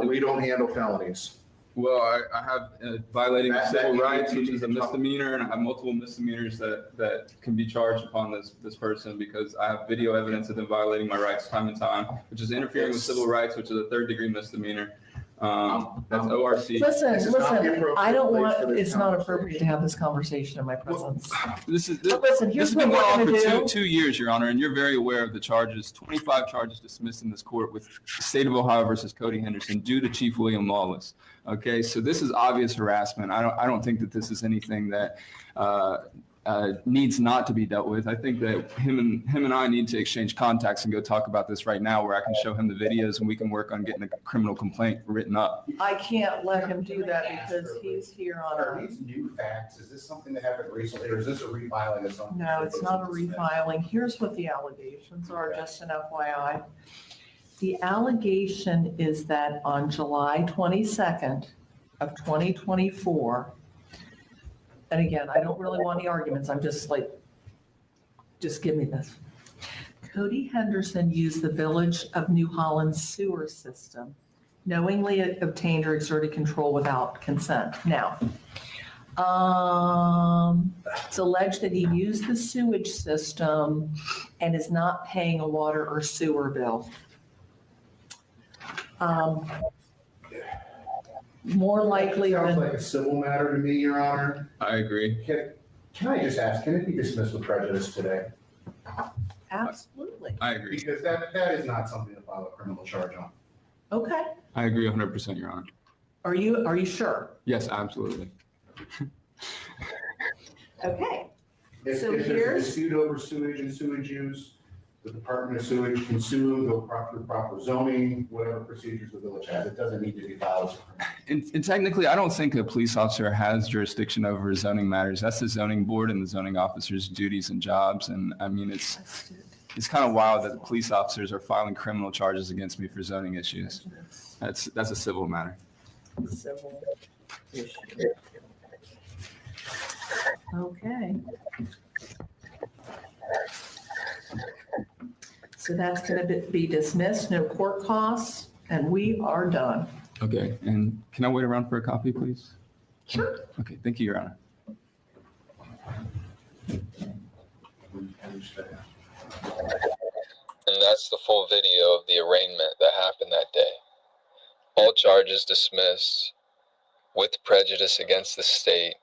We don't handle felonies. Well, I have violating That civil you rights, need which to is a talk- misdemeanor, and I have multiple misdemeanors that can be charged upon this person because I have video evidence of them violating my rights time and time, which is interfering with civil rights, which is a third-degree misdemeanor. That's ORC. Listen, I don't want, it's not appropriate to have this conversation in my presence. This is But listen, this here's has been what going we're on gonna for do. two years, Your Honor, and you're very aware of the charges. 25 charges dismissed in this court with State of Ohio versus Cody Henderson due to Chief William Lawless. Okay, so this is obvious harassment. I don't think that this is anything that needs not to be dealt with. I think that him and I need to exchange contacts and go talk about this right now, where I can show him the videos and we can work on getting a criminal complaint written up. I can't let him do that because he's here on Are a, these new facts? Is this something that happened recently, or is this a refiling of something? no, it's not a refiling. Here's what the allegations are, just an FYI. The allegation is that on July 22nd of 2024, and again, I don't really want any arguments. I'm just like, just give me this. Cody Henderson used the Village of New Holland's sewer system, knowingly obtained or exerted control without consent. Now, it's alleged that he used the sewage system and is not paying a water or sewer bill. More likely Sounds than. like a civil matter to me, Your Honor. I agree. Can I just ask, can it be dismissed with prejudice today? Absolutely. I agree. Because that is not something to file a criminal charge on. Okay. I agree 100%, Your Honor. Are you sure? Yes, absolutely. Okay. If So there's a here's- dispute over sewage and sewage use, the Department of Sewage can sue, go proper zoning, whatever procedures the village has. It doesn't need to be filed. And technically, I don't think a police officer has jurisdiction over zoning matters. That's the zoning board and the zoning officer's duties and jobs. And I mean, it's kind of wild that the police officers are filing criminal charges against me for zoning issues. That's a civil matter. Civil issue. Okay. So that's going to be dismissed, no court costs, and we are done. Okay, and can I wait around for a copy, please? Sure. Okay, thank you, Your Honor. And that's the full video of the arraignment that happened that day. All charges dismissed with prejudice against the state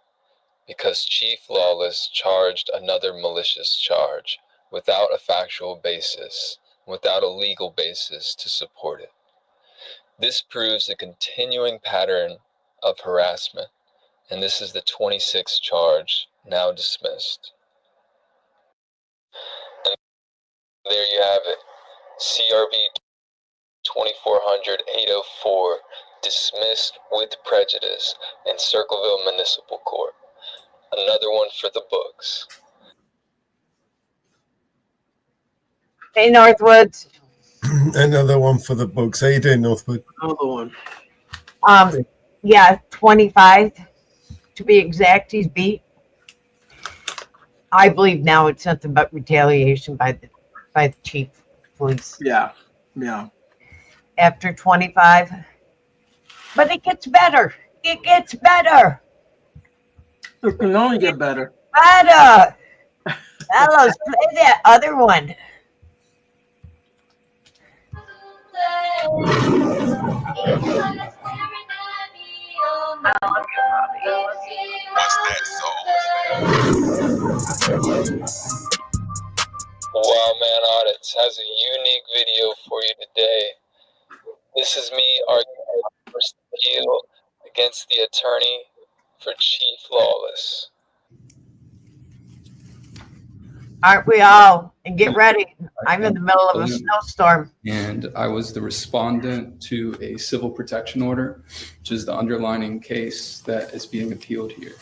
because Chief Lawless charged another malicious charge without a factual basis without a legal basis to support it. This proves a continuing pattern of harassment, and this is the 26th charge, now dismissed. And there you have it, CRB 2400-804, dismissed with prejudice in Circleville Municipal Court. Another one for the books. Hey, Northwoods. Another one for the books. How you doing, Northwood? Another one. Yeah, 25 to be exact. He's beat. I believe now it's nothing but retaliation by the chief of police. Yeah. After 25, but it gets better. It gets better. It can only get better. Better. Mellows, play that other one. Wow Man Audits has a unique video for you today. This is me arguing for appeal against the attorney for Chief Lawless. Aren't we all? And get ready. I'm in the middle of a snowstorm. And I was the respondent to a civil protection order, which is the underlying case that is being appealed here.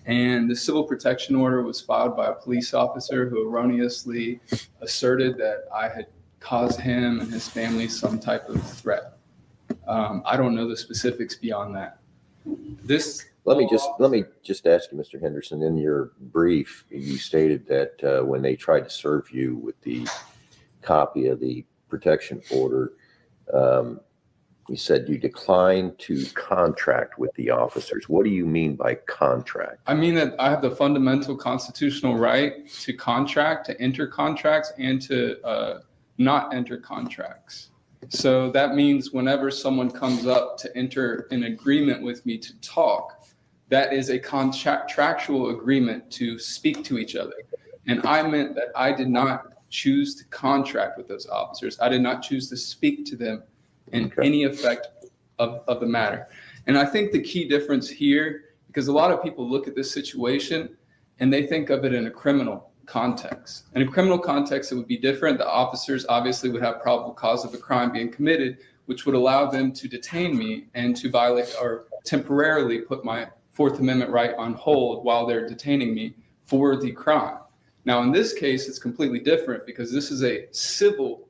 And the civil protection order was filed by a police officer who erroneously asserted that I had caused him and his family some type of threat. I don't know the specifics beyond that. Let me just ask you, Mr. Henderson, in your brief, you stated that when they tried to serve you with the copy of the protection order, you said you declined to contract with the officers. What do you mean by contract? I mean that I have the fundamental constitutional right to contract, to enter contracts, and to not enter contracts. So that means whenever someone comes up to enter an agreement with me to talk, that is a contractual agreement to speak to each other. And I meant that I did not choose to contract with those officers. I did not choose to speak to them in any effect of the matter. And I think the key difference here, because a lot of people look at this situation and they think of it in a criminal context. In a criminal context, it would be different. The officers obviously would have probable cause of a crime being committed, which would allow them to detain me and to violate or temporarily put my Fourth Amendment right on hold while they're detaining me for the crime. Now, in this case, it's completely different because this is a civil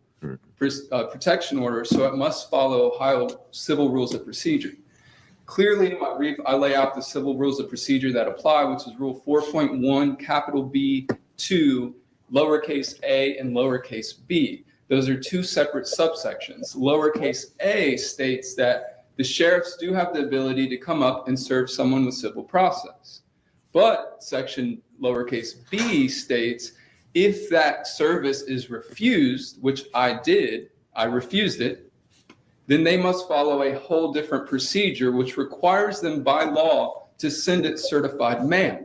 protection order, so it must follow Ohio civil rules of procedure. Clearly, in my brief, I lay out the civil rules of procedure that apply, which is Rule 4.1, capital B2, lowercase a and lowercase b. Those are two separate subsections. Lowercase a states that the sheriffs do have the ability to come up and serve someone with civil process. But section lowercase b states if that service is refused, which I did, I refused it, then they must follow a whole different procedure, which requires them by law to send it certified mail,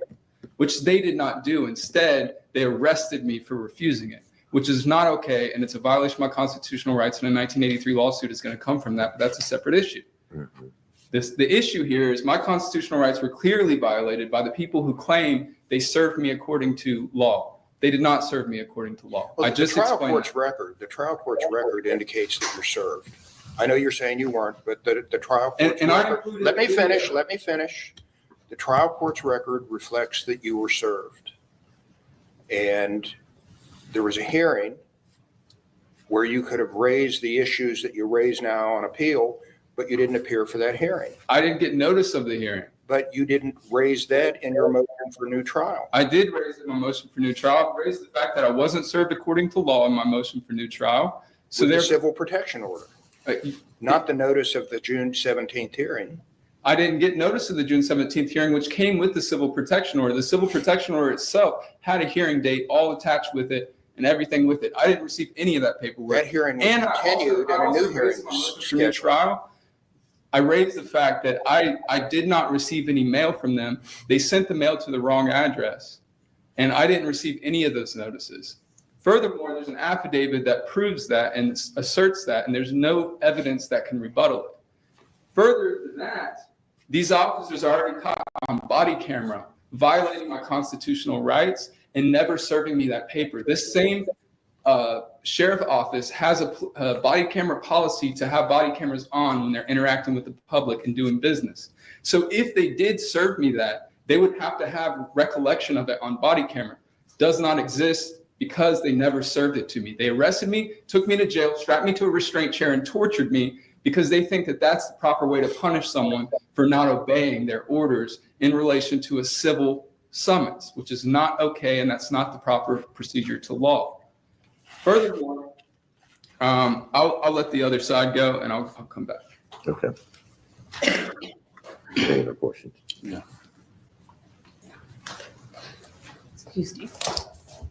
which they did not do. Instead, they arrested me for refusing it, which is not okay. And it's a violation of my constitutional rights. And a 1983 lawsuit is going to come from that, but that's a separate issue. The issue here is my constitutional rights were clearly violated by the people who claim they served me according to law. They did not serve me according to law. Well, I just the trial explained court's record indicates that you're served. I know you're saying you weren't, but the trial court's record. Let me finish. The trial court's record reflects that you were served. And there was a hearing where you could have raised the issues that you raise now on appeal, but you didn't appear for that hearing. I didn't get notice of the hearing. But you didn't raise that in your motion for new trial. I did raise it in my motion for new trial. I raised the fact that I wasn't served according to law in my motion for new trial. So there's a civil protection order, not the notice of the June 17th hearing. I didn't get notice of the June 17th hearing, which came with the civil protection order. The civil protection order itself had a hearing date all attached with it and everything with it. I didn't receive any of that paperwork. That hearing was continued and a new hearing was scheduled. Trial. I raised the fact that I did not receive any mail from them. They sent the mail to the wrong address, and I didn't receive any of those notices. Furthermore, there's an affidavit that proves that and asserts that, and there's no evidence that can rebuttal it. Further than that, these officers are already caught on body camera, violating my constitutional rights and never serving me that paper. This same sheriff office has a body camera policy to have body cameras on when they're interacting with the public and doing business. So if they did serve me that, they would have to have recollection of it on body camera. Does not exist because they never served it to me. They arrested me, took me to jail, strapped me to a restraint chair, and tortured me because they think that that's the proper way to punish someone for not obeying their orders in relation to a civil summons, which is not okay, and that's not the proper procedure to law. Furthermore, I'll let the other side go, and I'll come back. Okay. Any other questions? No. Excuse me.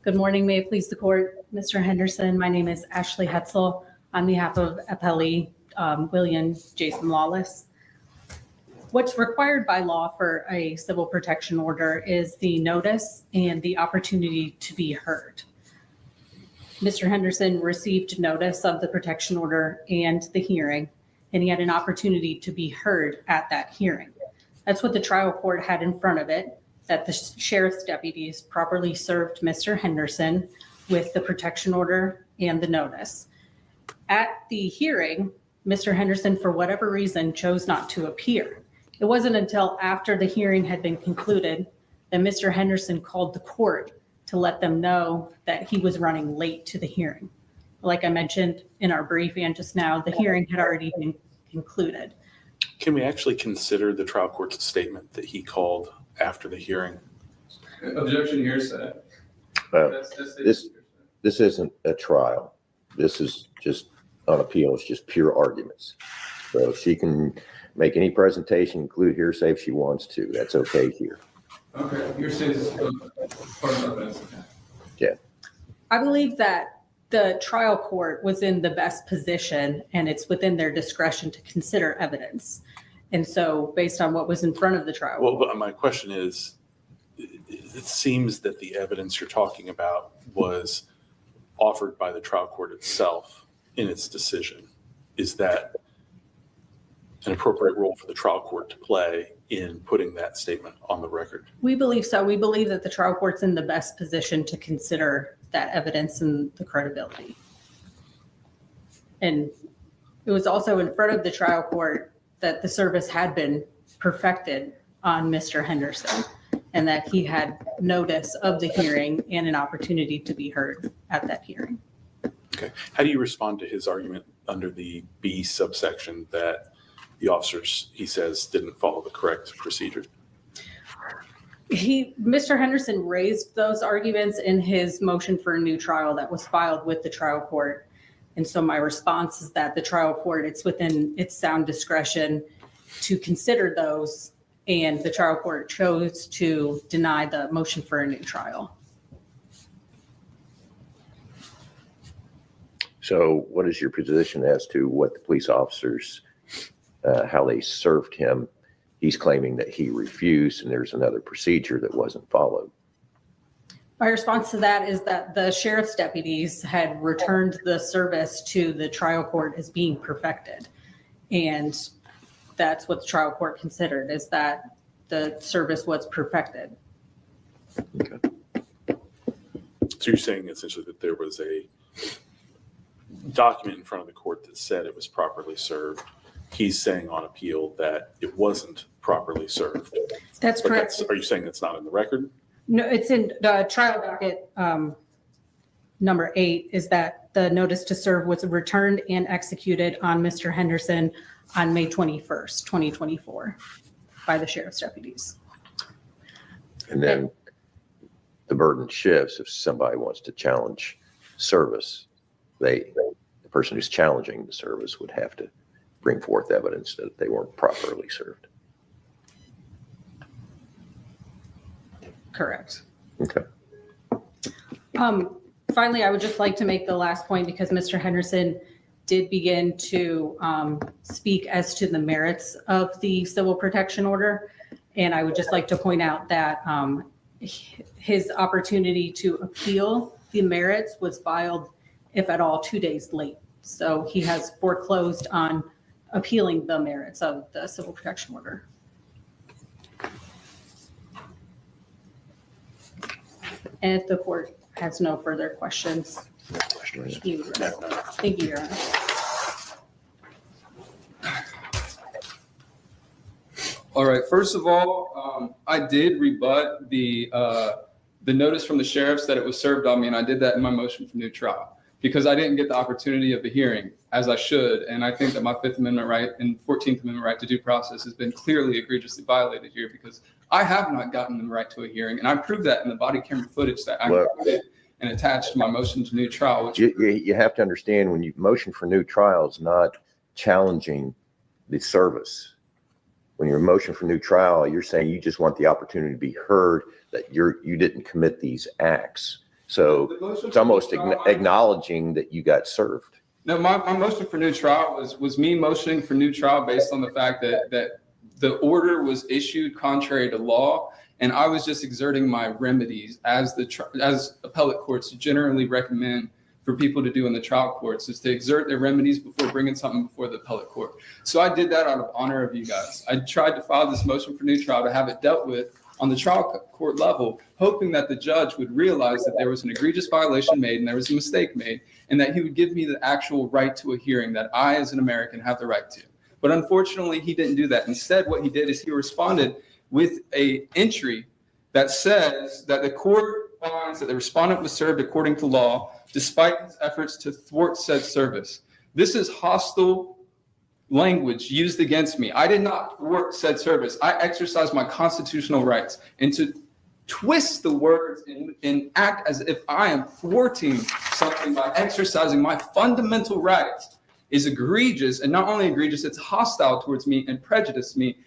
Good morning. May it please the court. Mr. Henderson, my name is Ashley Hetzel on behalf of appellee William Jason Lawless. What's required by law for a civil protection order is the notice and the opportunity to be heard. Mr. Henderson received notice of the protection order and the hearing, and he had an opportunity to be heard at that hearing. That's what the trial court had in front of it, that the sheriff's deputies properly served Mr. Henderson with the protection order and the notice. At the hearing, Mr. Henderson, for whatever reason, chose not to appear. It wasn't until after the hearing had been concluded that Mr. Henderson called the court to let them know that he was running late to the hearing. Like I mentioned in our brief and just now, the hearing had already been concluded. Can we actually consider the trial court's statement that he called after the hearing? Objection hearsay. This isn't a trial. This is just on appeal. It's just pure arguments. So she can make any presentation, include hearsay if she wants to. That's okay here. Okay, hearsay is part of evidence. Yeah. I believe that the trial court was in the best position and it's within their discretion to consider evidence. And so based on what was in front of the trial Well, but my question is, it seems that the evidence you're talking about was offered by the trial court itself in its decision. Is that an appropriate role for the trial court to play in putting that statement on the record? We believe so. We believe that the trial court's in the best position to consider that evidence and the credibility. And it was also in front of the trial court that the service had been perfected on Mr. Henderson and that he had notice of the hearing and an opportunity to be heard at that hearing. Okay. How do you respond to his argument under the B subsection that the officers, he says, didn't follow the correct procedure? Mr. Henderson raised those arguments in his motion for a new trial that was filed with the trial court. And so my response is that the trial court, it's within its sound discretion to consider those, and the trial court chose to deny the motion for a new trial. So what is your position as to what the police officers, how they served him? He's claiming that he refused and there's another procedure that wasn't followed. My response to that is that the sheriff's deputies had returned the service to the trial court as being perfected. And that's what the trial court considered, is that the service was perfected. Okay. So you're saying essentially that there was a document in front of the court that said it was properly served. He's saying on appeal that it wasn't properly served. That's correct. Are you saying that's not in the record? No, it's in the trial docket number 8, is that the notice to serve was returned and executed on Mr. Henderson on May 21st, 2024 by the sheriff's deputies. And then the burden shifts if somebody wants to challenge service. The person who's challenging the service would have to bring forth evidence that they weren't properly served. Correct. Okay. Finally, I would just like to make the last point, because Mr. Henderson did begin to speak as to the merits of the civil protection order. And I would just like to point out that his opportunity to appeal The merits was filed, if at all, 2 days late. So he has foreclosed on appealing the merits of the civil protection order. And if the court has no further questions, thank you, Your Honor. All right. First of all, I did rebut the notice from the sheriffs that it was served on me, and I did that in my motion for new trial because I didn't get the opportunity of a hearing as I should, and I think that my Fifth Amendment right and 14th Amendment right to due process has been clearly egregiously violated here because I have not gotten the right to a hearing, and I proved that in the body camera footage that I included and attached to my motion to new trial. Which you have to understand when you motion for new trial is not challenging the service. When you're motion for new trial, you're saying you just want the opportunity to be heard that you didn't commit these acts. So it's almost acknowledging that you got served. No, my motion for new trial was me motioning for new trial based on the fact that the order was issued contrary to law, and I was just exerting my remedies as appellate courts generally recommend for people to do in the trial courts, is to exert their remedies before bringing something before the appellate court. So I did that out of honor of you guys. I tried to file this motion for new trial to have it dealt with on the trial court level, hoping that the judge would realize that there was an egregious violation made and there was a mistake made, and that he would give me the actual right to a hearing that I, as an American, have the right to. But unfortunately, he didn't do that. Instead, what he did is he responded with an entry that says that the court finds that the respondent was served according to law, despite his efforts to thwart said service. This is hostile language used against me. I did not thwart said service. I exercised my constitutional rights. And to twist the words and act as if I am thwarting something by exercising my fundamental rights is egregious. And not only egregious, it's hostile towards me and prejudiced me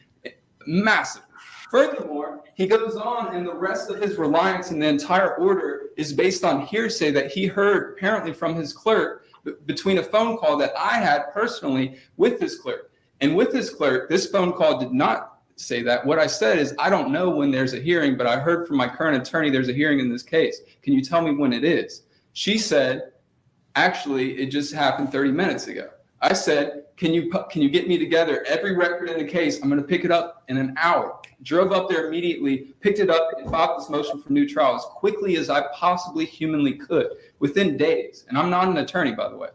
massively. Furthermore, he goes on, and the rest of his reliance in the entire order is based on hearsay that he heard apparently from his clerk between a phone call that I had personally with his clerk. And with his clerk, this phone call did not say that. What I said is, I don't know when there's a hearing, but I heard from my current attorney there's a hearing in this case. Can you tell me when it is? She said, actually, it just happened 30 minutes ago. I said, can you get me together every record in the case? I'm going to pick it up in an hour. Drove up there immediately, picked it up, and filed this motion for new trial as quickly as I possibly humanly could, within days. And I'm not an attorney, by the way.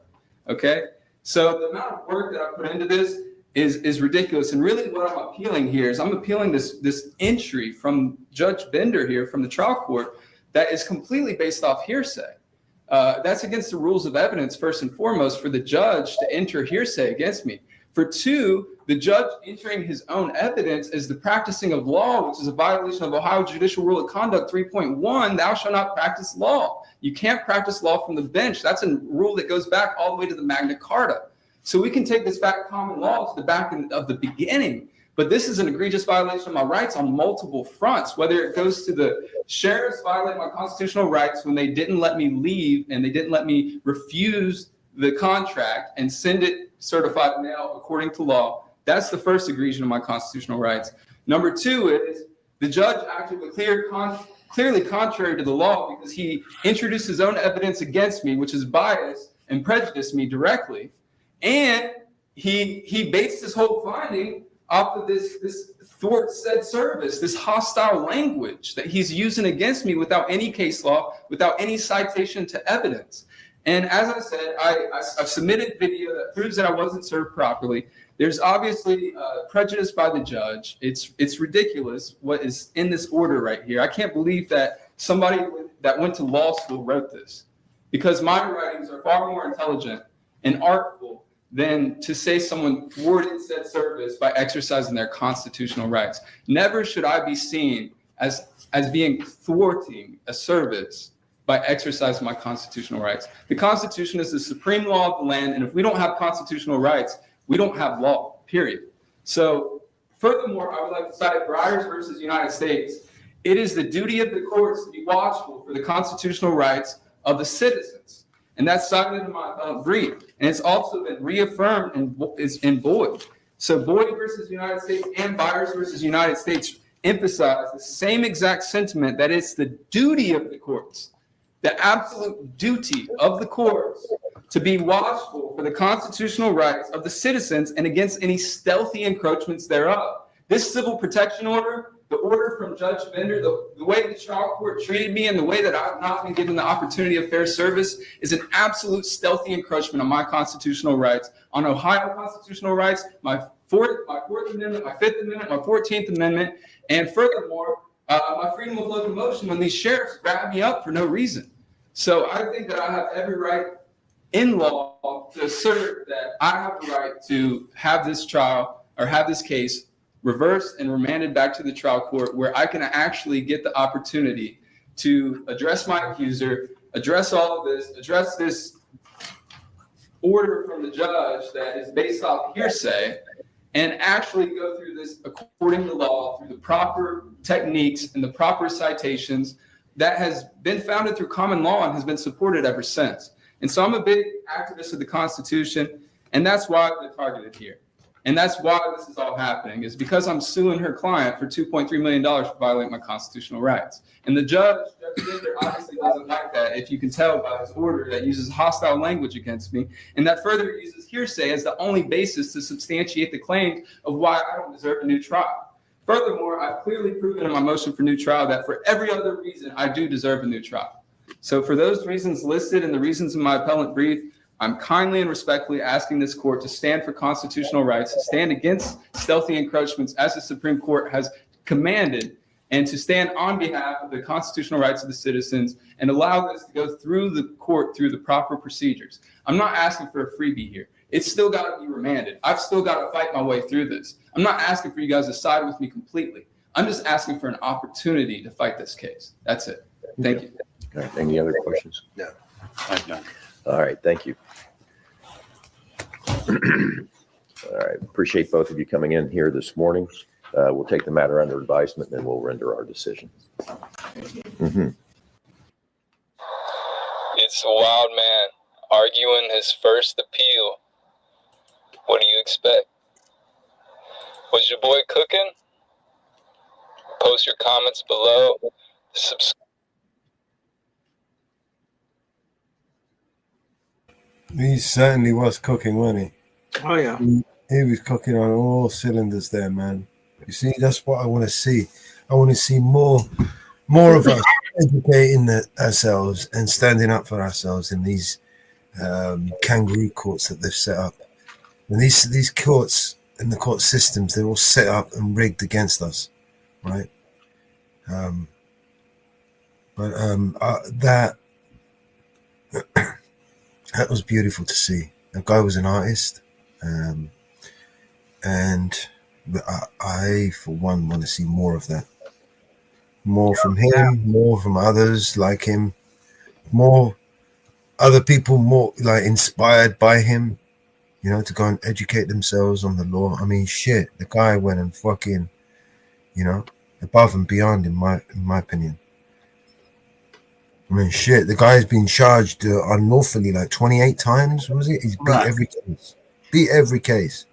Okay? So the amount of work that I put into this is ridiculous. And really what I'm appealing here is I'm appealing this entry from Judge Bender here from the trial court that is completely based off hearsay. That's against the rules of evidence, first and foremost, for the judge to enter hearsay against me. For two, the judge entering his own evidence as the practicing of law, which is a violation of Ohio Judicial Rule of Conduct 3.1, thou shalt not practice law. You can't practice law from the bench. That's a rule that goes back all the way to the Magna Carta. So we can take this back common law to the back of the beginning. But this is an egregious violation of my rights on multiple fronts, whether it goes to the sheriffs violating my constitutional rights when they didn't let me leave and they didn't let me refuse the contract and send it certified mail according to law. That's the first egregion of my constitutional rights. Number two is the judge acted with clearly contrary to the law because he introduced his own evidence against me, which is biased and prejudiced me directly. And he based his whole finding off of this thwart said service, this hostile language that he's using against me without any case law, without any citation to evidence. And as I said, I've submitted video that proves that I wasn't served properly. There's obviously prejudice by the judge. It's ridiculous what is in this order right here. I can't believe that somebody that went to law school wrote this, because my writings are far more intelligent and artful than to say someone thwarted said service by exercising their constitutional rights. Never should I be seen as being thwarting a service by exercising my constitutional rights. The Constitution is the supreme law of the land, and if we don't have constitutional rights, we don't have law, period. So furthermore, I would like to cite Briars versus United States. It is the duty of the courts to be watchful for the constitutional rights of the citizens. And that's cited in my brief. And it's also been reaffirmed in Boyd. So Boyd versus United States and Briars versus United States emphasize the same exact sentiment, that it's the duty of the courts the absolute duty of the courts to be watchful for the constitutional rights of the citizens and against any stealthy encroachments thereof. This civil protection order, the order from Judge Bender, the way the trial court treated me and the way that I've not been given the opportunity of fair service is an absolute stealthy encroachment on my constitutional rights, on Ohio constitutional rights, my Fourth Amendment, my Fifth Amendment, my 14th Amendment, and furthermore, my freedom of locomotion when these sheriffs grab me up for no reason. So I think that I have every right in law to assert that I have the right to have this trial or have this case reversed and remanded back to the trial court where I can actually get the opportunity to address my accuser, address all of this, address this order from the judge that is based off hearsay, and actually go through this according to law through the proper techniques and the proper citations that has been founded through common law and has been supported ever since. And so I'm a big activist of the Constitution, and that's why I've been targeted here. And that's why this is all happening, is because I'm suing her client for $2.3 million for violating my constitutional rights. And the judge, Judge Bender, obviously doesn't like that, if you can tell by his order that uses hostile language against me, and that further uses hearsay as the only basis to substantiate the claims of why I don't deserve a new trial. Furthermore, I've clearly proven in my motion for new trial that for every other reason, I do deserve a new trial. So for those reasons listed and the reasons in my appellant brief, I'm kindly and respectfully asking this court to stand for constitutional rights, to stand against stealthy encroachments as the Supreme Court has commanded, and to stand on behalf of the constitutional rights of the citizens and allow this to go through the court through the proper procedures. I'm not asking for a freebie here. It's still got to be remanded. I've still got to fight my way through this. I'm not asking for you guys to side with me completely. I'm just asking for an opportunity to fight this case. That's it. Thank you. All right, any other questions? No, I have none. All right, thank you. All right, appreciate both of you coming in here this morning. We'll take the matter under advisement, and then we'll render our decision. Mm-hmm. It's a wild man arguing his first appeal. What do you expect? Was your boy cooking? Post your comments below. He certainly was cooking, wasn't he? Oh, yeah. He was cooking on all cylinders there, man. You see, that's what I want to see. I want to see more of us educating ourselves and standing up for ourselves in these kangaroo courts that they've set up. And these courts and the court systems, they're all set up and rigged against us, right? That was beautiful to see. That guy was an artist, and I, for one, want to see more of that. More from him, more from others like him, more other people more like inspired by him, you know, to go and educate themselves on the law. I mean, shit, the guy went and fucking, you know, above and beyond in my opinion. I mean, shit, the guy's been charged unlawfully like 28 times, was it? He's beat every case. Beat every case.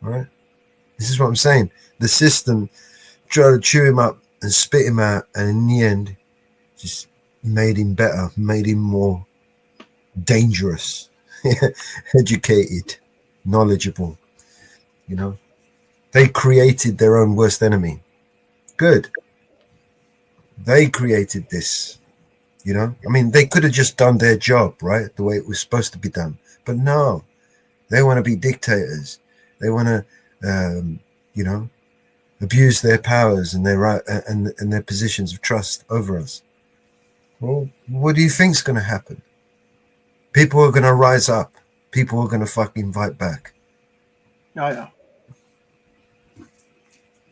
All right? This is what I'm saying. The system tried to chew him up and spit him out, and in the end, just made him better, made him more dangerous, educated, knowledgeable. You know, they created their own worst enemy. Good. They created this. You know, I mean, they could have just done their job, right? The way it was supposed to be done. But no, they want to be dictators. They want to, you know, abuse their powers and their right and their positions of trust over us. Well, what do you think's going to happen? People are going to rise up. People are going to fucking fight back. Oh, yeah.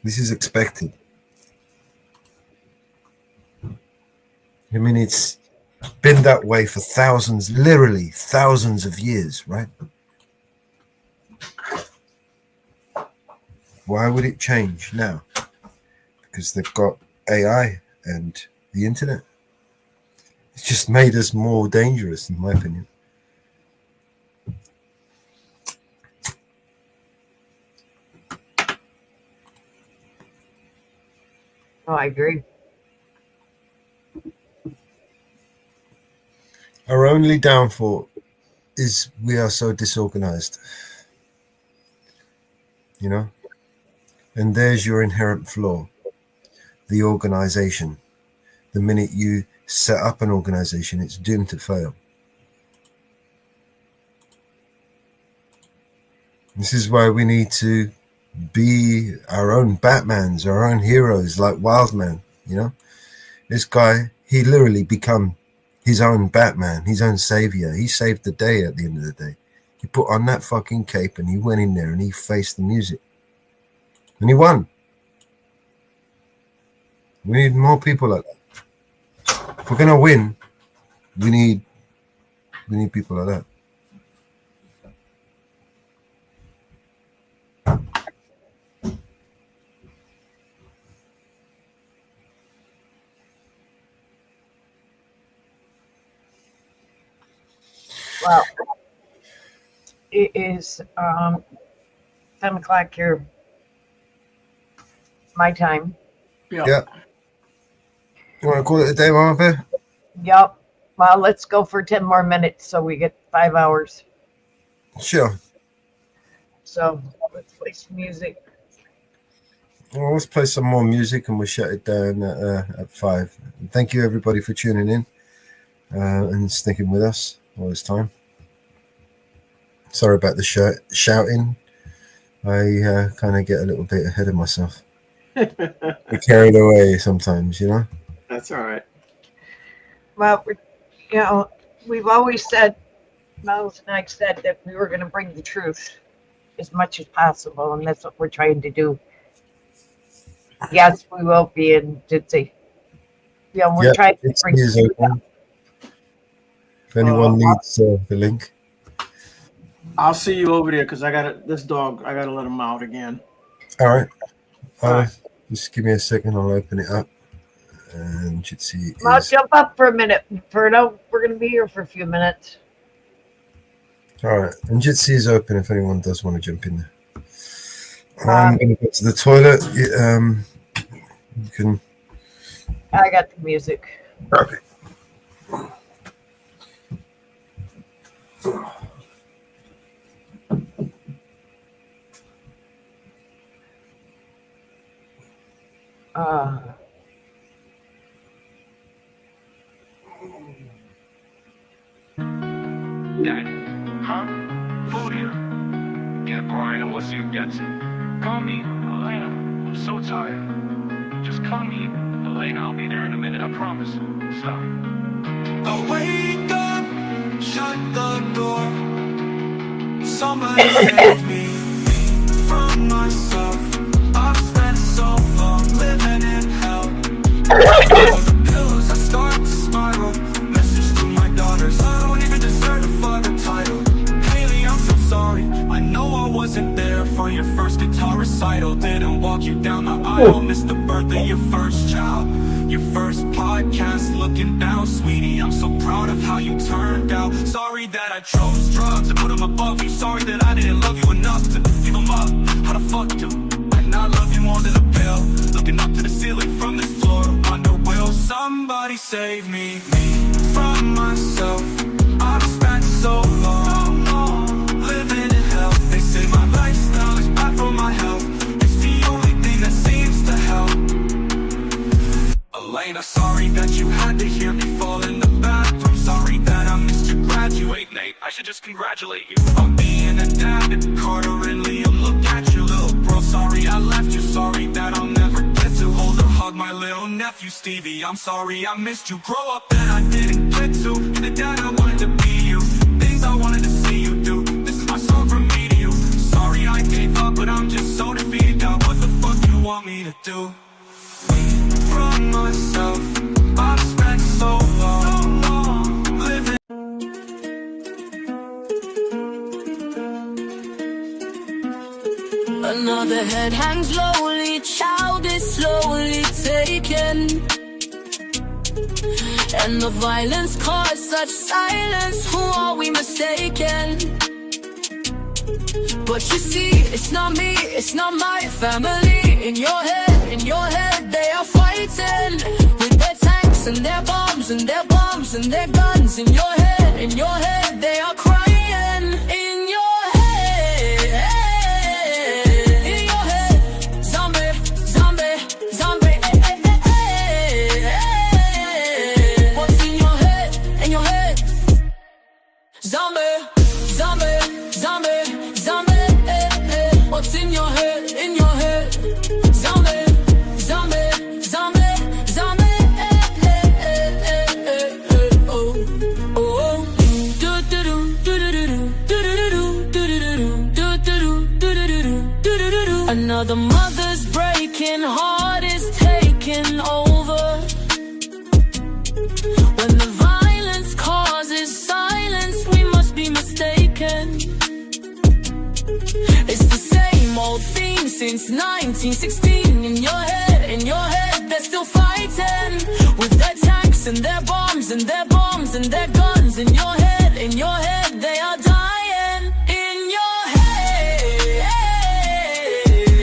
This is expected. I mean, it's been that way for thousands, literally thousands of years, right? Why would it change now? Because they've got AI and the internet. It's just made us more dangerous, in my opinion. Oh, I agree. Our only downfall is we are so disorganized. You know? And there's your inherent flaw, the organization. The minute you set up an organization, it's doomed to fail. This is why we need to be our own Batmans, our own heroes, like Wildman, you know? This guy, he literally become his own Batman, his own savior. He saved the day at the end of the day. He put on that fucking cape and he went in there and he faced the music. And he won. We need more people like that. If we're gonna win, we need people like that. Well, it is 10 o'clock here, my time. Yeah. You want to call it a day, Mamabear? Yep. Well, let's go for 10 more minutes so we get 5 hours. Sure. So let's play some music. Well, let's play some more music and we'll shut it down at 5. And thank you, everybody, for tuning in and sticking with us all this time. Sorry about the shouting. I kind of get a little bit ahead of myself. We're carried away sometimes, you know? That's all right. Well, you know, we've always said, Mellows and I said that we were going to bring the truth as much as possible, and that's what we're trying to do. Yes, we will be in Jitsi. Yeah, we're trying to bring the truth out. If anyone needs the link. I'll see you over there because I got this dog. I got to let him out again. All right. Just give me a second. I'll open it up. And Jitsi I'll jump up for a minute. Ferno, we're going to be here for a few minutes. All right. And Jitsi is open if anyone does want to jump in there. I'm going to go to the toilet. You can. I got the music. Okay. Daddy, huh? Food here. Get Brian and we'll see who gets it. Call me, Elena. I'm so tired. Just call me, Elena. I'll be there in a minute, I promise. Stop. I wake up, shut the door. Somebody save me from myself. I've spent so long living in hell. All the pills, I start to spiral. Message to my daughters, I don't even deserve the father title. Haley, I'm so sorry. I know I wasn't there for your first guitar recital. Didn't walk you down the aisle. Missed the birth of your first child. Your first podcast, looking down, sweetie. I'm so proud of how you turned out. Sorry that I chose drugs and put them above you. Sorry that I didn't love you enough to give them up. How the fuck do I not love you more than a pill? Looking up to the ceiling from this floor. Wonder, will somebody save me from myself? I've spent so long living in hell. They say my lifestyle is bad for my health. It's the only thing that seems to help. Elena, sorry that you had to hear me fall in the bathroom. Sorry that I missed you graduate, Nate. I should just congratulate you on being a dad. Carter and Liam, look at your little bro. Sorry I left you. Sorry that I'll never get to hold or hug my little nephew Stevie. I'm sorry I missed you. Grow up that I didn't get to. You're the dad I wanted to be you. Things I wanted to see you do. This is my song from me to you. Sorry I gave up, but I'm just so defeated now. What the fuck you want me to do? From myself, I've spent so long living. Another head hangs lowly, child is slowly taken, and the violence caused such silence. Who are we mistaken? But you see, it's not me, it's not my family. In your head, they are fighting with their tanks attacks and their bombs and their bombs and their guns in your head, they are crying in your head, in your head. Zombie, zombie, zombie, what's in your head, in your head? Zombie, zombie, zombie, zombie, what's in your head, in your head? Zombie, zombie, zombie, zombie, oh, oh, do-do-do, do-do-do-do, do-do-do-do, do-do-do-do, another mother's breaking heart is taking over. When the violence causes silence, we must be mistaken. It's the same old theme since 1916. In your head, they're still fighting with their tanks and their bombs and their bombs and their guns. In your head, they are dying. In your head,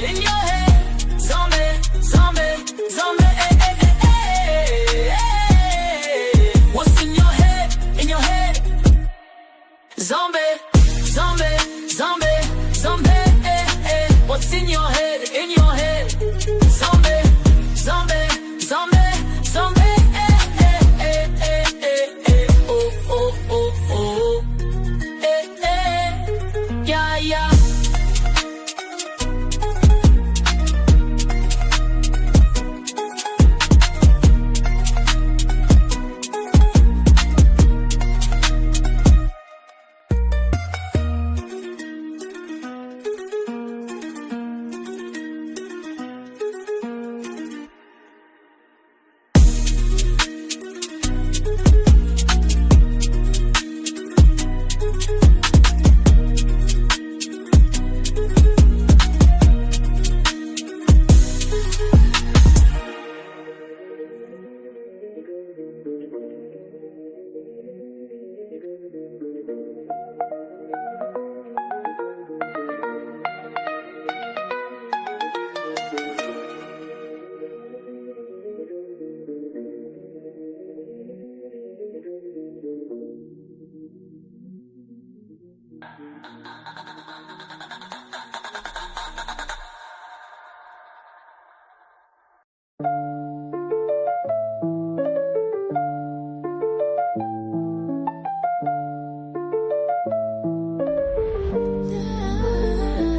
in your head, zombie, zombie, zombie. What's in your head, in your head? Zombie, zombie, zombie, zombie. What's in your head, in your head? Zombie, zombie, zombie, zombie. Oh, oh, oh, oh. Yeah, yeah.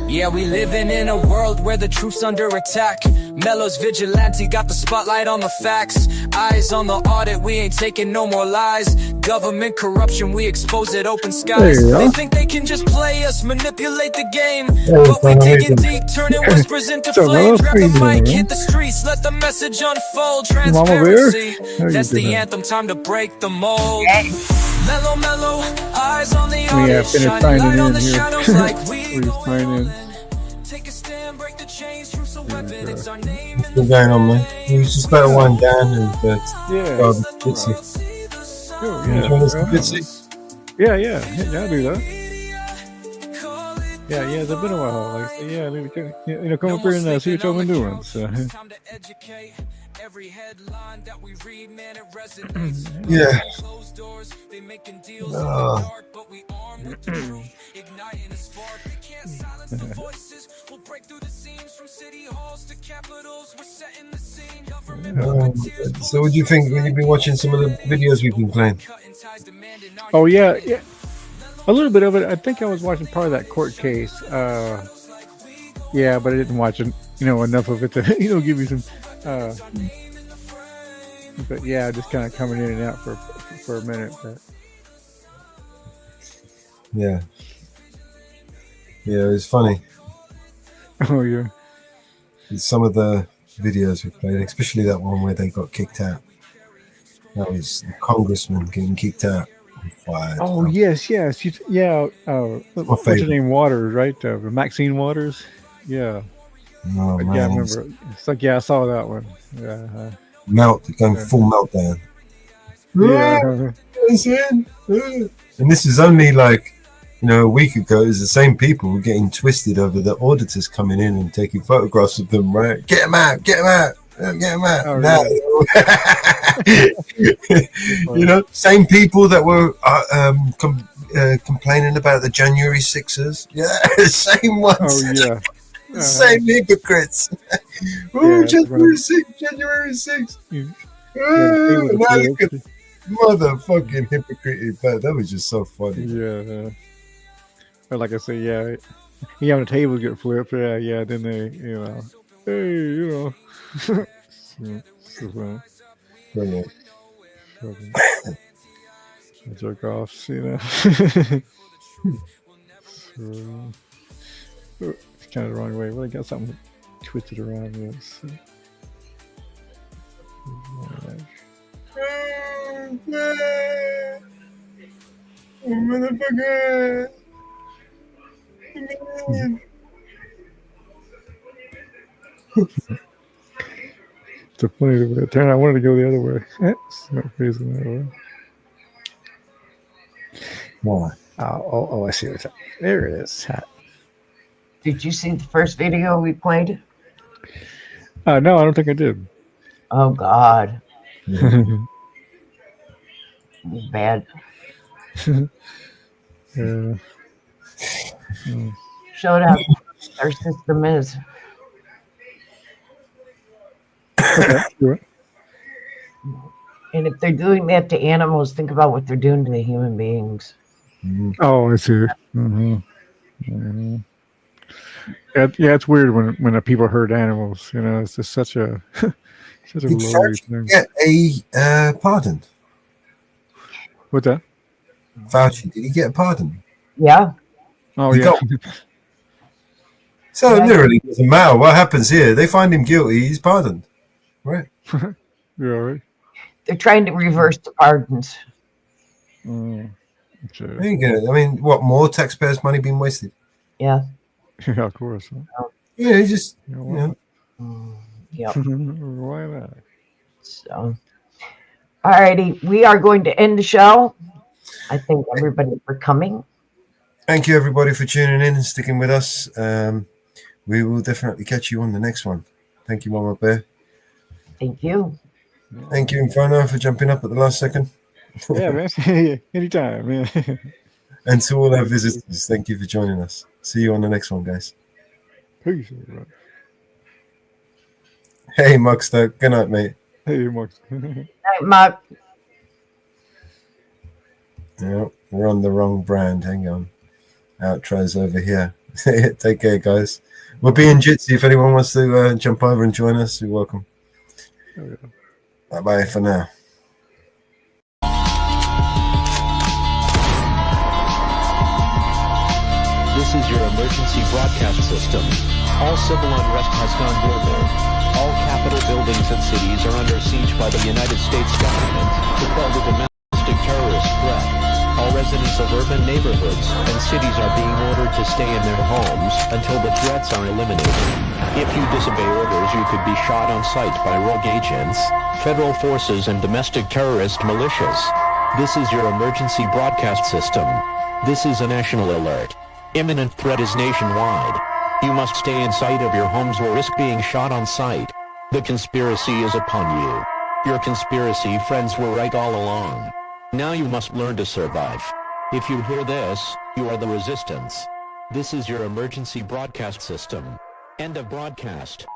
Yeah, we living in a world where the truth's under attack. Mellows vigilante got the spotlight on the facts. Eyes on the audit, we ain't taking no more lies. Government corruption, we expose it, open skies. They think they can just play us, manipulate the game. But we digging deep, turning whispers into flames. Grab the mic, hit the streets, let the message unfold. Transparency, that's the anthem, time to break the mold. Mellow, mellow, eyes on the audit, shining light on the shadows like we go. Take a stand, break the chains, truth's a weapon, it's our name. What's been going on, man? He was just about to wind down and Bitsy. Cool, You wanna listen to Bitsy? Yeah, I'll do that. Yeah, it's been a while. Like, come up here and see what y'all been doing. So. Every headline that we read, man, it resonates. Yeah. Closed doors, they making deals but we armed with the truth, igniting a spark. They can't silence the voices. We'll break through the seams from city halls to capitals. We're setting the scene. Government So what do you think when you've been watching some of the videos we've been playing? Oh yeah. A little bit of it. I think I was watching part of that court case. Yeah, but I didn't watch enough of it to give me some. But yeah, just kind of coming in and out for a minute. But. Yeah, it was funny. Oh yeah. Some of the videos we played, especially that one where they got kicked out. That was the congressman getting kicked out. Fired. Oh yes. Yeah. What's her name? Waters, right? Maxine Waters. Yeah. Oh, man. Yeah, I remember. It's like, I saw that one. Yeah. Going full meltdown. Yeah. And this is only like, a week ago. It was the same people were getting twisted over the auditors coming in and taking photographs of them, right? Get them out. Get him out. Oh, No. You know, same people that were complaining about the January 6ers. Yeah, same ones. Oh, yeah. Same hypocrites. Oh, January 6th, January 6th. Now look at motherfucking hypocrite. That was just so funny. Yeah. But like I said, yeah. Yeah, when the tables get flipped, yeah, then they, hey, so funny. Brilliant. Jerk offs, it's kind of the wrong way. Well, I got something twisted around this. Motherfucker. It's a funny way. Turn. I wanted to go the other way. It's not facing that way. Why? Oh, I see what's happening. There it is. Did you see the first video we played? No, I don't think I did. Oh, God. Bad. Yeah. Showed how our system is. Okay, sure. And if they're doing that to animals, think about what they're doing to the human beings. Oh, I see. Yeah, it's weird when the people hurt animals. It's just such a such a Did low Fauci thing. get a pardon? What's that? Fauci, did he get a pardon? Yeah. Oh, He yeah. got- So it literally doesn't matter what happens here. They find him guilty, he's pardoned. Right. Yeah, right. They're trying to reverse the pardons. There you go. I mean, what, more taxpayers' money being wasted? Yeah. Yeah, of course. Yeah, just, Yeah. Why not? So, alrighty, we are going to end the show. I thank everybody for coming. Thank you, everybody, for tuning in and sticking with us. We will definitely catch you on the next one. Thank you, Mamabear. Thank you. Thank you, Inferno, for jumping up at the last second. Yeah, man. Anytime, man. And to all our visitors, thank you for joining us. See you on the next one, guys. Peace, everybody. Hey, Muckster. Good night, mate. Hey, Max. Night, Mark. Yeah, we're on the wrong brand. Hang on. Outro's over here. Take care, guys. We'll be in Jitsi. If anyone wants to jump over and join us, you're welcome. Oh, yeah. Bye-bye for now. This is your emergency broadcast system. All civil unrest has gone global. All capital buildings and cities are under siege by the United States government to quell the domestic terrorist threat. All residents of urban neighborhoods and cities are being ordered to stay in their homes until the threats are eliminated. If you disobey orders, you could be shot on sight by rogue agents, federal forces, and domestic terrorist militias. This is your emergency broadcast system. This is a national alert. Imminent threat is nationwide. You must stay in sight of your homes or risk being shot on sight. The conspiracy is upon you. Your conspiracy friends were right all along. Now you must learn to survive. If you hear this, you are the resistance. This is your emergency broadcast system. End of broadcast.